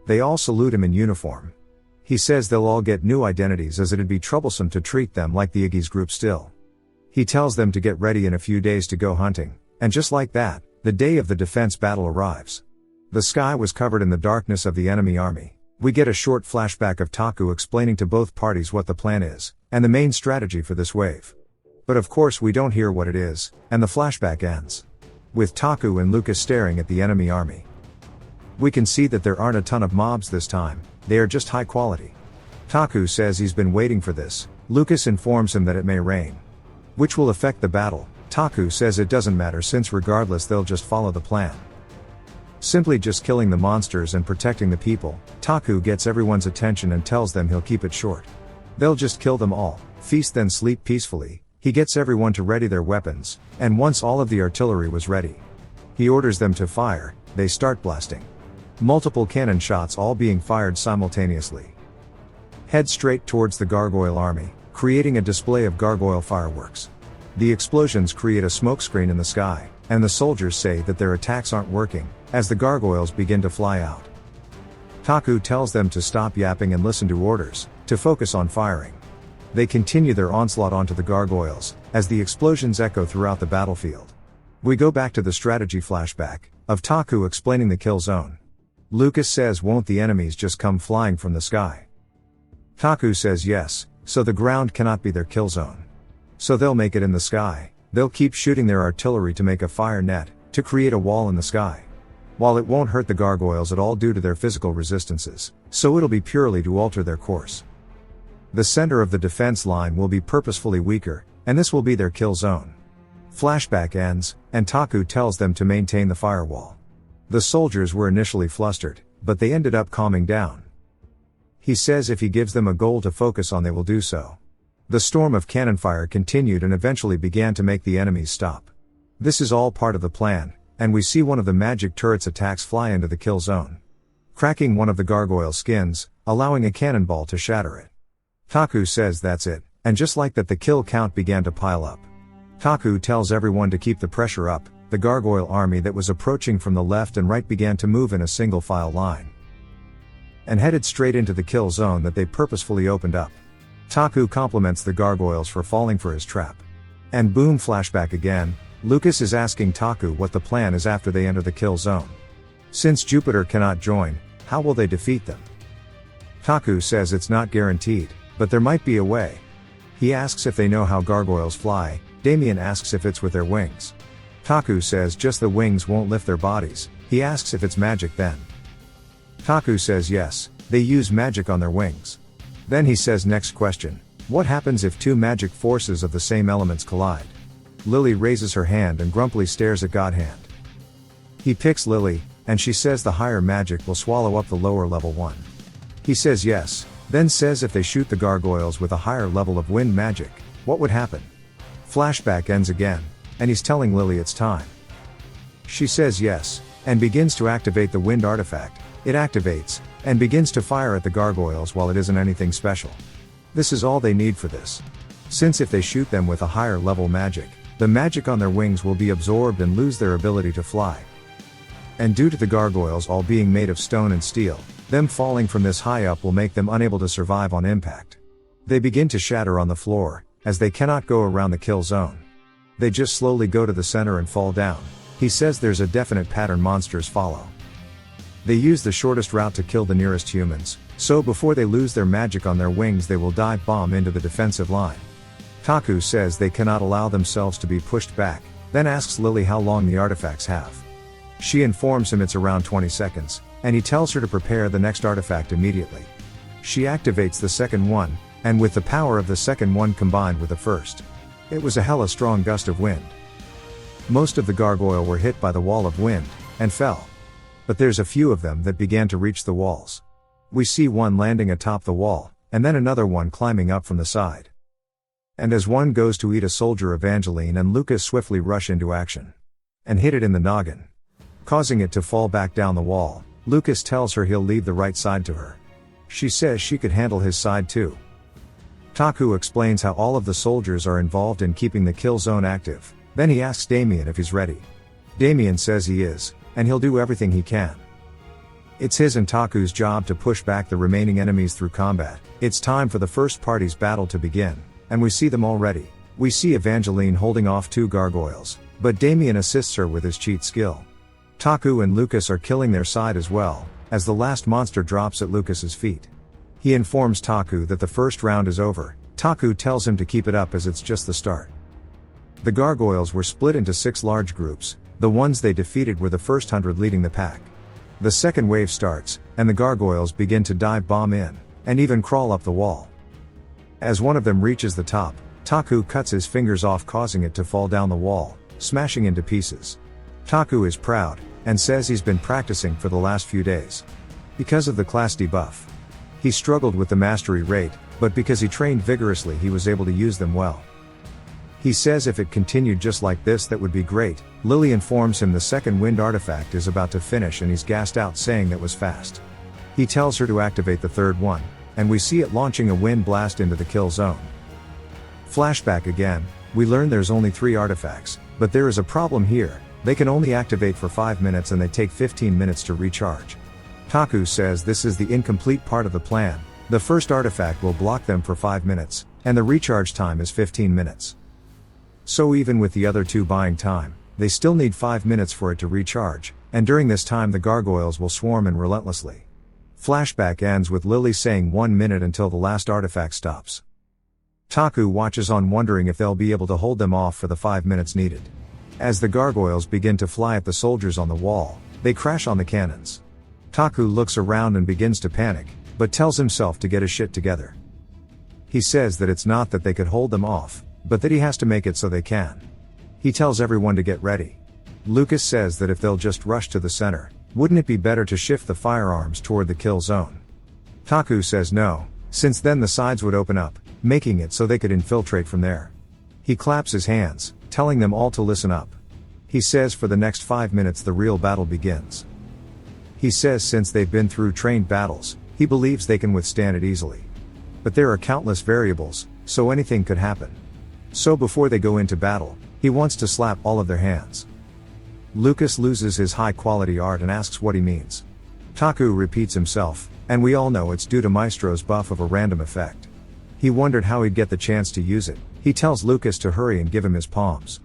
They all salute him in uniform. He says they'll all get new identities as it'd be troublesome to treat them like the Iggy's group still. He tells them to get ready in a few days to go hunting, and just like that, the day of the defense battle arrives. The sky was covered in the darkness of the enemy army. We get a short flashback of Taku explaining to both parties what the plan is, and the main strategy for this wave. But of course we don't hear what it is, and the flashback ends with Taku and Lucas staring at the enemy army. We can see that there aren't a ton of mobs this time, they are just high quality. Taku says he's been waiting for this. Lucas informs him that it may rain, which will affect the battle. Taku says it doesn't matter since regardless they'll just follow the plan. Simply just killing the monsters and protecting the people. Taku gets everyone's attention and tells them he'll keep it short. They'll just kill them all, feast then sleep peacefully. He gets everyone to ready their weapons, and once all of the artillery was ready, he orders them to fire. They start blasting. Multiple cannon shots all being fired simultaneously. Head straight towards the gargoyle army, creating a display of gargoyle fireworks. The explosions create a smokescreen in the sky, and the soldiers say that their attacks aren't working, as the gargoyles begin to fly out. Taku tells them to stop yapping and listen to orders, to focus on firing. They continue their onslaught onto the gargoyles, as the explosions echo throughout the battlefield. We go back to the strategy flashback, of Taku explaining the kill zone. Lucas says, won't the enemies just come flying from the sky? Taku says yes, so the ground cannot be their kill zone. So they'll make it in the sky. They'll keep shooting their artillery to make a fire net, to create a wall in the sky. While it won't hurt the gargoyles at all due to their physical resistances, so it'll be purely to alter their course. The center of the defense line will be purposefully weaker, and this will be their kill zone. Flashback ends, and Taku tells them to maintain the firewall. The soldiers were initially flustered, but they ended up calming down. He says if he gives them a goal to focus on they will do so. The storm of cannon fire continued and eventually began to make the enemies stop. This is all part of the plan, and we see one of the magic turret's attacks fly into the kill zone, cracking one of the gargoyle skins, allowing a cannonball to shatter it. Taku says that's it, and just like that the kill count began to pile up. Taku tells everyone to keep the pressure up. The gargoyle army that was approaching from the left and right began to move in a single file line, and headed straight into the kill zone that they purposefully opened up. Taku compliments the gargoyles for falling for his trap. And boom, flashback again. Lucas is asking Taku what the plan is after they enter the kill zone. Since Jupiter cannot join, how will they defeat them? Taku says it's not guaranteed, but there might be a way. He asks if they know how gargoyles fly. Damien asks if it's with their wings. Taku says just the wings won't lift their bodies. He asks if it's magic then. Taku says yes, they use magic on their wings. Then he says next question, what happens if two magic forces of the same elements collide? Lily raises her hand and grumpily stares at God Hand. He picks Lily, and she says the higher magic will swallow up the lower level one. He says yes, then says if they shoot the gargoyles with a higher level of wind magic, what would happen? Flashback ends again, and he's telling Lily it's time. She says yes, and begins to activate the wind artifact. It activates, and begins to fire at the gargoyles while it isn't anything special. This is all they need for this. Since if they shoot them with a higher level magic, the magic on their wings will be absorbed and lose their ability to fly. And due to the gargoyles all being made of stone and steel, them falling from this high up will make them unable to survive on impact. They begin to shatter on the floor, as they cannot go around the kill zone. They just slowly go to the center and fall down. He says there's a definite pattern monsters follow. They use the shortest route to kill the nearest humans, so before they lose their magic on their wings they will dive bomb into the defensive line. Taku says they cannot allow themselves to be pushed back, then asks Lily how long the artifacts have. She informs him it's around 20 seconds, and he tells her to prepare the next artifact immediately. She activates the second one, and with the power of the second one combined with the first, it was a hella strong gust of wind. Most of the gargoyle were hit by the wall of wind, and fell. But there's a few of them that began to reach the walls. We see one landing atop the wall, and then another one climbing up from the side. And as one goes to eat a soldier, Evangeline and Lucas swiftly rush into action. And hit it in the noggin, causing it to fall back down the wall. Lucas tells her he'll leave the right side to her. She says she could handle his side too. Taku explains how all of the soldiers are involved in keeping the kill zone active. Then he asks Damien if he's ready. Damien says he is, and he'll do everything he can. It's his and Taku's job to push back the remaining enemies through combat. It's time for the first party's battle to begin, and we see them already. We see Evangeline holding off 2 gargoyles, but Damien assists her with his cheat skill. Taku and Lucas are killing their side as well, as the last monster drops at Lucas's feet. He informs Taku that the first round is over. Taku tells him to keep it up as it's just the start. The gargoyles were split into 6 large groups. The ones they defeated were the first 100 leading the pack. The second wave starts, and the gargoyles begin to dive bomb in, and even crawl up the wall. As one of them reaches the top, Taku cuts his fingers off, causing it to fall down the wall, smashing into pieces. Taku is proud, and says he's been practicing for the last few days. Because of the class debuff, he struggled with the mastery rate, but because he trained vigorously he was able to use them well. He says if it continued just like this that would be great. Lily informs him the second wind artifact is about to finish and he's gassed out, saying that was fast. He tells her to activate the third one, and we see it launching a wind blast into the kill zone. Flashback again, we learn there's only 3 artifacts, but there is a problem here. They can only activate for 5 minutes and they take 15 minutes to recharge. Taku says this is the incomplete part of the plan. The first artifact will block them for 5 minutes, and the recharge time is 15 minutes. So even with the other 2 buying time, they still need 5 minutes for it to recharge, and during this time the gargoyles will swarm in relentlessly. Flashback ends with Lily saying 1 minute until the last artifact stops. Taku watches on, wondering if they'll be able to hold them off for the 5 minutes needed. As the gargoyles begin to fly at the soldiers on the wall, they crash on the cannons. Taku looks around and begins to panic, but tells himself to get his shit together. He says that it's not that they could hold them off, but that he has to make it so they can. He tells everyone to get ready. Lucas says that if they'll just rush to the center, wouldn't it be better to shift the firearms toward the kill zone? Taku says no, since then the sides would open up, making it so they could infiltrate from there. He claps his hands, telling them all to listen up. He says for the next 5 minutes the real battle begins. He says since they've been through trained battles, he believes they can withstand it easily. But there are countless variables, so anything could happen. So before they go into battle, he wants to slap all of their hands. Lucas loses his high quality art and asks what he means. Taku repeats himself, and we all know it's due to Maestro's buff of a random effect. He wondered how he'd get the chance to use it. He tells Lucas to hurry and give him his palms.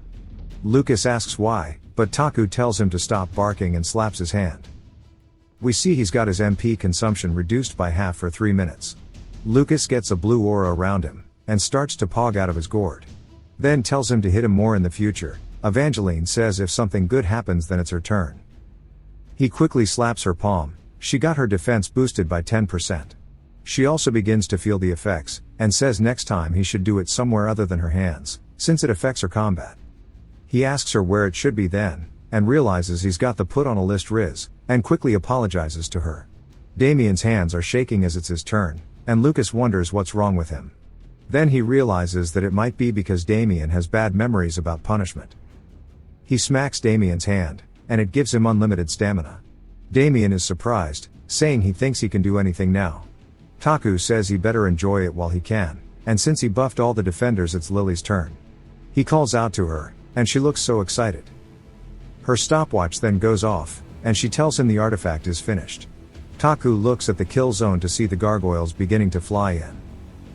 Lucas asks why, but Taku tells him to stop barking and slaps his hand. We see he's got his MP consumption reduced by half for 3 minutes. Lucas gets a blue aura around him, and starts to pog out of his gourd. Then tells him to hit him more in the future. Evangeline says if something good happens then it's her turn. He quickly slaps her palm. She got her defense boosted by 10%. She also begins to feel the effects, and says next time he should do it somewhere other than her hands, since it affects her combat. He asks her where it should be then, and realizes he's got the put on a list Riz, and quickly apologizes to her. Damien's hands are shaking as it's his turn, and Lucas wonders what's wrong with him. Then he realizes that it might be because Damien has bad memories about punishment. He smacks Damien's hand, and it gives him unlimited stamina. Damien is surprised, saying he thinks he can do anything now. Taku says he better enjoy it while he can, and since he buffed all the defenders it's Lily's turn. He calls out to her, and she looks so excited. Her stopwatch then goes off, and she tells him the artifact is finished. Taku looks at the kill zone to see the gargoyles beginning to fly in.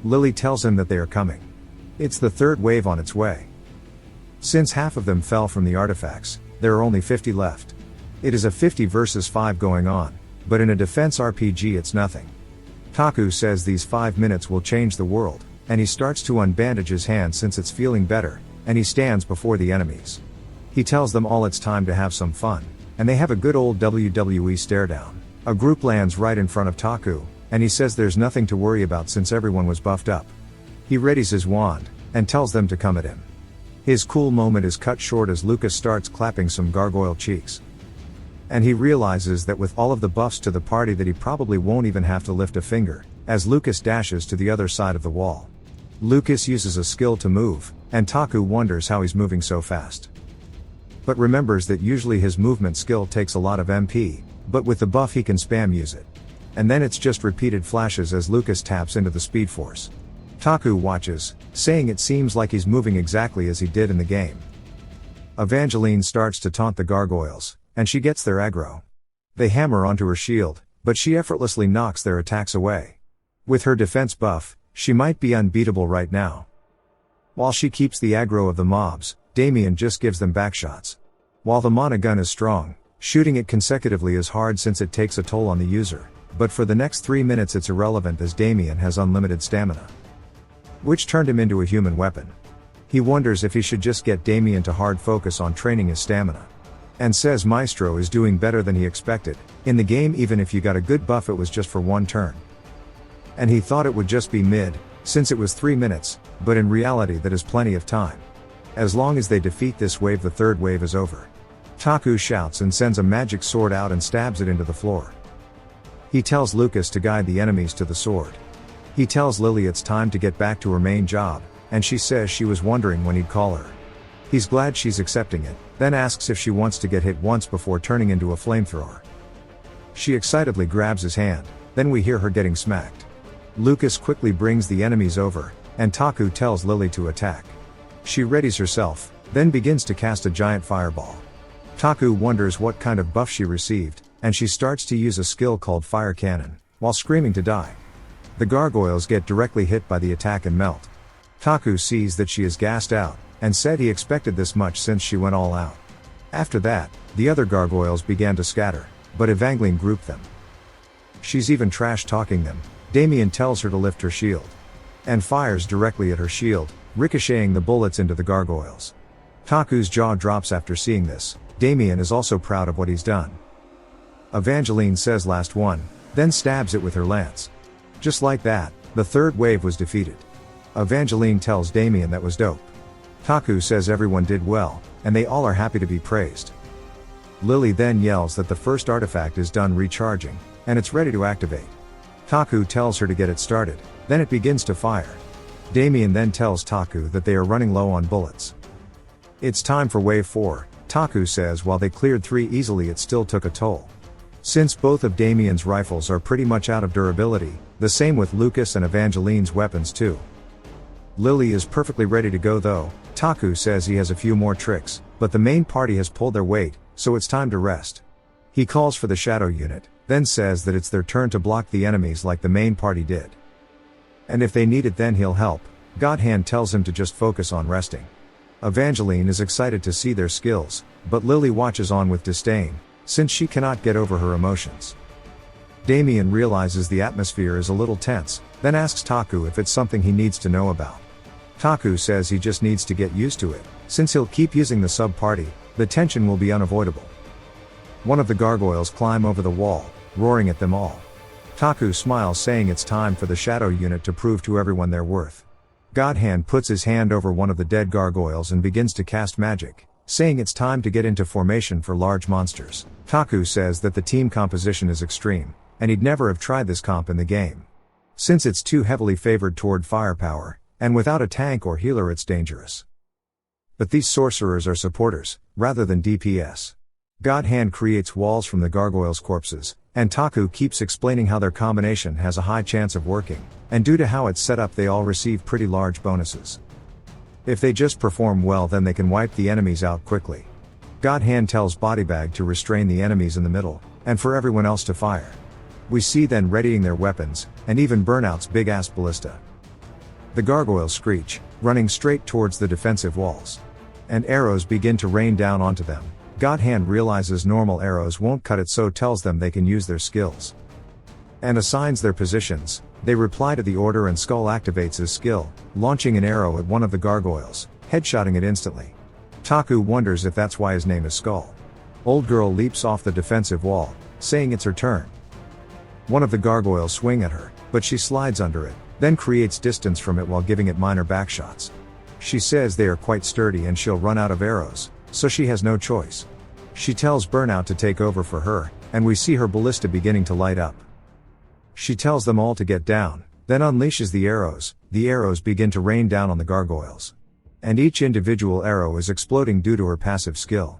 Lily tells him that they are coming. It's the third wave on its way. Since half of them fell from the artifacts, there are only 50 left. It is a 50 versus 5 going on, but in a defense RPG it's nothing. Taku says these 5 minutes will change the world, and he starts to unbandage his hand since it's feeling better, and he stands before the enemies. He tells them all it's time to have some fun, and they have a good old WWE stare down. A group lands right in front of Taku, and he says there's nothing to worry about since everyone was buffed up. He readies his wand, and tells them to come at him. His cool moment is cut short as Lucas starts clapping some gargoyle cheeks. And he realizes that with all of the buffs to the party that he probably won't even have to lift a finger, as Lucas dashes to the other side of the wall. Lucas uses a skill to move, and Taku wonders how he's moving so fast. But remembers that usually his movement skill takes a lot of MP, but with the buff he can spam use it. And then it's just repeated flashes as Lucas taps into the speed force. Taku watches, saying it seems like he's moving exactly as he did in the game. Evangeline starts to taunt the gargoyles, and she gets their aggro. They hammer onto her shield, but she effortlessly knocks their attacks away. With her defense buff, she might be unbeatable right now. While she keeps the aggro of the mobs, Damien just gives them backshots. While the mana gun is strong, shooting it consecutively is hard since it takes a toll on the user, but for the next 3 minutes it's irrelevant as Damien has unlimited stamina. Which turned him into a human weapon. He wonders if he should just get Damien to hard focus on training his stamina. And says Maestro is doing better than he expected. In the game even if you got a good buff it was just for one turn. And he thought it would just be mid, since it was 3 minutes, but in reality that is plenty of time. As long as they defeat this wave the third wave is over. Taku shouts and sends a magic sword out and stabs it into the floor. He tells Lucas to guide the enemies to the sword. He tells Lily it's time to get back to her main job, and she says she was wondering when he'd call her. He's glad she's accepting it, then asks if she wants to get hit once before turning into a flamethrower. She excitedly grabs his hand, then we hear her getting smacked. Lucas quickly brings the enemies over, and Taku tells Lily to attack. She readies herself, then begins to cast a giant fireball. Taku wonders what kind of buff she received, and she starts to use a skill called Fire Cannon, while screaming to die. The gargoyles get directly hit by the attack and melt. Taku sees that she is gassed out, and said he expected this much since she went all out. After that, the other gargoyles began to scatter, but Evangeline grouped them. She's even trash-talking them. Damien tells her to lift her shield. And fires directly at her shield, ricocheting the bullets into the gargoyles. Taku's jaw drops after seeing this. Damien is also proud of what he's done. Evangeline says last one, then stabs it with her lance. Just like that, the third wave was defeated. Evangeline tells Damien that was dope. Taku says everyone did well, and they all are happy to be praised. Lily then yells that the first artifact is done recharging, and it's ready to activate. Taku tells her to get it started, then it begins to fire. Damien then tells Taku that they are running low on bullets. It's time for wave 4, Taku says while they cleared 3 easily it still took a toll. Since both of Damien's rifles are pretty much out of durability, the same with Lucas and Evangeline's weapons too. Lily is perfectly ready to go though. Taku says he has a few more tricks, but the main party has pulled their weight, so it's time to rest. He calls for the shadow unit, then says that it's their turn to block the enemies like the main party did. And if they need it then he'll help. Godhand tells him to just focus on resting. Evangeline is excited to see their skills, but Lily watches on with disdain, since she cannot get over her emotions. Damien realizes the atmosphere is a little tense, then asks Taku if it's something he needs to know about. Taku says he just needs to get used to it, since he'll keep using the sub-party, the tension will be unavoidable. One of the gargoyles climb over the wall, roaring at them all. Taku smiles saying it's time for the shadow unit to prove to everyone their worth. Godhand puts his hand over one of the dead gargoyles and begins to cast magic, saying it's time to get into formation for large monsters. Taku says that the team composition is extreme, and he'd never have tried this comp in the game. Since it's too heavily favored toward firepower, and without a tank or healer it's dangerous. But these sorcerers are supporters, rather than DPS. Godhand creates walls from the gargoyles' corpses, and Taku keeps explaining how their combination has a high chance of working, and due to how it's set up they all receive pretty large bonuses. If they just perform well then they can wipe the enemies out quickly. God Hand tells Bodybag to restrain the enemies in the middle, and for everyone else to fire. We see them readying their weapons, and even Burnout's big-ass ballista. The gargoyles screech, running straight towards the defensive walls. And arrows begin to rain down onto them. God Hand realizes normal arrows won't cut it, so tells them they can use their skills. And assigns their positions. They reply to the order and Skull activates his skill, launching an arrow at one of the gargoyles, headshotting it instantly. Taku wonders if that's why his name is Skull. Old girl leaps off the defensive wall, saying it's her turn. One of the gargoyles swing at her, but she slides under it, then creates distance from it while giving it minor backshots. She says they are quite sturdy and she'll run out of arrows, so she has no choice. She tells Burnout to take over for her, and we see her ballista beginning to light up. She tells them all to get down, then unleashes the arrows. The arrows begin to rain down on the gargoyles. And each individual arrow is exploding due to her passive skill.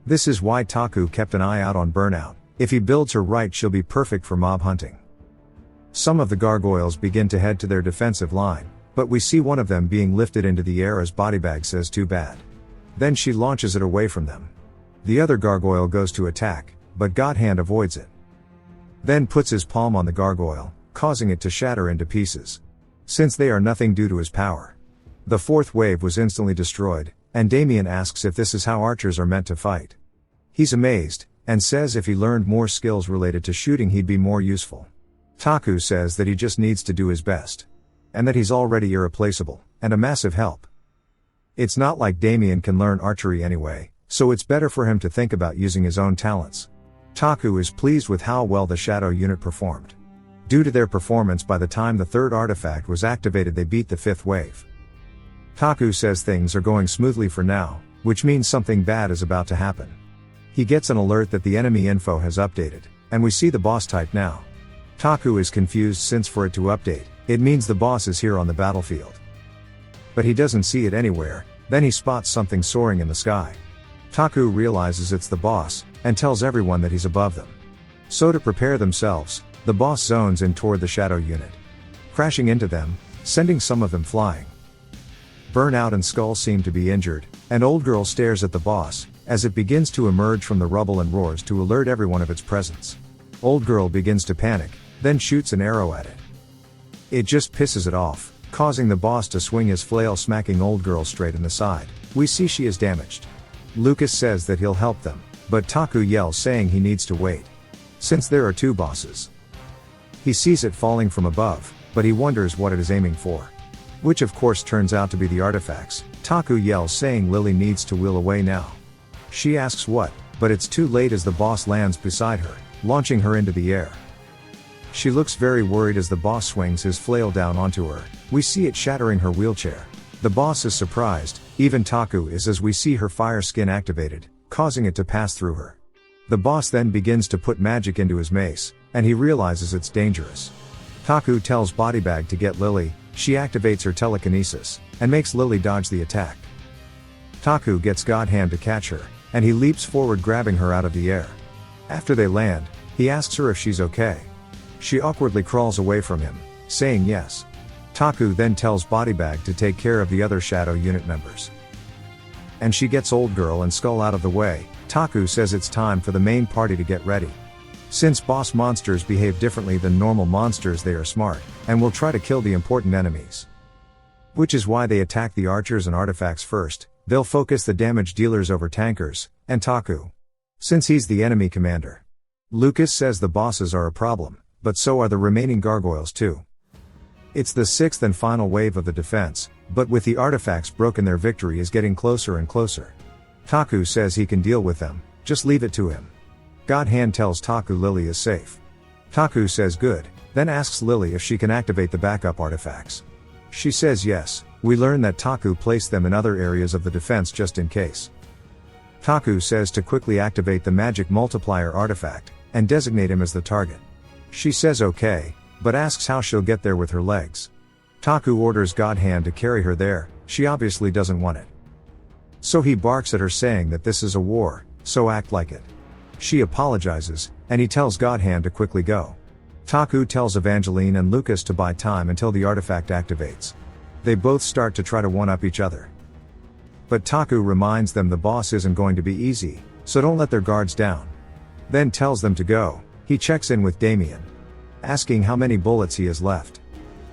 This is why Taku kept an eye out on Burnout. If he builds her right she'll be perfect for mob hunting. Some of the gargoyles begin to head to their defensive line, but we see one of them being lifted into the air as Bodybag says too bad. Then she launches it away from them. The other gargoyle goes to attack, but God Hand avoids it. Then puts his palm on the gargoyle, causing it to shatter into pieces. Since they are nothing due to his power. The fourth wave was instantly destroyed, and Damien asks if this is how archers are meant to fight. He's amazed, and says if he learned more skills related to shooting he'd be more useful. Taku says that he just needs to do his best. And that he's already irreplaceable, and a massive help. It's not like Damien can learn archery anyway, so it's better for him to think about using his own talents. Taku is pleased with how well the Shadow unit performed. Due to their performance by the time the third artifact was activated they beat the fifth wave. Taku says things are going smoothly for now, which means something bad is about to happen. He gets an alert that the enemy info has updated, and we see the boss type now. Taku is confused since for it to update, it means the boss is here on the battlefield. But he doesn't see it anywhere, then he spots something soaring in the sky. Taku realizes it's the boss, and tells everyone that he's above them. So to prepare themselves, the boss zones in toward the Shadow unit. Crashing into them, sending some of them flying. Burnout and Skull seem to be injured, and Old Girl stares at the boss, as it begins to emerge from the rubble and roars to alert everyone of its presence. Old Girl begins to panic, then shoots an arrow at it. It just pisses it off, causing the boss to swing his flail, smacking Old Girl straight in the side. We see she is damaged. Lucas says that he'll help them, but Taku yells saying he needs to wait. Since there are two bosses. He sees it falling from above, but he wonders what it is aiming for. Which of course turns out to be the artifacts. Taku yells saying Lily needs to wheel away now. She asks what, but it's too late as the boss lands beside her, launching her into the air. She looks very worried as the boss swings his flail down onto her. We see it shattering her wheelchair. The boss is surprised, even Taku is, as we see her fire skin activated, causing it to pass through her. The boss then begins to put magic into his mace, and he realizes it's dangerous. Taku tells Bodybag to get Lily. She activates her telekinesis, and makes Lily dodge the attack. Taku gets God Hand to catch her, and he leaps forward grabbing her out of the air. After they land, he asks her if she's okay. She awkwardly crawls away from him, saying yes. Taku then tells Bodybag to take care of the other Shadow unit members. And she gets Old Girl and Skull out of the way. Taku says it's time for the main party to get ready. Since boss monsters behave differently than normal monsters, they are smart, and will try to kill the important enemies. Which is why they attack the archers and artifacts first. They'll focus the damage dealers over tankers, and Taku. Since he's the enemy commander. Lucas says the bosses are a problem, but so are the remaining gargoyles too. It's the sixth and final wave of the defense, but with the artifacts broken their victory is getting closer and closer. Taku says he can deal with them, just leave it to him. God Hand tells Taku Lily is safe. Taku says good, then asks Lily if she can activate the backup artifacts. She says yes. We learn that Taku placed them in other areas of the defense just in case. Taku says to quickly activate the magic multiplier artifact, and designate him as the target. She says okay, but asks how she'll get there with her legs. Taku orders God Hand to carry her there. She obviously doesn't want it. So he barks at her saying that this is a war, so act like it. She apologizes, and he tells Godhand to quickly go. Taku tells Evangeline and Lucas to buy time until the artifact activates. They both start to try to one-up each other. But Taku reminds them the boss isn't going to be easy, so don't let their guards down. Then tells them to go. He checks in with Damien, asking how many bullets he has left.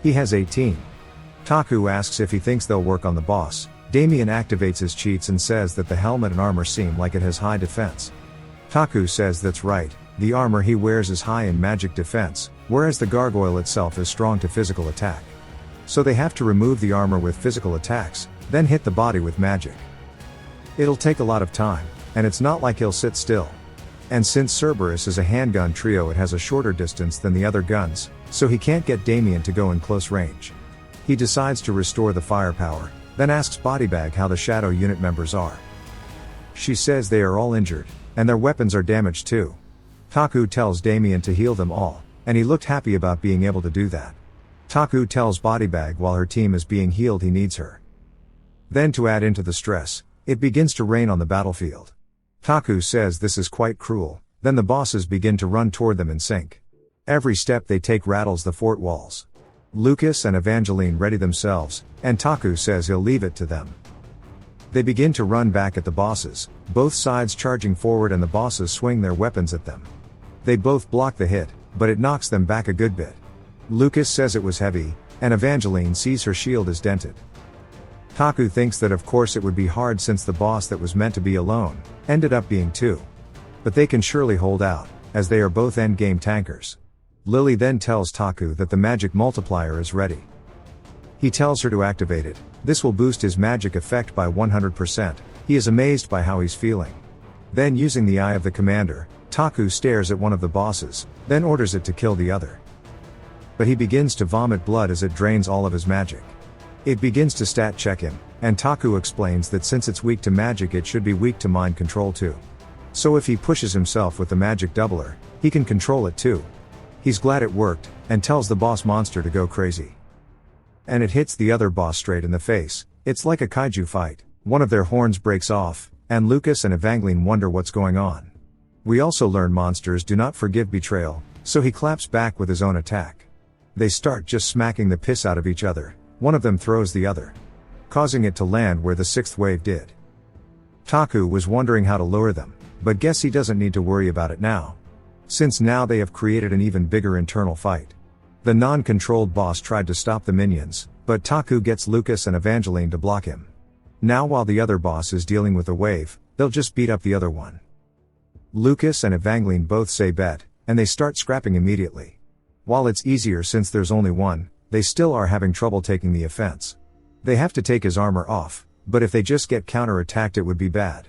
He has 18. Taku asks if he thinks they'll work on the boss. Damien activates his cheats and says that the helmet and armor seem like it has high defense. Taku says that's right, the armor he wears is high in magic defense, whereas the gargoyle itself is strong to physical attack. So they have to remove the armor with physical attacks, then hit the body with magic. It'll take a lot of time, and it's not like he'll sit still. And since Cerberus is a handgun trio, it has a shorter distance than the other guns, so he can't get Damien to go in close range. He decides to restore the firepower, then asks Bodybag how the Shadow unit members are. She says they are all injured, and their weapons are damaged too. Taku tells Damien to heal them all, and he looked happy about being able to do that. Taku tells Bodybag while her team is being healed he needs her. Then to add into the stress, it begins to rain on the battlefield. Taku says this is quite cruel, then the bosses begin to run toward them in sync. Every step they take rattles the fort walls. Lucas and Evangeline ready themselves, and Taku says he'll leave it to them. They begin to run back at the bosses, both sides charging forward and the bosses swing their weapons at them. They both block the hit, but it knocks them back a good bit. Lucas says it was heavy, and Evangeline sees her shield is dented. Taku thinks that of course it would be hard since the boss that was meant to be alone, ended up being two. But they can surely hold out, as they are both endgame tankers. Lily then tells Taku that the magic multiplier is ready. He tells her to activate it. This will boost his magic effect by 100%. He is amazed by how he's feeling. Then using the eye of the commander, Taku stares at one of the bosses, then orders it to kill the other. But he begins to vomit blood as it drains all of his magic. It begins to stat check him, and Taku explains that since it's weak to magic it should be weak to mind control too. So if he pushes himself with the magic doubler, he can control it too. He's glad it worked, and tells the boss monster to go crazy. And it hits the other boss straight in the face. It's like a kaiju fight. One of their horns breaks off, and Lucas and Evangeline wonder what's going on. We also learn monsters do not forgive betrayal, so he claps back with his own attack. They start just smacking the piss out of each other. One of them throws the other, causing it to land where the sixth wave did. Taku was wondering how to lure them, but guess he doesn't need to worry about it now. Since now they have created an even bigger internal fight. The non-controlled boss tried to stop the minions, but Taku gets Lucas and Evangeline to block him. Now while the other boss is dealing with the wave, they'll just beat up the other one. Lucas and Evangeline both say bet, and they start scrapping immediately. While it's easier since there's only one, they still are having trouble taking the offense. They have to take his armor off, but if they just get counter-attacked it would be bad.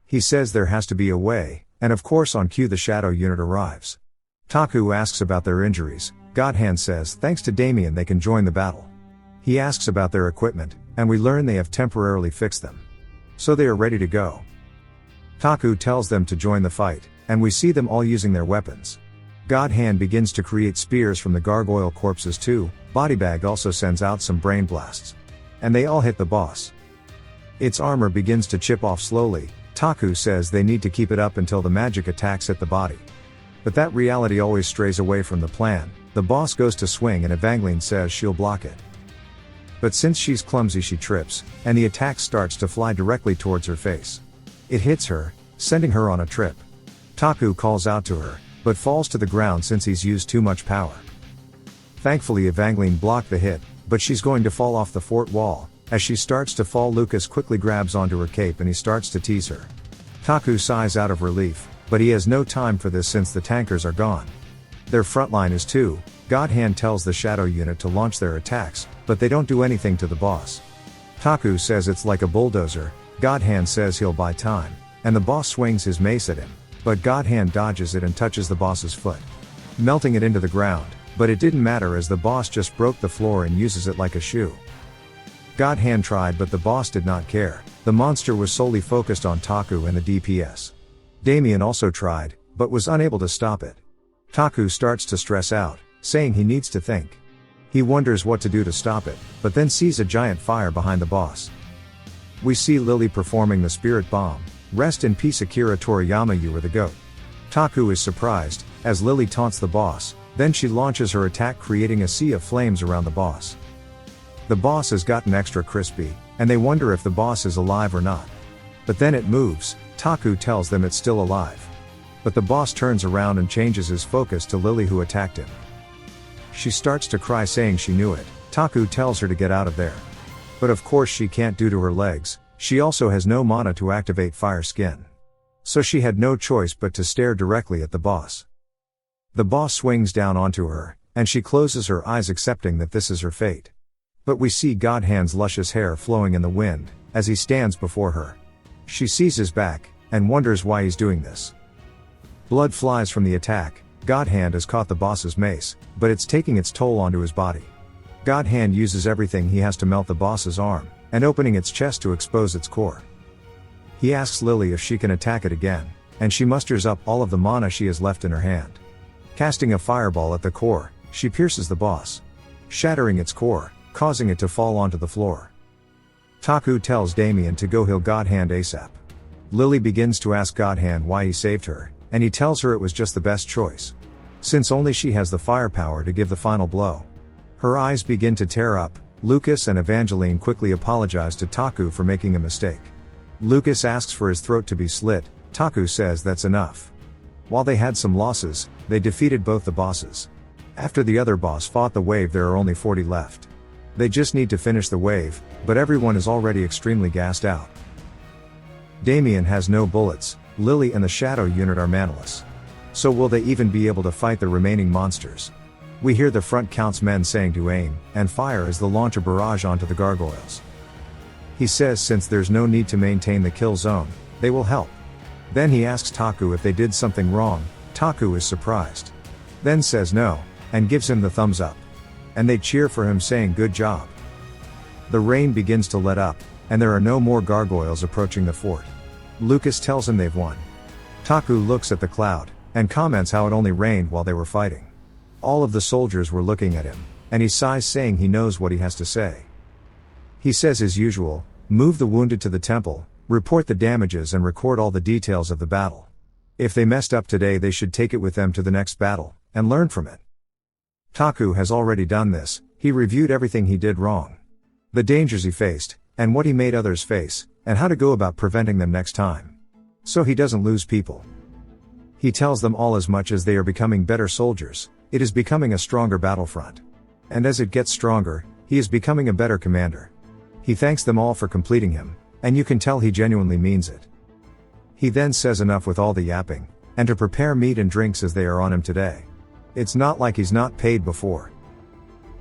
He says there has to be a way, and of course on cue the Shadow unit arrives. Taku asks about their injuries. Godhand says thanks to Damien they can join the battle. He asks about their equipment, and we learn they have temporarily fixed them. So they are ready to go. Taku tells them to join the fight, and we see them all using their weapons. Godhand begins to create spears from the gargoyle corpses too. Bodybag also sends out some brain blasts. And they all hit the boss. Its armor begins to chip off slowly. Taku says they need to keep it up until the magic attacks hit the body. But that reality always strays away from the plan. The boss goes to swing and Evangeline says she'll block it. But since she's clumsy she trips, and the attack starts to fly directly towards her face. It hits her, sending her on a trip. Taku calls out to her, but falls to the ground since he's used too much power. Thankfully Evangeline blocked the hit, but she's going to fall off the fort wall. As she starts to fall Lucas quickly grabs onto her cape and he starts to tease her. Taku sighs out of relief, but he has no time for this since the tankers are gone. Their front line is too. Godhand tells the Shadow unit to launch their attacks, but they don't do anything to the boss. Taku says it's like a bulldozer. Godhand says he'll buy time, and the boss swings his mace at him, but Godhand dodges it and touches the boss's foot, melting it into the ground, but it didn't matter as the boss just broke the floor and uses it like a shoe. Godhand tried but the boss did not care. The monster was solely focused on Taku and the DPS. Damien also tried, but was unable to stop it. Taku starts to stress out, saying he needs to think. He wonders what to do to stop it, but then sees a giant fire behind the boss. We see Lily performing the spirit bomb, Rest in peace Akira Toriyama, you were the GOAT. Taku is surprised, as Lily taunts the boss, then she launches her attack creating a sea of flames around the boss. The boss has gotten extra crispy, and they wonder if the boss is alive or not. But then it moves, Taku tells them it's still alive. But the boss turns around and changes his focus to Lily who attacked him. She starts to cry saying she knew it. Taku tells her to get out of there. But of course she can't due to her legs, she also has no mana to activate fire skin. So she had no choice but to stare directly at the boss. The boss swings down onto her, and she closes her eyes accepting that this is her fate. But we see God Hand's luscious hair flowing in the wind, as he stands before her. She sees his back, and wonders why he's doing this. Blood flies from the attack. God Hand has caught the boss's mace, but it's taking its toll onto his body. God Hand uses everything he has to melt the boss's arm, and opening its chest to expose its core. He asks Lily if she can attack it again, and she musters up all of the mana she has left in her hand. Casting a fireball at the core, she pierces the boss, shattering its core, causing it to fall onto the floor. Taku tells Damien to go heal God Hand ASAP. Lily begins to ask God Hand why he saved her, and he tells her it was just the best choice, since only she has the firepower to give the final blow. Her eyes begin to tear up. Lucas and Evangeline quickly apologize to Taku for making a mistake. Lucas asks for his throat to be slit. Taku says that's enough. While they had some losses, they defeated both the bosses. After the other boss fought the wave, there are only 40 left. They just need to finish the wave, but everyone is already extremely gassed out. Damien has no bullets. Lily and the Shadow unit are manless. So will they even be able to fight the remaining monsters? We hear the front count's men saying to aim and fire as they launch a barrage onto the gargoyles. He says since there's no need to maintain the kill zone, they will help. Then he asks Taku if they did something wrong. Taku is surprised. Then says no, and gives him the thumbs up. And they cheer for him saying good job. The rain begins to let up, and there are no more gargoyles approaching the fort. Lucas tells him they've won. Taku looks at the cloud, and comments how it only rained while they were fighting. All of the soldiers were looking at him, and he sighs saying he knows what he has to say. He says as usual, move the wounded to the temple, report the damages and record all the details of the battle. If they messed up today they should take it with them to the next battle, and learn from it. Taku has already done this. He reviewed everything he did wrong, the dangers he faced, and what he made others face, and how to go about preventing them next time. So he doesn't lose people. He tells them all as much as they are becoming better soldiers, it is becoming a stronger battlefront. And as it gets stronger, he is becoming a better commander. He thanks them all for completing him, and you can tell he genuinely means it. He then says enough with all the yapping, and to prepare meat and drinks as they are on him today. It's not like he's not paid before.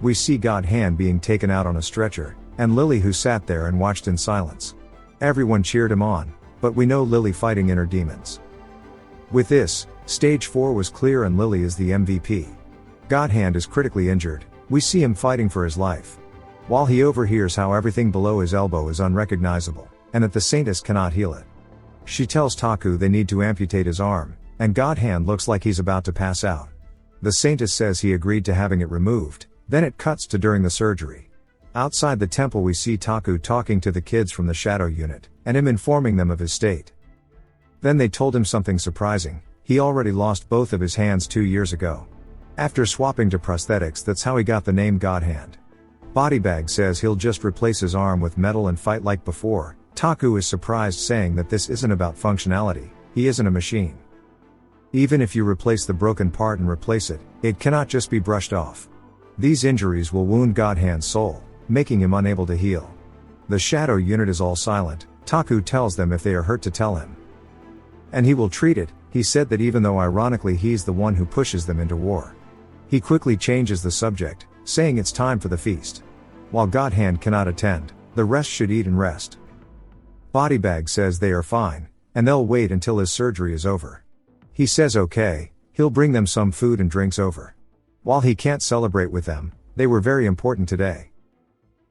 We see God Hand being taken out on a stretcher, and Lily who sat there and watched in silence. Everyone cheered him on, but we know Lily fighting inner demons. With this, stage 4 was clear and Lily is the MVP. God Hand is critically injured. We see him fighting for his life, while he overhears how everything below his elbow is unrecognizable, and that the Saintess cannot heal it. She tells Taku they need to amputate his arm, and God Hand looks like he's about to pass out. The Saintess says he agreed to having it removed, then it cuts to during the surgery. Outside the temple we see Taku talking to the kids from the Shadow unit, and him informing them of his state. Then they told him something surprising, he already lost both of his hands 2 years ago. After swapping to prosthetics, that's how he got the name God Hand. Bodybag says he'll just replace his arm with metal and fight like before. Taku is surprised saying that this isn't about functionality, he isn't a machine. Even if you replace the broken part and replace it, it cannot just be brushed off. These injuries will wound God Hand's soul, making him unable to heal. The Shadow unit is all silent. Taku tells them if they are hurt to tell him. And he will treat it. He said that even though ironically he's the one who pushes them into war. He quickly changes the subject, saying it's time for the feast. While God Hand cannot attend, the rest should eat and rest. Bodybag says they are fine, and they'll wait until his surgery is over. He says okay, he'll bring them some food and drinks over. While he can't celebrate with them, they were very important today.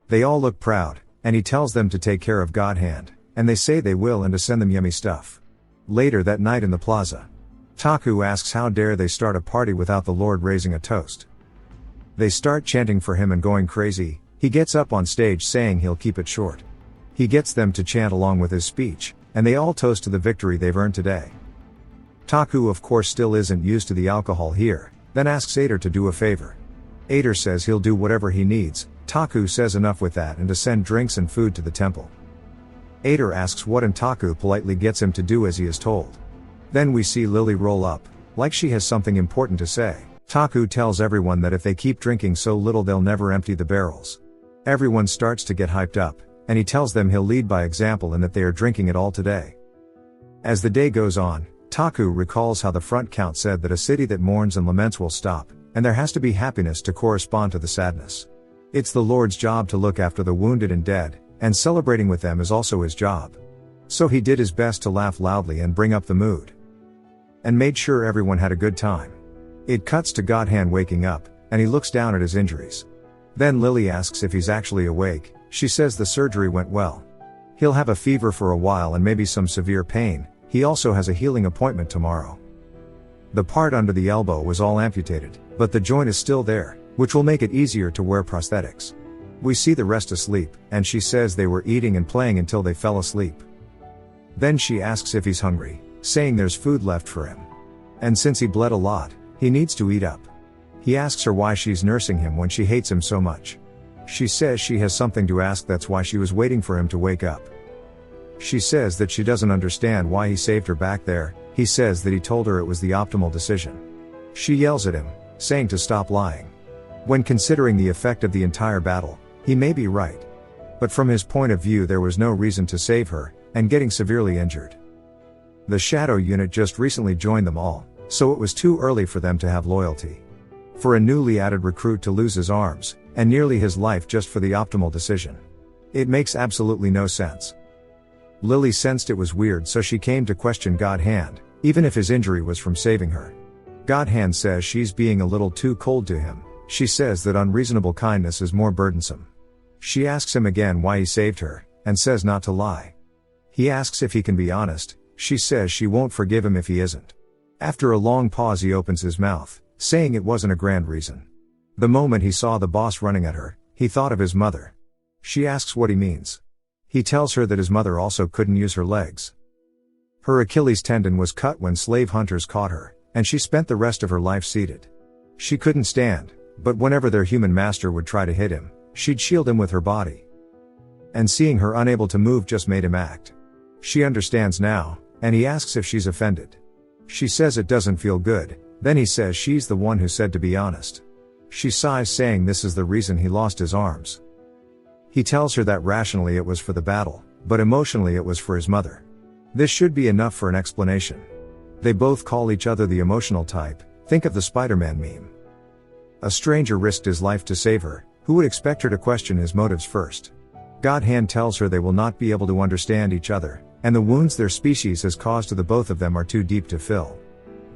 They all look proud, and he tells them to take care of God Hand, and they say they will and to send them yummy stuff. Later that night in the plaza, Taku asks how dare they start a party without the Lord raising a toast. They start chanting for him and going crazy. He gets up on stage saying he'll keep it short. He gets them to chant along with his speech, and they all toast to the victory they've earned today. Taku of course still isn't used to the alcohol here, then asks Ader to do a favor. Ader says he'll do whatever he needs. Taku says enough with that and to send drinks and food to the temple. Ader asks what and Taku politely gets him to do as he is told. Then we see Lily roll up, like she has something important to say. Taku tells everyone that if they keep drinking so little they'll never empty the barrels. Everyone starts to get hyped up, and he tells them he'll lead by example and that they are drinking it all today. As the day goes on, Taku recalls how the front count said that a city that mourns and laments will stop, and there has to be happiness to correspond to the sadness. It's the Lord's job to look after the wounded and dead, and celebrating with them is also his job. So he did his best to laugh loudly and bring up the mood. And made sure everyone had a good time. It cuts to Godhand waking up, and he looks down at his injuries. Then Lily asks if he's actually awake. She says the surgery went well. He'll have a fever for a while and maybe some severe pain. He also has a healing appointment tomorrow. The part under the elbow was all amputated, but the joint is still there, which will make it easier to wear prosthetics. We see the rest asleep, and she says they were eating and playing until they fell asleep. Then she asks if he's hungry, saying there's food left for him. And since he bled a lot, he needs to eat up. He asks her why she's nursing him when she hates him so much. She says she has something to ask, that's why she was waiting for him to wake up. She says that she doesn't understand why he saved her back there. He says that he told her it was the optimal decision. She yells at him, saying to stop lying. When considering the effect of the entire battle, he may be right. But from his point of view there was no reason to save her, and getting severely injured. The Shadow unit just recently joined them all, so it was too early for them to have loyalty. For a newly added recruit to lose his arms, and nearly his life just for the optimal decision. It makes absolutely no sense. Lily sensed it was weird, so she came to question Godhand, even if his injury was from saving her. Godhand says she's being a little too cold to him. She says that unreasonable kindness is more burdensome. She asks him again why he saved her, and says not to lie. He asks if he can be honest. She says she won't forgive him if he isn't. After a long pause he opens his mouth, saying it wasn't a grand reason. The moment he saw the boss running at her, he thought of his mother. She asks what he means. He tells her that his mother also couldn't use her legs. Her Achilles tendon was cut when slave hunters caught her, and she spent the rest of her life seated. She couldn't stand, but whenever their human master would try to hit him, she'd shield him with her body. And seeing her unable to move just made him act. She understands now, and he asks if she's offended. She says it doesn't feel good. Then he says she's the one who said to be honest. She sighs, saying this is the reason he lost his arms. He tells her that rationally it was for the battle, but emotionally it was for his mother. This should be enough for an explanation. They both call each other the emotional type. Think of the Spider-Man meme. A stranger risked his life to save her. Who would expect her to question his motives first? Godhand tells her they will not be able to understand each other, and the wounds their species has caused to the both of them are too deep to fill.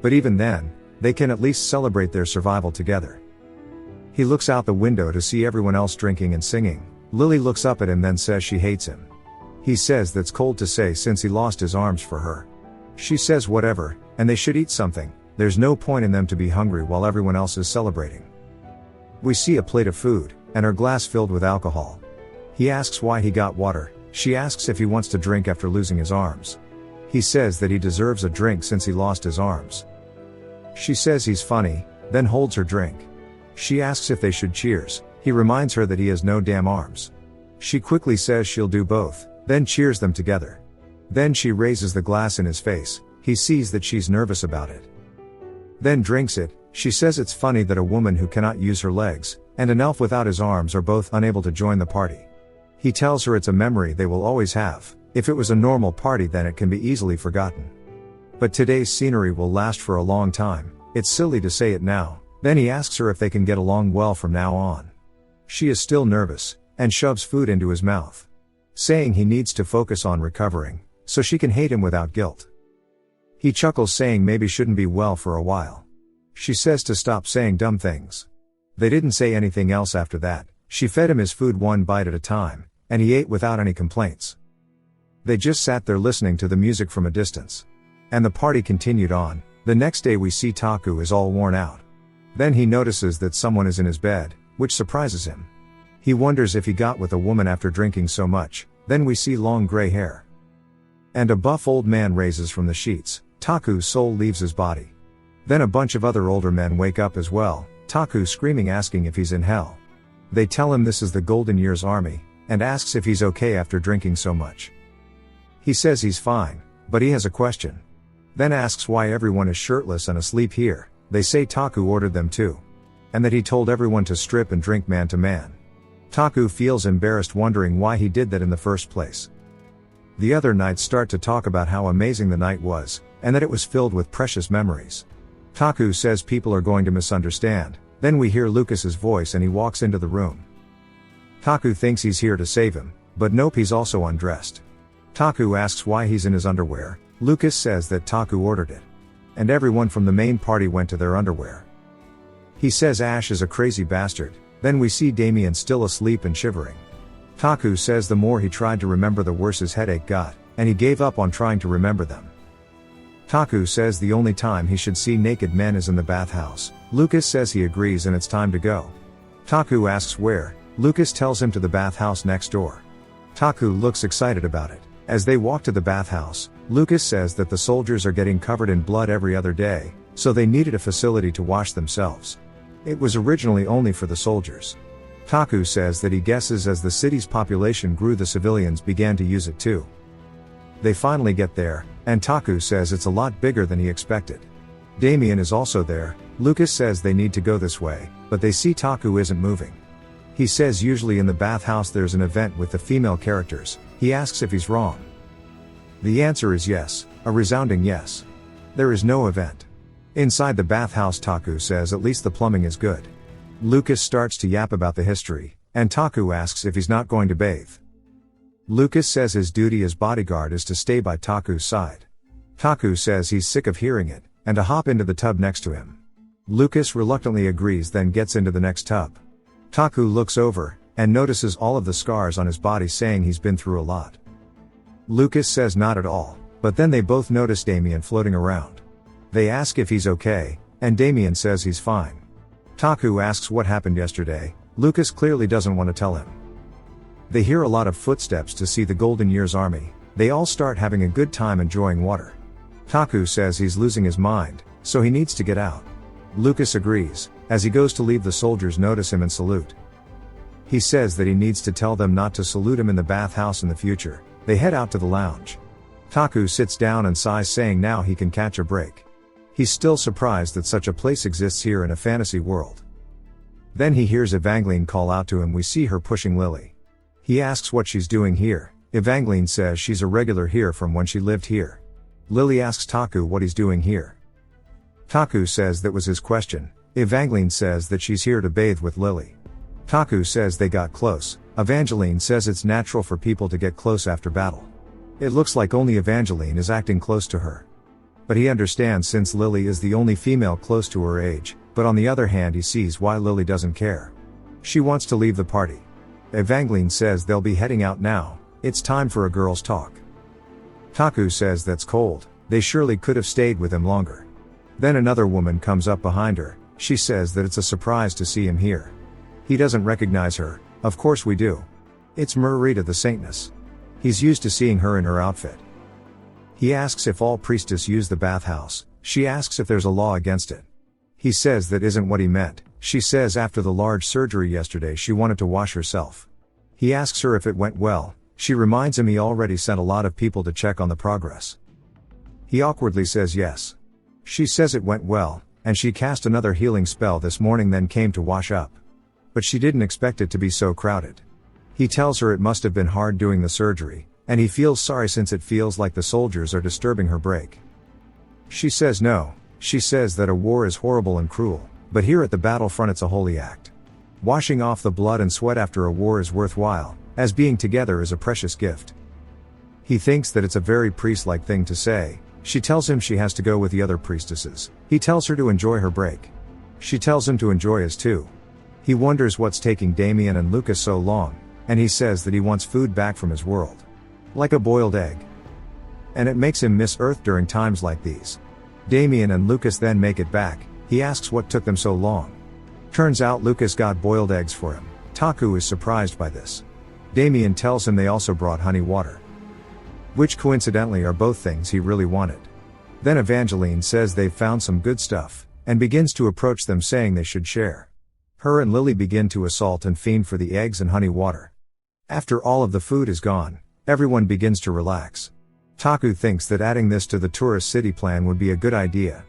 But even then, they can at least celebrate their survival together. He looks out the window to see everyone else drinking and singing. Lily looks up at him, then says she hates him. He says that's cold to say since he lost his arms for her. She says whatever, and they should eat something. There's no point in them to be hungry while everyone else is celebrating. We see a plate of food, and her glass filled with alcohol. He asks why he got water. She asks if he wants to drink after losing his arms. He says that he deserves a drink since he lost his arms. She says he's funny, then holds her drink. She asks if they should cheers. He reminds her that he has no damn arms. She quickly says she'll do both, then cheers them together. Then she raises the glass in his face. He sees that she's nervous about it. Then drinks it. She says it's funny that a woman who cannot use her legs, and an elf without his arms are both unable to join the party. He tells her it's a memory they will always have. If it was a normal party then it can be easily forgotten. But today's scenery will last for a long time. It's silly to say it now. Then he asks her if they can get along well from now on. She is still nervous, and shoves food into his mouth. Saying he needs to focus on recovering, so she can hate him without guilt. He chuckles, saying maybe shouldn't be well for a while. She says to stop saying dumb things. They didn't say anything else after that. She fed him his food one bite at a time, and he ate without any complaints. They just sat there listening to the music from a distance. And the party continued on. The next day we see Taku is all worn out. Then he notices that someone is in his bed, which surprises him. He wonders if he got with a woman after drinking so much. Then we see long gray hair. And a buff old man raises from the sheets. Taku's soul leaves his body. Then a bunch of other older men wake up as well, Taku screaming asking if he's in hell. They tell him this is the Golden Year's army, and asks if he's okay after drinking so much. He says he's fine, but he has a question. Then asks why everyone is shirtless and asleep here. They say Taku ordered them to. And that he told everyone to strip and drink man to man. Taku feels embarrassed wondering why he did that in the first place. The other knights start to talk about how amazing the night was, and that it was filled with precious memories. Taku says people are going to misunderstand. Then we hear Lucas's voice and he walks into the room. Taku thinks he's here to save him, but nope, he's also undressed. Taku asks why he's in his underwear. Lucas says that Taku ordered it. And everyone from the main party went to their underwear. He says Ash is a crazy bastard. Then we see Damien still asleep and shivering. Taku says the more he tried to remember the worse his headache got, and he gave up on trying to remember them. Taku says the only time he should see naked men is in the bathhouse. Lucas says he agrees and it's time to go. Taku asks where. Lucas tells him to the bathhouse next door. Taku looks excited about it. As they walk to the bathhouse, Lucas says that the soldiers are getting covered in blood every other day, so they needed a facility to wash themselves. It was originally only for the soldiers. Taku says that he guesses as the city's population grew the civilians began to use it too. They finally get there, and Taku says it's a lot bigger than he expected. Damien is also there. Lucas says they need to go this way, but they see Taku isn't moving. He says usually in the bathhouse there's an event with the female characters. He asks if he's wrong. The answer is yes, a resounding yes. There is no event. Inside the bathhouse, Taku says at least the plumbing is good. Lucas starts to yap about the history, and Taku asks if he's not going to bathe. Lucas says his duty as bodyguard is to stay by Taku's side. Taku says he's sick of hearing it, and to hop into the tub next to him. Lucas reluctantly agrees, then gets into the next tub. Taku looks over, and notices all of the scars on his body, saying he's been through a lot. Lucas says not at all, but then they both notice Damien floating around. They ask if he's okay, and Damien says he's fine. Taku asks what happened yesterday. Lucas clearly doesn't want to tell him. They hear a lot of footsteps to see the Golden Year's army. They all start having a good time enjoying water. Taku says he's losing his mind, so he needs to get out. Lucas agrees. As he goes to leave, the soldiers notice him and salute. He says that he needs to tell them not to salute him in the bathhouse in the future. They head out to the lounge. Taku sits down and sighs, saying now he can catch a break. He's still surprised that such a place exists here in a fantasy world. Then he hears Evangeline call out to him. We see her pushing Lily. He asks what she's doing here. Evangeline says she's a regular here from when she lived here. Lily asks Taku what he's doing here. Taku says that was his question. Evangeline says that she's here to bathe with Lily. Taku says they got close. Evangeline says it's natural for people to get close after battle. It looks like only Evangeline is acting close to her. But he understands since Lily is the only female close to her age, but on the other hand he sees why Lily doesn't care. She wants to leave the party. Evangeline says they'll be heading out now. It's time for a girls' talk. Taku says that's cold. They surely could have stayed with him longer. Then another woman comes up behind her. She says that it's a surprise to see him here. He doesn't recognize her. Of course we do. It's Marita the Saintess. He's used to seeing her in her outfit. He asks if all priestess use the bathhouse. She asks if there's a law against it. He says that isn't what he meant. She says after the large surgery yesterday she wanted to wash herself. He asks her if it went well. She reminds him he already sent a lot of people to check on the progress. He awkwardly says yes. She says it went well, and she cast another healing spell this morning, then came to wash up. But she didn't expect it to be so crowded. He tells her it must have been hard doing the surgery, and he feels sorry since it feels like the soldiers are disturbing her break. She says no. She says that a war is horrible and cruel, but here at the battlefront it's a holy act. Washing off the blood and sweat after a war is worthwhile, as being together is a precious gift. He thinks that it's a very priest-like thing to say. She tells him she has to go with the other priestesses. He tells her to enjoy her break. She tells him to enjoy his too. He wonders what's taking Damien and Lucas so long, and he says that he wants food back from his world. Like a boiled egg. And it makes him miss Earth during times like these. Damien and Lucas then make it back. He asks what took them so long. Turns out Lucas got boiled eggs for him. Taku is surprised by this. Damien tells him they also brought honey water. which coincidentally are both things he really wanted. Then Evangeline says they've found some good stuff, and begins to approach them saying they should share. Her and Lily begin to assault and fiend for the eggs and honey water. After all of the food is gone, everyone begins to relax. Taku thinks that adding this to the tourist city plan would be a good idea.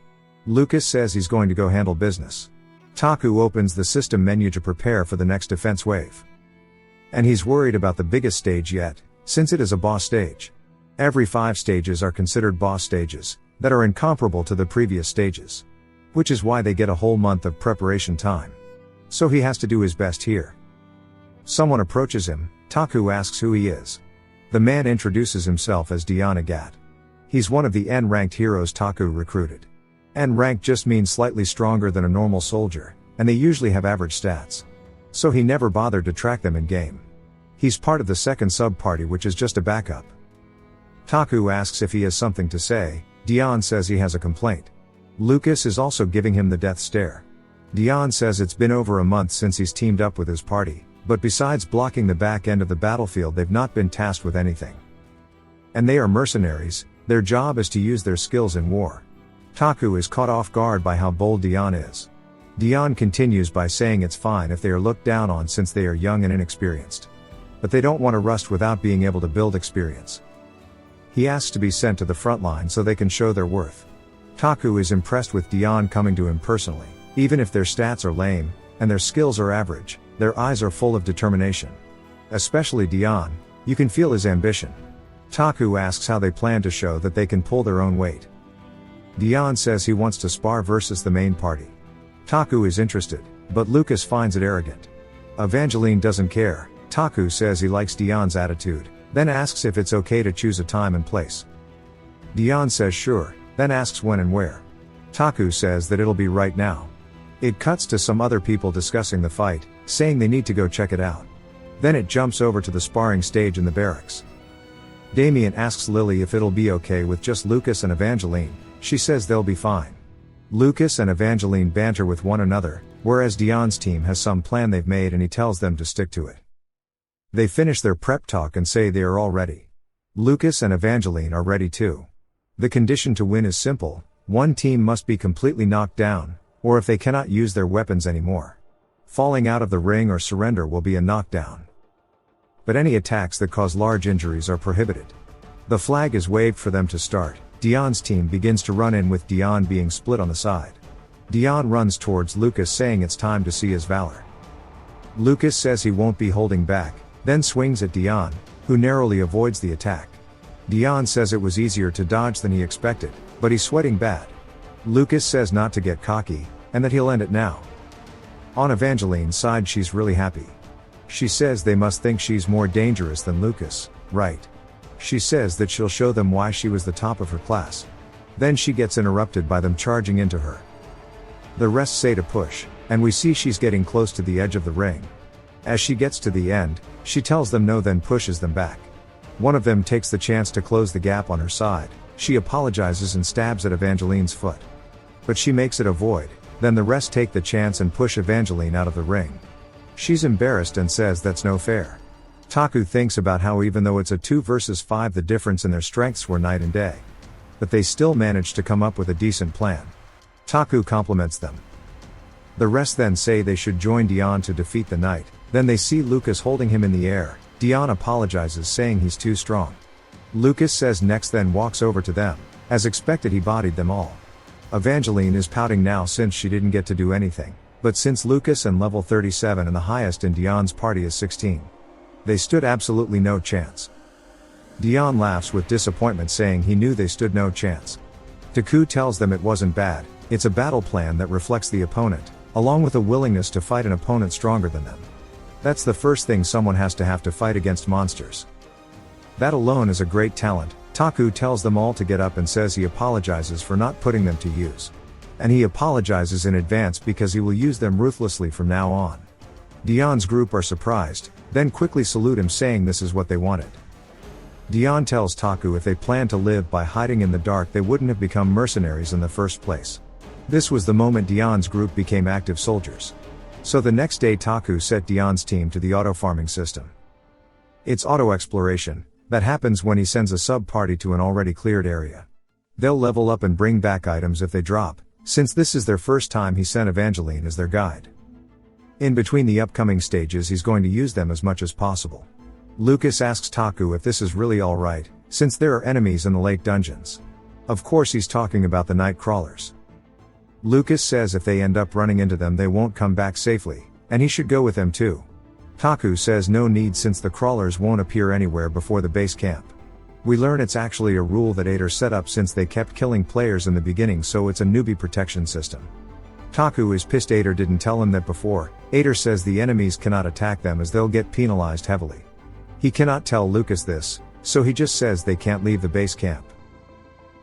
Lucas says he's going to go handle business. Taku opens the system menu to prepare for the next defense wave. And he's worried about the biggest stage yet, since it is a boss stage. Every 5 stages are considered boss stages, that are incomparable to the previous stages. Which is why they get a whole month of preparation time. So he has to do his best here. Someone approaches him. Taku asks who he is. The man introduces himself as Dion Agat. He's one of the N-ranked heroes Taku recruited. N-rank just means slightly stronger than a normal soldier, and they usually have average stats. So he never bothered to track them in-game. He's part of the second sub-party, which is just a backup. Taku asks if he has something to say. Dion says he has a complaint. Lucas is also giving him the death stare. Dion says it's been over a month since he's teamed up with his party, but besides blocking the back end of the battlefield they've not been tasked with anything. And they are mercenaries, their job is to use their skills in war. Taku is caught off guard by how bold Dion is. Dion continues by saying it's fine if they are looked down on since they are young and inexperienced. But they don't want to rust without being able to build experience. He asks to be sent to the front line so they can show their worth. Taku is impressed with Dion coming to him personally. Even if their stats are lame, and their skills are average, their eyes are full of determination. Especially Dion, you can feel his ambition. Taku asks how they plan to show that they can pull their own weight. Dion says he wants to spar versus the main party. Taku is interested, but Lucas finds it arrogant. Evangeline doesn't care. Taku says he likes Dion's attitude, then asks if it's okay to choose a time and place. Dion says sure, then asks when and where. Taku says that it'll be right now. It cuts to some other people discussing the fight, saying they need to go check it out. Then it jumps over to the sparring stage in the barracks. Damien asks Lily if it'll be okay with just Lucas and Evangeline. She says they'll be fine. Lucas and Evangeline banter with one another, whereas Dion's team has some plan they've made and he tells them to stick to it. They finish their prep talk and say they are all ready. Lucas and Evangeline are ready too. The condition to win is simple: one team must be completely knocked down, or if they cannot use their weapons anymore. Falling out of the ring or surrender will be a knockdown. But any attacks that cause large injuries are prohibited. The flag is waved for them to start. Dion's team begins to run in with Dion being split on the side. Dion runs towards Lucas saying it's time to see his valor. Lucas says he won't be holding back, then swings at Dion, who narrowly avoids the attack. Dion says it was easier to dodge than he expected, but he's sweating bad. Lucas says not to get cocky, and that he'll end it now. On Evangeline's side she's really happy. She says they must think she's more dangerous than Lucas, right? She says that she'll show them why she was the top of her class. Then she gets interrupted by them charging into her. The rest say to push, and we see she's getting close to the edge of the ring. As she gets to the end, she tells them no, then pushes them back. One of them takes the chance to close the gap on her side. She apologizes and stabs at Evangeline's foot. But she makes it a void. Then the rest take the chance and push Evangeline out of the ring. She's embarrassed and says that's no fair. Taku thinks about how even though it's a 2 versus 5 the difference in their strengths were night and day. But they still managed to come up with a decent plan. Taku compliments them. The rest then say they should join Dion to defeat the knight. Then they see Lucas holding him in the air. Dion apologizes saying he's too strong. Lucas says next, then walks over to them. As expected he bodied them all. Evangeline is pouting now since she didn't get to do anything, but since Lucas and level 37 and the highest in Dion's party is 16. They stood absolutely no chance. Dion laughs with disappointment saying he knew they stood no chance. Taku tells them it wasn't bad, it's a battle plan that reflects the opponent, along with a willingness to fight an opponent stronger than them. That's the first thing someone has to fight against monsters. That alone is a great talent. Taku tells them all to get up and says he apologizes for not putting them to use. And he apologizes in advance because he will use them ruthlessly from now on. Dion's group are surprised, then quickly salute him saying this is what they wanted. Dion tells Taku if they planned to live by hiding in the dark they wouldn't have become mercenaries in the first place. This was the moment Dion's group became active soldiers. So the next day Taku set Dion's team to the auto-farming system. It's auto-exploration, That happens when he sends a sub-party to an already cleared area. They'll level up and bring back items if they drop, since this is their first time he sent Evangeline as their guide. In between the upcoming stages he's going to use them as much as possible. Lucas asks Taku if this is really alright, since there are enemies in the lake dungeons. Of course he's talking about the night crawlers. Lucas says if they end up running into them they won't come back safely, and he should go with them too. Taku says no need since the crawlers won't appear anywhere before the base camp. We learn it's actually a rule that Ader set up since they kept killing players in the beginning, so it's a newbie protection system. Taku is pissed Ader didn't tell him that before. Ader says the enemies cannot attack them as they'll get penalized heavily. He cannot tell Lucas this, so he just says they can't leave the base camp.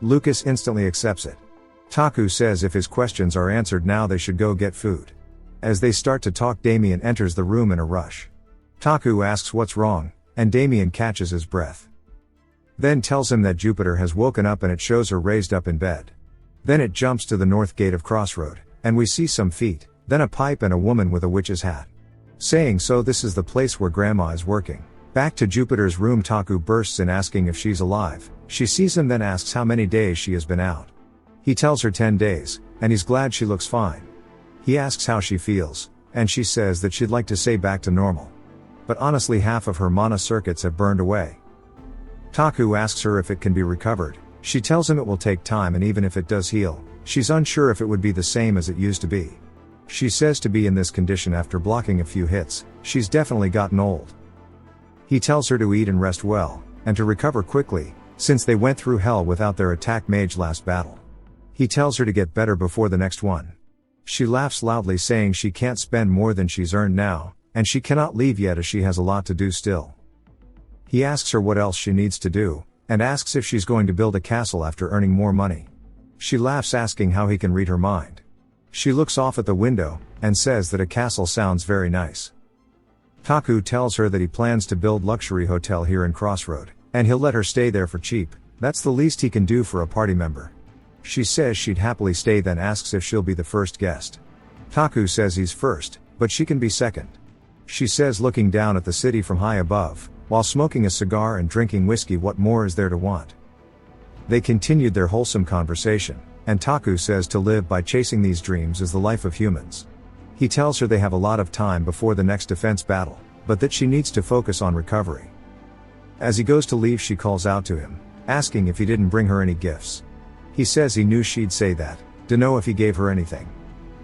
Lucas instantly accepts it. Taku says if his questions are answered now they should go get food. As they start to talk, Damien enters the room in a rush. Taku asks what's wrong, and Damien catches his breath. Then tells him that Jupiter has woken up and it shows her raised up in bed. Then it jumps to the north gate of Crossroad, and we see some feet, then a pipe and a woman with a witch's hat. Saying so this is the place where Grandma is working. Back to Jupiter's room, Taku bursts in asking if she's alive. She sees him then asks how many days she has been out. He tells her 10 days, and he's glad she looks fine. He asks how she feels, and she says that she'd like to say back to normal. But honestly half of her mana circuits have burned away. Taku asks her if it can be recovered. She tells him it will take time and even if it does heal, she's unsure if it would be the same as it used to be. She says to be in this condition after blocking a few hits, she's definitely gotten old. He tells her to eat and rest well, and to recover quickly, since they went through hell without their attack mage last battle. He tells her to get better before the next one. She laughs loudly saying she can't spend more than she's earned now, and she cannot leave yet as she has a lot to do still. He asks her what else she needs to do, and asks if she's going to build a castle after earning more money. She laughs asking how he can read her mind. She looks off at the window, and says that a castle sounds very nice. Taku tells her that he plans to build luxury hotel here in Crossroad, and he'll let her stay there for cheap. That's the least he can do for a party member. She says she'd happily stay, then asks if she'll be the first guest. Taku says he's first, but she can be second. She says looking down at the city from high above, while smoking a cigar and drinking whiskey, what more is there to want? They continued their wholesome conversation, and Taku says to live by chasing these dreams is the life of humans. He tells her they have a lot of time before the next defense battle, but that she needs to focus on recovery. As he goes to leave she calls out to him, asking if he didn't bring her any gifts. He says he knew she'd say that, dunno if he gave her anything.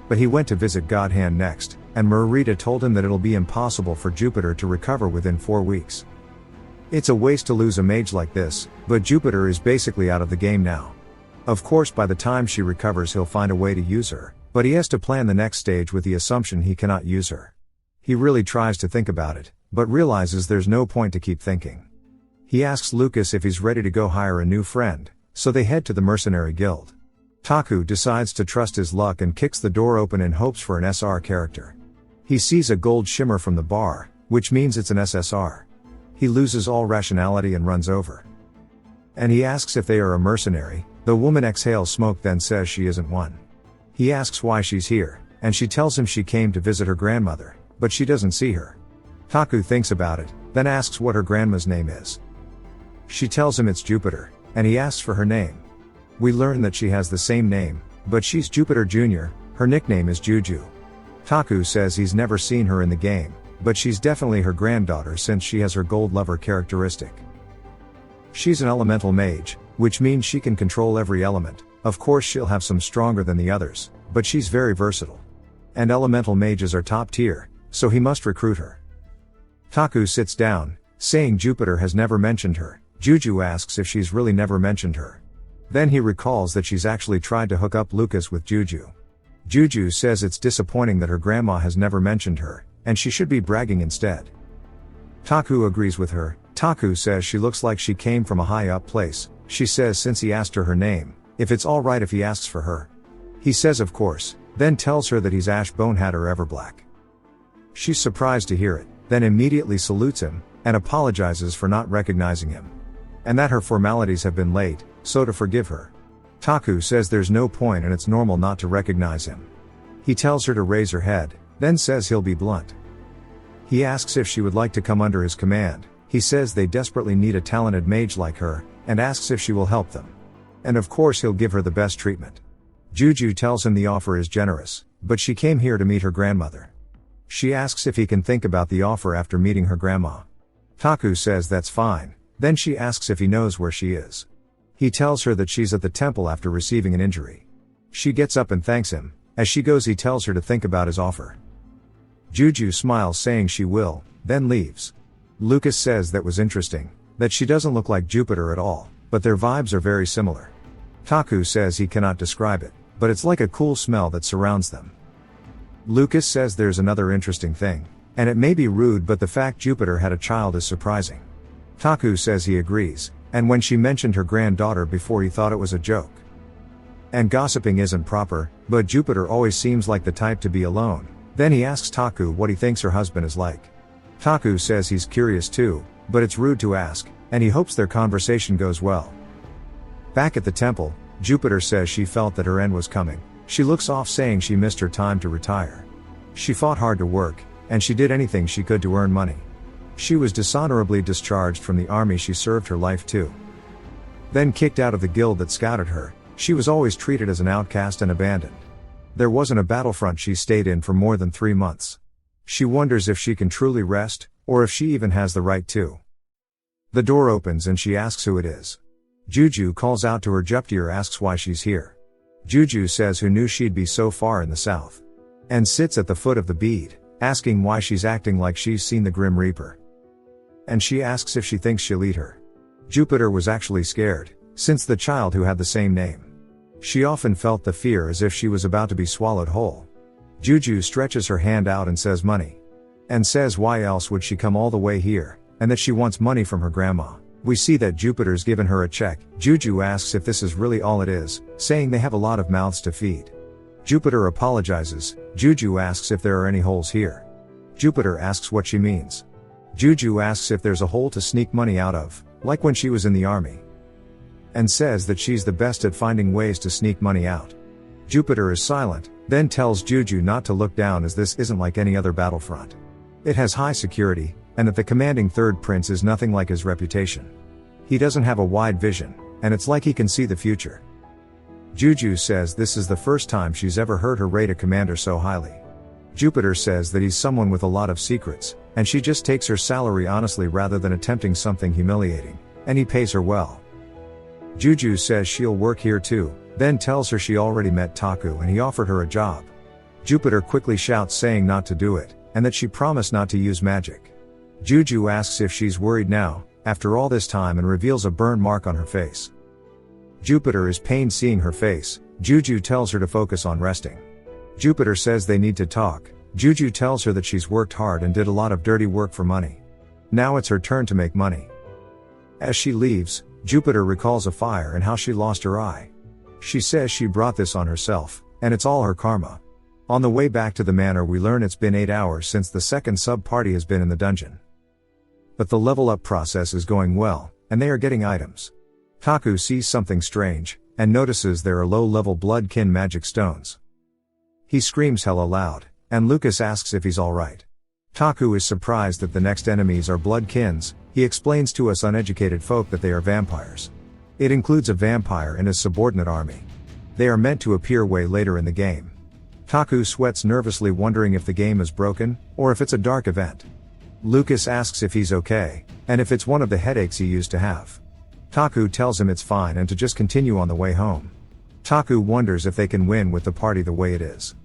But he went to visit Godhand next, and Marita told him that it'll be impossible for Jupiter to recover within 4 weeks. It's a waste to lose a mage like this, but Jupiter is basically out of the game now. Of course by the time she recovers he'll find a way to use her, but he has to plan the next stage with the assumption he cannot use her. He really tries to think about it, but realizes there's no point to keep thinking. He asks Lucas if he's ready to go hire a new friend, so they head to the mercenary guild. Taku decides to trust his luck and kicks the door open in hopes for an SR character. He sees a gold shimmer from the bar, which means it's an SSR. He loses all rationality and runs over. And he asks if they are a mercenary. The woman exhales smoke then says she isn't one. He asks why she's here, and she tells him she came to visit her grandmother, but she doesn't see her. Taku thinks about it, then asks what her grandma's name is. She tells him it's Jupiter, and he asks for her name. We learn that she has the same name, but she's Jupiter Jr., her nickname is Juju. Taku says he's never seen her in the game, but she's definitely her granddaughter since she has her gold lover characteristic. She's an elemental mage, which means she can control every element. Of course she'll have some stronger than the others, but she's very versatile. And elemental mages are top tier, so he must recruit her. Taku sits down, saying Jupiter has never mentioned her. Juju asks if she's really never mentioned her. Then he recalls that she's actually tried to hook up Lucas with Juju. Juju says it's disappointing that her grandma has never mentioned her, and she should be bragging instead. Taku agrees with her. Taku says she looks like she came from a high up place. She says since he asked her her name, if it's alright if he asks for her. He says of course, then tells her that he's Ash Bonehatter Everblack. She's surprised to hear it, then immediately salutes him, and apologizes for not recognizing him. And that her formalities have been late, so to forgive her. Taku says there's no point and it's normal not to recognize him. He tells her to raise her head, then says he'll be blunt. He asks if she would like to come under his command, He says they desperately need a talented mage like her, and asks if she will help them. And of course he'll give her the best treatment. Juju tells him the offer is generous, but she came here to meet her grandmother. She asks if he can think about the offer after meeting her grandma. Taku says that's fine, then she asks if he knows where she is. He tells her that she's at the temple after receiving an injury. She gets up and thanks him. As she goes he tells her to think about his offer. Juju smiles saying she will, then leaves. Lucas says that was interesting, that she doesn't look like Jupiter at all, but their vibes are very similar. Taku says he cannot describe it, but it's like a cool smell that surrounds them. Lucas says there's another interesting thing, and it may be rude but the fact Jupiter had a child is surprising. Taku says he agrees, and when she mentioned her granddaughter before he thought it was a joke. And gossiping isn't proper, but Jupiter always seems like the type to be alone. Then he asks Taku what he thinks her husband is like. Taku says he's curious too, but it's rude to ask, and he hopes their conversation goes well. Back at the temple, Jupiter says she felt that her end was coming. She looks off saying she missed her time to retire. She fought hard to work, and she did anything she could to earn money. She was dishonorably discharged from the army she served her life to. Then kicked out of the guild that scouted her. She was always treated as an outcast and abandoned. There wasn't a battlefront she stayed in for more than 3 months. She wonders if she can truly rest, or if she even has the right to. The door opens and she asks who it is. Juju calls out to her. Jupiter asks why she's here. Juju says who knew she'd be so far in the south. And sits at the foot of the bead, asking why she's acting like she's seen the Grim Reaper. And she asks if she thinks she'll eat her. Jupiter was actually scared, since the child who had the same name. She often felt the fear as if she was about to be swallowed whole. Juju stretches her hand out and says money. And says why else would she come all the way here, and that she wants money from her grandma. We see that Jupiter's given her a check. Juju asks if this is really all it is, saying they have a lot of mouths to feed. Jupiter apologizes. Juju asks if there are any holes here. Jupiter asks what she means. Juju asks if there's a hole to sneak money out of, like when she was in the army. And says that she's the best at finding ways to sneak money out. Jupiter is silent, then tells Juju not to look down as this isn't like any other battlefront. It has high security, and that the commanding third prince is nothing like his reputation. He doesn't have a wide vision, and it's like he can see the future. Juju says this is the first time she's ever heard her rate a commander so highly. Jupiter says that he's someone with a lot of secrets, and she just takes her salary honestly rather than attempting something humiliating, and he pays her well. Juju says she'll work here too, then tells her she already met Taku and he offered her a job. Jupiter quickly shouts saying not to do it, and that she promised not to use magic. Juju asks if she's worried now, after all this time, and reveals a burn mark on her face. Jupiter is pained seeing her face. Juju tells her to focus on resting. Jupiter says they need to talk. Juju tells her that she's worked hard and did a lot of dirty work for money. Now it's her turn to make money. As she leaves, Jupiter recalls a fire and how she lost her eye. She says she brought this on herself, and it's all her karma. On the way back to the manor we learn it's been 8 hours since the second sub-party has been in the dungeon. But the level up process is going well, and they are getting items. Taku sees something strange, and notices there are low-level bloodkin magic stones. He screams hella loud, and Lucas asks if he's alright. Taku is surprised that the next enemies are bloodkins. He explains to us uneducated folk that they are vampires. It includes a vampire and his subordinate army. They are meant to appear way later in the game. Taku sweats nervously, wondering if the game is broken, or if it's a dark event. Lucas asks if he's okay, and if it's one of the headaches he used to have. Taku tells him it's fine and to just continue on the way home. Taku wonders if they can win with the party the way it is.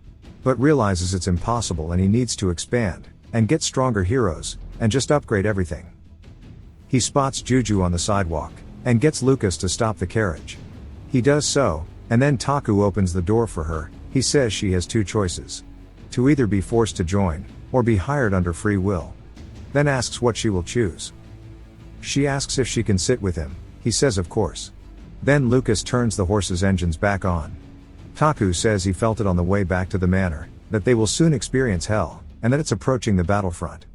But realizes it's impossible and he needs to expand, and get stronger heroes, and just upgrade everything. He spots Juju on the sidewalk, and gets Lucas to stop the carriage. He does so, and then Taku opens the door for her. He says she has 2 choices. To either be forced to join, or be hired under free will. Then asks what she will choose. She asks if she can sit with him. He says of course. Then Lucas turns the horse's engines back on. Taku says he felt it on the way back to the manor, that they will soon experience hell, and that it's approaching the battlefront.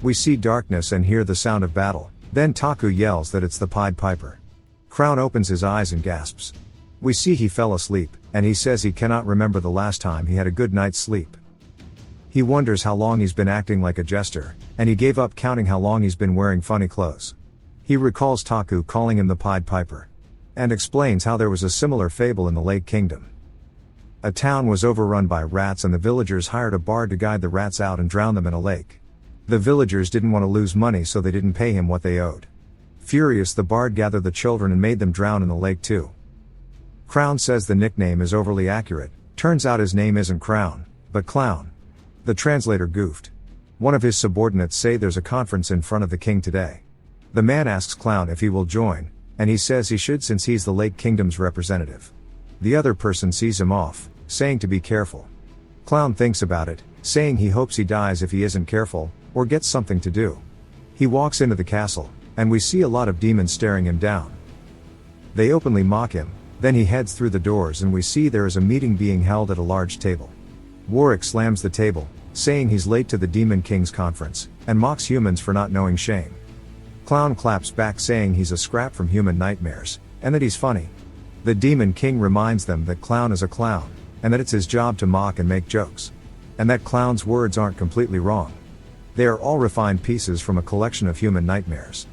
We see darkness and hear the sound of battle, then Taku yells that it's the Pied Piper. Crown opens his eyes and gasps. We see he fell asleep, and he says he cannot remember the last time he had a good night's sleep. He wonders how long he's been acting like a jester, and he gave up counting how long he's been wearing funny clothes. He recalls Taku calling him the Pied Piper, and explains how there was a similar fable in the Lake Kingdom. A town was overrun by rats and the villagers hired a bard to guide the rats out and drown them in a lake. The villagers didn't want to lose money, so they didn't pay him what they owed. Furious, the bard gathered the children and made them drown in the lake too. Crown says the nickname is overly accurate. Turns out his name isn't Crown, but Clown. The translator goofed. One of his subordinates say there's a conference in front of the king today. The man asks Clown if he will join, and he says he should since he's the Lake Kingdom's representative. The other person sees him off, saying to be careful. Clown thinks about it, saying he hopes he dies if he isn't careful, or gets something to do. He walks into the castle, and we see a lot of demons staring him down. They openly mock him, then he heads through the doors and we see there is a meeting being held at a large table. Warwick slams the table, saying he's late to the Demon King's conference, and mocks humans for not knowing shame. Clown claps back saying he's a scrap from human nightmares, and that he's funny. The Demon King reminds them that Clown is a clown, and that it's his job to mock and make jokes. And that Clown's words aren't completely wrong. They are all refined pieces from a collection of human nightmares.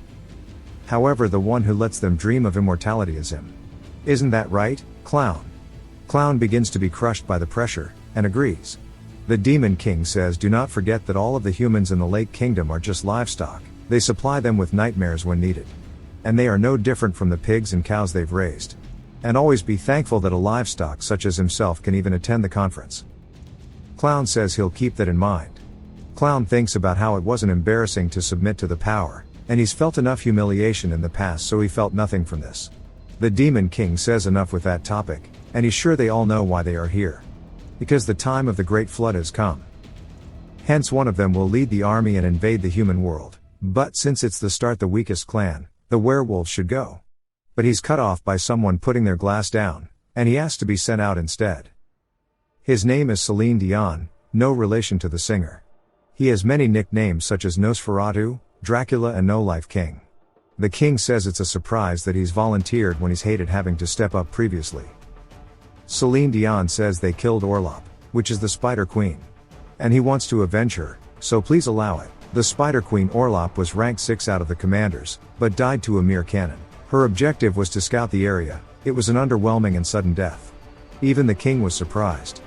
However, the one who lets them dream of immortality is him. Isn't that right, Clown? Clown begins to be crushed by the pressure, and agrees. The Demon King says do not forget that all of the humans in the Lake Kingdom are just livestock, they supply them with nightmares when needed. And they are no different from the pigs and cows they've raised. And always be thankful that a livestock such as himself can even attend the conference. Clown says he'll keep that in mind. Clown thinks about how it wasn't embarrassing to submit to the power, and he's felt enough humiliation in the past, so he felt nothing from this. The Demon King says enough with that topic, and he's sure they all know why they are here. Because the time of the Great Flood has come. Hence one of them will lead the army and invade the human world, but since it's the start, the weakest clan, the werewolves should go. But he's cut off by someone putting their glass down, and he asks to be sent out instead. His name is Celine Dion, no relation to the singer. He has many nicknames such as Nosferatu, Dracula and No Life King. The king says it's a surprise that he's volunteered when he's hated having to step up previously. Celine Dion says they killed Orlop, which is the Spider Queen. And he wants to avenge her, so please allow it. The Spider Queen Orlop was ranked 6 out of the commanders, but died to a mere cannon. Her objective was to scout the area. It was an underwhelming and sudden death. Even the king was surprised.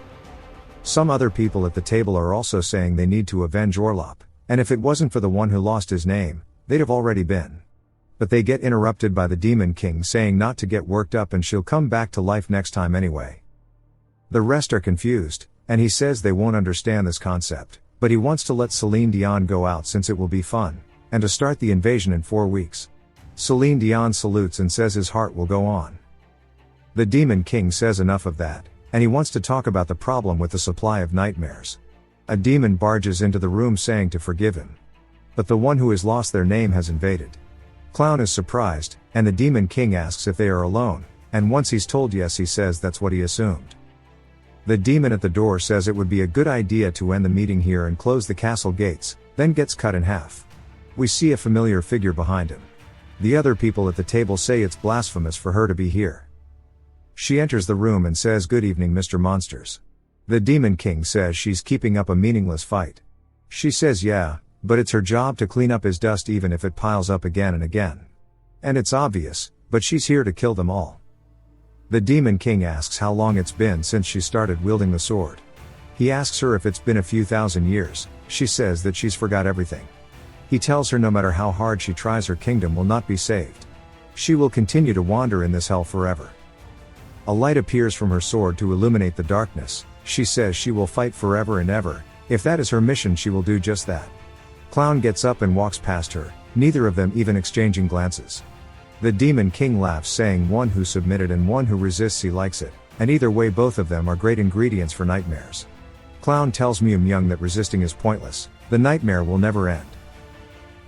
Some other people at the table are also saying they need to avenge Orlop, and if it wasn't for the one who lost his name, they'd have already been. But they get interrupted by the Demon King saying not to get worked up and she'll come back to life next time anyway. The rest are confused, and he says they won't understand this concept, but he wants to let Celine Dion go out since it will be fun, and to start the invasion in 4 weeks. Celine Dion salutes and says his heart will go on. The Demon King says enough of that, and he wants to talk about the problem with the supply of nightmares. A demon barges into the room saying to forgive him. But the one who has lost their name has invaded. Clown is surprised, and the Demon King asks if they are alone, and once he's told yes, he says that's what he assumed. The demon at the door says it would be a good idea to end the meeting here and close the castle gates, then gets cut in half. We see a familiar figure behind him. The other people at the table say it's blasphemous for her to be here. She enters the room and says good evening, Mr. Monsters. The Demon King says she's keeping up a meaningless fight. She says yeah, but it's her job to clean up his dust even if it piles up again and again. And it's obvious, but she's here to kill them all. The Demon King asks how long it's been since she started wielding the sword. He asks her if it's been a few thousand years. She says that she's forgot everything. He tells her no matter how hard she tries, her kingdom will not be saved. She will continue to wander in this hell forever. A light appears from her sword to illuminate the darkness. She says she will fight forever and ever. If that is her mission, she will do just that. Clown gets up and walks past her, neither of them even exchanging glances. The Demon King laughs, saying one who submitted and one who resists, he likes it, and either way both of them are great ingredients for nightmares. Clown tells Mew Myung that resisting is pointless, the nightmare will never end.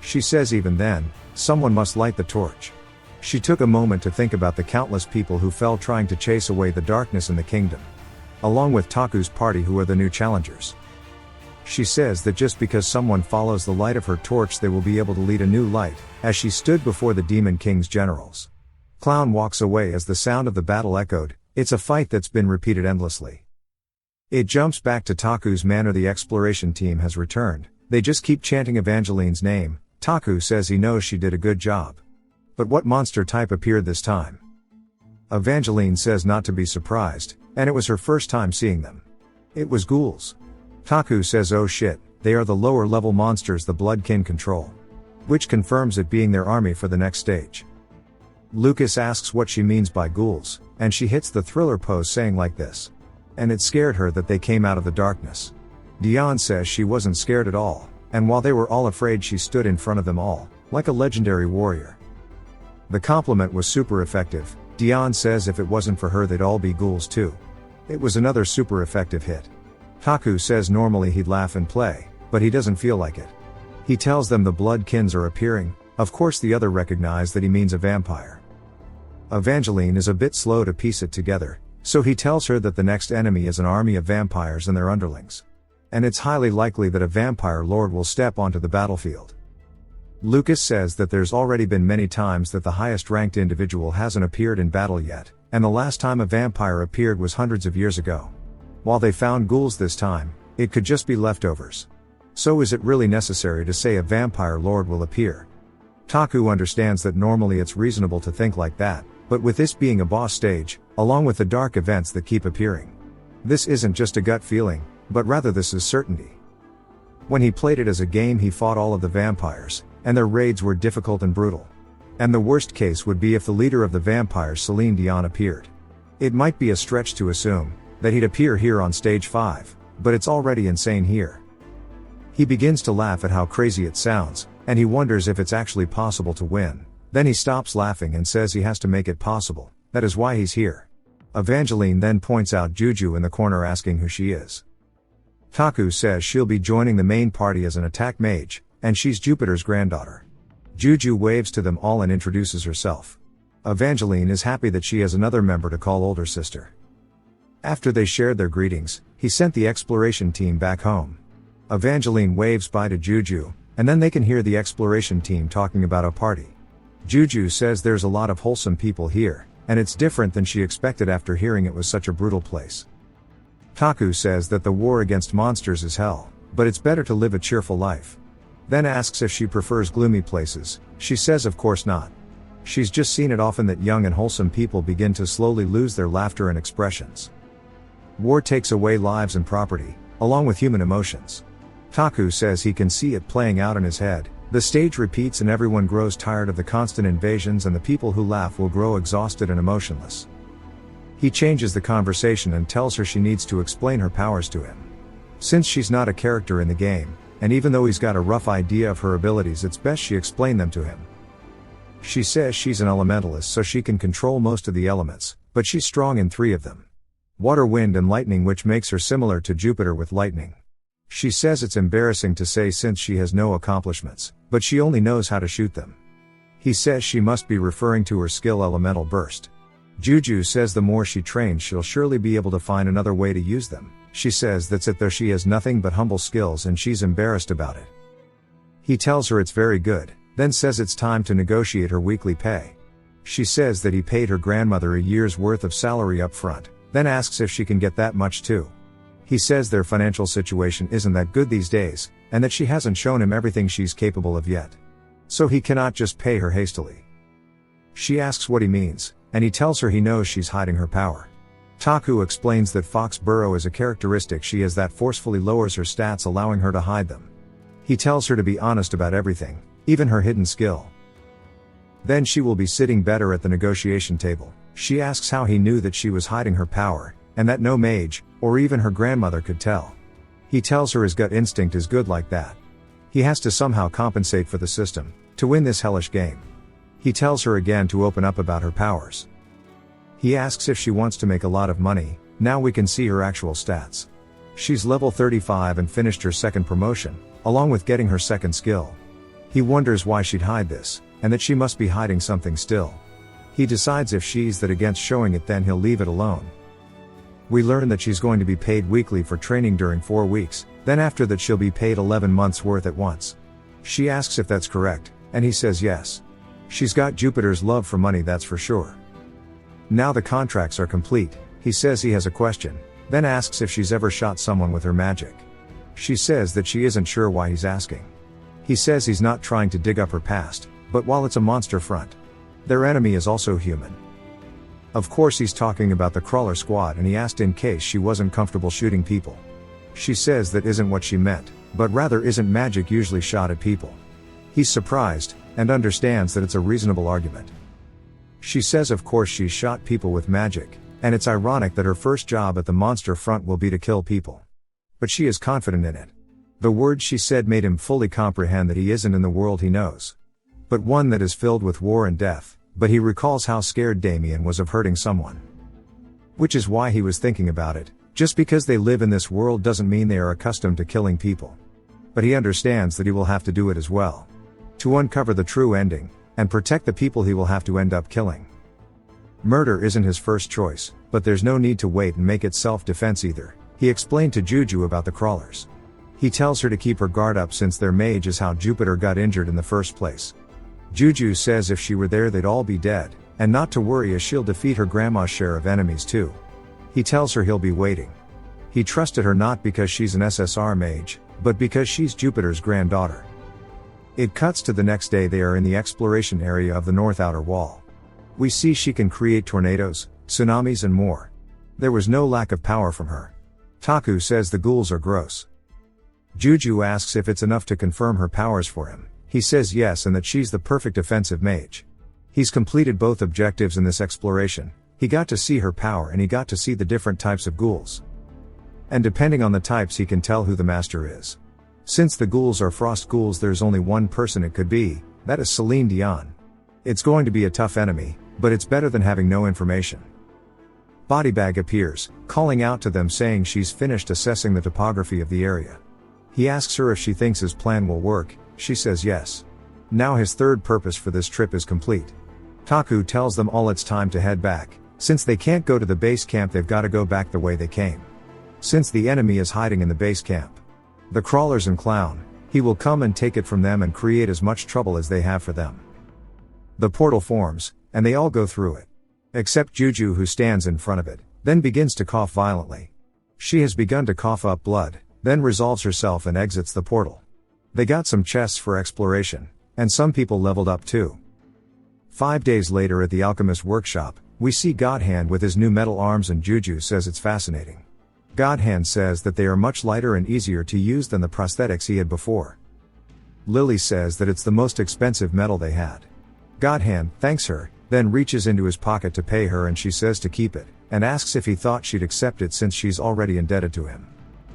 She says even then, someone must light the torch. She took a moment to think about the countless people who fell trying to chase away the darkness in the kingdom. Along with Taku's party, who are the new challengers. She says that just because someone follows the light of her torch, they will be able to lead a new light, as she stood before the Demon King's generals. Clown walks away as the sound of the battle echoed. It's a fight that's been repeated endlessly. It jumps back to Taku's manor. The exploration team has returned. They just keep chanting Evangeline's name. Taku says he knows she did a good job. But what monster type appeared this time? Evangeline says not to be surprised, and it was her first time seeing them. It was ghouls. Taku says oh shit, they are the lower level monsters the Bloodkin control. Which confirms it being their army for the next stage. Lucas asks what she means by ghouls, and she hits the thriller pose saying like this. And it scared her that they came out of the darkness. Dion says she wasn't scared at all, and while they were all afraid she stood in front of them all, like a legendary warrior. The compliment was super effective. Dion says if it wasn't for her they'd all be ghouls too. It was another super effective hit. Taku says normally he'd laugh and play, but he doesn't feel like it. He tells them the Bloodkins are appearing. Of course the other recognize that he means a vampire. Evangeline is a bit slow to piece it together, so he tells her that the next enemy is an army of vampires and their underlings. And it's highly likely that a vampire lord will step onto the battlefield. Lucas says that there's already been many times that the highest ranked individual hasn't appeared in battle yet, and the last time a vampire appeared was hundreds of years ago. While they found ghouls this time, it could just be leftovers. So is it really necessary to say a vampire lord will appear? Taku understands that normally it's reasonable to think like that, but with this being a boss stage, along with the dark events that keep appearing, this isn't just a gut feeling, but rather this is certainty. When he played it as a game he fought all of the vampires, and their raids were difficult and brutal. And the worst case would be if the leader of the vampires, Celine Dion, appeared. It might be a stretch to assume that he'd appear here on stage 5, but it's already insane here. He begins to laugh at how crazy it sounds, and he wonders if it's actually possible to win. Then he stops laughing and says he has to make it possible, that is why he's here. Evangeline then points out Juju in the corner asking who she is. Taku says she'll be joining the main party as an attack mage, and she's Jupiter's granddaughter. Juju waves to them all and introduces herself. Evangeline is happy that she has another member to call older sister. After they shared their greetings, he sent the exploration team back home. Evangeline waves bye to Juju, and then they can hear the exploration team talking about a party. Juju says there's a lot of wholesome people here, and it's different than she expected after hearing it was such a brutal place. Taku says that the war against monsters is hell, but it's better to live a cheerful life. Then asks if she prefers gloomy places. She says of course not. She's just seen it often that young and wholesome people begin to slowly lose their laughter and expressions. War takes away lives and property, along with human emotions. Taku says he can see it playing out in his head. The stage repeats and everyone grows tired of the constant invasions, and the people who laugh will grow exhausted and emotionless. He changes the conversation and tells her she needs to explain her powers to him. Since she's not a character in the game, and even though he's got a rough idea of her abilities, it's best she explain them to him. She says she's an elementalist so she can control most of the elements, but she's strong in 3 of them. Water, wind and lightning, which makes her similar to Jupiter with lightning. She says it's embarrassing to say since she has no accomplishments, but she only knows how to shoot them. He says she must be referring to her skill Elemental Burst. Juju says the more she trains she'll surely be able to find another way to use them. She says that's it though she has nothing but humble skills and she's embarrassed about it. He tells her it's very good, then says it's time to negotiate her weekly pay. She says that he paid her grandmother a year's worth of salary up front, then asks if she can get that much too. He says their financial situation isn't that good these days, and that she hasn't shown him everything she's capable of yet. So he cannot just pay her hastily. She asks what he means, and he tells her he knows she's hiding her power. Taku explains that Fox Burrow is a characteristic she has that forcefully lowers her stats, allowing her to hide them. He tells her to be honest about everything, even her hidden skill. Then she will be sitting better at the negotiation table. She asks how he knew that she was hiding her power, and that no mage, or even her grandmother could tell. He tells her his gut instinct is good like that. He has to somehow compensate for the system, to win this hellish game. He tells her again to open up about her powers. He asks if she wants to make a lot of money. Now we can see her actual stats. She's level 35 and finished her 2nd promotion, along with getting her 2nd skill. He wonders why she'd hide this, and that she must be hiding something still. He decides if she's that against showing it, then he'll leave it alone. We learn that she's going to be paid weekly for training during 4 weeks, then after that she'll be paid 11 months worth at once. She asks if that's correct, and he says yes. She's got Jupiter's love for money, that's for sure. Now the contracts are complete. He says he has a question. then asks if she's ever shot someone with her magic. She says that she isn't sure why he's asking. He says he's not trying to dig up her past, but while it's a monster front, their enemy is also human. Of course he's talking about the crawler squad, and he asked in case she wasn't comfortable shooting people. She says that isn't what she meant, but rather isn't magic usually shot at people. He's surprised, and understands that it's a reasonable argument. She says of course she's shot people with magic, and it's ironic that her first job at the monster front will be to kill people. But she is confident in it. The words she said made him fully comprehend that he isn't in the world he knows, but one that is filled with war and death, but he recalls how scared Damien was of hurting someone. Which is why he was thinking about it. Just because they live in this world doesn't mean they are accustomed to killing people. But he understands that he will have to do it as well, to uncover the true ending, and protect the people he will have to end up killing. Murder isn't his first choice, but there's no need to wait and make it self-defense either. He explained to Juju about the crawlers. He tells her to keep her guard up since their mage is how Jupiter got injured in the first place. Juju says if she were there they'd all be dead, and not to worry as she'll defeat her grandma's share of enemies too. He tells her he'll be waiting. He trusted her not because she's an SSR mage, but because she's Jupiter's granddaughter. It cuts to the next day. They are in the exploration area of the North Outer Wall. We see she can create tornadoes, tsunamis and more. There was no lack of power from her. Taku says the ghouls are gross. Juju asks if it's enough to confirm her powers for him. He says yes, and that she's the perfect offensive mage. He's completed both objectives in this exploration. He got to see her power and he got to see the different types of ghouls. And depending on the types he can tell who the master is. Since the ghouls are frost ghouls, there's only one person it could be, that is Celine Dion. It's going to be a tough enemy, but it's better than having no information. Bodybag appears, calling out to them saying she's finished assessing the topography of the area. He asks her if she thinks his plan will work. She says yes. Now his third purpose for this trip is complete. Taku tells them all it's time to head back. Since they can't go to the base camp, they've got to go back the way they came. Since the enemy is hiding in the base camp, the crawlers and clown, he will come and take it from them and create as much trouble as they have for them. The portal forms, and they all go through it. Except Juju, who stands in front of it, then begins to cough violently. She has begun to cough up blood, then resolves herself and exits the portal. They got some chests for exploration, and some people leveled up too. 5 days later at the alchemist workshop, we see Godhand with his new metal arms, and Juju says it's fascinating. Godhand says that they are much lighter and easier to use than the prosthetics he had before. Lily says that it's the most expensive metal they had. Godhand thanks her, then reaches into his pocket to pay her, and she says to keep it, and asks if he thought she'd accept it since she's already indebted to him.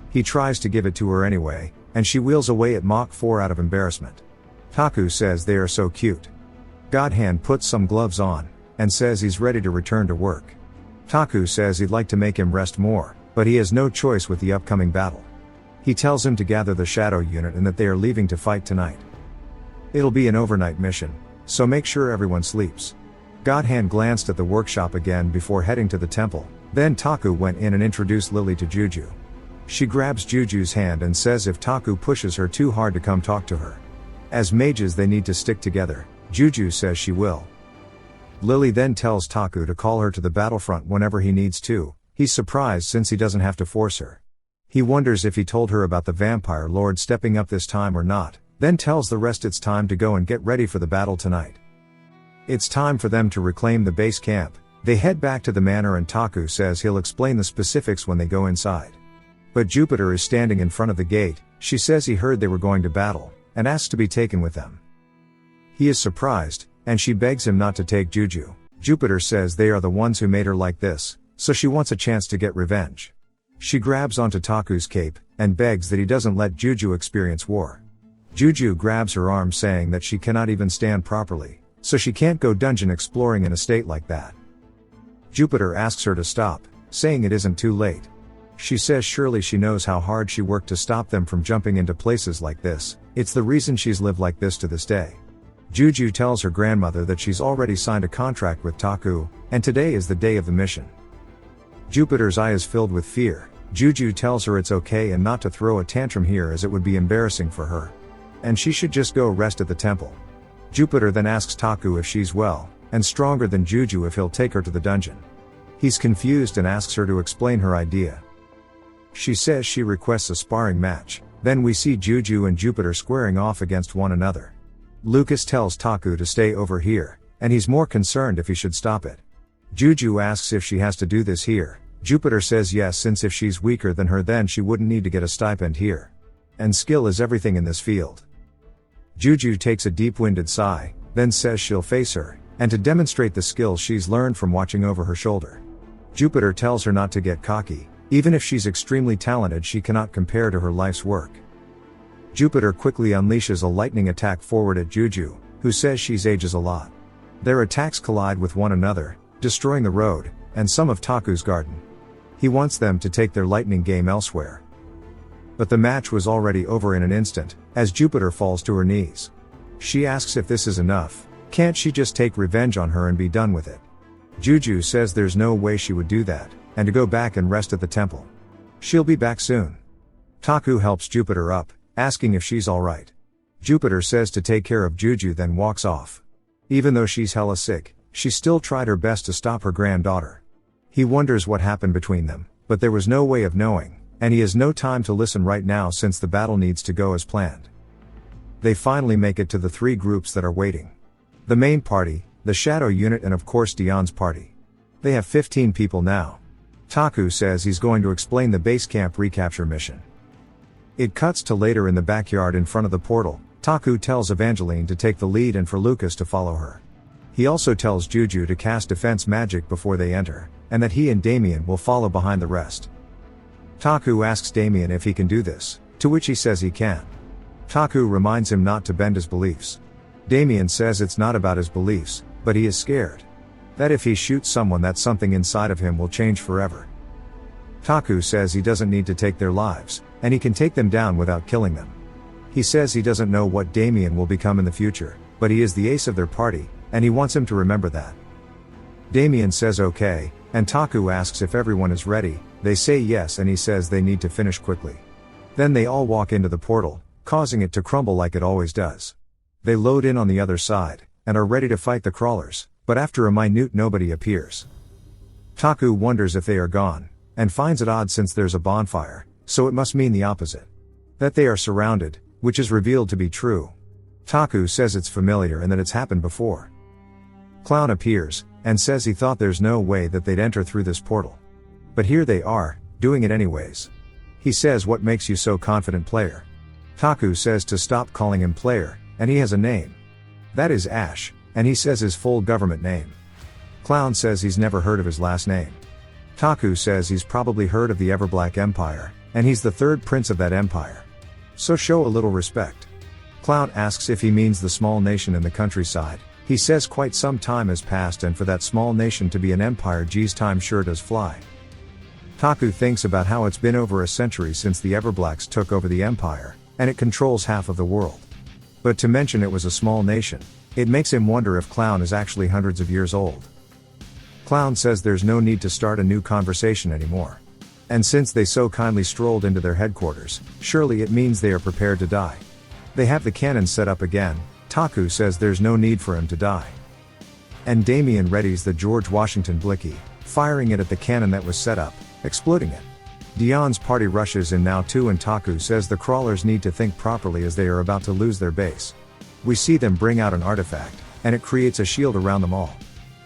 He tries to give it to her anyway, and she wheels away at Mach 4 out of embarrassment. Taku says they are so cute. Godhand puts some gloves on, and says he's ready to return to work. Taku says he'd like to make him rest more, but he has no choice with the upcoming battle. He tells him to gather the shadow unit and that they are leaving to fight tonight. It'll be an overnight mission, so make sure everyone sleeps. Godhand glanced at the workshop again before heading to the temple, then Taku went in and introduced Lily to Juju. She grabs Juju's hand and says if Taku pushes her too hard to come talk to her. As mages they need to stick together. Juju says she will. Lily then tells Taku to call her to the battlefront whenever he needs to. He's surprised since he doesn't have to force her. He wonders if he told her about the vampire lord stepping up this time or not, then tells the rest it's time to go and get ready for the battle tonight. It's time for them to reclaim the base camp. They head back to the manor and Taku says he'll explain the specifics when they go inside. But Jupiter is standing in front of the gate. She says he heard they were going to battle, and asks to be taken with them. He is surprised, and she begs him not to take Juju. Jupiter says they are the ones who made her like this, so she wants a chance to get revenge. She grabs onto Taku's cape, and begs that he doesn't let Juju experience war. Juju grabs her arm saying that she cannot even stand properly, so she can't go dungeon exploring in a state like that. Jupiter asks her to stop, saying it isn't too late. She says surely she knows how hard she worked to stop them from jumping into places like this. It's the reason she's lived like this to this day. Juju tells her grandmother that she's already signed a contract with Taku, and today is the day of the mission. Jupiter's eye is filled with fear. Juju tells her it's okay and not to throw a tantrum here as it would be embarrassing for her. And she should just go rest at the temple. Jupiter then asks Taku if she's well, and stronger than Juju if he'll take her to the dungeon. He's confused and asks her to explain her idea. She says she requests a sparring match. Then we see Juju and Jupiter squaring off against one another. Lucas tells Taku to stay over here, and he's more concerned if he should stop it. Juju asks if she has to do this here. Jupiter says yes, since if she's weaker than her then she wouldn't need to get a stipend here. And skill is everything in this field. Juju takes a deep-winded sigh, then says she'll face her, and to demonstrate the skills she's learned from watching over her shoulder. Jupiter tells her not to get cocky. Even if she's extremely talented, she cannot compare to her life's work. Jupiter quickly unleashes a lightning attack forward at Juju, who says she's ages a lot. Their attacks collide with one another, destroying the road, and some of Taku's garden. He wants them to take their lightning game elsewhere. But the match was already over in an instant, as Jupiter falls to her knees. She asks if this is enough. Can't she just take revenge on her and be done with it? Juju says there's no way she would do that, and to go back and rest at the temple. She'll be back soon. Taku helps Jupiter up, asking if she's alright. Jupiter says to take care of Juju, then walks off. Even though she's hella sick, she still tried her best to stop her granddaughter. He wonders what happened between them, but there was no way of knowing, and he has no time to listen right now since the battle needs to go as planned. They finally make it to the three groups that are waiting. The main party, the Shadow Unit, and of course Dion's party. They have 15 people now. Taku says he's going to explain the base camp recapture mission. It cuts to later in the backyard in front of the portal. Taku tells Evangeline to take the lead and for Lucas to follow her. He also tells Juju to cast defense magic before they enter, and that he and Damien will follow behind the rest. Taku asks Damien if he can do this, to which he says he can. Taku reminds him not to bend his beliefs. Damien says it's not about his beliefs, but he is scared. That if he shoots someone, that something inside of him will change forever. Taku says he doesn't need to take their lives, and he can take them down without killing them. He says he doesn't know what Damien will become in the future, but he is the ace of their party, and he wants him to remember that. Damien says okay, and Taku asks if everyone is ready. They say yes, and he says they need to finish quickly. Then they all walk into the portal, causing it to crumble like it always does. They load in on the other side, and are ready to fight the crawlers, but after a minute nobody appears. Taku wonders if they are gone, and finds it odd since there's a bonfire, so it must mean the opposite. That they are surrounded, which is revealed to be true. Taku says it's familiar and that it's happened before. Clown appears, and says he thought there's no way that they'd enter through this portal. But here they are, doing it anyways. He says, "What makes you so confident, player?" Taku says to stop calling him player, and he has a name. That is Ash, and he says his full government name. Clown says he's never heard of his last name. Taku says he's probably heard of the Everblack Empire, and he's the third prince of that empire. So show a little respect. Clown asks if he means the small nation in the countryside. He says quite some time has passed, and for that small nation to be an empire, geez, time sure does fly. Taku thinks about how it's been over a century since the Everblacks took over the empire, and it controls half of the world. But to mention it was a small nation, it makes him wonder if Clown is actually hundreds of years old. Clown says there's no need to start a new conversation anymore. And since they so kindly strolled into their headquarters, surely it means they are prepared to die. They have the cannon set up again. Taku says there's no need for him to die. And Damien readies the George Washington Blicky, firing it at the cannon that was set up, exploding it. Dion's party rushes in now too, and Taku says the crawlers need to think properly as they are about to lose their base. We see them bring out an artifact, and it creates a shield around them all.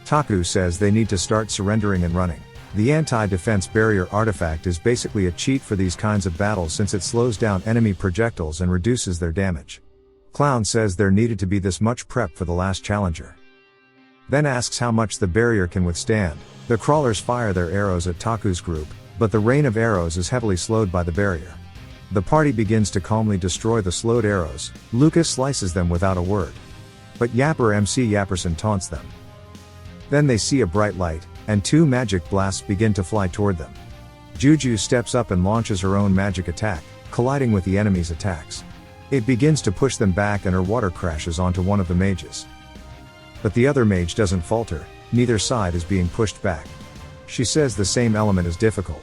Taku says they need to start surrendering and running. The anti-defense barrier artifact is basically a cheat for these kinds of battles since it slows down enemy projectiles and reduces their damage. Clown says there needed to be this much prep for the last challenger. Then asks how much the barrier can withstand. The crawlers fire their arrows at Taku's group, but the rain of arrows is heavily slowed by the barrier. The party begins to calmly destroy the slowed arrows. Lucas slices them without a word. But Yapper MC Yapperson taunts them. Then they see a bright light, and two magic blasts begin to fly toward them. Juju steps up and launches her own magic attack, colliding with the enemy's attacks. It begins to push them back, and her water crashes onto one of the mages. But the other mage doesn't falter, neither side is being pushed back. She says the same element is difficult.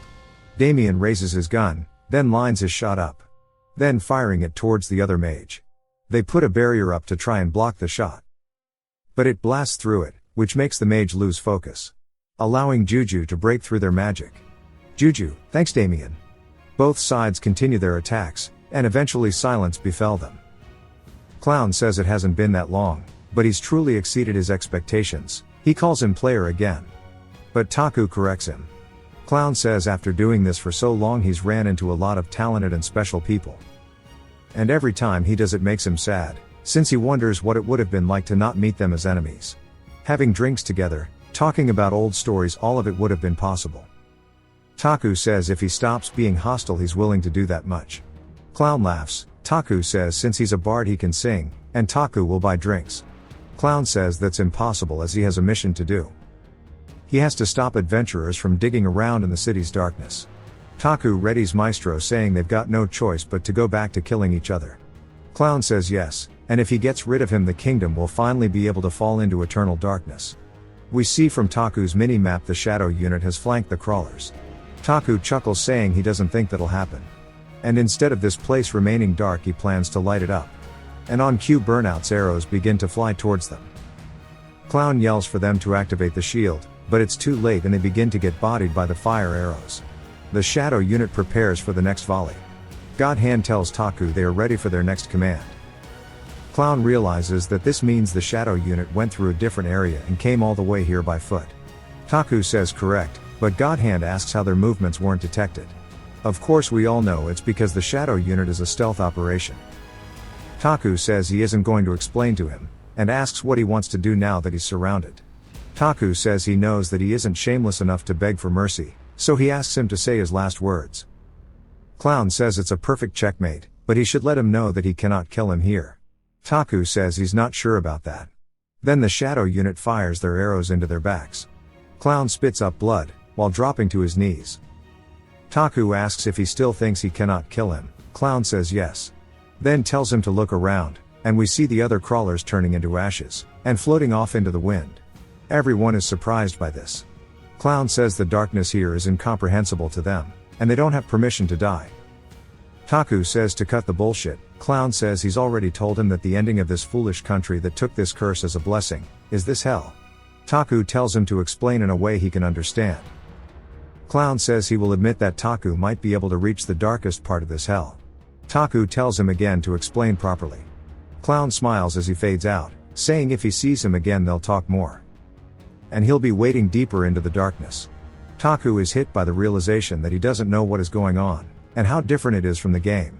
Damien raises his gun, then lines his shot up. Then firing it towards the other mage. They put a barrier up to try and block the shot. But it blasts through it, which makes the mage lose focus, allowing Juju to break through their magic. Juju, thanks Damien. Both sides continue their attacks, and eventually silence befell them. Clown says it hasn't been that long, but he's truly exceeded his expectations. He calls him player again. But Taku corrects him. Clown says after doing this for so long he's ran into a lot of talented and special people. And every time he does it makes him sad, since he wonders what it would have been like to not meet them as enemies. Having drinks together, talking about old stories, all of it would have been possible. Taku says if he stops being hostile he's willing to do that much. Clown laughs. Taku says since he's a bard he can sing, and Taku will buy drinks. Clown says that's impossible as he has a mission to do. He has to stop adventurers from digging around in the city's darkness. Taku readies Maestro saying they've got no choice but to go back to killing each other. Clown says yes, and if he gets rid of him the kingdom will finally be able to fall into eternal darkness. We see from Taku's mini-map the shadow unit has flanked the crawlers. Taku chuckles saying he doesn't think that'll happen. And instead of this place remaining dark he plans to light it up. And on cue Burnout's arrows begin to fly towards them. Clown yells for them to activate the shield, but it's too late and they begin to get bodied by the fire arrows. The shadow unit prepares for the next volley. God Hand tells Taku they are ready for their next command. Clown realizes that this means the shadow unit went through a different area and came all the way here by foot. Taku says correct, but God Hand asks how their movements weren't detected. Of course we all know it's because the shadow unit is a stealth operation. Taku says he isn't going to explain to him, and asks what he wants to do now that he's surrounded. Taku says he knows that he isn't shameless enough to beg for mercy, so he asks him to say his last words. Clown says it's a perfect checkmate, but he should let him know that he cannot kill him here. Taku says he's not sure about that. Then the shadow unit fires their arrows into their backs. Clown spits up blood, while dropping to his knees. Taku asks if he still thinks he cannot kill him. Clown says yes. Then tells him to look around, and we see the other crawlers turning into ashes, and floating off into the wind. Everyone is surprised by this. Clown says the darkness here is incomprehensible to them, and they don't have permission to die. Taku says to cut the bullshit. Clown says he's already told him that the ending of this foolish country that took this curse as a blessing, is this hell. Taku tells him to explain in a way he can understand. Clown says he will admit that Taku might be able to reach the darkest part of this hell. Taku tells him again to explain properly. Clown smiles as he fades out, saying if he sees him again they'll talk more. And he'll be wading deeper into the darkness. Taku is hit by the realization that he doesn't know what is going on, and how different it is from the game.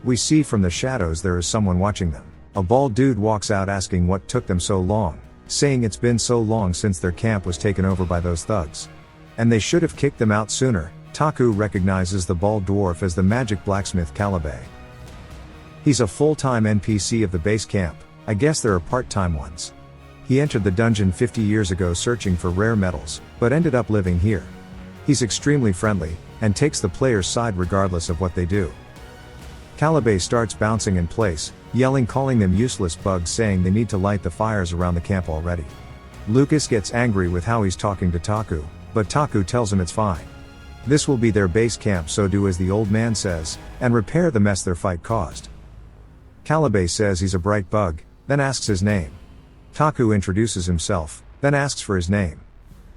We see from the shadows there is someone watching them. A bald dude walks out asking what took them so long, saying it's been so long since their camp was taken over by those thugs. And they should have kicked them out sooner. Taku recognizes the bald dwarf as the magic blacksmith Calibe. He's a full-time NPC of the base camp. I guess there are part-time ones. He entered the dungeon 50 years ago searching for rare metals, but ended up living here. He's extremely friendly, and takes the player's side regardless of what they do. Calibe starts bouncing in place, yelling, calling them useless bugs, saying they need to light the fires around the camp already. Lucas gets angry with how he's talking to Taku, but Taku tells him it's fine. This will be their base camp, so do as the old man says, and repair the mess their fight caused. Calibe says he's a bright bug, then asks his name. Taku introduces himself, then asks for his name.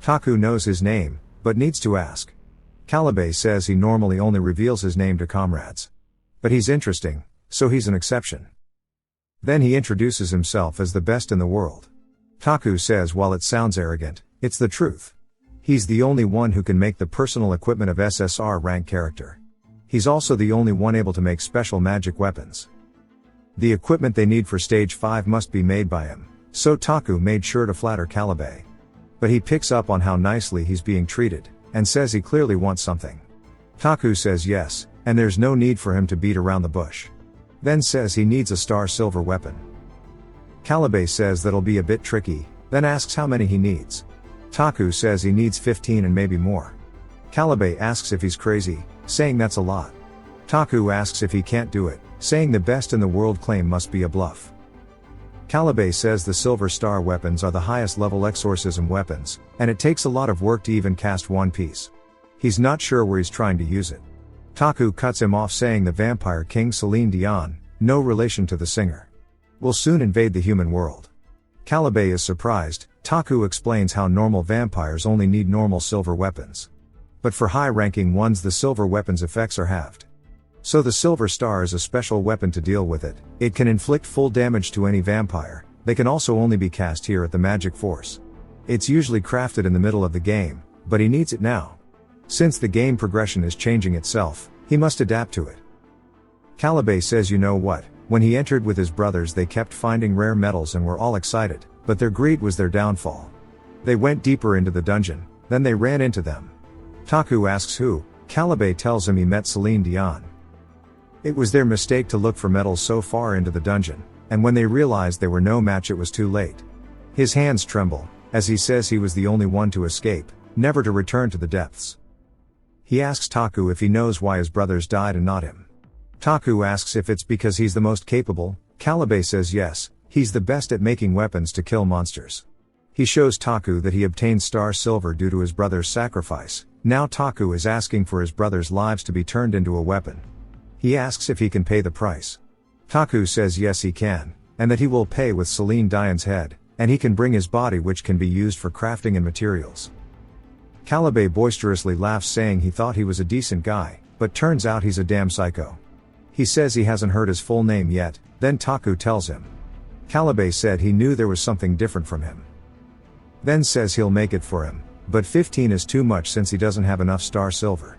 Taku knows his name, but needs to ask. Calibe says he normally only reveals his name to comrades. But he's interesting, so he's an exception. Then he introduces himself as the best in the world. Taku says while it sounds arrogant, it's the truth. He's the only one who can make the personal equipment of SSR rank character. He's also the only one able to make special magic weapons. The equipment they need for stage 5 must be made by him, so Taku made sure to flatter Calibe. But he picks up on how nicely he's being treated, and says he clearly wants something. Taku says yes, and there's no need for him to beat around the bush. Then says he needs a star silver weapon. Calibe says that'll be a bit tricky, then asks how many he needs. Taku says he needs 15 and maybe more. Calibe asks if he's crazy, saying that's a lot. Taku asks if he can't do it, saying the best in the world claim must be a bluff. Calibe says the silver star weapons are the highest level exorcism weapons, and it takes a lot of work to even cast one piece. He's not sure where he's trying to use it. Taku cuts him off, saying the vampire king Celine Dion, no relation to the singer, will soon invade the human world. Calibe is surprised. Taku explains how normal vampires only need normal silver weapons. But for high-ranking ones the silver weapon's effects are halved. So the silver star is a special weapon to deal with it. It can inflict full damage to any vampire. They can also only be cast here at the magic force. It's usually crafted in the middle of the game, but he needs it now. Since the game progression is changing itself, he must adapt to it. Calibe says you know what, when he entered with his brothers they kept finding rare metals and were all excited, but their greed was their downfall. They went deeper into the dungeon, then they ran into them. Taku asks who, Calibe tells him he met Celine Dion. It was their mistake to look for metals so far into the dungeon, and when they realized they were no match it was too late. His hands tremble, as he says he was the only one to escape, never to return to the depths. He asks Taku if he knows why his brothers died and not him. Taku asks if it's because he's the most capable. Calibe says yes, he's the best at making weapons to kill monsters. He shows Taku that he obtained star silver due to his brother's sacrifice. Now Taku is asking for his brother's lives to be turned into a weapon. He asks if he can pay the price. Taku says yes he can, and that he will pay with Celine Dion's head, and he can bring his body which can be used for crafting and materials. Calibe boisterously laughs saying he thought he was a decent guy, but turns out he's a damn psycho. He says he hasn't heard his full name yet, then Taku tells him. Calibe said he knew there was something different from him. Then says he'll make it for him, but 15 is too much since he doesn't have enough star silver.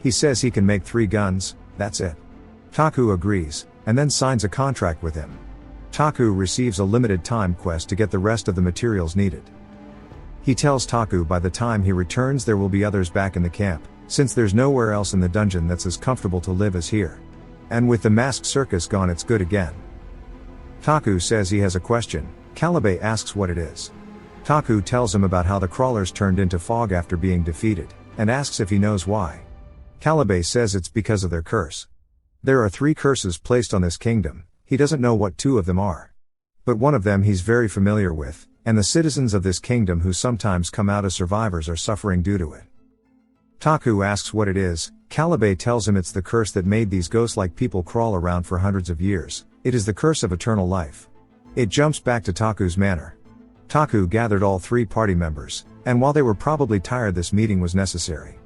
He says he can make 3 guns, that's it. Taku agrees, and then signs a contract with him. Taku receives a limited time quest to get the rest of the materials needed. He tells Taku by the time he returns there will be others back in the camp, since there's nowhere else in the dungeon that's as comfortable to live as here. And with the masked circus gone it's good again. Taku says he has a question. Calibe asks what it is. Taku tells him about how the crawlers turned into fog after being defeated, and asks if he knows why. Calibe says it's because of their curse. There are 3 curses placed on this kingdom, he doesn't know what 2 of them are. But one of them he's very familiar with, and the citizens of this kingdom who sometimes come out as survivors are suffering due to it. Taku asks what it is. Calibe tells him it's the curse that made these ghost-like people crawl around for hundreds of years. It is the curse of eternal life. It jumps back to Taku's manor. Taku gathered all 3 party members, and while they were probably tired this meeting was necessary.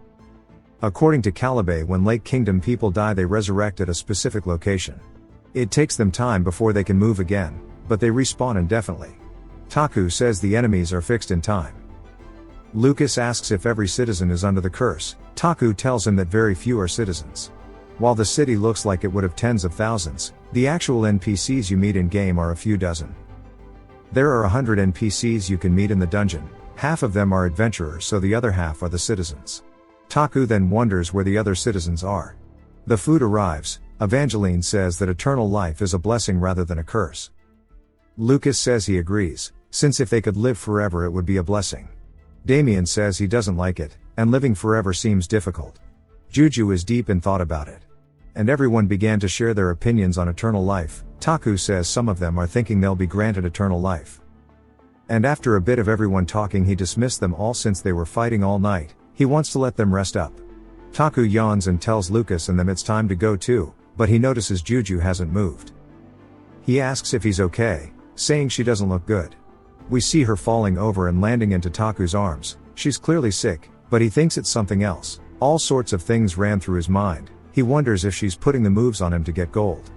According to Calibe, when Lake Kingdom people die they resurrect at a specific location. It takes them time before they can move again, but they respawn indefinitely. Taku says the enemies are fixed in time. Lucas asks if every citizen is under the curse. Taku tells him that very few are citizens. While the city looks like it would have tens of thousands, the actual NPCs you meet in-game are a few dozen. There are 100 NPCs you can meet in the dungeon, half of them are adventurers so the other half are the citizens. Taku then wonders where the other citizens are. The food arrives. Evangeline says that eternal life is a blessing rather than a curse. Lucas says he agrees, since if they could live forever it would be a blessing. Damien says he doesn't like it, and living forever seems difficult. Juju is deep in thought about it. And everyone began to share their opinions on eternal life. Taku says some of them are thinking they'll be granted eternal life. And after a bit of everyone talking he dismissed them all since they were fighting all night. He wants to let them rest up. Taku yawns and tells Lucas and them it's time to go too, but he notices Juju hasn't moved. He asks if he's okay, saying she doesn't look good. We see her falling over and landing into Taku's arms. She's clearly sick, but he thinks it's something else. All sorts of things ran through his mind. He wonders if she's putting the moves on him to get gold.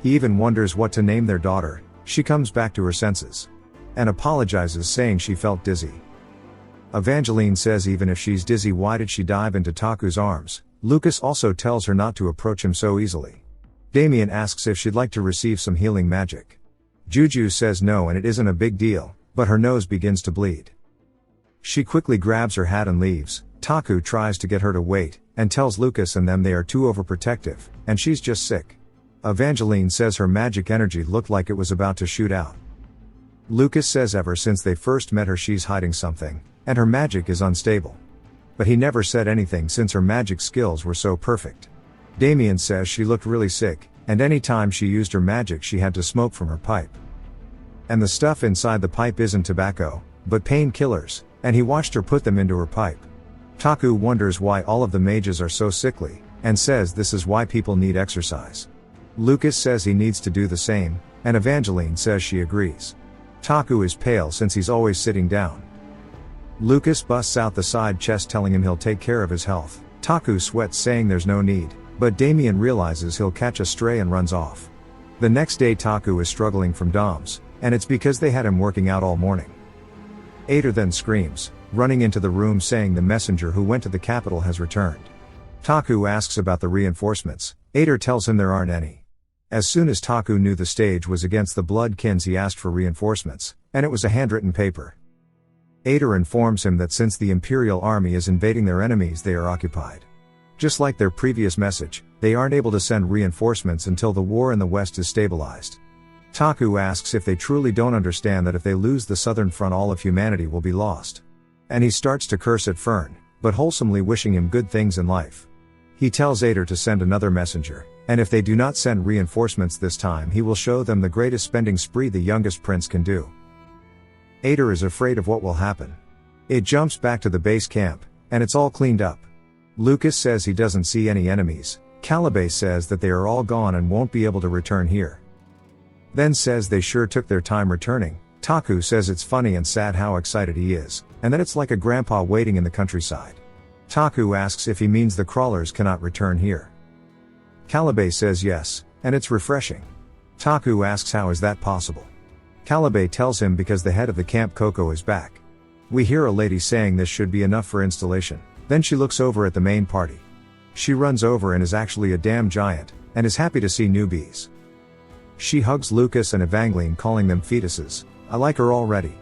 He even wonders what to name their daughter. She comes back to her senses and apologizes, saying she felt dizzy. Evangeline says even if she's dizzy why did she dive into Taku's arms? Lucas also tells her not to approach him so easily. Damien asks if she'd like to receive some healing magic. Juju says no and it isn't a big deal, but her nose begins to bleed. She quickly grabs her hat and leaves. Taku tries to get her to wait, and tells Lucas and them they are too overprotective, and she's just sick. Evangeline says her magic energy looked like it was about to shoot out. Lucas says ever since they first met her she's hiding something, and her magic is unstable. But he never said anything since her magic skills were so perfect. Damien says she looked really sick, and any time she used her magic she had to smoke from her pipe. And the stuff inside the pipe isn't tobacco, but painkillers, and he watched her put them into her pipe. Taku wonders why all of the mages are so sickly, and says this is why people need exercise. Lucas says he needs to do the same, and Evangeline says she agrees. Taku is pale since he's always sitting down. Lucas busts out the side chest telling him he'll take care of his health. Taku sweats saying there's no need, but Damien realizes he'll catch a stray and runs off. The next day Taku is struggling from DOMs, and it's because they had him working out all morning. Ader then screams, running into the room saying the messenger who went to the capital has returned. Taku asks about the reinforcements. Ader tells him there aren't any. As soon as Taku knew the stage was against the Bloodkins, he asked for reinforcements, and it was a handwritten paper. Ader informs him that since the Imperial Army is invading their enemies, they are occupied. Just like their previous message, they aren't able to send reinforcements until the war in the West is stabilized. Taku asks if they truly don't understand that if they lose the Southern Front, all of humanity will be lost. And he starts to curse at Fern, but wholesomely wishing him good things in life. He tells Ader to send another messenger, and if they do not send reinforcements this time, he will show them the greatest spending spree the youngest prince can do. Ader is afraid of what will happen. It jumps back to the base camp, and it's all cleaned up. Lucas says he doesn't see any enemies. Calibe says that they are all gone and won't be able to return here. Then says they sure took their time returning. Taku says it's funny and sad how excited he is, and that it's like a grandpa waiting in the countryside. Taku asks if he means the crawlers cannot return here. Calibe says yes, and it's refreshing. Taku asks how is that possible. Calibe tells him because the head of the camp, Coco, is back. We hear a lady saying this should be enough for installation. Then she looks over at the main party. She runs over and is actually a damn giant, and is happy to see newbies. She hugs Lucas and Evangeline, calling them fetuses. I like her already.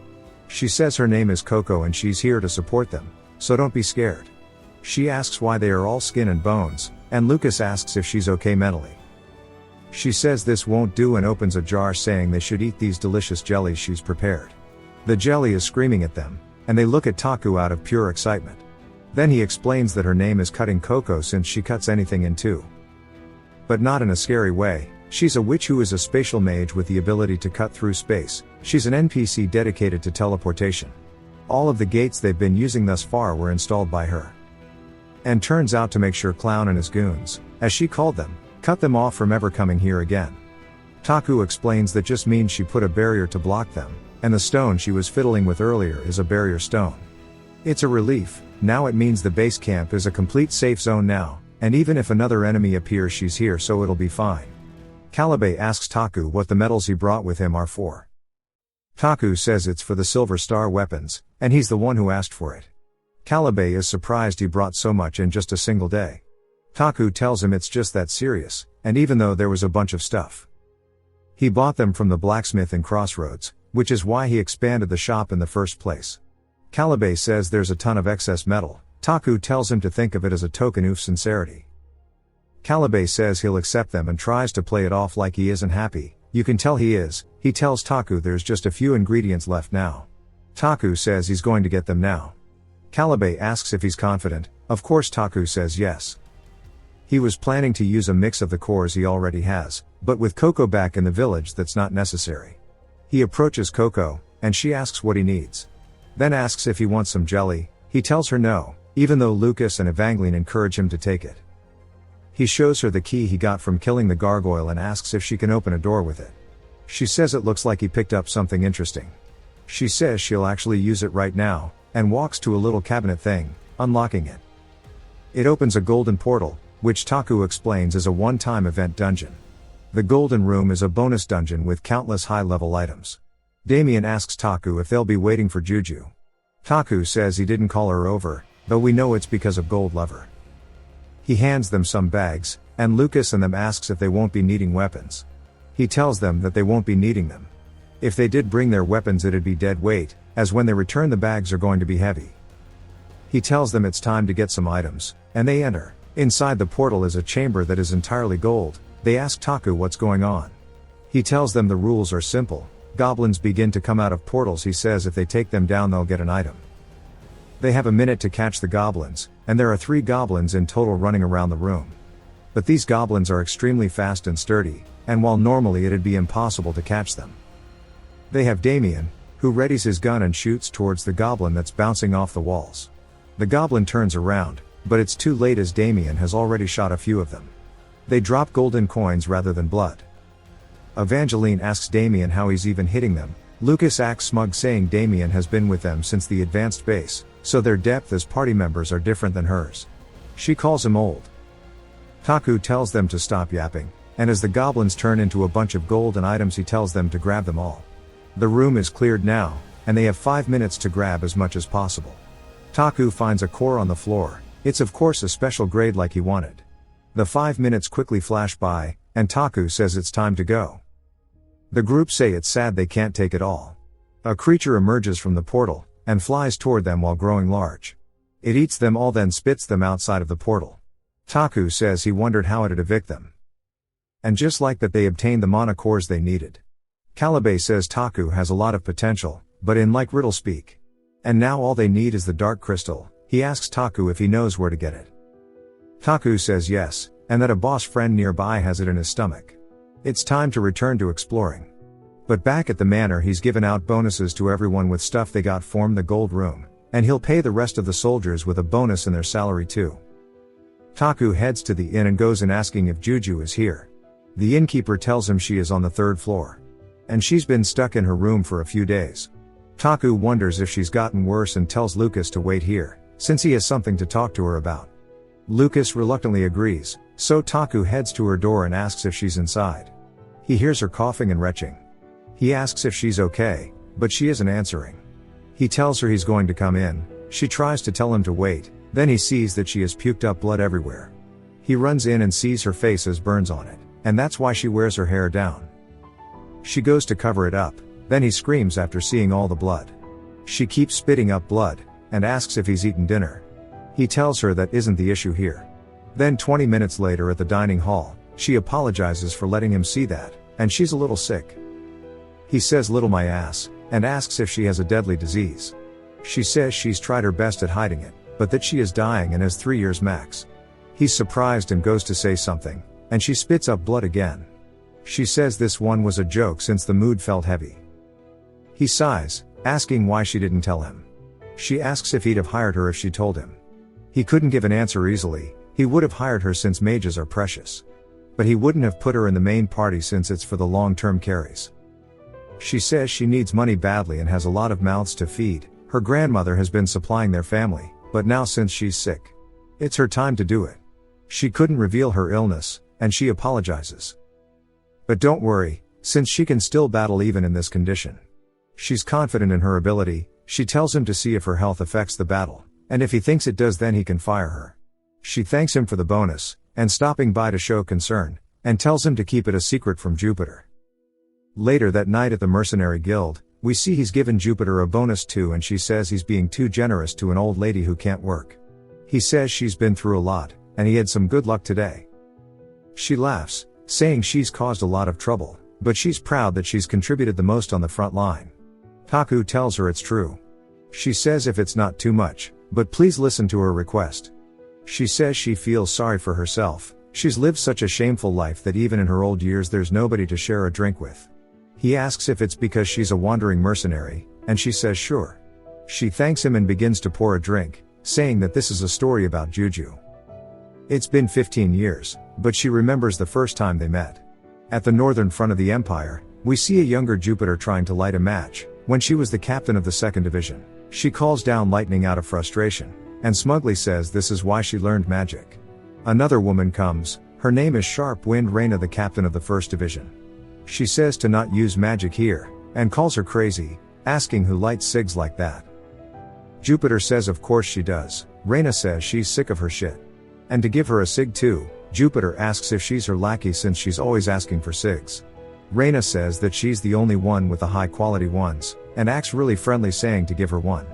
She says her name is Coco and she's here to support them, so don't be scared. She asks why they are all skin and bones, and Lucas asks if she's okay mentally. She says this won't do and opens a jar saying they should eat these delicious jellies she's prepared. The jelly is screaming at them, and they look at Taku out of pure excitement. Then he explains that her name is Cutting Coco since she cuts anything in two. But not in a scary way. She's a witch who is a spatial mage with the ability to cut through space. She's an NPC dedicated to teleportation. All of the gates they've been using thus far were installed by her. And turns out to make sure Clown and his goons, as she called them, cut them off from ever coming here again. Taku explains that just means she put a barrier to block them, and the stone she was fiddling with earlier is a barrier stone. It's a relief. Now it means the base camp is a complete safe zone now, and even if another enemy appears, she's here, so it'll be fine. Calibe asks Taku what the medals he brought with him are for. Taku says it's for the Silver Star weapons, and he's the one who asked for it. Calibe is surprised he brought so much in just a single day. Taku tells him it's just that serious, and even though there was a bunch of stuff, he bought them from the blacksmith in Crossroads, which is why he expanded the shop in the first place. Calibe says there's a ton of excess metal. Taku tells him to think of it as a token of sincerity. Calibe says he'll accept them and tries to play it off like he isn't happy. You can tell he is. He tells Taku there's just a few ingredients left now. Taku says he's going to get them now. Calibe asks if he's confident. Of course Taku says yes. He was planning to use a mix of the cores he already has, but with Coco back in the village that's not necessary. He approaches Coco, and she asks what he needs. Then asks if he wants some jelly. He tells her no, even though Lucas and Evangeline encourage him to take it. He shows her the key he got from killing the gargoyle and asks if she can open a door with it. She says it looks like he picked up something interesting. She says she'll actually use it right now, and walks to a little cabinet thing, unlocking it. It opens a golden portal, which Taku explains is a one-time event dungeon. The golden room is a bonus dungeon with countless high-level items. Damien asks Taku if they'll be waiting for Juju. Taku says he didn't call her over, though we know it's because of Gold Lover. He hands them some bags, and Lucas and them asks if they won't be needing weapons. He tells them that they won't be needing them. If they did bring their weapons, it'd be dead weight, as when they return the bags are going to be heavy. He tells them it's time to get some items, and they enter. Inside the portal is a chamber that is entirely gold. They ask Taku what's going on. He tells them the rules are simple. Goblins begin to come out of portals. He says if they take them down they'll get an item. They have a minute to catch the goblins, and there are 3 goblins in total running around the room. But these goblins are extremely fast and sturdy, and while normally it'd be impossible to catch them. They have Damien, who readies his gun and shoots towards the goblin that's bouncing off the walls. The goblin turns around, but it's too late as Damien has already shot a few of them. They drop golden coins rather than blood. Evangeline asks Damien how he's even hitting them, Lucas acts smug, saying Damien has been with them since the advanced base, so their depth as party members are different than hers. She calls him old. Taku tells them to stop yapping, and as the goblins turn into a bunch of gold and items, he tells them to grab them all. The room is cleared now, and they have 5 minutes to grab as much as possible. Taku finds a core on the floor. It's of course a special grade like he wanted. The 5 minutes quickly flash by, and Taku says it's time to go. The group say it's sad they can't take it all. A creature emerges from the portal, and flies toward them while growing large. It eats them all, then spits them outside of the portal. Taku says he wondered how it'd evict them. And just like that, they obtained the mana cores they needed. Calibe says Taku has a lot of potential, but in like riddle speak. And now all they need is the dark crystal. He asks Taku if he knows where to get it. Taku says yes, and that a boss friend nearby has it in his stomach. It's time to return to exploring. But back at the manor, he's given out bonuses to everyone with stuff they got from the gold room, and he'll pay the rest of the soldiers with a bonus in their salary too. Taku heads to the inn and goes in asking if Juju is here. The innkeeper tells him she is on the 3rd floor. And she's been stuck in her room for a few days. Taku wonders if she's gotten worse and tells Lucas to wait here, since he has something to talk to her about. Lucas reluctantly agrees, so Taku heads to her door and asks if she's inside. He hears her coughing and retching. He asks if she's okay, but she isn't answering. He tells her he's going to come in. She tries to tell him to wait, then he sees that she has puked up blood everywhere. He runs in and sees her face has burns on it, and that's why she wears her hair down. She goes to cover it up, then he screams after seeing all the blood. She keeps spitting up blood, and asks if he's eaten dinner. He tells her that isn't the issue here. Then 20 minutes later at the dining hall, she apologizes for letting him see that, and she's a little sick. He says little my ass, and asks if she has a deadly disease. She says she's tried her best at hiding it, but that she is dying and has 3 years max. He's surprised and goes to say something, and she spits up blood again. She says this one was a joke since the mood felt heavy. He sighs, asking why she didn't tell him. She asks if he'd have hired her if she told him. He couldn't give an answer easily. He would have hired her since mages are precious. But he wouldn't have put her in the main party since it's for the long-term carries. She says she needs money badly and has a lot of mouths to feed. Her grandmother has been supplying their family, but now since she's sick, it's her time to do it. She couldn't reveal her illness, and she apologizes. But don't worry, since she can still battle even in this condition. She's confident in her ability. She tells him to see if her health affects the battle, and if he thinks it does, then he can fire her. She thanks him for the bonus, and stopping by to show concern, and tells him to keep it a secret from Jupiter. Later that night at the Mercenary Guild, we see he's given Jupiter a bonus too, and she says he's being too generous to an old lady who can't work. He says she's been through a lot, and he had some good luck today. She laughs, saying she's caused a lot of trouble, but she's proud that she's contributed the most on the front line. Taku tells her it's true. She says if it's not too much, but please listen to her request. She says she feels sorry for herself. She's lived such a shameful life that even in her old years there's nobody to share a drink with. He asks if it's because she's a wandering mercenary, and she says sure. She thanks him and begins to pour a drink, saying that this is a story about Juju. It's been 15 years, but she remembers the first time they met. At the northern front of the Empire, we see a younger Jupiter trying to light a match. When she was the captain of the 2nd Division, she calls down lightning out of frustration, and smugly says this is why she learned magic. Another woman comes, her name is Sharp Wind Reina, the captain of the 1st Division. She says to not use magic here, and calls her crazy, asking who lights cigs like that. Jupiter says of course she does. Reina says she's sick of her shit. And to give her a cig too. Jupiter asks if she's her lackey since she's always asking for cigs. Reina says that she's the only one with the high quality ones, and acts really friendly saying to give her one.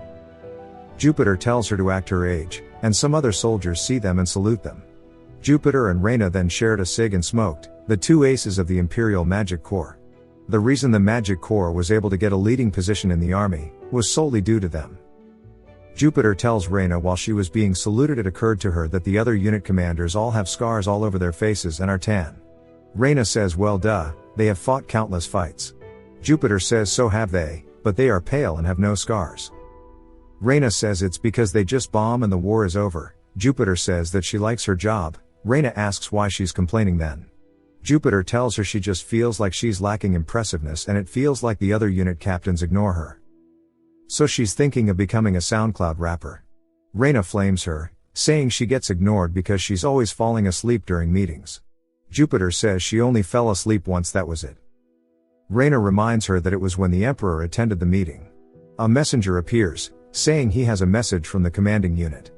Jupiter tells her to act her age, and some other soldiers see them and salute them. Jupiter and Reina then shared a cig and smoked, the two aces of the Imperial Magic Corps. The reason the Magic Corps was able to get a leading position in the army, was solely due to them. Jupiter tells Reina while she was being saluted it occurred to her that the other unit commanders all have scars all over their faces and are tan. Reina says well duh, they have fought countless fights. Jupiter says so have they, but they are pale and have no scars. Reina says it's because they just bomb and the war is over. Jupiter says that she likes her job. Reina asks why she's complaining then. Jupiter tells her she just feels like she's lacking impressiveness and it feels like the other unit captains ignore her. So she's thinking of becoming a SoundCloud rapper. Reina flames her, saying she gets ignored because she's always falling asleep during meetings. Jupiter says she only fell asleep once, that was it. Reina reminds her that it was when the Emperor attended the meeting. A messenger appears, saying he has a message from the commanding unit.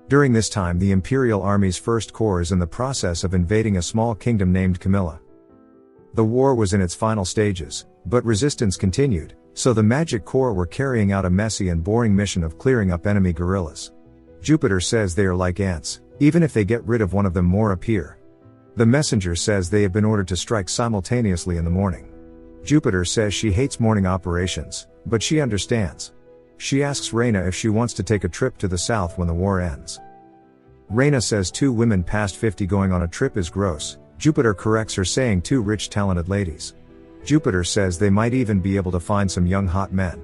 During this time the Imperial Army's First Corps is in the process of invading a small kingdom named Camilla. The war was in its final stages, but resistance continued, so the Magic Corps were carrying out a messy and boring mission of clearing up enemy guerrillas. Jupiter says they are like ants, even if they get rid of one of them more appear. The messenger says they have been ordered to strike simultaneously in the morning. Jupiter says she hates morning operations, but she understands. She asks Reina if she wants to take a trip to the south when the war ends. Reina says 2 women past 50 going on a trip is gross. Jupiter corrects her, saying 2 rich talented ladies. Jupiter says they might even be able to find some young hot men.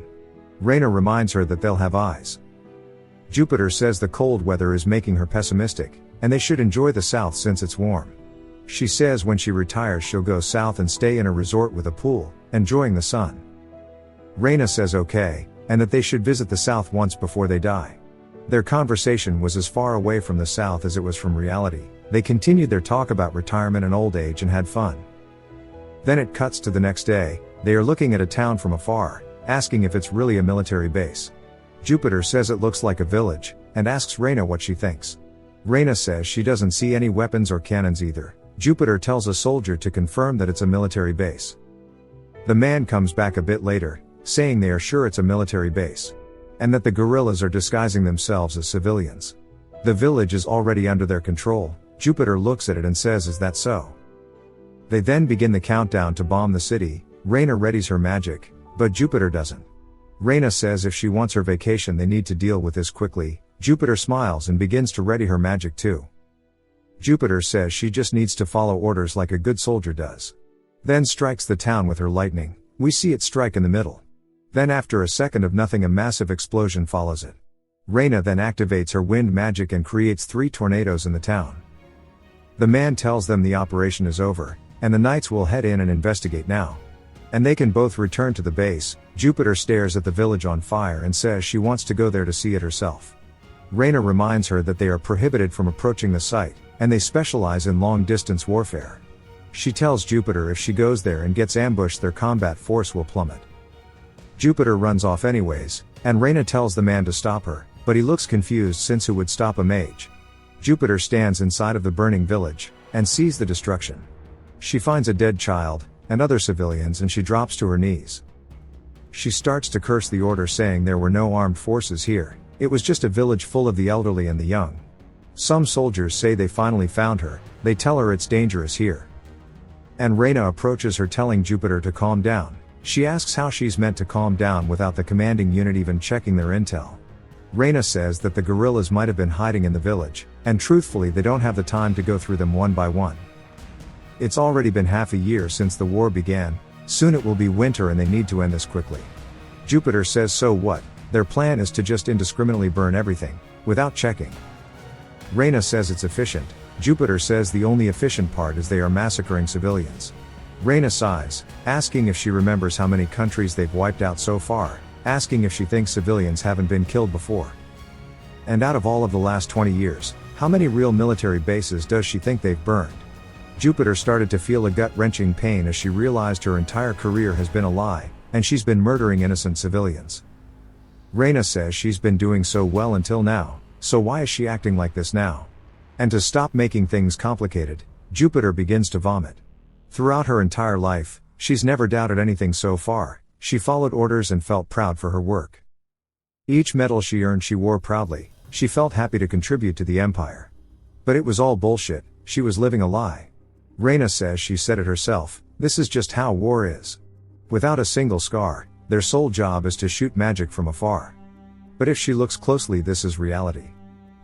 Reina reminds her that they'll have eyes. Jupiter says the cold weather is making her pessimistic, and they should enjoy the south since it's warm. She says when she retires she'll go south and stay in a resort with a pool, enjoying the sun. Reina says okay, and that they should visit the south once before they die. Their conversation was as far away from the south as it was from reality. They continued their talk about retirement and old age and had fun. Then it cuts to the next day. They are looking at a town from afar, asking if it's really a military base. Jupiter says it looks like a village, and asks Reina what she thinks. Reina says she doesn't see any weapons or cannons either. Jupiter tells a soldier to confirm that it's a military base. The man comes back a bit later, saying they are sure it's a military base, and that the guerrillas are disguising themselves as civilians. The village is already under their control. Jupiter looks at it and says, "Is that so?" They then begin the countdown to bomb the city. Reina readies her magic, but Jupiter doesn't. Reina says if she wants her vacation they need to deal with this quickly. Jupiter smiles and begins to ready her magic too. Jupiter says she just needs to follow orders like a good soldier does. Then strikes the town with her lightning. We see it strike in the middle. Then after a second of nothing a massive explosion follows it. Reina then activates her wind magic and creates 3 tornadoes in the town. The man tells them the operation is over, and the knights will head in and investigate now. And they can both return to the base. Jupiter stares at the village on fire and says she wants to go there to see it herself. Reina reminds her that they are prohibited from approaching the site, and they specialize in long-distance warfare. She tells Jupiter if she goes there and gets ambushed their combat force will plummet. Jupiter runs off anyways, and Reina tells the man to stop her, but he looks confused since who would stop a mage. Jupiter stands inside of the burning village, and sees the destruction. She finds a dead child, and other civilians, and she drops to her knees. She starts to curse the order, saying there were no armed forces here, it was just a village full of the elderly and the young. Some soldiers say they finally found her. They tell her it's dangerous here. And Reina approaches her, telling Jupiter to calm down. She asks how she's meant to calm down without the commanding unit even checking their intel. Reina says that the guerrillas might have been hiding in the village, and truthfully they don't have the time to go through them one by one. It's already been half a year since the war began. Soon it will be winter and they need to end this quickly. Jupiter says so what? Their plan is to just indiscriminately burn everything, without checking. Reina says it's efficient. Jupiter says the only efficient part is they are massacring civilians. Reina sighs, asking if she remembers how many countries they've wiped out so far, asking if she thinks civilians haven't been killed before. And out of all of the last 20 years, how many real military bases does she think they've burned? Jupiter started to feel a gut-wrenching pain as she realized her entire career has been a lie, and she's been murdering innocent civilians. Reina says she's been doing so well until now, so why is she acting like this now? And to stop making things complicated, Jupiter begins to vomit. Throughout her entire life, she's never doubted anything so far. She followed orders and felt proud for her work. Each medal she earned she wore proudly. She felt happy to contribute to the empire. But it was all bullshit. She was living a lie. Reina says she said it herself, this is just how war is. Without a single scar, their sole job is to shoot magic from afar. But if she looks closely, this is reality.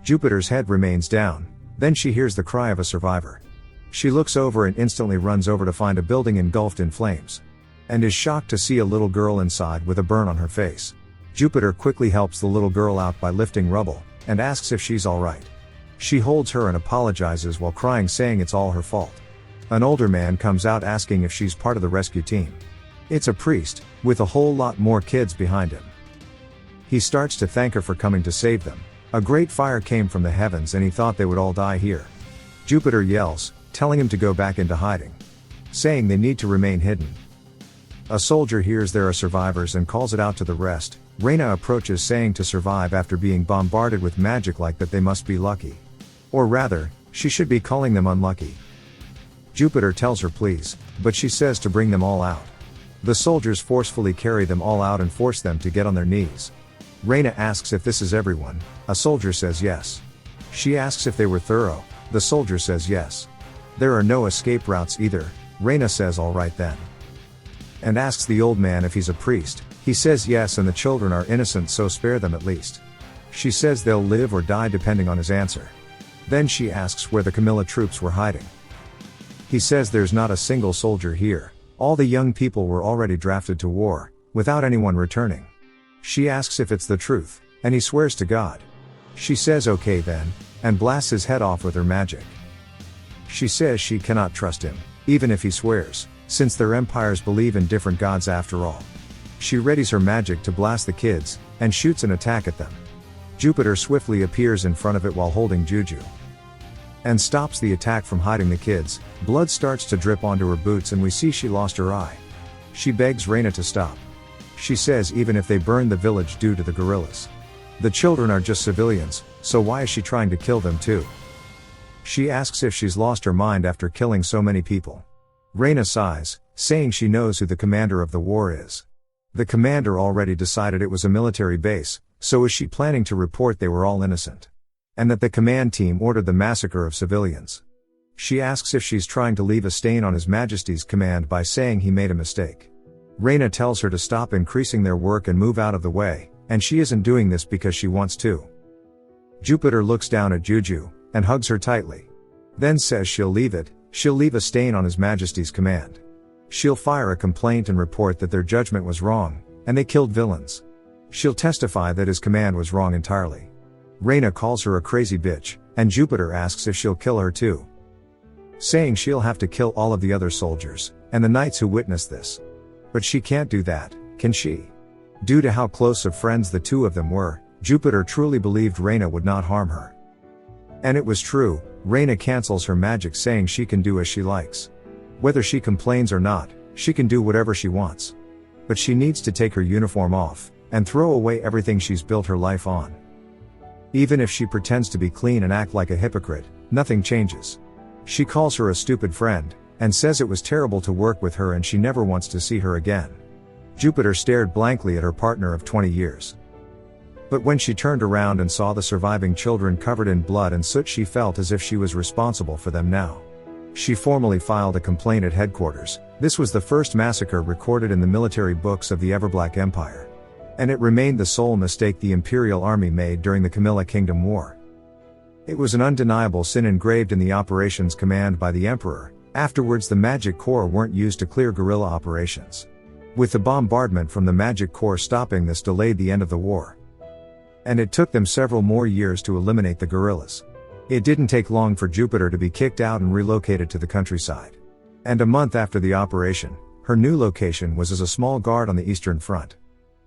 Jupiter's head remains down, then she hears the cry of a survivor. She looks over and instantly runs over to find a building engulfed in flames. And is shocked to see a little girl inside with a burn on her face. Jupiter quickly helps the little girl out by lifting rubble, and asks if she's alright. She holds her and apologizes while crying, saying it's all her fault. An older man comes out asking if she's part of the rescue team. It's a priest, with a whole lot more kids behind him. He starts to thank her for coming to save them. A great fire came from the heavens and he thought they would all die here. Jupiter yells, telling him to go back into hiding, saying they need to remain hidden. A soldier hears there are survivors and calls it out to the rest. Reyna approaches saying to survive after being bombarded with magic like that they must be lucky. Or rather, she should be calling them unlucky. Jupiter tells her please, but she says to bring them all out. The soldiers forcefully carry them all out and force them to get on their knees. Reyna asks if this is everyone. A soldier says yes. She asks if they were thorough. The soldier says yes. There are no escape routes either. Reyna says all right then. And asks the old man if he's a priest. He says yes, and the children are innocent, so spare them at least. She says they'll live or die depending on his answer. Then she asks where the Camilla troops were hiding. He says there's not a single soldier here. All the young people were already drafted to war, without anyone returning. She asks if it's the truth, and he swears to God. She says okay then, and blasts his head off with her magic. She says she cannot trust him, even if he swears, since their empires believe in different gods after all. She readies her magic to blast the kids, and shoots an attack at them. Jupiter swiftly appears in front of it while holding Juju, and stops the attack from hiding the kids. Blood starts to drip onto her boots and we see she lost her eye. She begs Reyna to stop. She says even if they burn the village due to the guerrillas, the children are just civilians, so why is she trying to kill them too? She asks if she's lost her mind after killing so many people. Reyna sighs, saying she knows who the commander of the war is. The commander already decided it was a military base, so is she planning to report they were all innocent? And that the command team ordered the massacre of civilians. She asks if she's trying to leave a stain on His Majesty's command by saying he made a mistake. Reyna tells her to stop increasing their work and move out of the way, and she isn't doing this because she wants to. Jupiter looks down at Juju, and hugs her tightly. Then says she'll leave a stain on His Majesty's command. She'll file a complaint and report that their judgment was wrong, and they killed villains. She'll testify that his command was wrong entirely. Reyna calls her a crazy bitch, and Jupiter asks if she'll kill her too, saying she'll have to kill all of the other soldiers, and the knights who witnessed this. But she can't do that, can she? Due to how close of friends the two of them were, Jupiter truly believed Reyna would not harm her. And it was true. Reyna cancels her magic saying she can do as she likes. Whether she complains or not, she can do whatever she wants. But she needs to take her uniform off, and throw away everything she's built her life on. Even if she pretends to be clean and act like a hypocrite, nothing changes. She calls her a stupid friend, and says it was terrible to work with her and she never wants to see her again. Jupiter stared blankly at her partner of 20 years. But when she turned around and saw the surviving children covered in blood and soot, she felt as if she was responsible for them now. She formally filed a complaint at headquarters. This was the first massacre recorded in the military books of the Everblack Empire. And it remained the sole mistake the Imperial Army made during the Camilla Kingdom War. It was an undeniable sin engraved in the operations command by the Emperor. Afterwards the Magic Corps weren't used to clear guerrilla operations. With the bombardment from the Magic Corps stopping this delayed the end of the war. And it took them several more years to eliminate the guerrillas. It didn't take long for Jupiter to be kicked out and relocated to the countryside. And a month after the operation, her new location was as a small guard on the Eastern Front.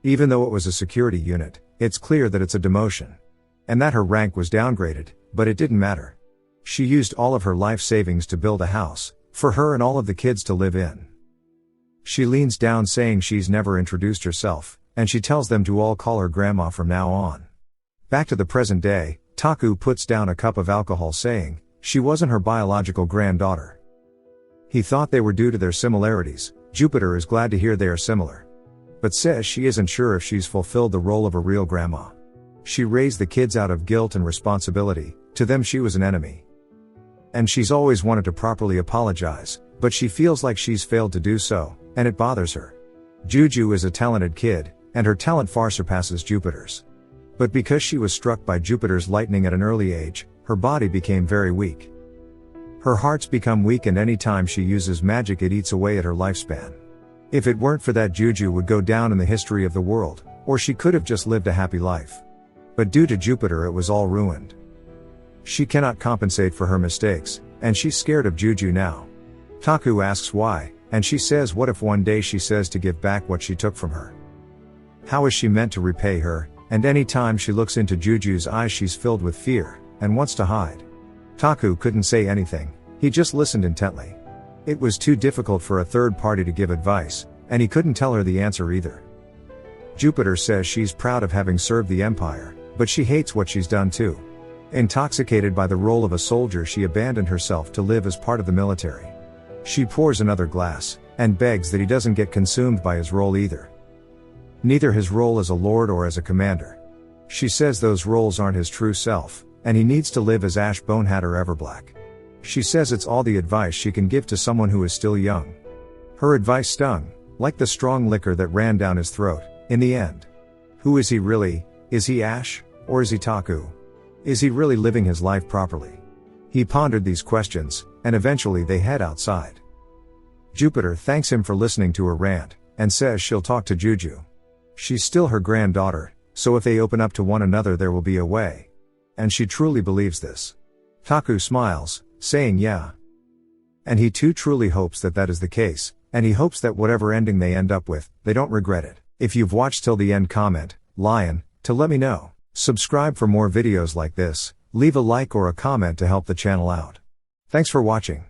Even though it was a security unit, it's clear that it's a demotion. And that her rank was downgraded, but it didn't matter. She used all of her life savings to build a house, for her and all of the kids to live in. She leans down saying she's never introduced herself, and she tells them to all call her grandma from now on. Back to the present day, Taku puts down a cup of alcohol saying, she wasn't her biological granddaughter. He thought they were due to their similarities. Jupiter is glad to hear they are similar. But says she isn't sure if she's fulfilled the role of a real grandma. She raised the kids out of guilt and responsibility. To them she was an enemy. And she's always wanted to properly apologize, but she feels like she's failed to do so, and it bothers her. Juju is a talented kid, and her talent far surpasses Jupiter's. But because she was struck by Jupiter's lightning at an early age, her body became very weak. Her heart's become weak, and any time she uses magic it eats away at her lifespan. If it weren't for that, Juju would go down in the history of the world, or she could have just lived a happy life. But due to Jupiter it was all ruined. She cannot compensate for her mistakes, and she's scared of Juju now. Taku asks why, and she says what if one day she says to give back what she took from her? How is she meant to repay her, and any time she looks into Juju's eyes she's filled with fear, and wants to hide. Taku couldn't say anything, he just listened intently. It was too difficult for a third party to give advice, and he couldn't tell her the answer either. Jupiter says she's proud of having served the Empire, but she hates what she's done too. Intoxicated by the role of a soldier, she abandoned herself to live as part of the military. She pours another glass, and begs that he doesn't get consumed by his role either. Neither his role as a lord or as a commander. She says those roles aren't his true self, and he needs to live as Ash Bonehatter Everblack. She says it's all the advice she can give to someone who is still young. Her advice stung, like the strong liquor that ran down his throat, in the end. Who is he really? Is he Ash, or is he Taku? Is he really living his life properly? He pondered these questions, and eventually they head outside. Jupiter thanks him for listening to her rant, and says she'll talk to Juju. She's still her granddaughter, so if they open up to one another there will be a way. And she truly believes this. Taku smiles, saying yeah. And he too truly hopes that that is the case, and he hopes that whatever ending they end up with, they don't regret it. If you've watched till the end, comment, Lion, to let me know. Subscribe for more videos like this, leave a like or a comment to help the channel out. Thanks for watching.